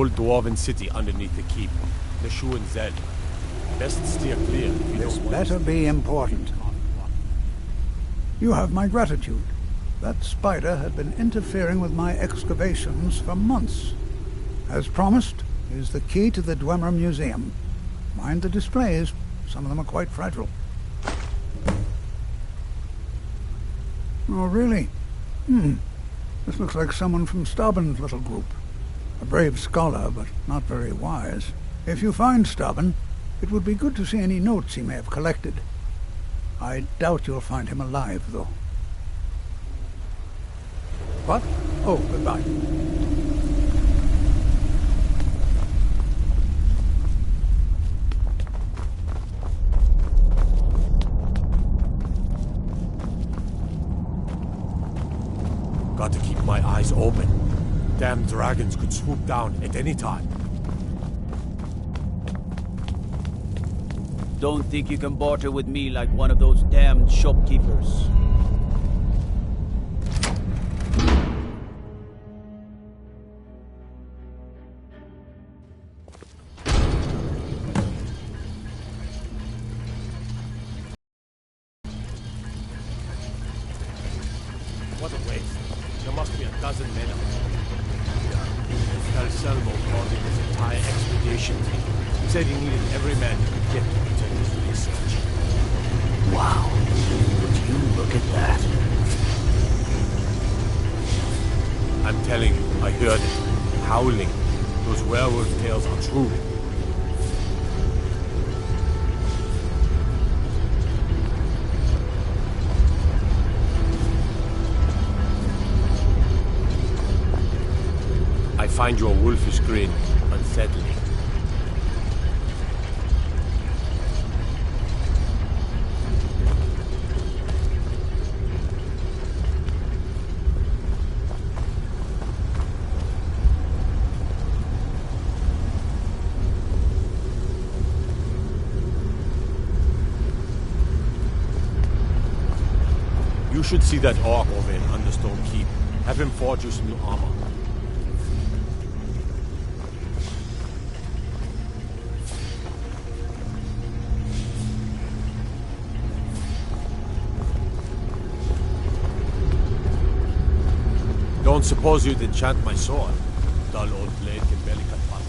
old dwarven city underneath the keep. The Shu and Zed. Best steer clear if you This don't want better be important. You have my gratitude. That spider had been interfering with my excavations for months. As promised, is the key to the Dwemer Museum. Mind the displays. Some of them are quite fragile. Oh, really? This looks like someone from Stauben's little group. A brave scholar, but not very wise. If you find Stauben, it would be good to see any notes he may have collected. I doubt you'll find him alive, though. What? Oh, goodbye. Got to keep my eyes open. Damn dragons could swoop down at any time. Don't think you can barter with me like one of those damned shopkeepers. What a waste. There must be a dozen men up there. Selmo called in his entire expedition team. He said he needed every man he could get to protect his research. Wow. Would you look at that? I'm telling you, I heard it. Howling. Those werewolf tales are true. I find your wolfish grin unsettling. You should see that orc over in Understone Keep. Have him forge you some new armor. Don't suppose you'd enchant my sword. Dull old blade can barely cut past.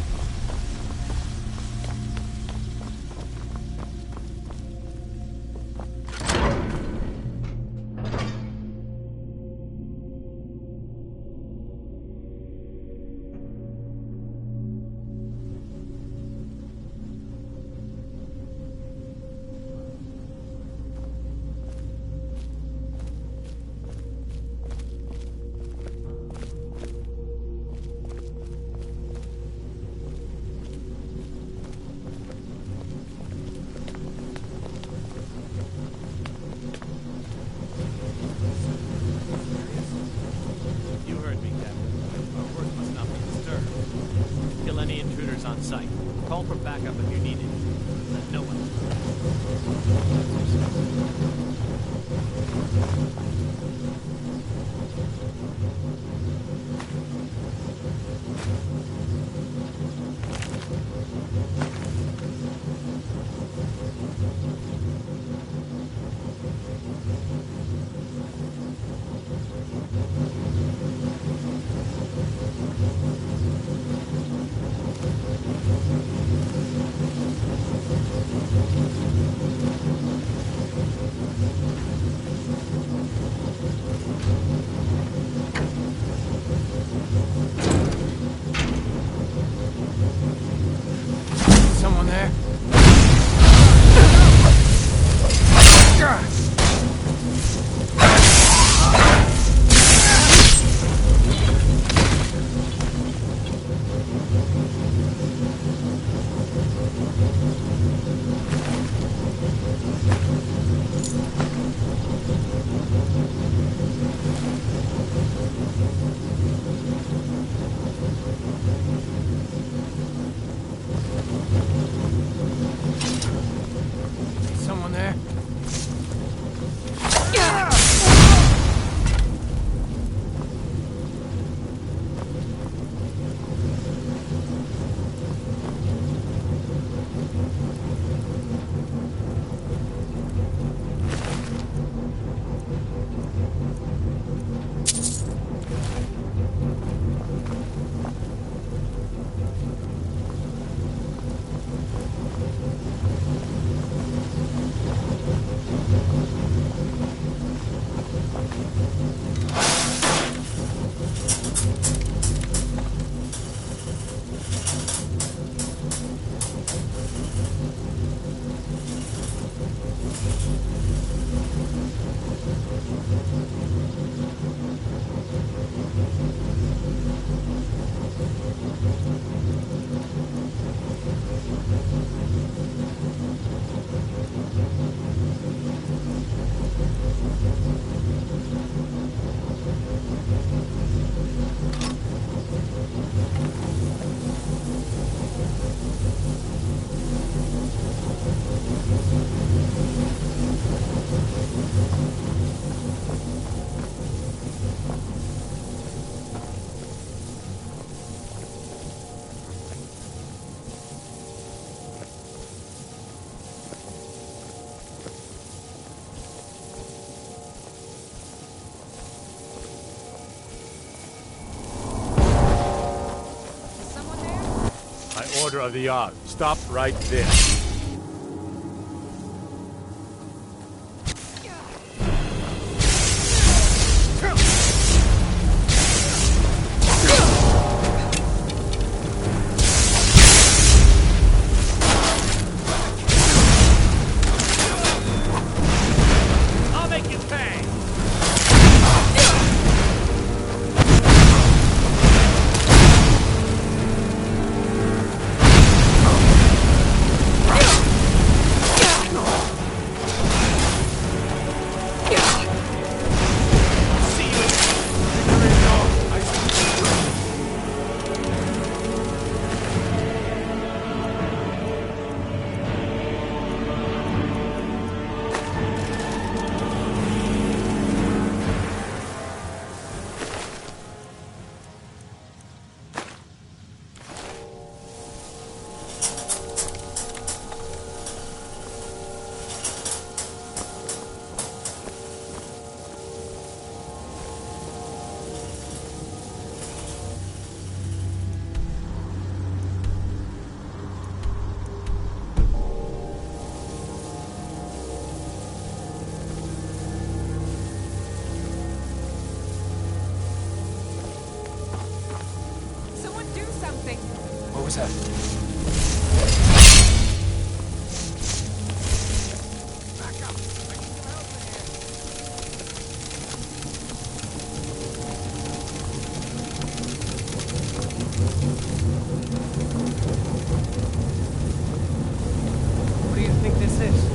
On site. Call for backup if you need it. Let no one. Order of the Jarl. Stop right there. I'll make you pay! Someone do something! What was that? What do you think this is?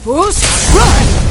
Bruce, run!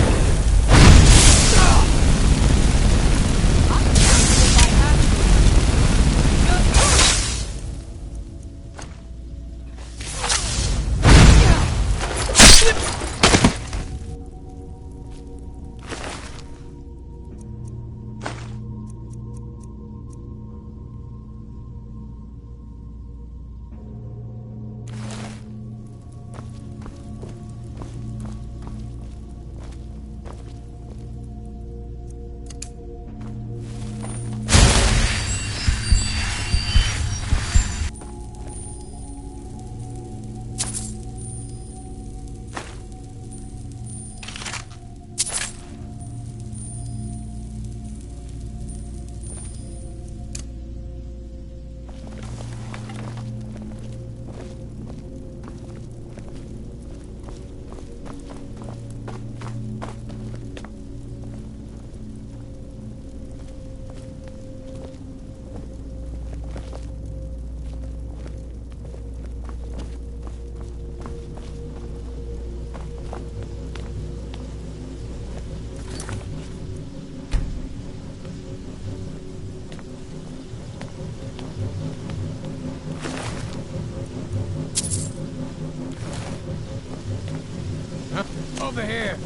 here.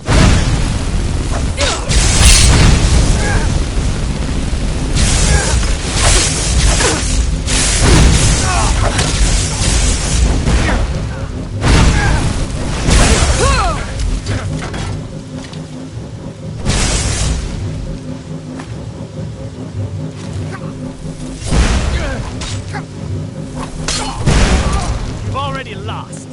You've already lost.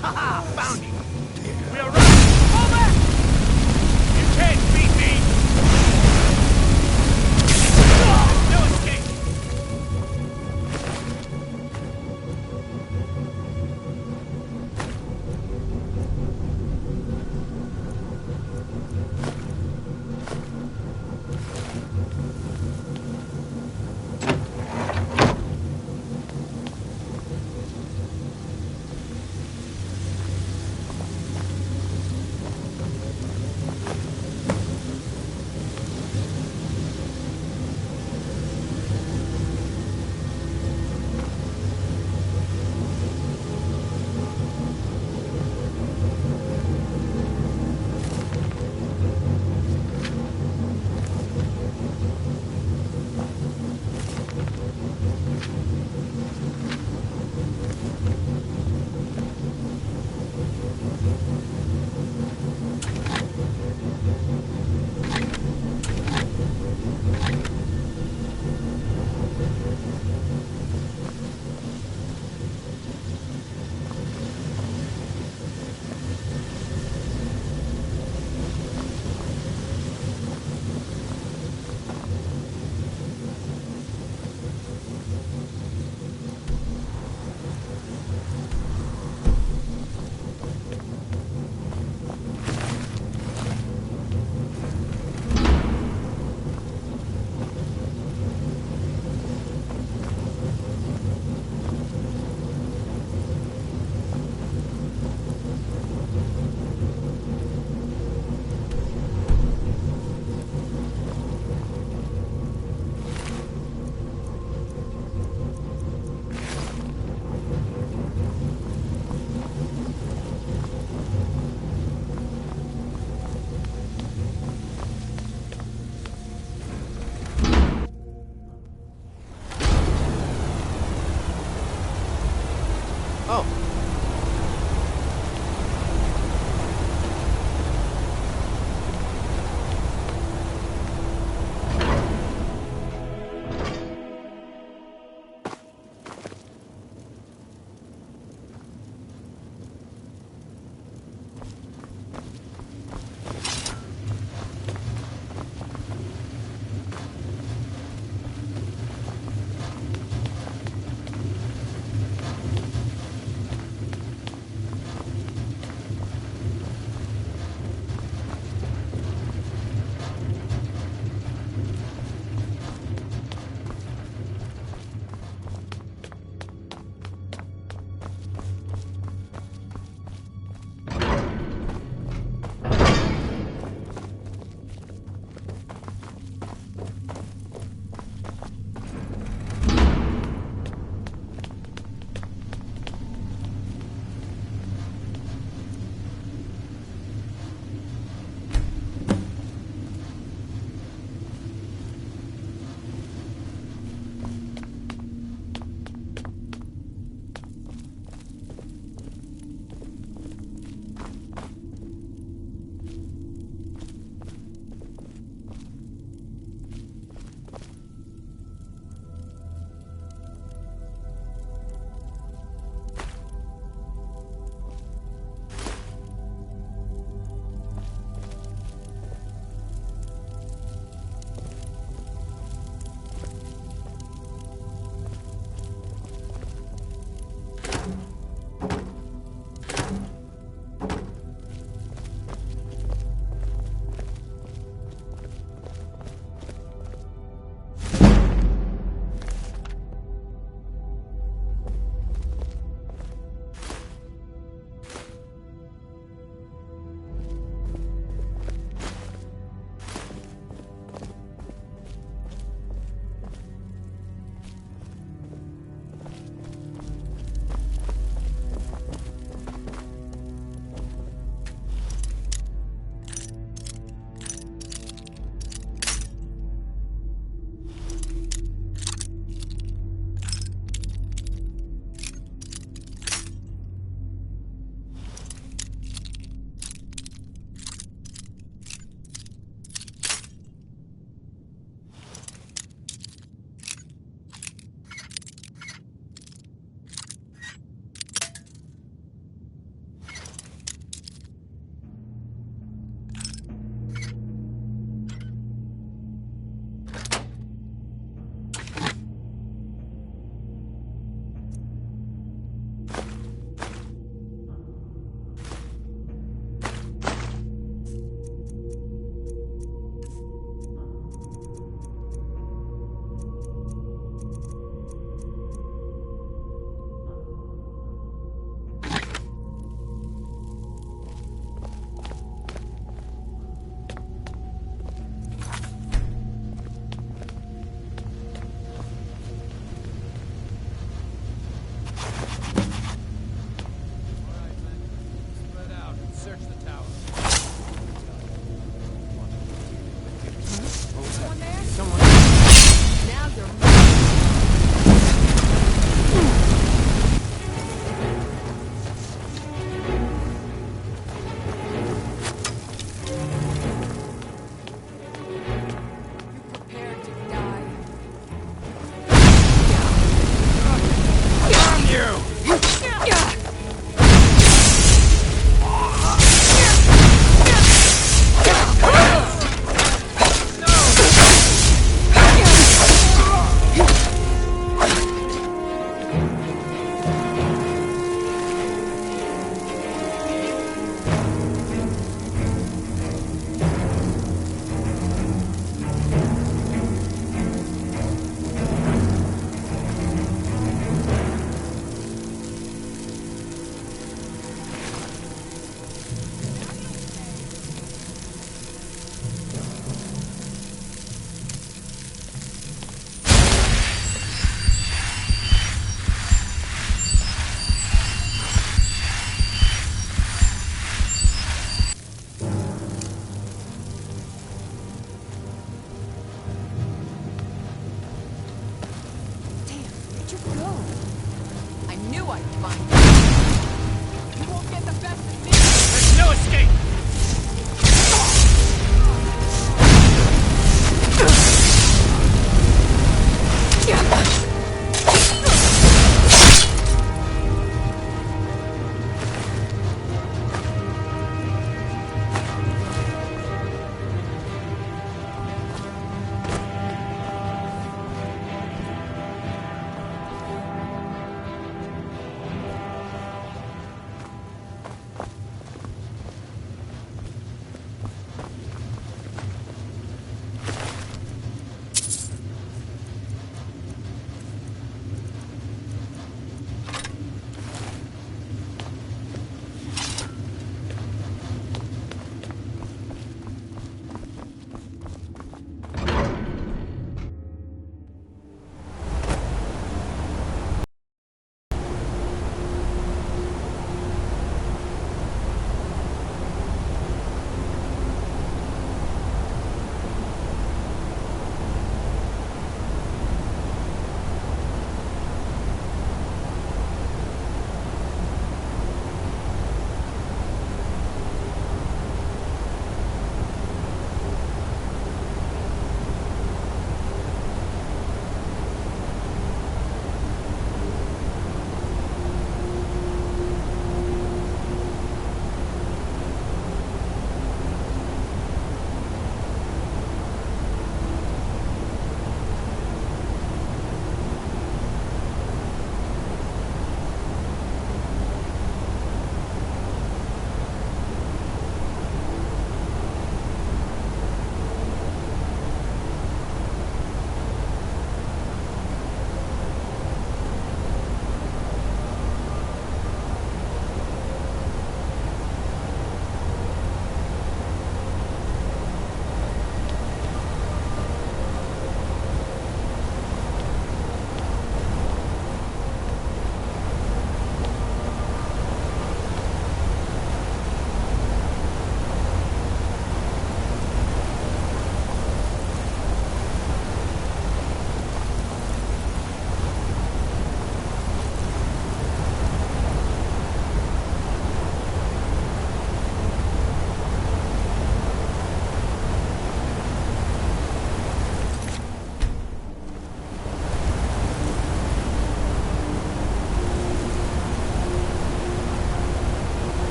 Haha! Found you! We are running! Fall back! You can't beat me! No escape!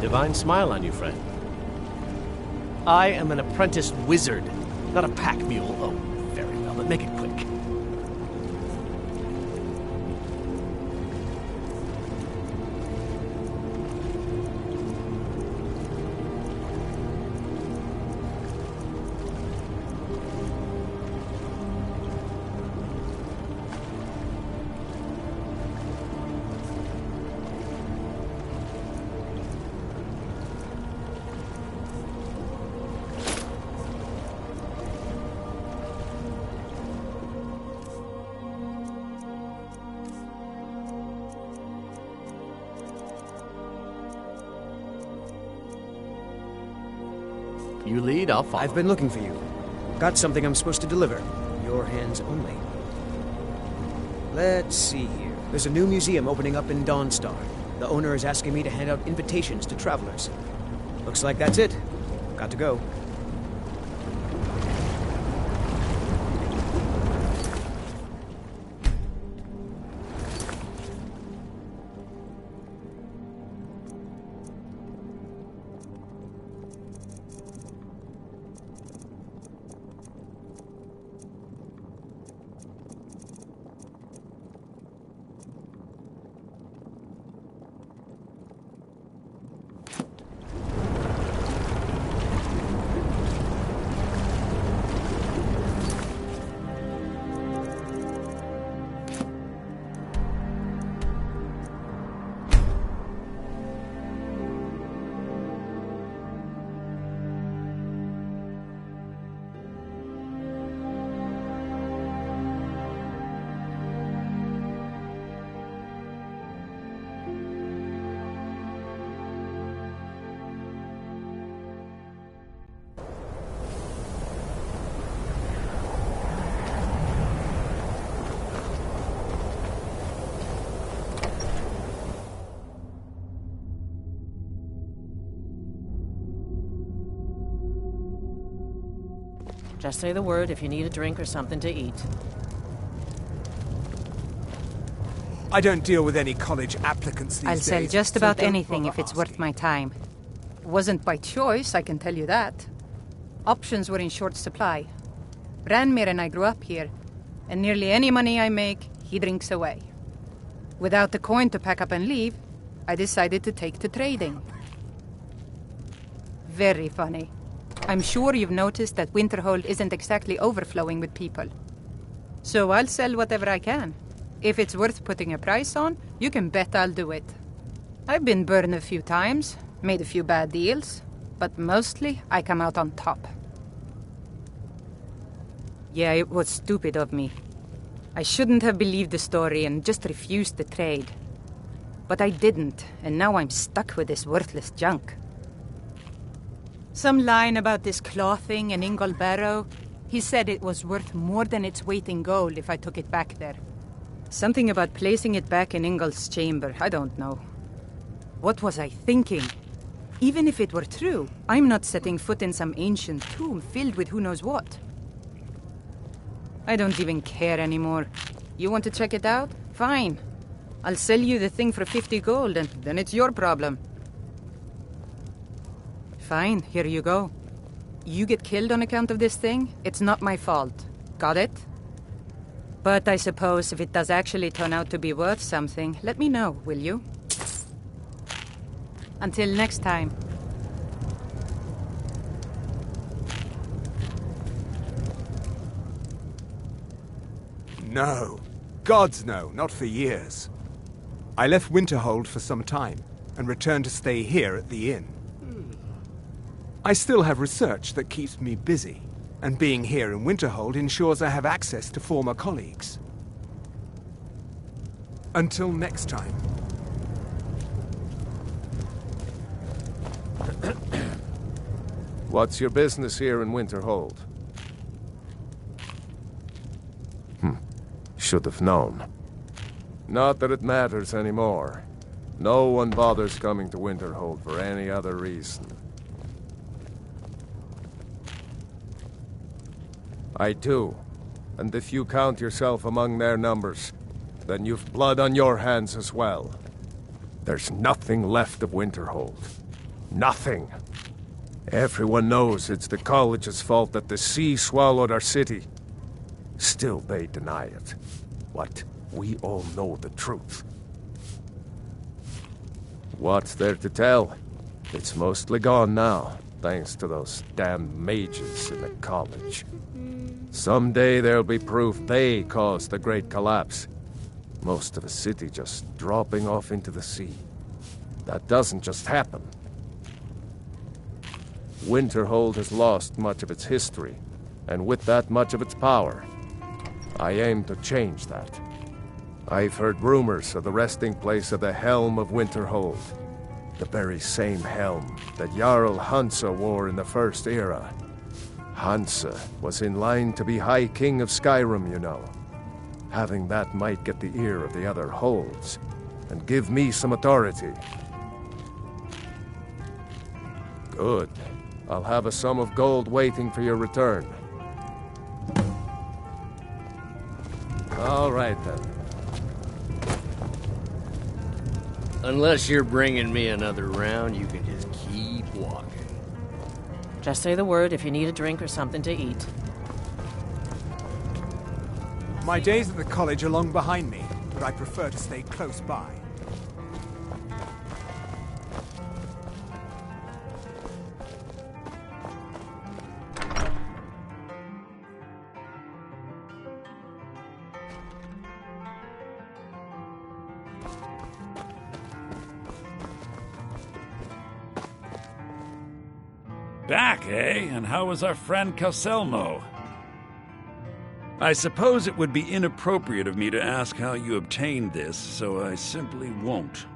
Divine smile on you, friend. I am an apprenticed wizard, not a pack mule. Oh, very well, but make it quick. You lead, I'll follow. I've been looking for you. Got something I'm supposed to deliver. Your hands only. Let's see here. There's a new museum opening up in Dawnstar. The owner is asking me to hand out invitations to travelers. Looks like that's it. Got to go. Just say the word if you need a drink or something to eat. I don't deal with any college applicants these days. I'll sell just about so don't anything bother if it's asking. worth my time. Wasn't by choice, I can tell you that. Options were in short supply. Ranmir and I grew up here, and nearly any money I make, he drinks away. Without the coin to pack up and leave, I decided to take to trading. Very funny. I'm sure you've noticed that Winterhold isn't exactly overflowing with people. So I'll sell whatever I can. If it's worth putting a price on, you can bet I'll do it. I've been burned a few times, made a few bad deals, but mostly I come out on top. Yeah, it was stupid of me. I shouldn't have believed the story and just refused the trade. But I didn't, and now I'm stuck with this worthless junk. Some line about this clothing in Ingol Barrow. He said it was worth more than its weight in gold if I took it back there. Something about placing it back in Ingol's chamber, I don't know. What was I thinking? Even if it were true, I'm not setting foot in some ancient tomb filled with who knows what. I don't even care anymore. You want to check it out? Fine. I'll sell you the thing for 50 gold, and then it's your problem. Fine, here you go. You get killed on account of this thing, it's not my fault. Got it? But I suppose if it does actually turn out to be worth something, let me know, will you? Until next time. No. Gods no, not for years. I left Winterhold for some time, and returned to stay here at the inn. I still have research that keeps me busy, and being here in Winterhold ensures I have access to former colleagues. Until next time. What's your business here in Winterhold? Should have known. Not that it matters anymore. No one bothers coming to Winterhold for any other reason. I do. And if you count yourself among their numbers, then you've blood on your hands as well. There's nothing left of Winterhold. Nothing. Everyone knows it's the college's fault that the sea swallowed our city. Still they deny it. What? We all know the truth. What's there to tell? It's mostly gone now, thanks to those damned mages in the college. Someday there'll be proof they caused the Great Collapse. Most of a city just dropping off into the sea. That doesn't just happen. Winterhold has lost much of its history, and with that much of its power. I aim to change that. I've heard rumors of the resting place of the Helm of Winterhold. The very same helm that Jarl Hansa wore in the First Era. Hansa was in line to be High King of Skyrim, you know. Having that might get the ear of the other holds, and give me some authority. Good. I'll have a sum of gold waiting for your return. All right, then. Unless you're bringing me another round, you can just keep walking. Just say the word if you need a drink or something to eat. My days at the college are long behind me, but I prefer to stay close by. Back, eh? And how was our friend Calselmo? I suppose it would be inappropriate of me to ask how you obtained this, so I simply won't.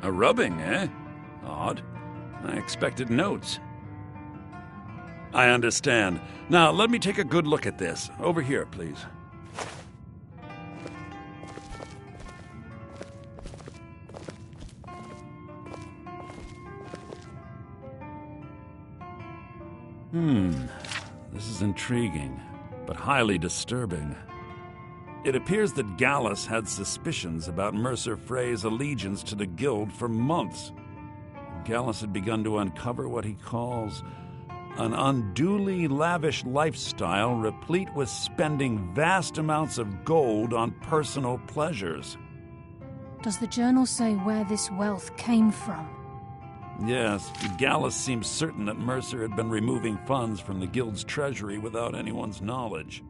A rubbing, eh? Odd. I expected notes. I understand. Now, let me take a good look at this. Over here, please. This is intriguing, but highly disturbing. It appears that Gallus had suspicions about Mercer Frey's allegiance to the Guild for months. Gallus had begun to uncover what he calls an unduly lavish lifestyle replete with spending vast amounts of gold on personal pleasures. Does the journal say where this wealth came from? Yes, Gallus seems certain that Mercer had been removing funds from the Guild's treasury without anyone's knowledge.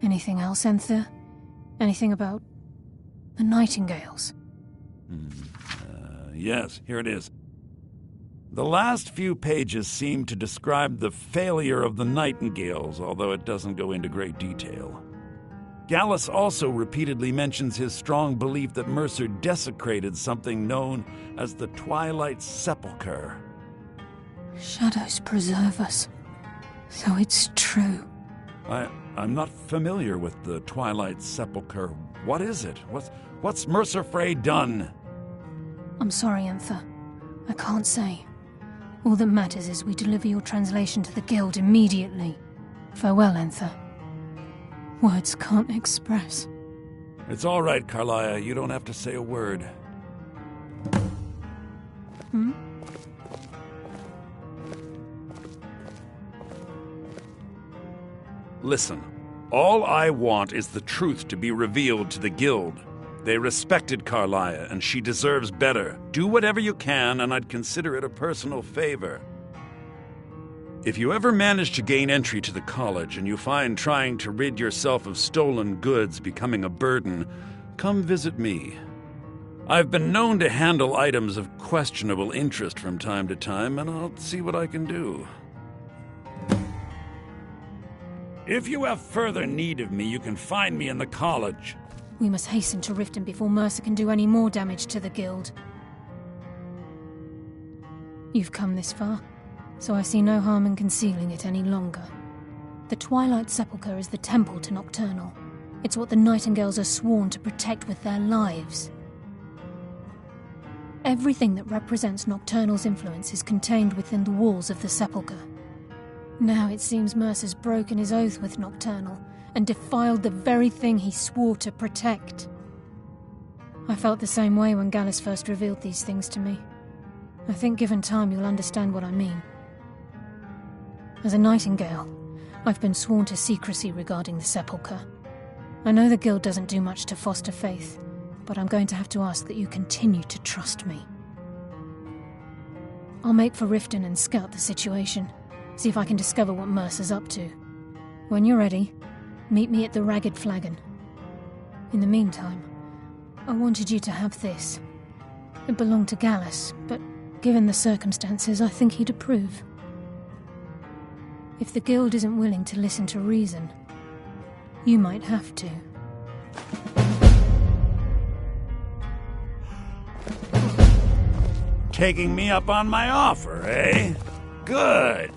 Anything else, Enther? Anything about the Nightingales? Yes, here it is. The last few pages seem to describe the failure of the Nightingales, although it doesn't go into great detail. Gallus also repeatedly mentions his strong belief that Mercer desecrated something known as the Twilight Sepulchre. Shadows preserve us. So it's true. I'm not familiar with the Twilight Sepulchre. What is it? What's Mercer Frey done? I'm sorry, Enther. I can't say. All that matters is we deliver your translation to the Guild immediately. Farewell, Enther. Words can't express. It's all right, Carlia. You don't have to say a word. Listen, all I want is the truth to be revealed to the Guild. They respected Carlia, and she deserves better. Do whatever you can, and I'd consider it a personal favor. If you ever manage to gain entry to the college and you find trying to rid yourself of stolen goods becoming a burden, come visit me. I've been known to handle items of questionable interest from time to time, and I'll see what I can do. If you have further need of me, you can find me in the college. We must hasten to Riften before Mercer can do any more damage to the Guild. You've come this far, so I see no harm in concealing it any longer. The Twilight Sepulchre is the temple to Nocturnal. It's what the Nightingales are sworn to protect with their lives. Everything that represents Nocturnal's influence is contained within the walls of the Sepulchre. Now it seems Mercer's broken his oath with Nocturnal and defiled the very thing he swore to protect. I felt the same way when Gallus first revealed these things to me. I think given time you'll understand what I mean. As a Nightingale, I've been sworn to secrecy regarding the Sepulchre. I know the Guild doesn't do much to foster faith, but I'm going to have to ask that you continue to trust me. I'll make for Riften and scout the situation, see if I can discover what Mercer's up to. When you're ready, meet me at the Ragged Flagon. In the meantime, I wanted you to have this. It belonged to Gallus, but given the circumstances, I think he'd approve. If the Guild isn't willing to listen to reason, you might have to. Taking me up on my offer, eh? Good.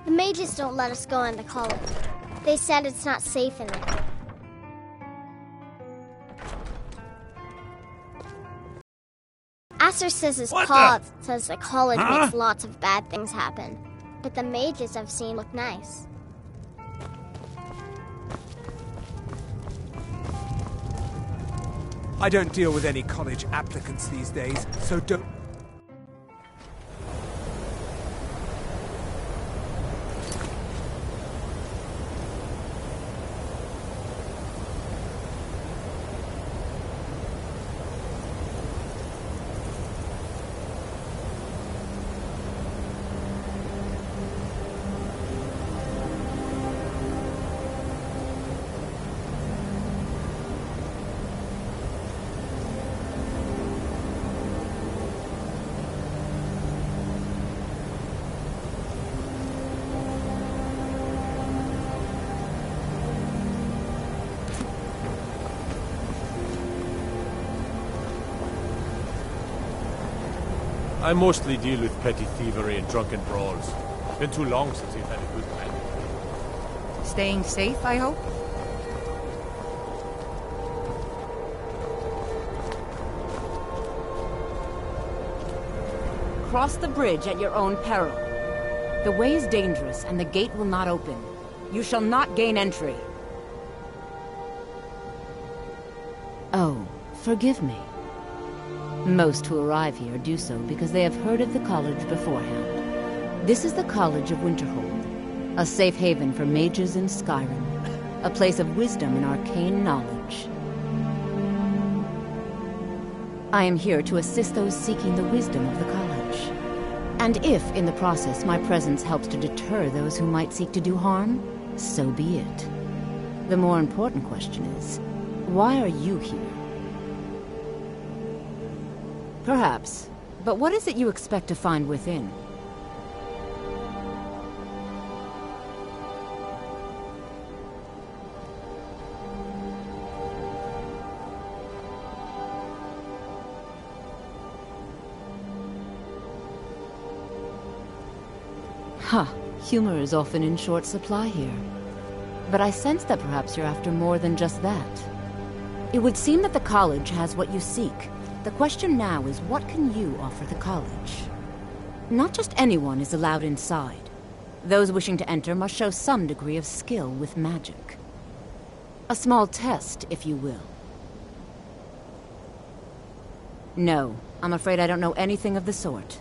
The mages don't let us go in the college. They said it's not safe in there. Aster says his paw says the college makes lots of bad things happen. But the mages I've seen look nice. I don't deal with any college applicants these days, so don't... I mostly deal with petty thievery and drunken brawls. Been too long since we've had a good time. Staying safe, I hope? Cross the bridge at your own peril. The way is dangerous, and the gate will not open. You shall not gain entry. Oh, forgive me. Most who arrive here do so because they have heard of the college beforehand. This is the College of Winterhold, a safe haven for mages in Skyrim, a place of wisdom and arcane knowledge. I am here to assist those seeking the wisdom of the college. And if, in the process, my presence helps to deter those who might seek to do harm, so be it. The more important question is, why are you here? Perhaps. But what is it you expect to find within? Huh. Humor is often in short supply here. But I sense that perhaps you're after more than just that. It would seem that the college has what you seek. The question now is, what can you offer the college? Not just anyone is allowed inside. Those wishing to enter must show some degree of skill with magic. A small test, if you will. No, I'm afraid I don't know anything of the sort.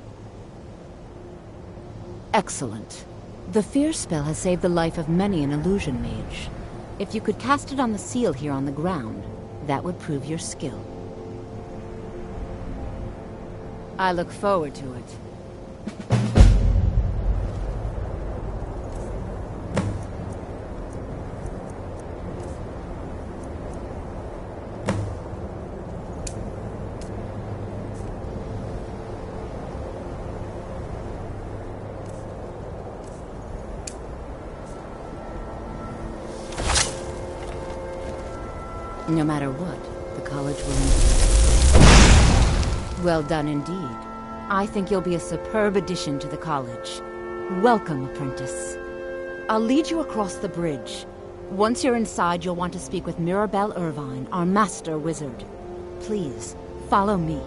Excellent. The fear spell has saved the life of many an illusion mage. If you could cast it on the seal here on the ground, That would prove your skill. I look forward to it. No matter what, the college will need. Well done indeed. I think you'll be a superb addition to the college. Welcome, apprentice. I'll lead you across the bridge. Once you're inside, you'll want to speak with Mirabelle Irvine, our master wizard. Please, follow me.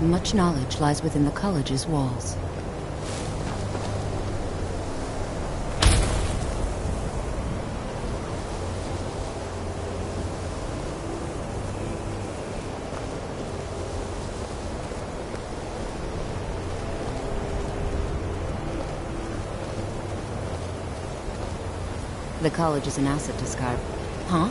Much knowledge lies within the college's walls. The college is an asset to Skyrim. Huh?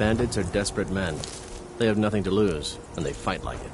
Bandits are desperate men. They have nothing to lose, and they fight like it.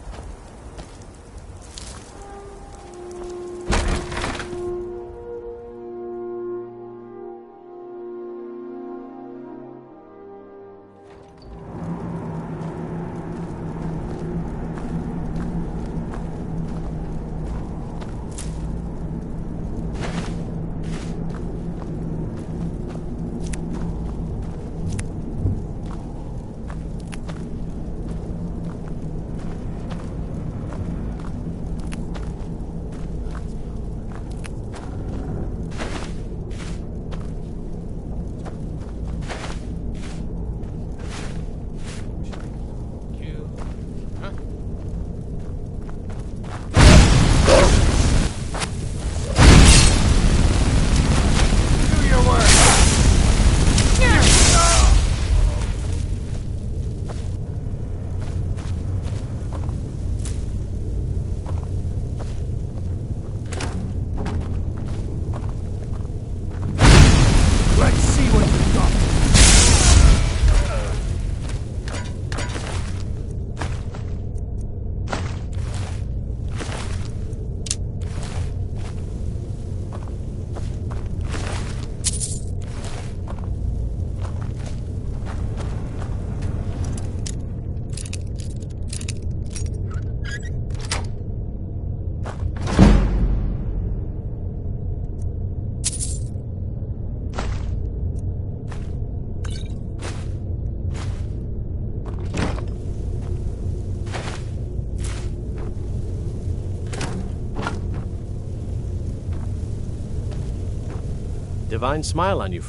Divine smile on you.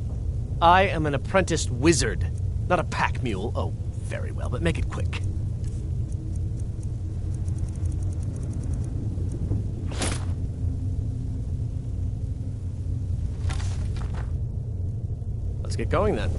I am an apprenticed wizard, not a pack mule. Oh, very well, but make it quick. Let's get going then.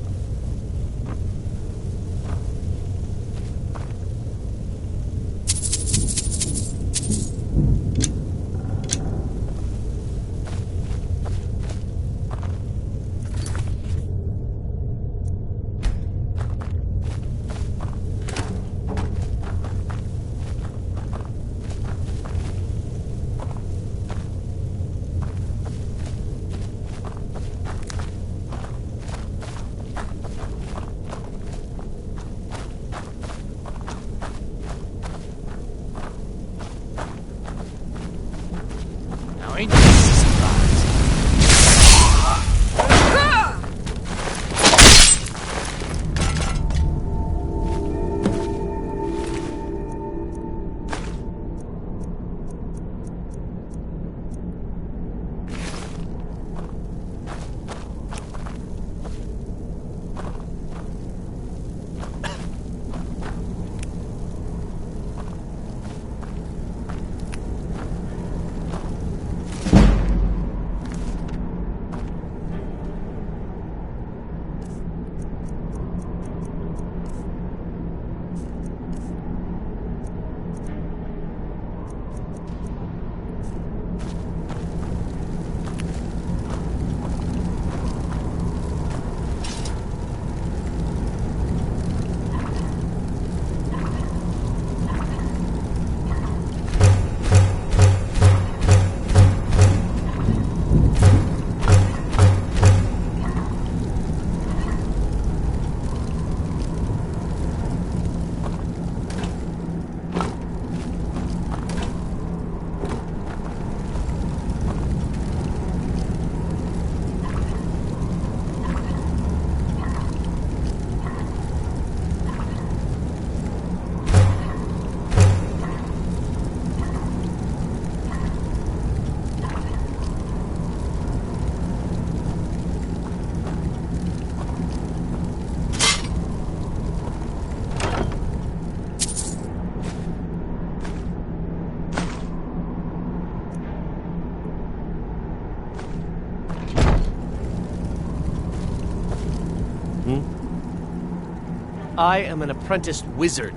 I am an apprenticed wizard,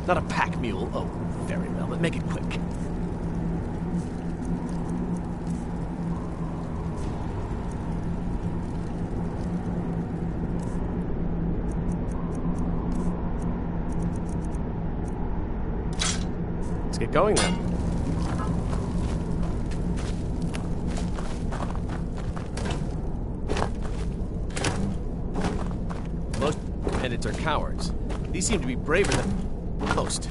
not a pack mule. Oh, very well, but make it quick. get going then. Most bandits are cowards. These seem to be braver than most.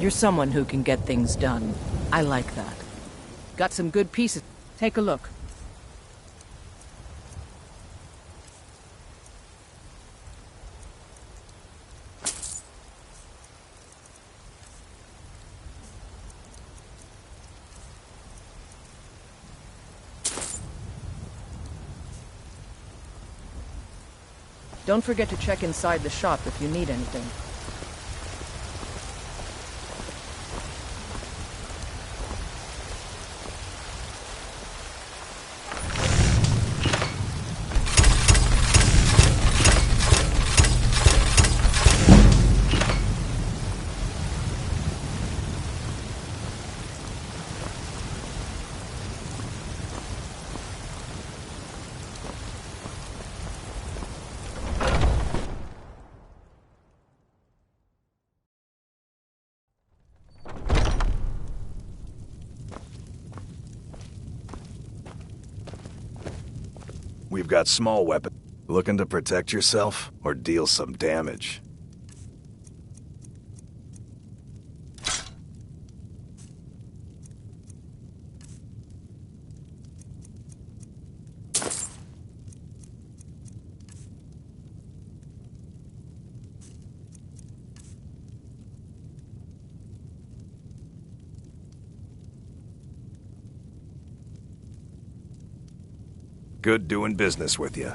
You're someone who can get things done. I like that. Got some good pieces. Take a look. Don't forget to check inside the shop if you need anything. got small weapons. Looking to protect yourself or deal some damage? Good doing business with you.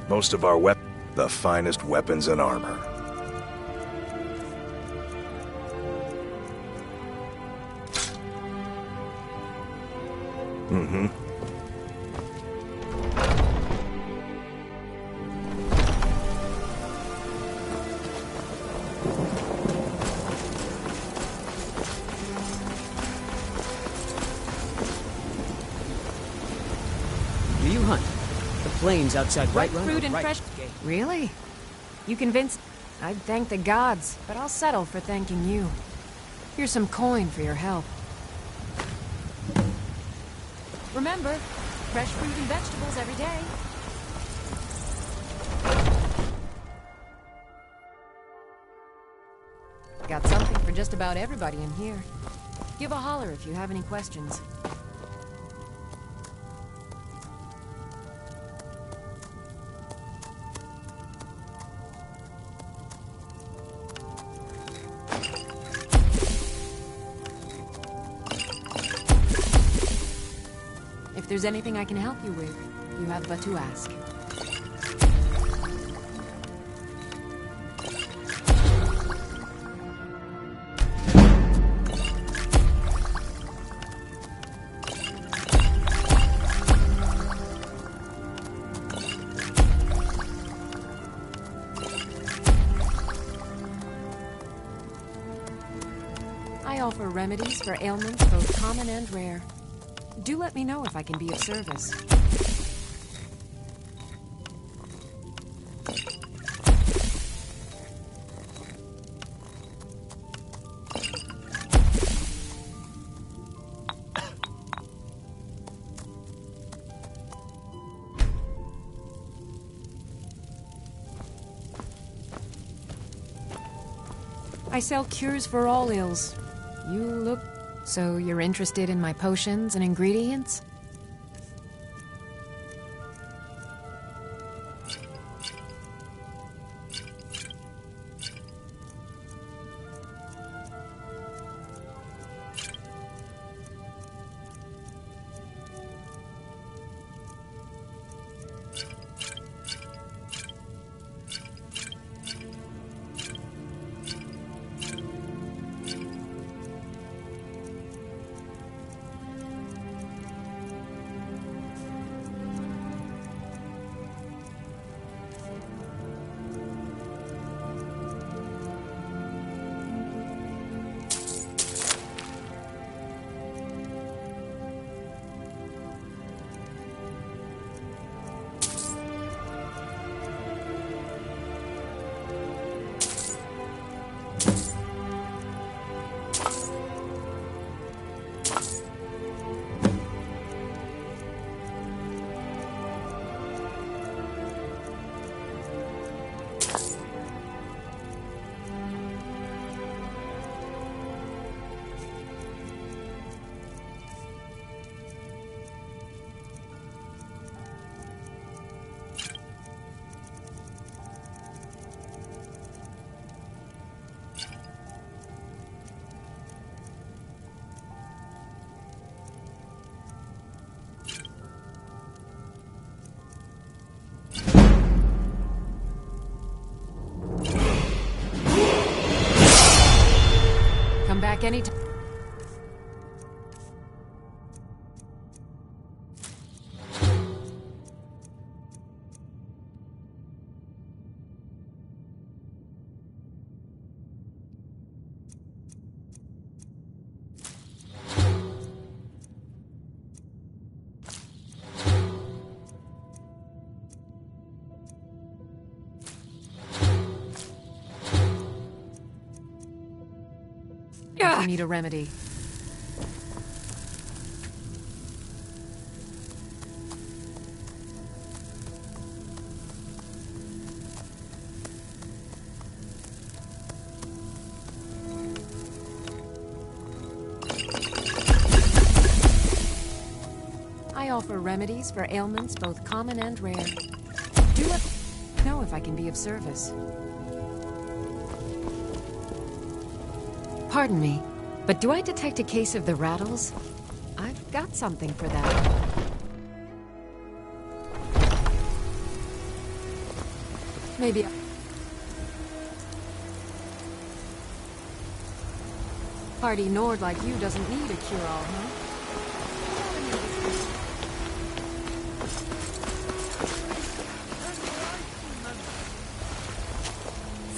Most of our the finest weapons and armor. Mm-hmm. Do you hunt? The plains outside Ripe Whiterun? fruit and Right. fresh... Really? You convinced... I'd thank the gods, but I'll settle for thanking you. Here's some coin for your help. Remember, fresh fruit and vegetables every day. Got something for just about everybody in here. Give a holler if you have any questions. If there's anything I can help you with, you have but to ask. I offer remedies for ailments both common and rare. Do let me know if I can be of service. I sell cures for all ills. You look... So you're interested in my potions and ingredients? back anytime. You need a remedy. I offer remedies for ailments both common and rare. Do let me know if I can be of service. Pardon me, but do I detect a case of the rattles? I've got something for that. Maybe. Hardy Nord like you doesn't need a cure-all, huh?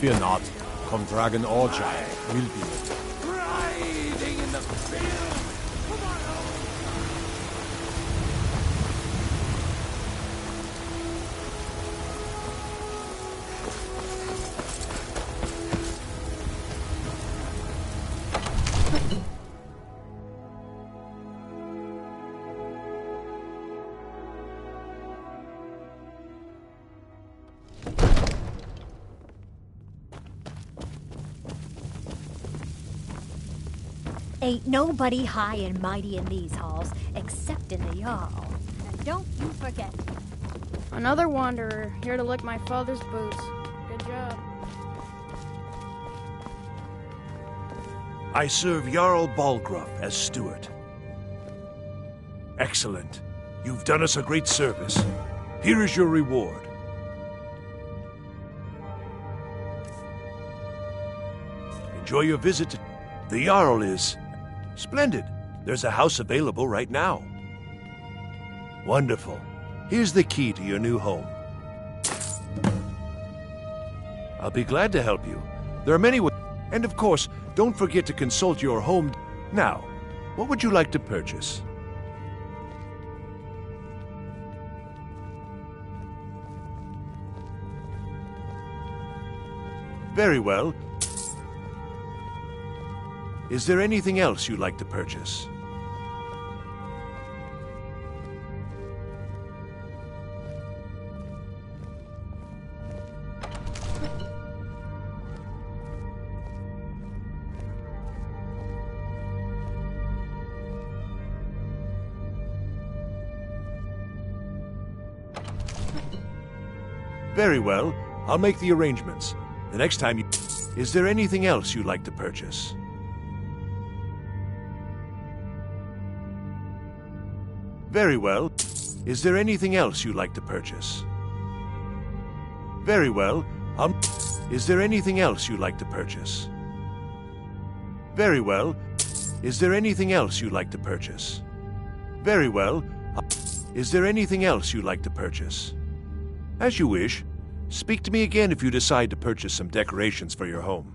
Fear not. Come Dragon or Giant will be with you. Riding in the field! Ain't nobody high and mighty in these halls, except in the Jarl. And don't you forget. Another wanderer, here to lick my father's boots. Good job. I serve Jarl Balgruff as steward. Excellent. You've done us a great service. Here is your reward. Enjoy your visit. The Jarl is... splendid. There's a house available right now. Wonderful. Here's the key to your new home. I'll be glad to help you. There are many ways. And of course, don't forget to consult your home. Now, what would you like to purchase? Very well. Is there anything else you'd like to purchase? Very well. I'll make the arrangements. The next time you... Is there anything else you'd like to purchase? Very well. Is there anything else you'd like to purchase? Very well. Is there anything else you'd like to purchase? Very well. Is there anything else you'd like to purchase? Very well. Is there anything else you'd like to purchase? As you wish. Speak to me again if you decide to purchase some decorations for your home.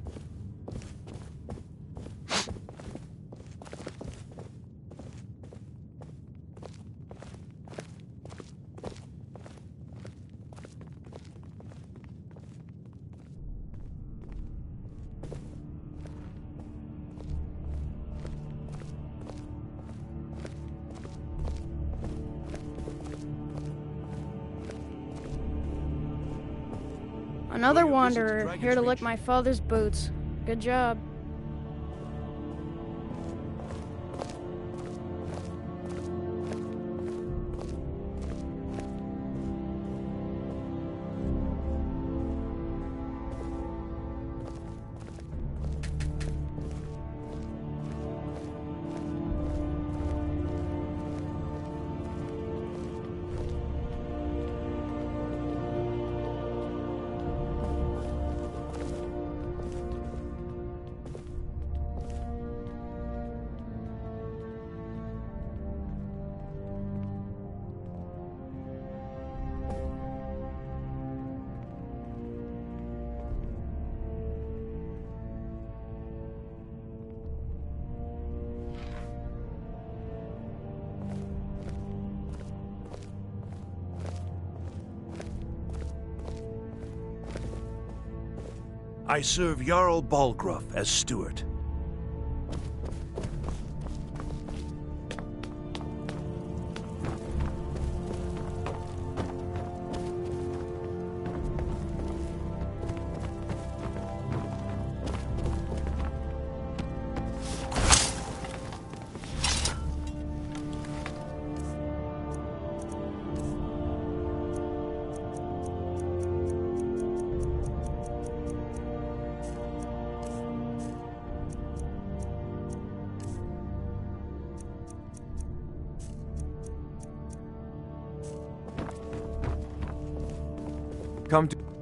Another wanderer, here to lick my father's boots. Good job. I serve Jarl Balgruuf as steward.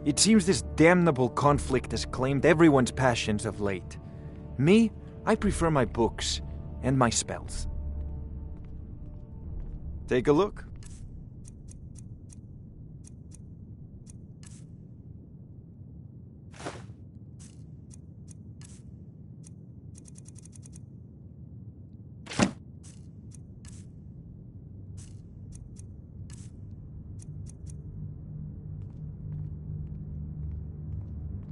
It seems this damnable conflict has claimed everyone's passions of late. Me, I prefer my books and my spells. Take a look.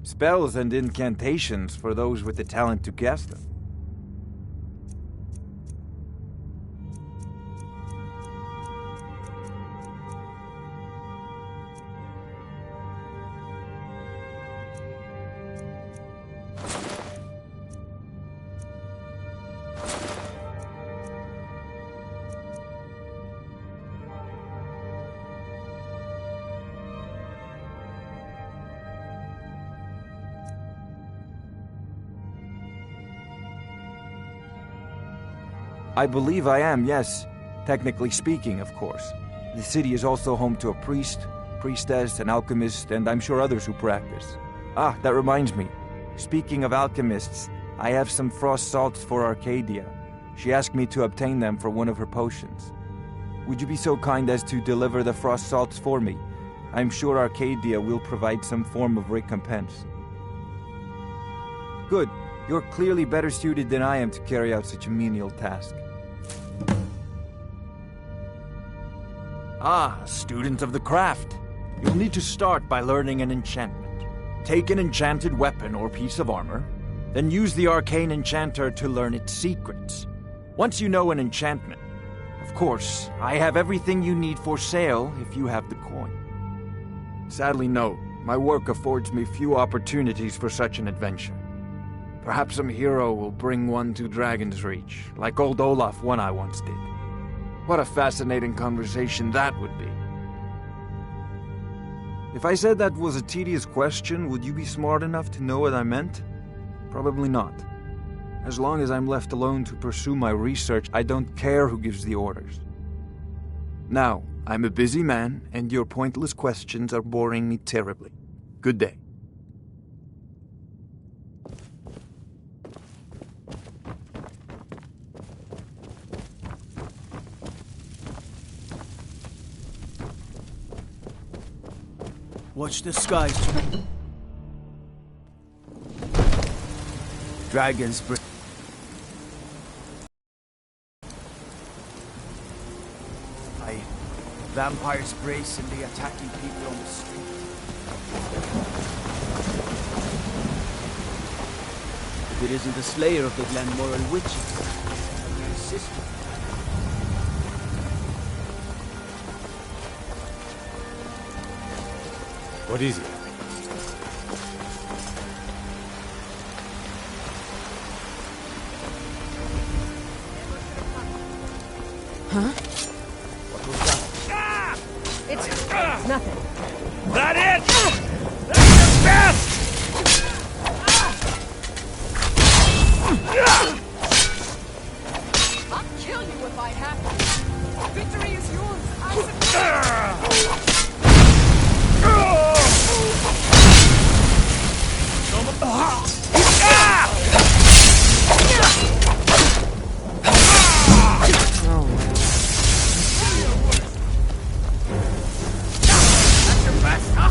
Spells and incantations for those with the talent to cast them. I believe I am, yes. Technically speaking, of course. The city is also home to a priest, priestess, an alchemist, and I'm sure others who practice. Ah, that reminds me. Speaking of alchemists, I have some frost salts for Arcadia. She asked me to obtain them for one of her potions. Would you be so kind as to deliver the frost salts for me? I'm sure Arcadia will provide some form of recompense. Good. You're clearly better suited than I am to carry out such a menial task. Ah, student of the craft. You'll need to start by learning an enchantment. Take an enchanted weapon or piece of armor, then use the arcane enchanter to learn its secrets. Once you know an enchantment, of course, I have everything you need for sale if you have the coin. Sadly, no. My work affords me few opportunities for such an adventure. Perhaps some hero will bring one to Dragon's Reach, like old Olaf one I once did. What a fascinating conversation that would be. If I said that was a tedious question, would you be smart enough to know what I meant? Probably not. As long as I'm left alone to pursue my research, I don't care who gives the orders. Now, I'm a busy man, and your pointless questions are boring me terribly. Good day. Watch the skies. Dragon's breath. Vampires brace and they attacking people on the street. If it isn't the slayer of the Glenmoral witches, and his sister. What is it? Huh? What was that? It's nothing. That it? That's the best! I'll kill you if I have to. Victory is yours. I That's your best, huh?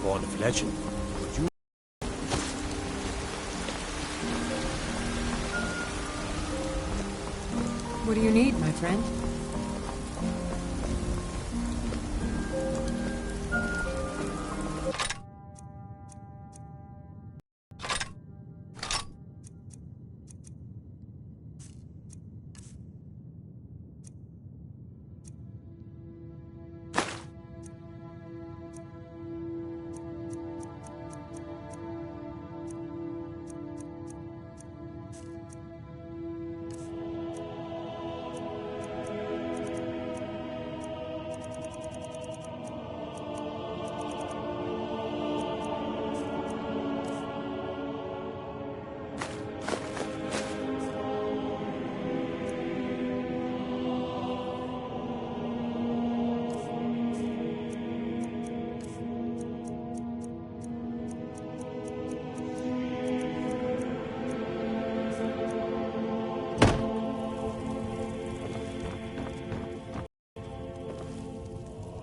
Born of legend. Would you? What do you need, my friend?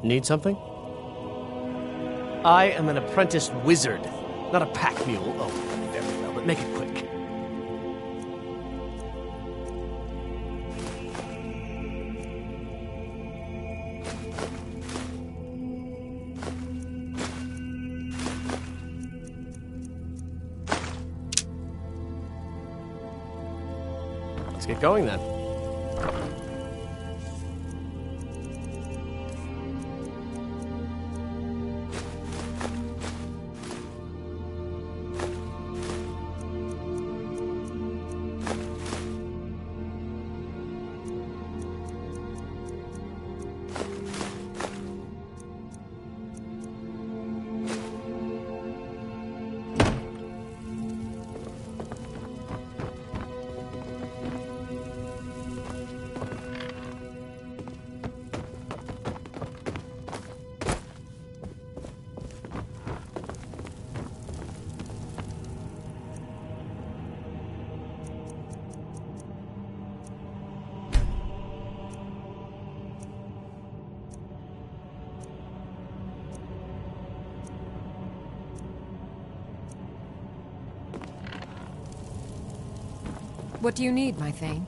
Need something? I am an apprentice wizard, not a pack mule. Oh, very well, but make it quick. Let's get going then. What do you need, my Thane?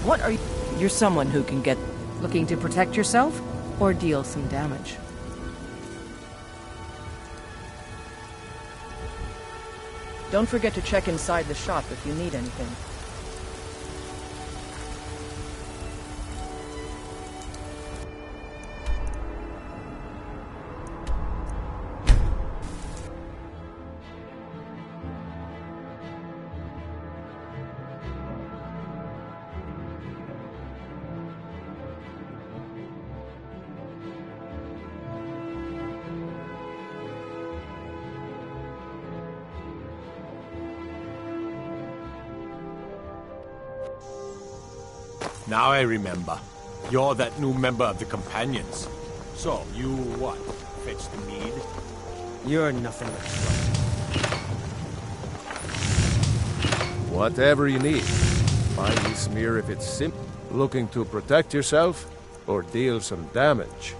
What are you? You're someone who can get... Looking to protect yourself or deal some damage? Don't forget to check inside the shop if you need anything. Now I remember. You're that new member of the Companions. So, you what? Fetch the mead? You're nothing but trouble. Whatever you need. Finely smear if it's simple. Looking to protect yourself or deal some damage.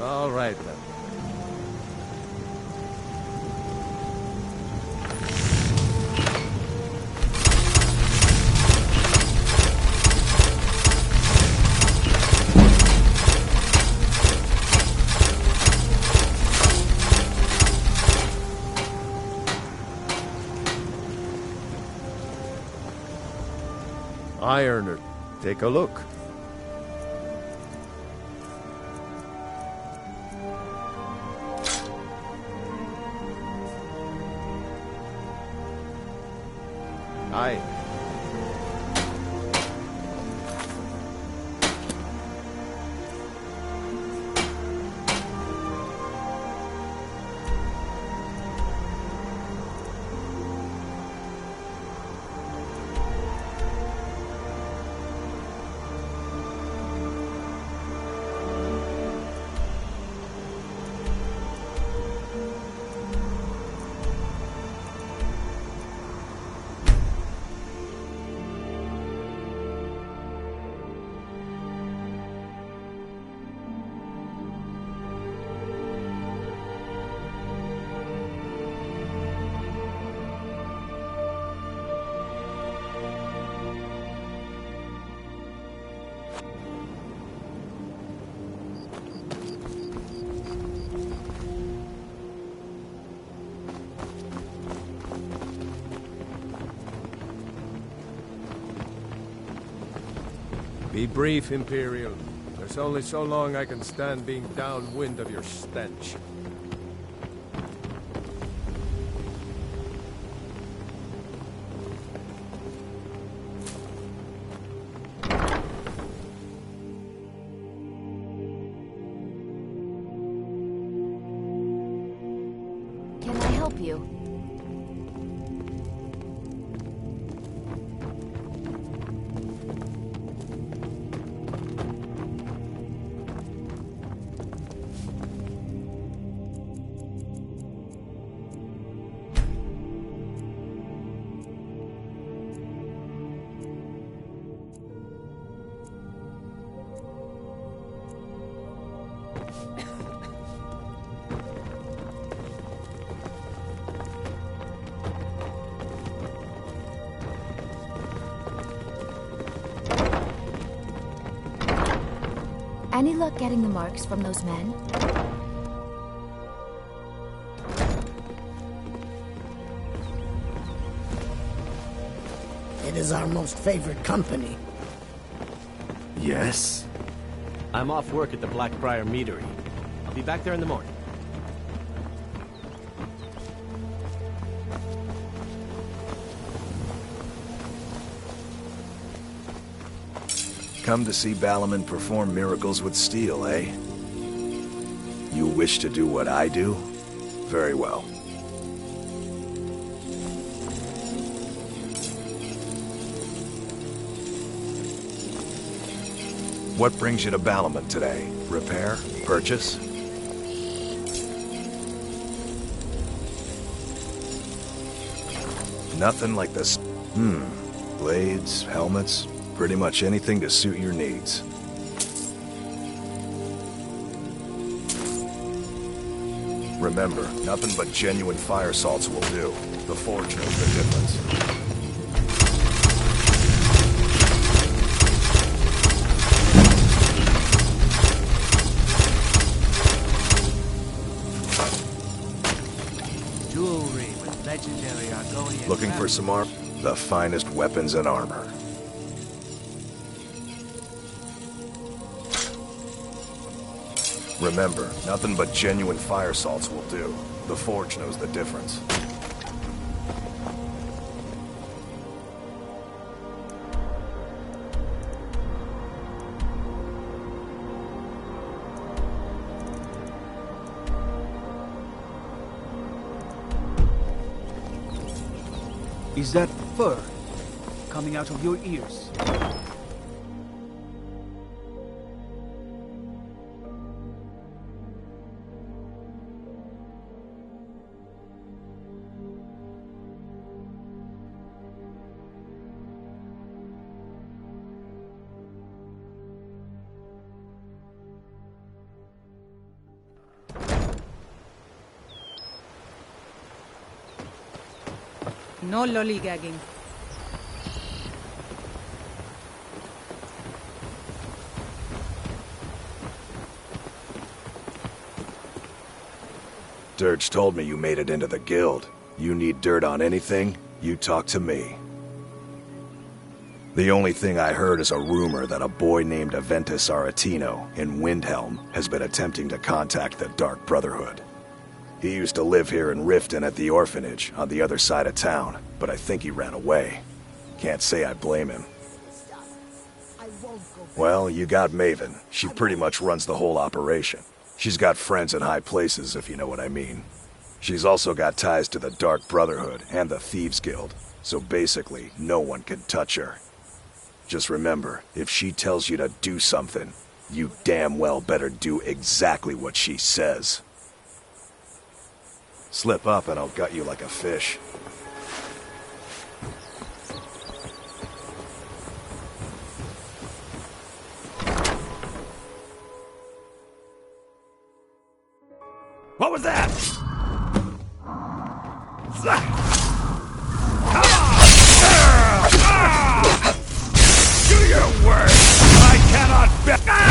All right then. Ironer, take a look. Aye. Be brief, Imperial. There's only so long I can stand being downwind of your stench. Can I help you? Any luck getting the marks from those men? It is our most favored company. Yes? I'm off work at the Blackbriar Meadery. I'll be back there in the morning. Come to see Balaman perform miracles with steel, eh? You wish to do what I do? Very well. What brings you to Balaman today? Repair? Purchase? Nothing like this. Blades, helmets, pretty much anything to suit your needs. Remember, nothing but genuine fire salts will do. The Forge knows the difference. Jewelry with legendary Argonian. Looking for some armor? The finest weapons and armor. Remember, nothing but genuine fire salts will do. The Forge knows the difference. Is that fur coming out of your ears? No lollygagging. Dirge told me you made it into the guild. You need dirt on anything, you talk to me. The only thing I heard is a rumor that a boy named Aventus Aretino in Windhelm has been attempting to contact the Dark Brotherhood. He used to live here in Riften at the orphanage on the other side of town, but I think he ran away. Can't say I blame him. Well, you got Maven. She pretty much runs the whole operation. She's got friends in high places, if you know what I mean. She's also got ties to the Dark Brotherhood and the Thieves Guild, so basically, no one can touch her. Just remember, if she tells you to do something, you damn well better do exactly what she says. Slip up and I'll gut you like a fish. What was that? Do your worst! I cannot bear.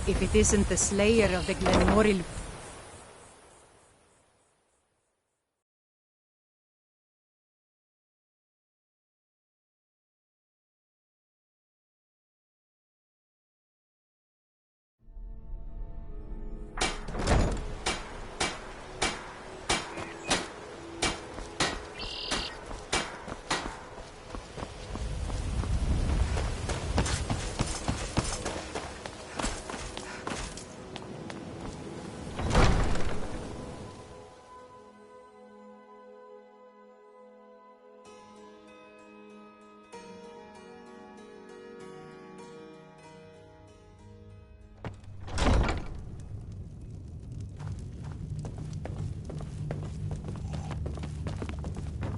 If it isn't the slayer of the Glenmoril...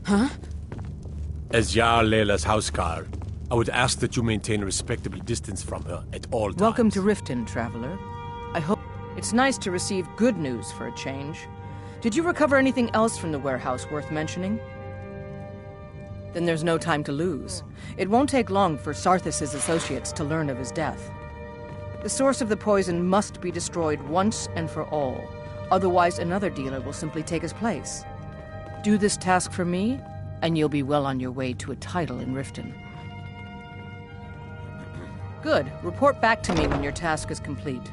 Huh? As Jarl Leila's housecarl, I would ask that you maintain a respectable distance from her at all times. Welcome to Riften, traveler. I hope... It's nice to receive good news for a change. Did you recover anything else from the warehouse worth mentioning? Then there's no time to lose. It won't take long for Sarthis' associates to learn of his death. The source of the poison must be destroyed once and for all. Otherwise, another dealer will simply take his place. Do this task for me, and you'll be well on your way to a title in Riften. Good. Report back to me when your task is complete.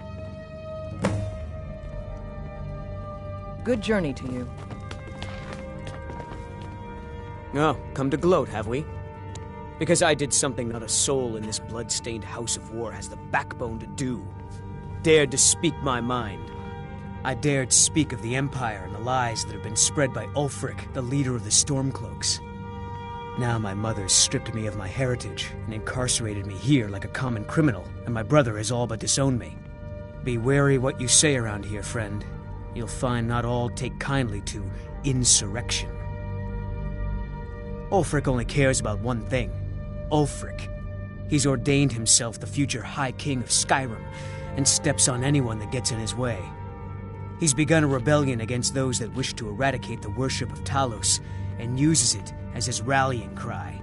Good journey to you. Oh, come to gloat, have we? Because I did something not a soul in this blood-stained house of war has the backbone to do. Dared to speak my mind. I dared speak of the Empire and the lies that have been spread by Ulfric, the leader of the Stormcloaks. Now my mother's stripped me of my heritage and incarcerated me here like a common criminal, and my brother has all but disowned me. Be wary what you say around here, friend. You'll find not all take kindly to insurrection. Ulfric only cares about one thing. Ulfric. He's ordained himself the future High King of Skyrim, and steps on anyone that gets in his way. He's begun a rebellion against those that wish to eradicate the worship of Talos, and uses it as his rallying cry.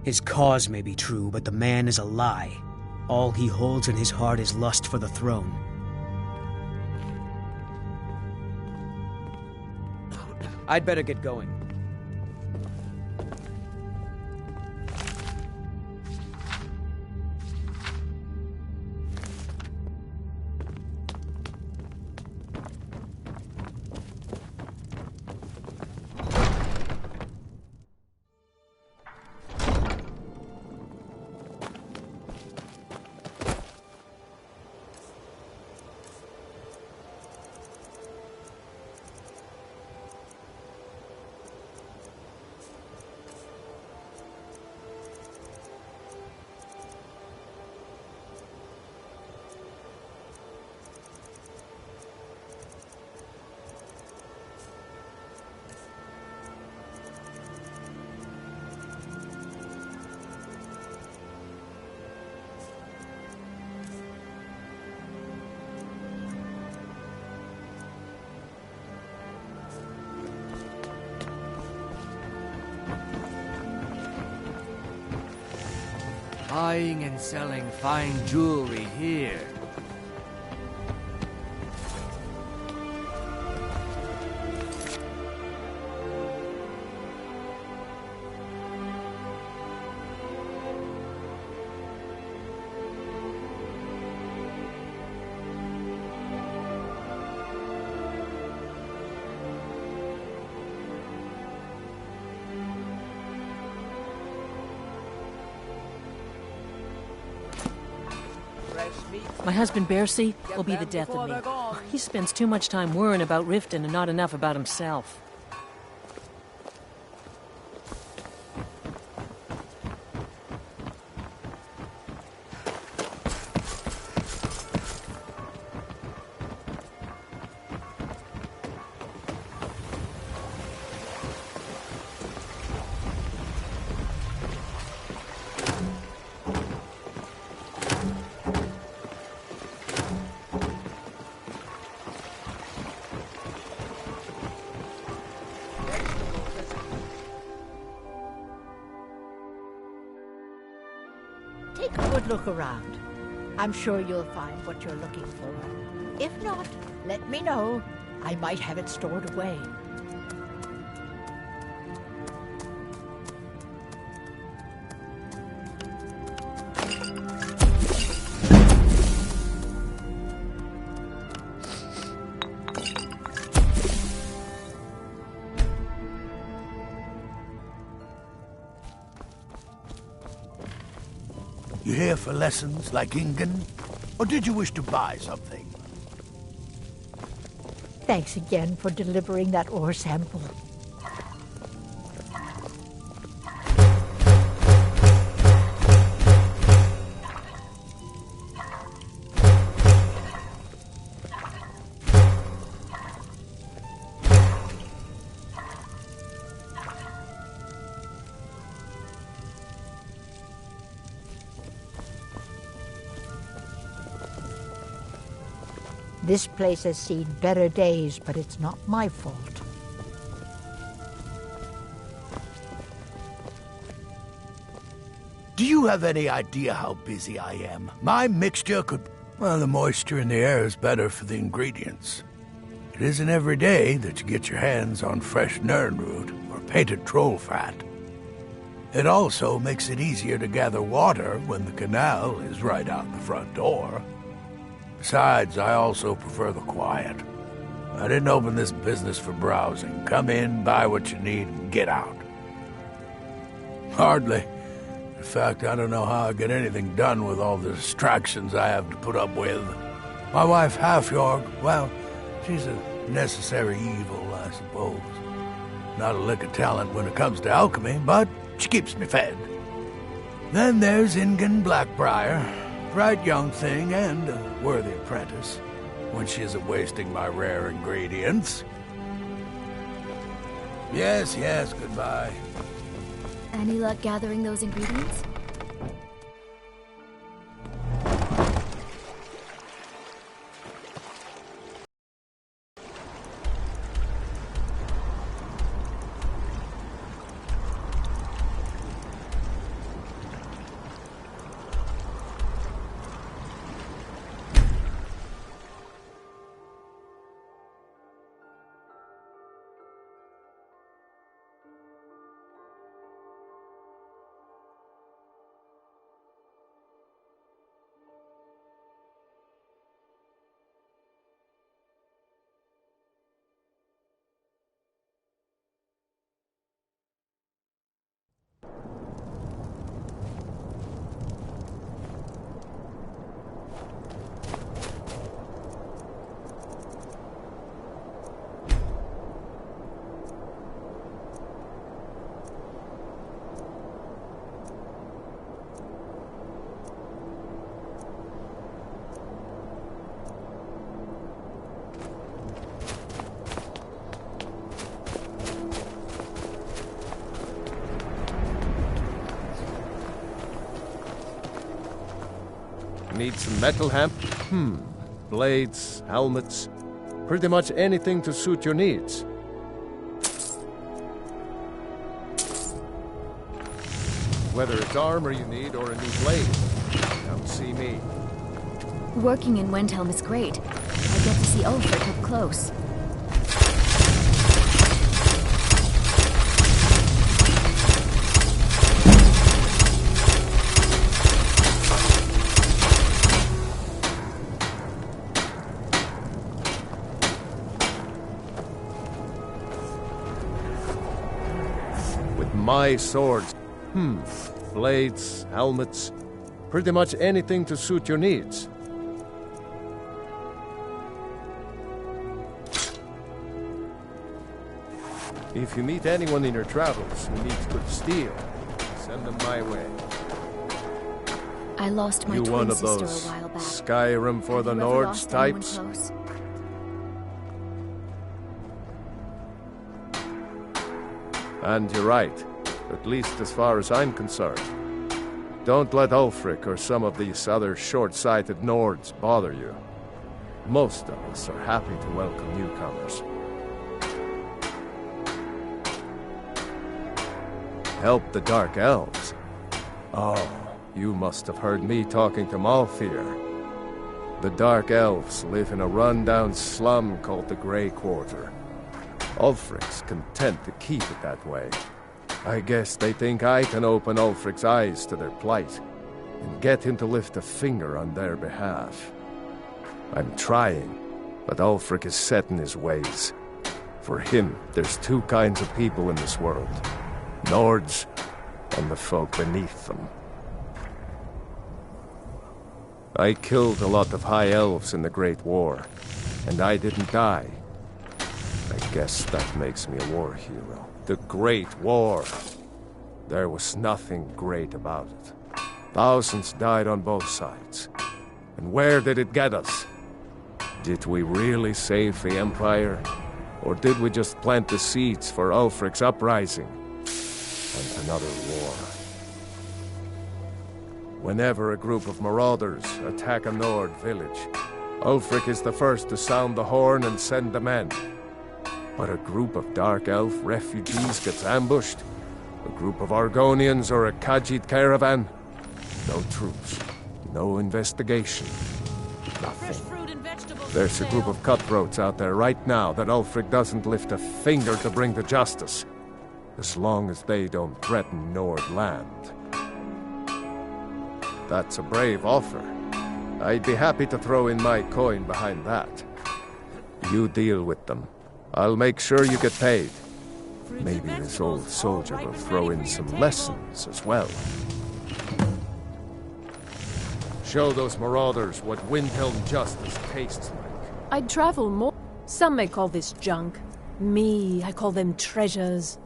His cause may be true, but the man is a lie. All he holds in his heart is lust for the throne. I'd better get going. Buying and selling fine jewelry here. My husband, Bercy, will be the death of me. He spends too much time worrying about Riften and not enough about himself. Take a good look around. I'm sure you'll find what you're looking for. If not, let me know. I might have it stored away. You here for lessons like Ingen? Or did you wish to buy something? Thanks again for delivering that ore sample. This place has seen better days, but it's not my fault. Do you have any idea how busy I am? My mixture could... Well, the moisture in the air is better for the ingredients. It isn't every day that you get your hands on fresh nernroot or painted troll fat. It also makes it easier to gather water when the canal is right out the front door. Besides, I also prefer the quiet. I didn't open this business for browsing. Come in, buy what you need, and get out. Hardly. In fact, I don't know how I get anything done with all the distractions I have to put up with. My wife, Half-York, well, she's a necessary evil, I suppose. Not a lick of talent when it comes to alchemy, but she keeps me fed. Then there's Ingen Blackbriar. Bright young thing and a worthy apprentice, when she isn't wasting my rare ingredients. Yes, goodbye. Any luck gathering those ingredients? Need some metal blades, helmets, pretty much anything to suit your needs. Whether it's armor you need or a new blade, come see me. Working in Windhelm is great. I get to see Ulfric up close. My swords, blades, helmets, pretty much anything to suit your needs. If you meet anyone in your travels who needs good steel, send them my way. I lost my You twin one of sister those a while back. Skyrim for the Have you ever Nords lost anyone types? close? And you're right, at least as far as I'm concerned. Don't let Ulfric or some of these other short-sighted Nords bother you. Most of us are happy to welcome newcomers. Help the Dark Elves? Oh, you must have heard me talking to Malfir. The Dark Elves live in a run-down slum called the Grey Quarter. Ulfric's content to keep it that way. I guess they think I can open Ulfric's eyes to their plight and get him to lift a finger on their behalf. I'm trying, but Ulfric is set in his ways. For him, there's two kinds of people in this world. Nords and the folk beneath them. I killed a lot of High Elves in the Great War, and I didn't die. I guess that makes me a war hero. The Great War. There was nothing great about it. Thousands died on both sides. And where did it get us? Did we really save the Empire? Or did we just plant the seeds for Ulfric's uprising? And another war. Whenever a group of marauders attack a Nord village, Ulfric is the first to sound the horn and send the men. But a group of Dark Elf refugees gets ambushed, a group of Argonians or a Khajiit caravan, no troops, no investigation, nothing. There's a group of cutthroats out there right now that Ulfric doesn't lift a finger to bring to justice, as long as they don't threaten Nord land. That's a brave offer. I'd be happy to throw in my coin behind that. You deal with them. I'll make sure you get paid. Maybe this old soldier will throw in some lessons as well. Show those marauders what Windhelm justice tastes like. I'd travel more. Some may call this junk. Me, I call them treasures.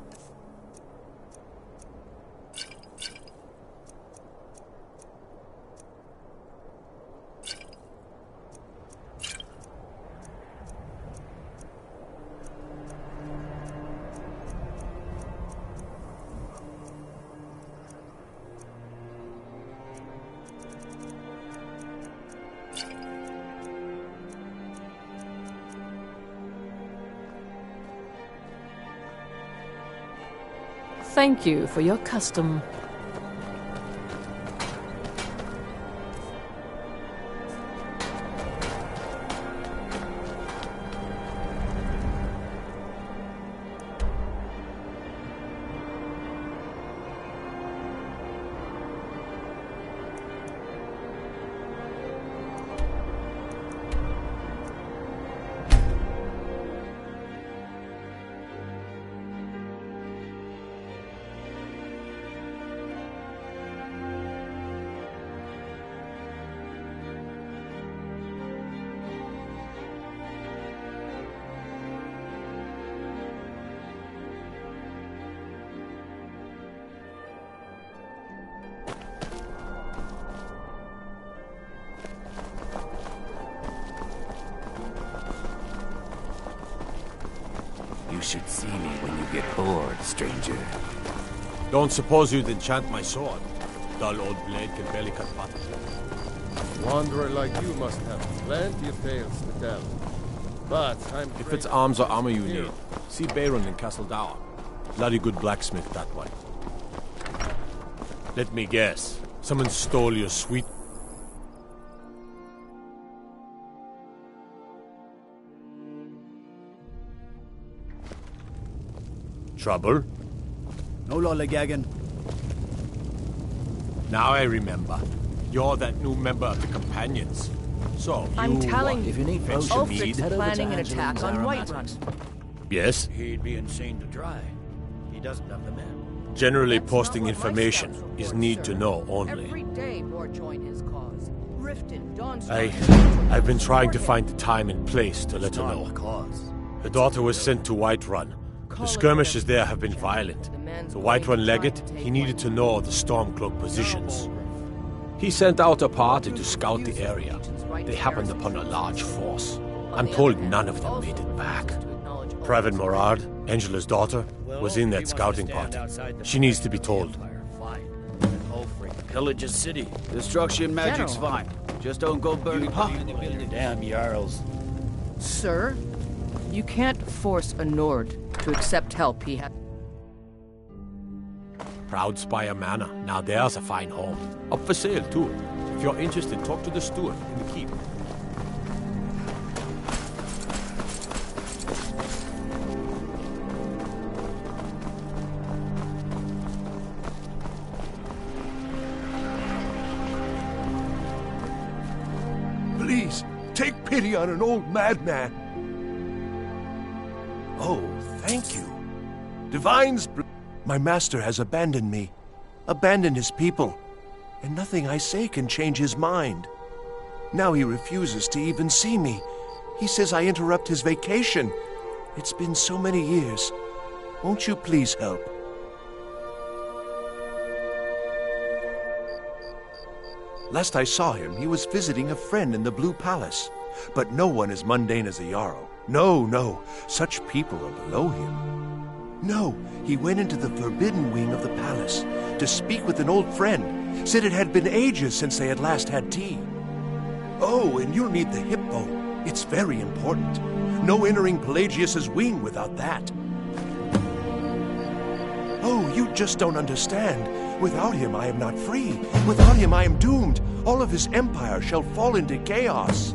Thank you for your custom. You should see me when you get bored, stranger. Don't suppose you'd enchant my sword. Dull old blade can barely cut butter. Wanderer like you must have plenty of tales to tell. But if it's arms or armor you need, see Bayron in Castle Dower. Bloody good blacksmith, that one. Let me guess. Someone stole your sweet... Trouble? No lollygagging. Now I remember. You're that new member of the Companions. So, I'm telling you, if you need Ulfric's planning an attack on Whiterun. Yes? He'd be insane to try. He doesn't have the men. Generally posting information is need to know only. Every day more join his cause. Riften, I've been trying to find the time and place to let her know. Her daughter was sent to Whiterun. The skirmishes there have been violent. The Whiterun legate, he needed to know the Stormcloak positions. He sent out a party to scout the area. They happened upon a large force. I'm told none of them made it back. Private Morard, Angela's daughter, was in that scouting party. She needs to be told. Pillage a city. Destruction magic's fine. Just don't go burning damn Jarls. Sir, you can't force a Nord to accept help he has. Proud Spire Manor. Now there's a fine home. Up for sale, too. If you're interested, talk to the steward in the keep. Please, take pity on an old madman. Oh, thank you. Divine's my master has abandoned me, abandoned his people, and nothing I say can change his mind. Now he refuses to even see me. He says I interrupt his vacation. It's been so many years. Won't you please help? Last I saw him, he was visiting a friend in the Blue Palace. But no one as mundane as a Jarl. No, no, such people are below him. No, he went into the forbidden wing of the palace to speak with an old friend. Said it had been ages since they had last had tea. Oh, and you'll need the hippo. It's very important. No entering Pelagius's wing without that. Oh, you just don't understand. Without him, I am not free. Without him, I am doomed. All of his empire shall fall into chaos.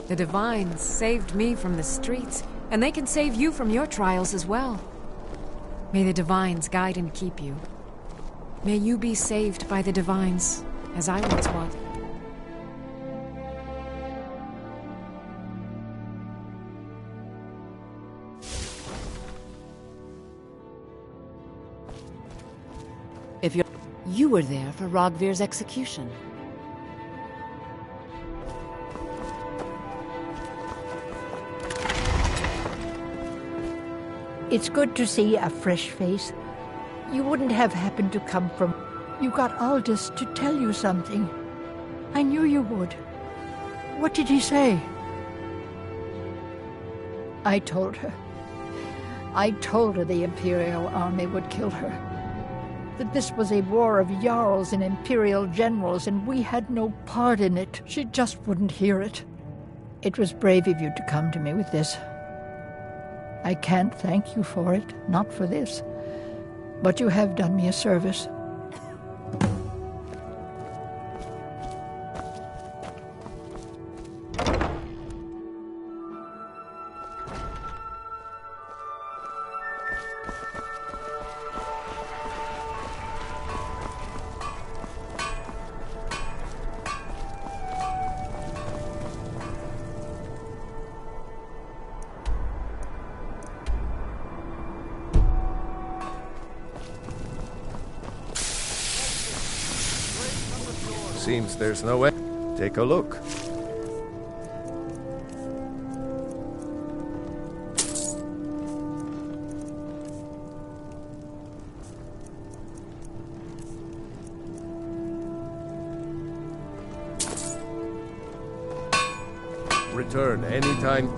The Divines saved me from the streets, and they can save you from your trials as well. May the Divines guide and keep you. May you be saved by the Divines, as I once was. If you were there for Rogvir's execution. It's good to see a fresh face. You wouldn't have happened to come from... You got Aldous to tell you something. I knew you would. What did he say? I told her. I told her the Imperial army would kill her. That this was a war of Jarls and Imperial generals, and we had no part in it. She just wouldn't hear it. It was brave of you to come to me with this. I can't thank you for it, not for this. But you have done me a service. Seems there's no way. Take a look. Return anytime.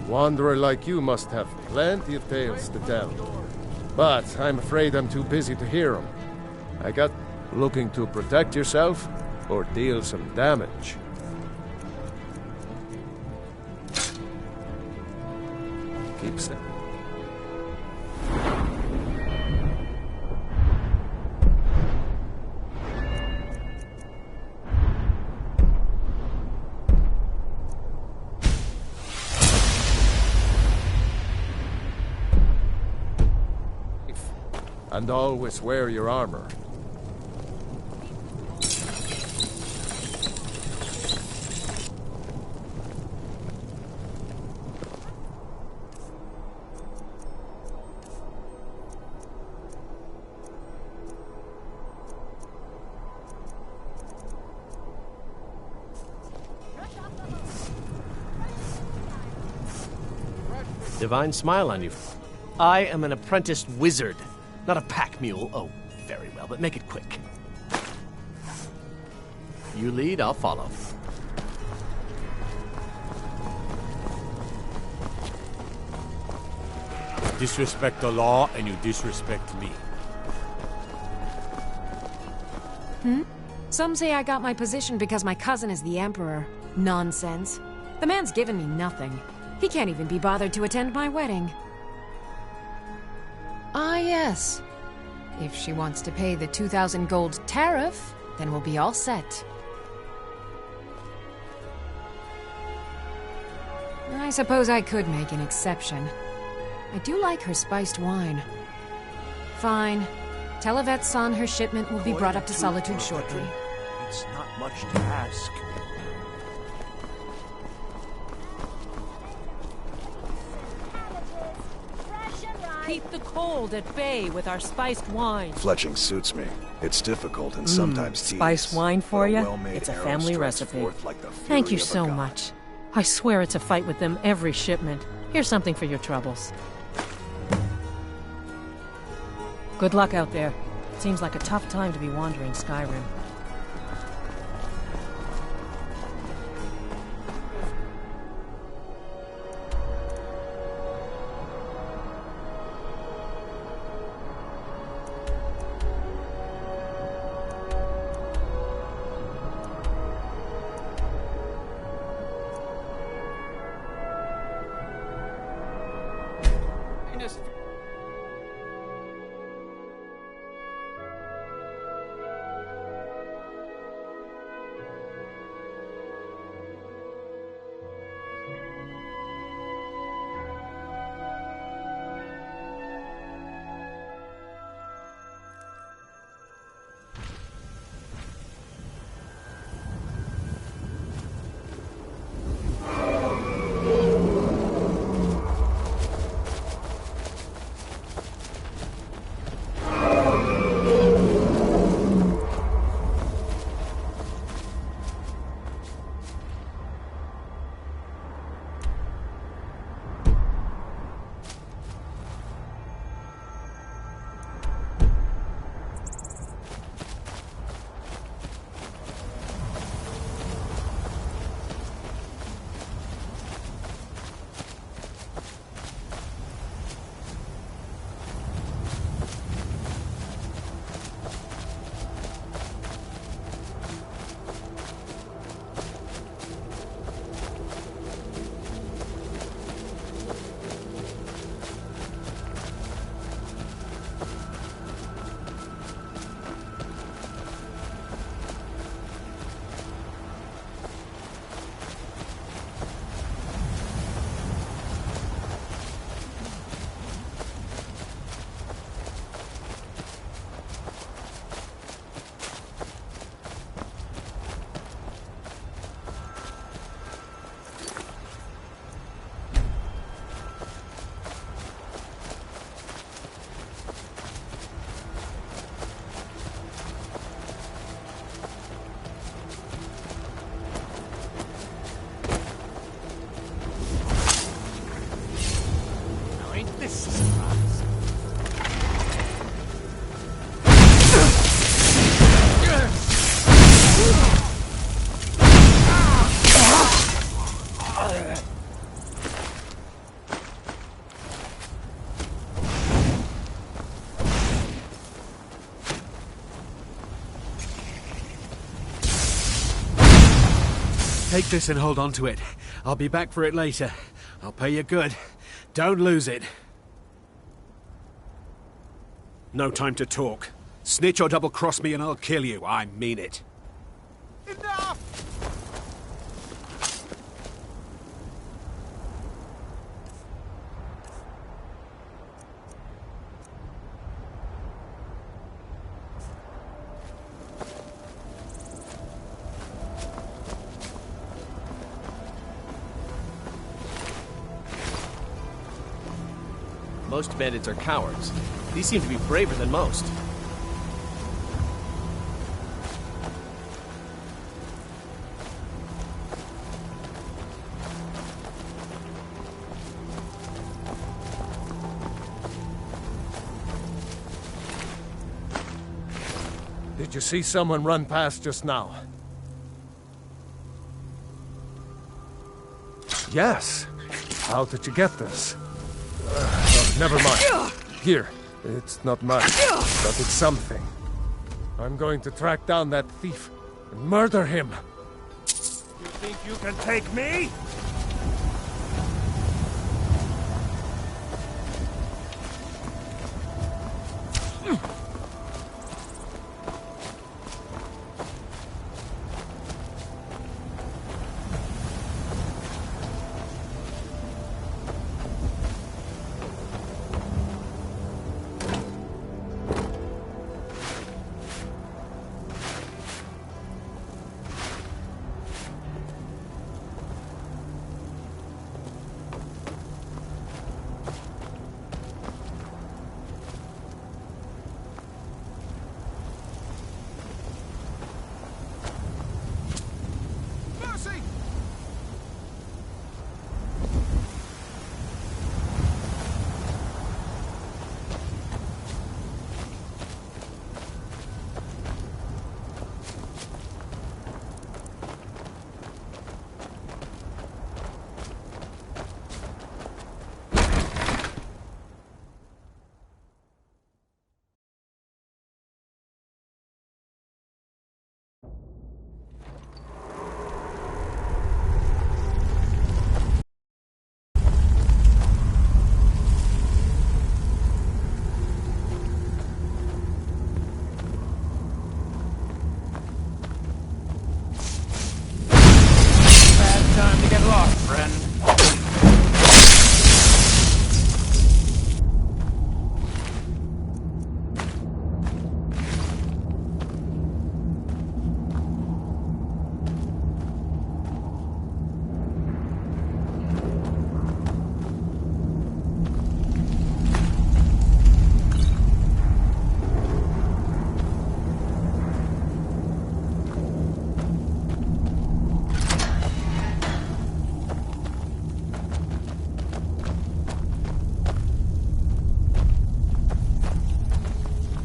Wanderer like you must have plenty of tales to tell. But I'm afraid I'm too busy to hear them. I got looking to protect yourself or deal some damage. Keep step. And always wear your armor. Divine smile on you. I am an apprenticed wizard, not a pack mule. Oh, very well, but make it quick. You lead, I'll follow. Disrespect the law, and you disrespect me. Some say I got my position because my cousin is the Emperor. Nonsense. The man's given me nothing. He can't even be bothered to attend my wedding. Ah, yes. If she wants to pay the 2,000 gold tariff, then we'll be all set. I suppose I could make an exception. I do like her spiced wine. Fine. Tell Yvette's son her shipment will be brought up to Solitude shortly. It's not much to ask. Keep the cold at bay with our spiced wine. Fletching suits me. It's difficult and sometimes tedious. Spiced wine for you? Well-made It's a arrow family strikes recipe. forth like the Thank fury you of a so god. much. I swear it's a fight with them every shipment. Here's something for your troubles. Good luck out there. Seems like a tough time to be wandering Skyrim. Take this and hold on to it. I'll be back for it later. I'll pay you good. Don't lose it. No time to talk. Snitch or double-cross me and I'll kill you. I mean it. Enough! Most bandits are cowards. These seem to be braver than most. Did you see someone run past just now? Yes. How did you get this? Oh, never mind. Here. It's not much, but it's something. I'm going to track down that thief and murder him. You think you can take me?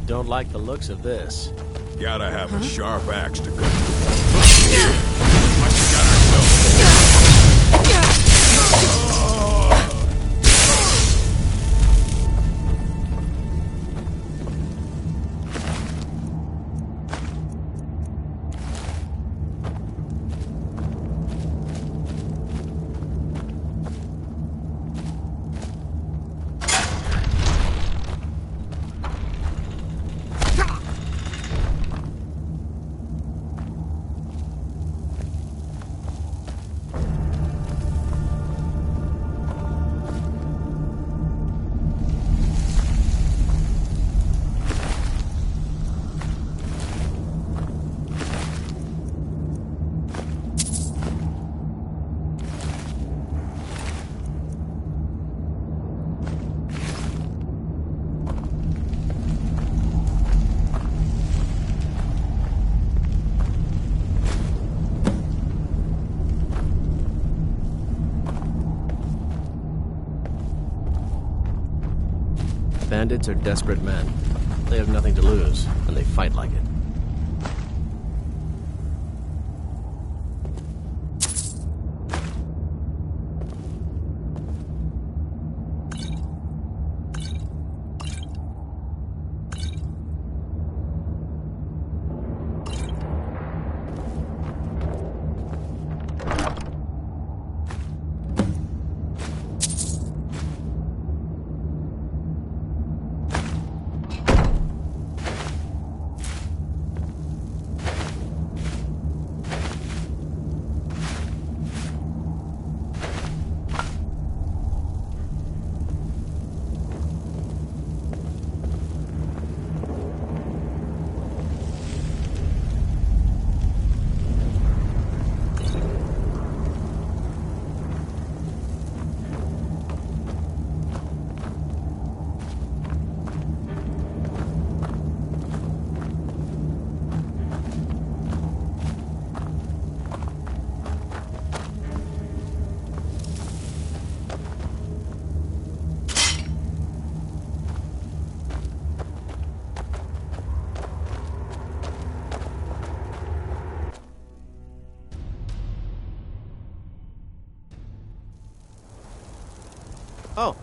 Don't like the looks of this. Gotta have a sharp axe to cut. Bandits are desperate men. They have nothing to lose, and they fight like it. Oh.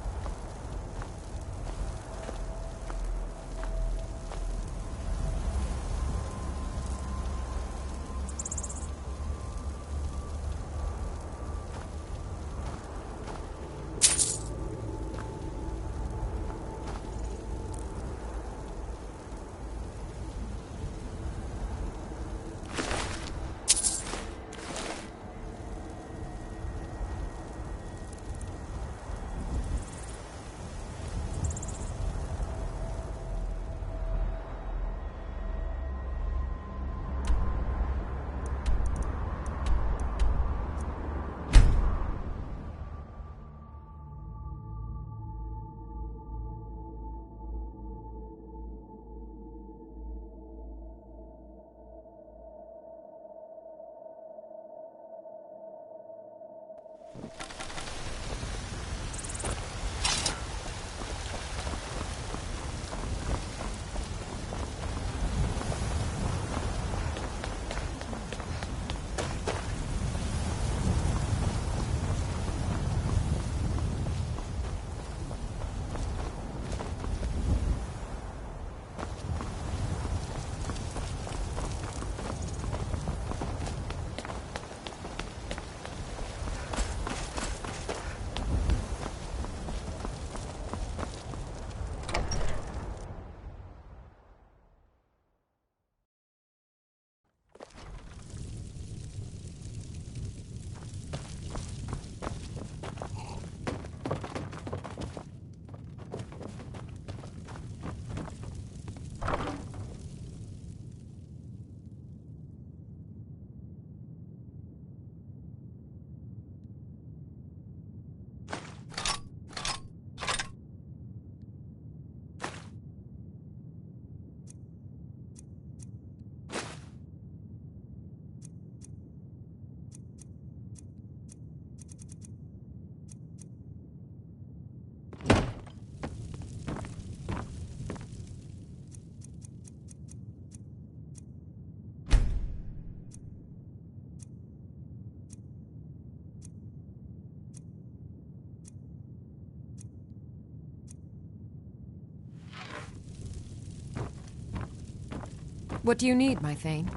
What do you need, my Thane?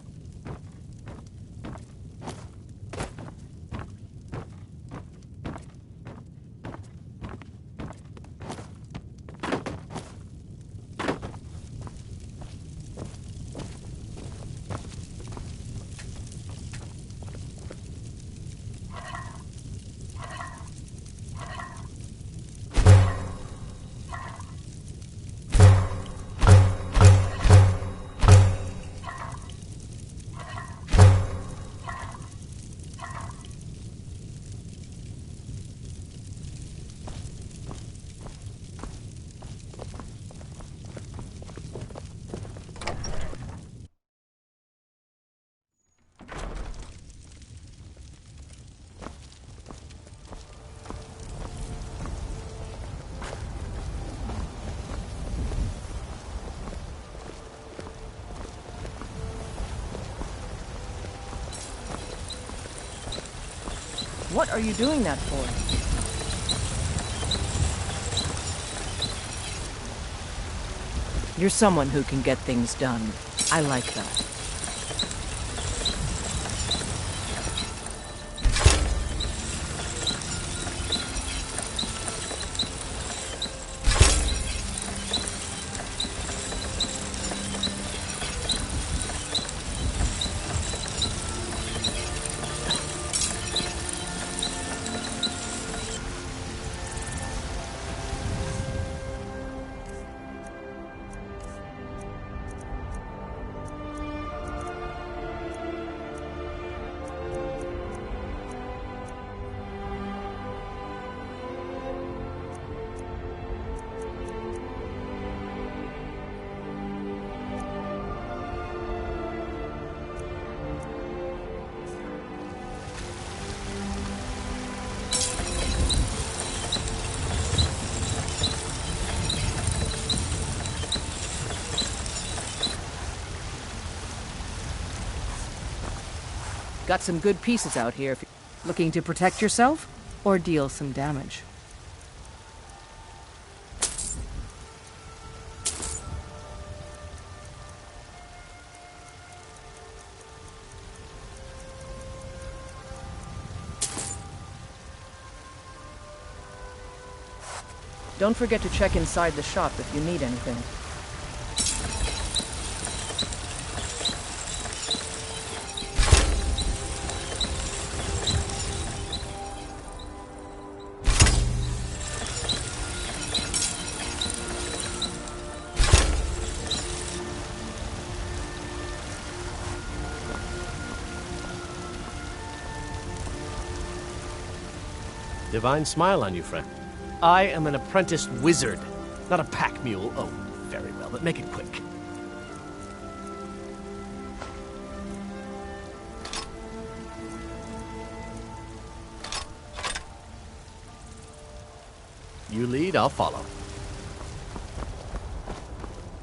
What are you doing that for? You're someone who can get things done. I like that. Got some good pieces out here if you're looking to protect yourself or deal some damage. Don't forget to check inside the shop if you need anything. Divine smile on you, friend. I am an apprenticed wizard, not a pack mule. Oh, very well, but make it quick. You lead, I'll follow.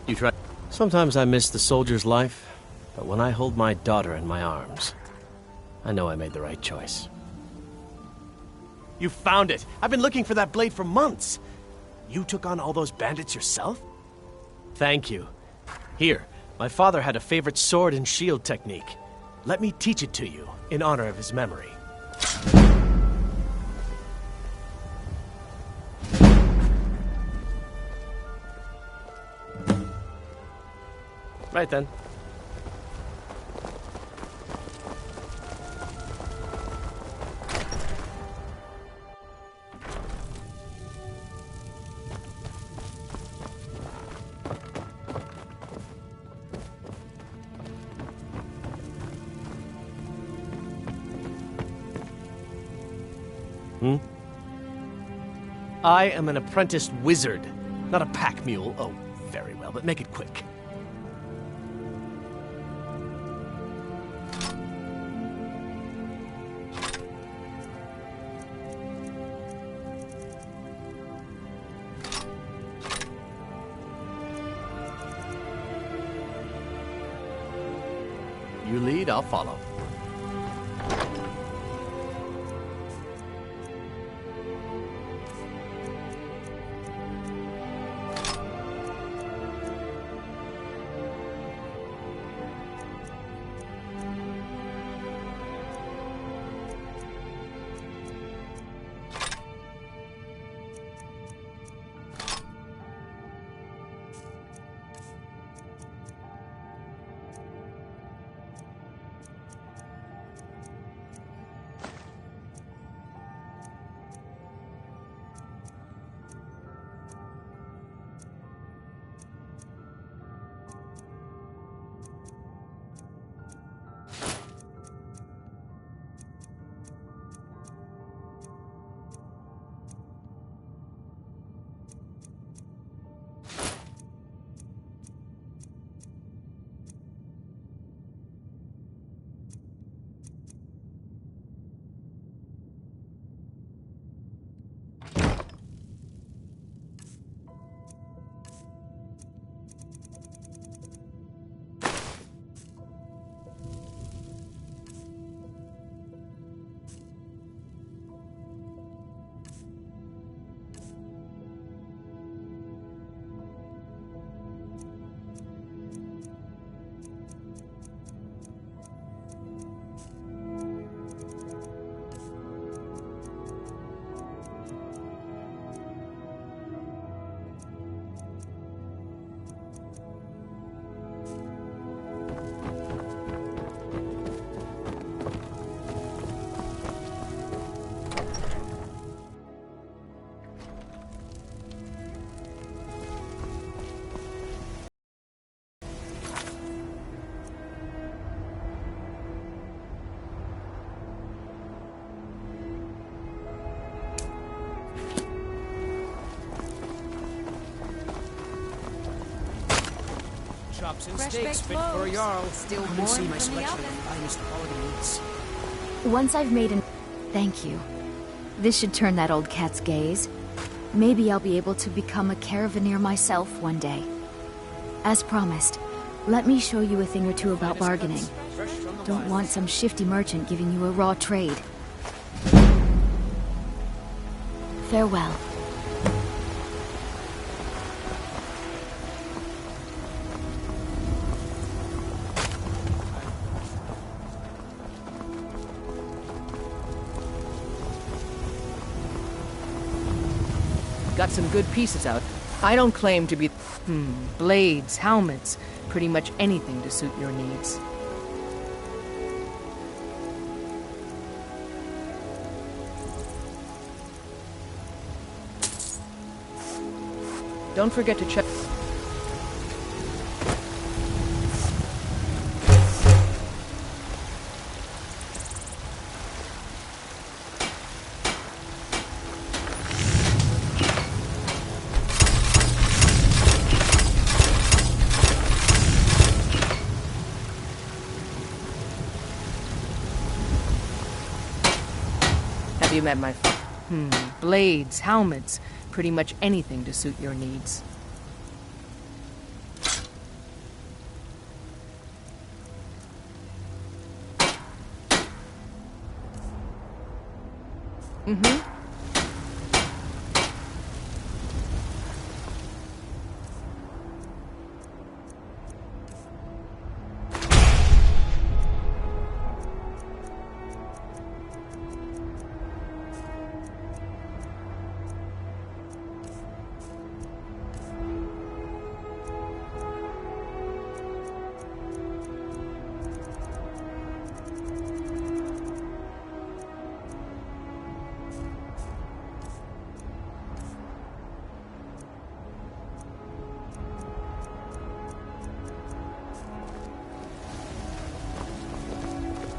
You try. Sometimes I miss the soldier's life, but when I hold my daughter in my arms, I know I made the right choice. You found it! I've been looking for that blade for months! You took on all those bandits yourself? Thank you. Here, my father had a favorite sword and shield technique. Let me teach it to you, in honor of his memory. Right then. I am an apprenticed wizard, not a pack mule. Oh, very well, but make it quick. You lead, I'll follow. Chops and Fresh steaks baked fit for a loaves. Jarl. Still Come and see warm my from the selection of oven. the finest quality meats. Once I've made an... Thank you. This should turn that old cat's gaze. Maybe I'll be able to become a caravaneer myself one day. As promised, let me show you a thing or two about bargaining. Don't want some shifty merchant giving you a raw trade. Farewell. Got some good pieces out. I don't claim to be... blades, helmets, pretty much anything to suit your needs. Don't forget to check... Have you met my... blades, helmets, pretty much anything to suit your needs.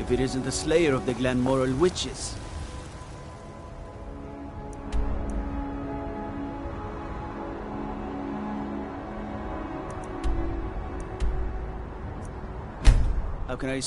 If it isn't the slayer of the Glanmoral witches. How can I...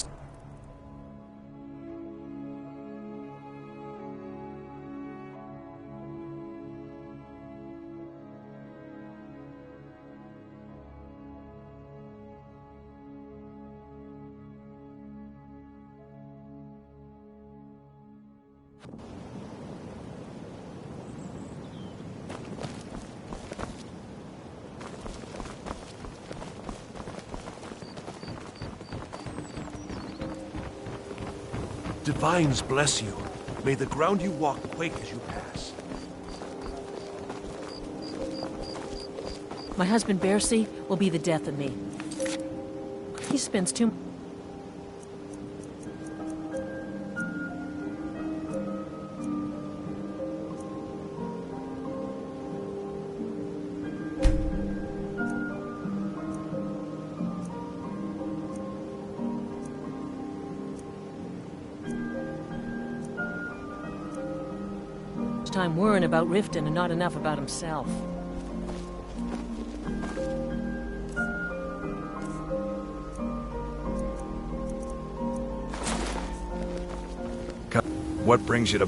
Divines bless you. May the ground you walk quake as you pass. My husband Bercy will be the death of me. He spends too... time worrying about Riften and not enough about himself. What brings you to...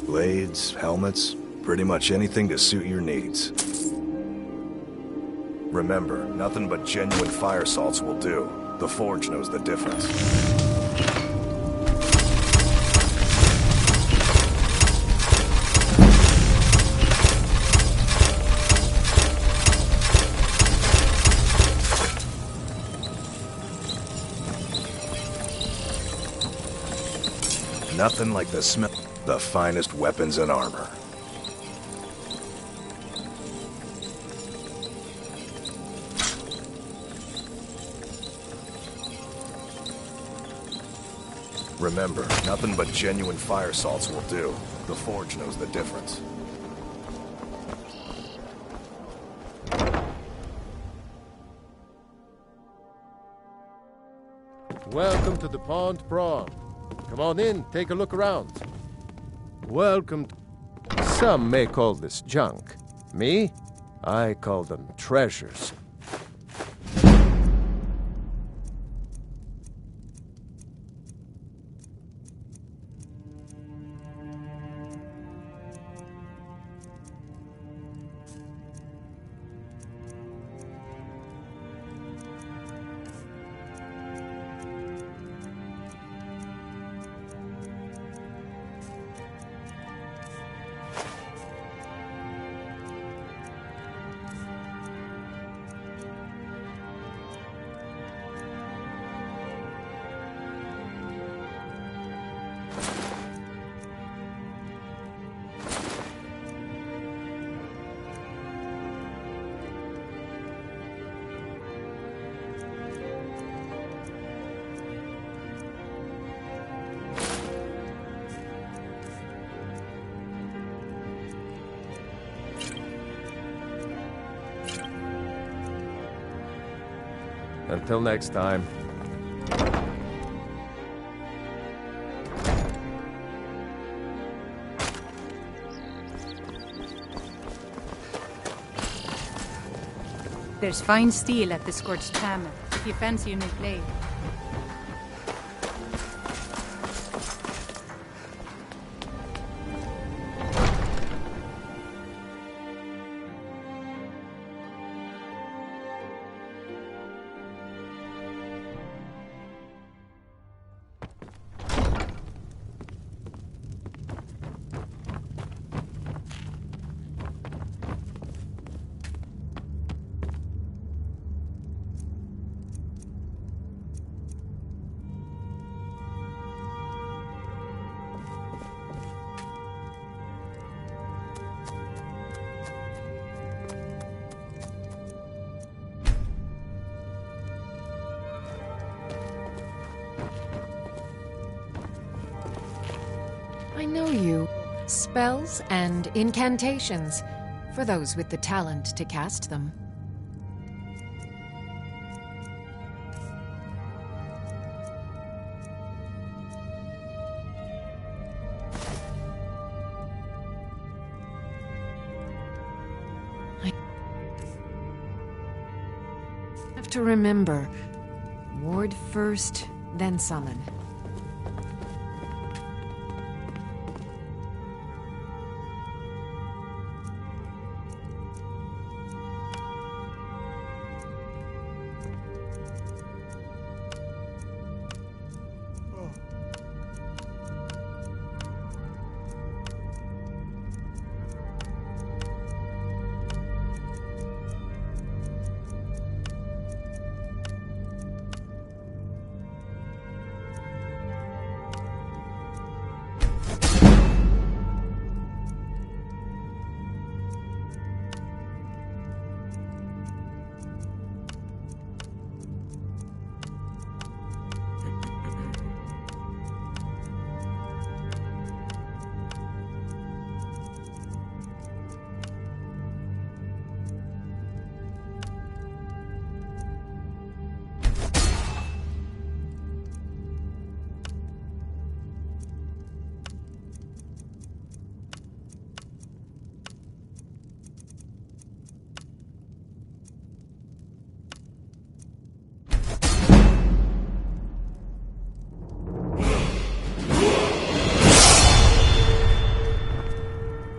blades, helmets, pretty much anything to suit your needs. Remember, nothing but genuine fire salts will do. The Forge knows the difference. Nothing like the smell. The finest weapons and armor. Remember, nothing but genuine fire salts will do. The Forge knows the difference. Welcome to the Pond Prawn. Come on in, take a look around. Welcome to... Some may call this junk. Me? I call them treasures. Until next time. There's fine steel at the Scorched Hammer, if you fancy a new blade. I know you. Spells and incantations, for those with the talent to cast them. I have to remember. Ward first, then summon.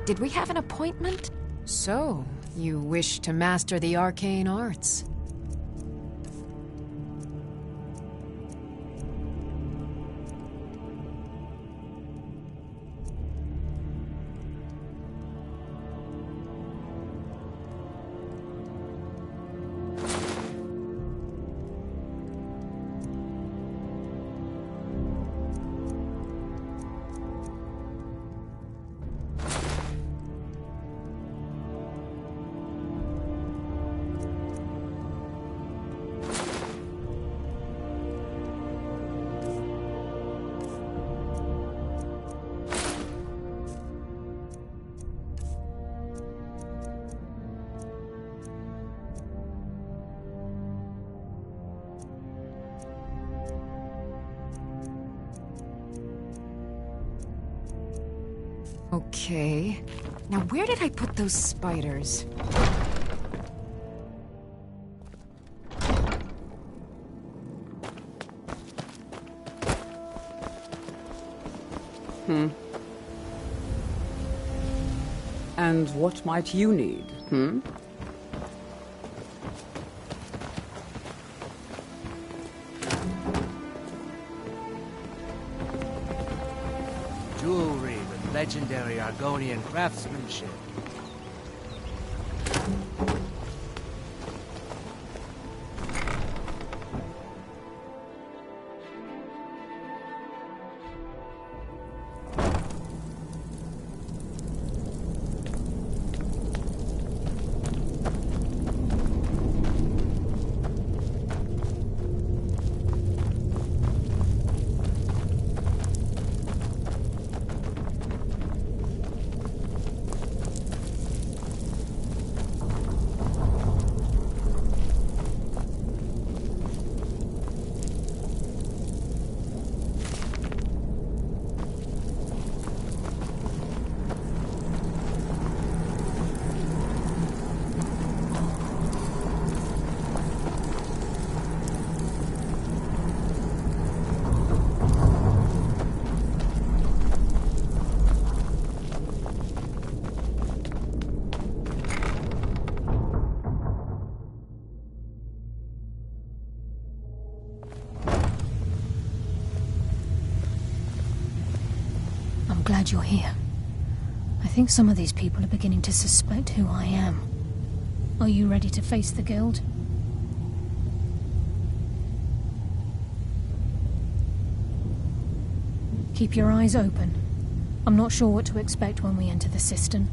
Did we have an appointment? So, you wish to master the arcane arts. Okay. Now where did I put those spiders? And what might you need, Jewelry with legendary Argonian craftsmanship. glad you're here. I think some of these people are beginning to suspect who I am. Are you ready to face the Guild? Keep your eyes open. I'm not sure what to expect when we enter the cistern.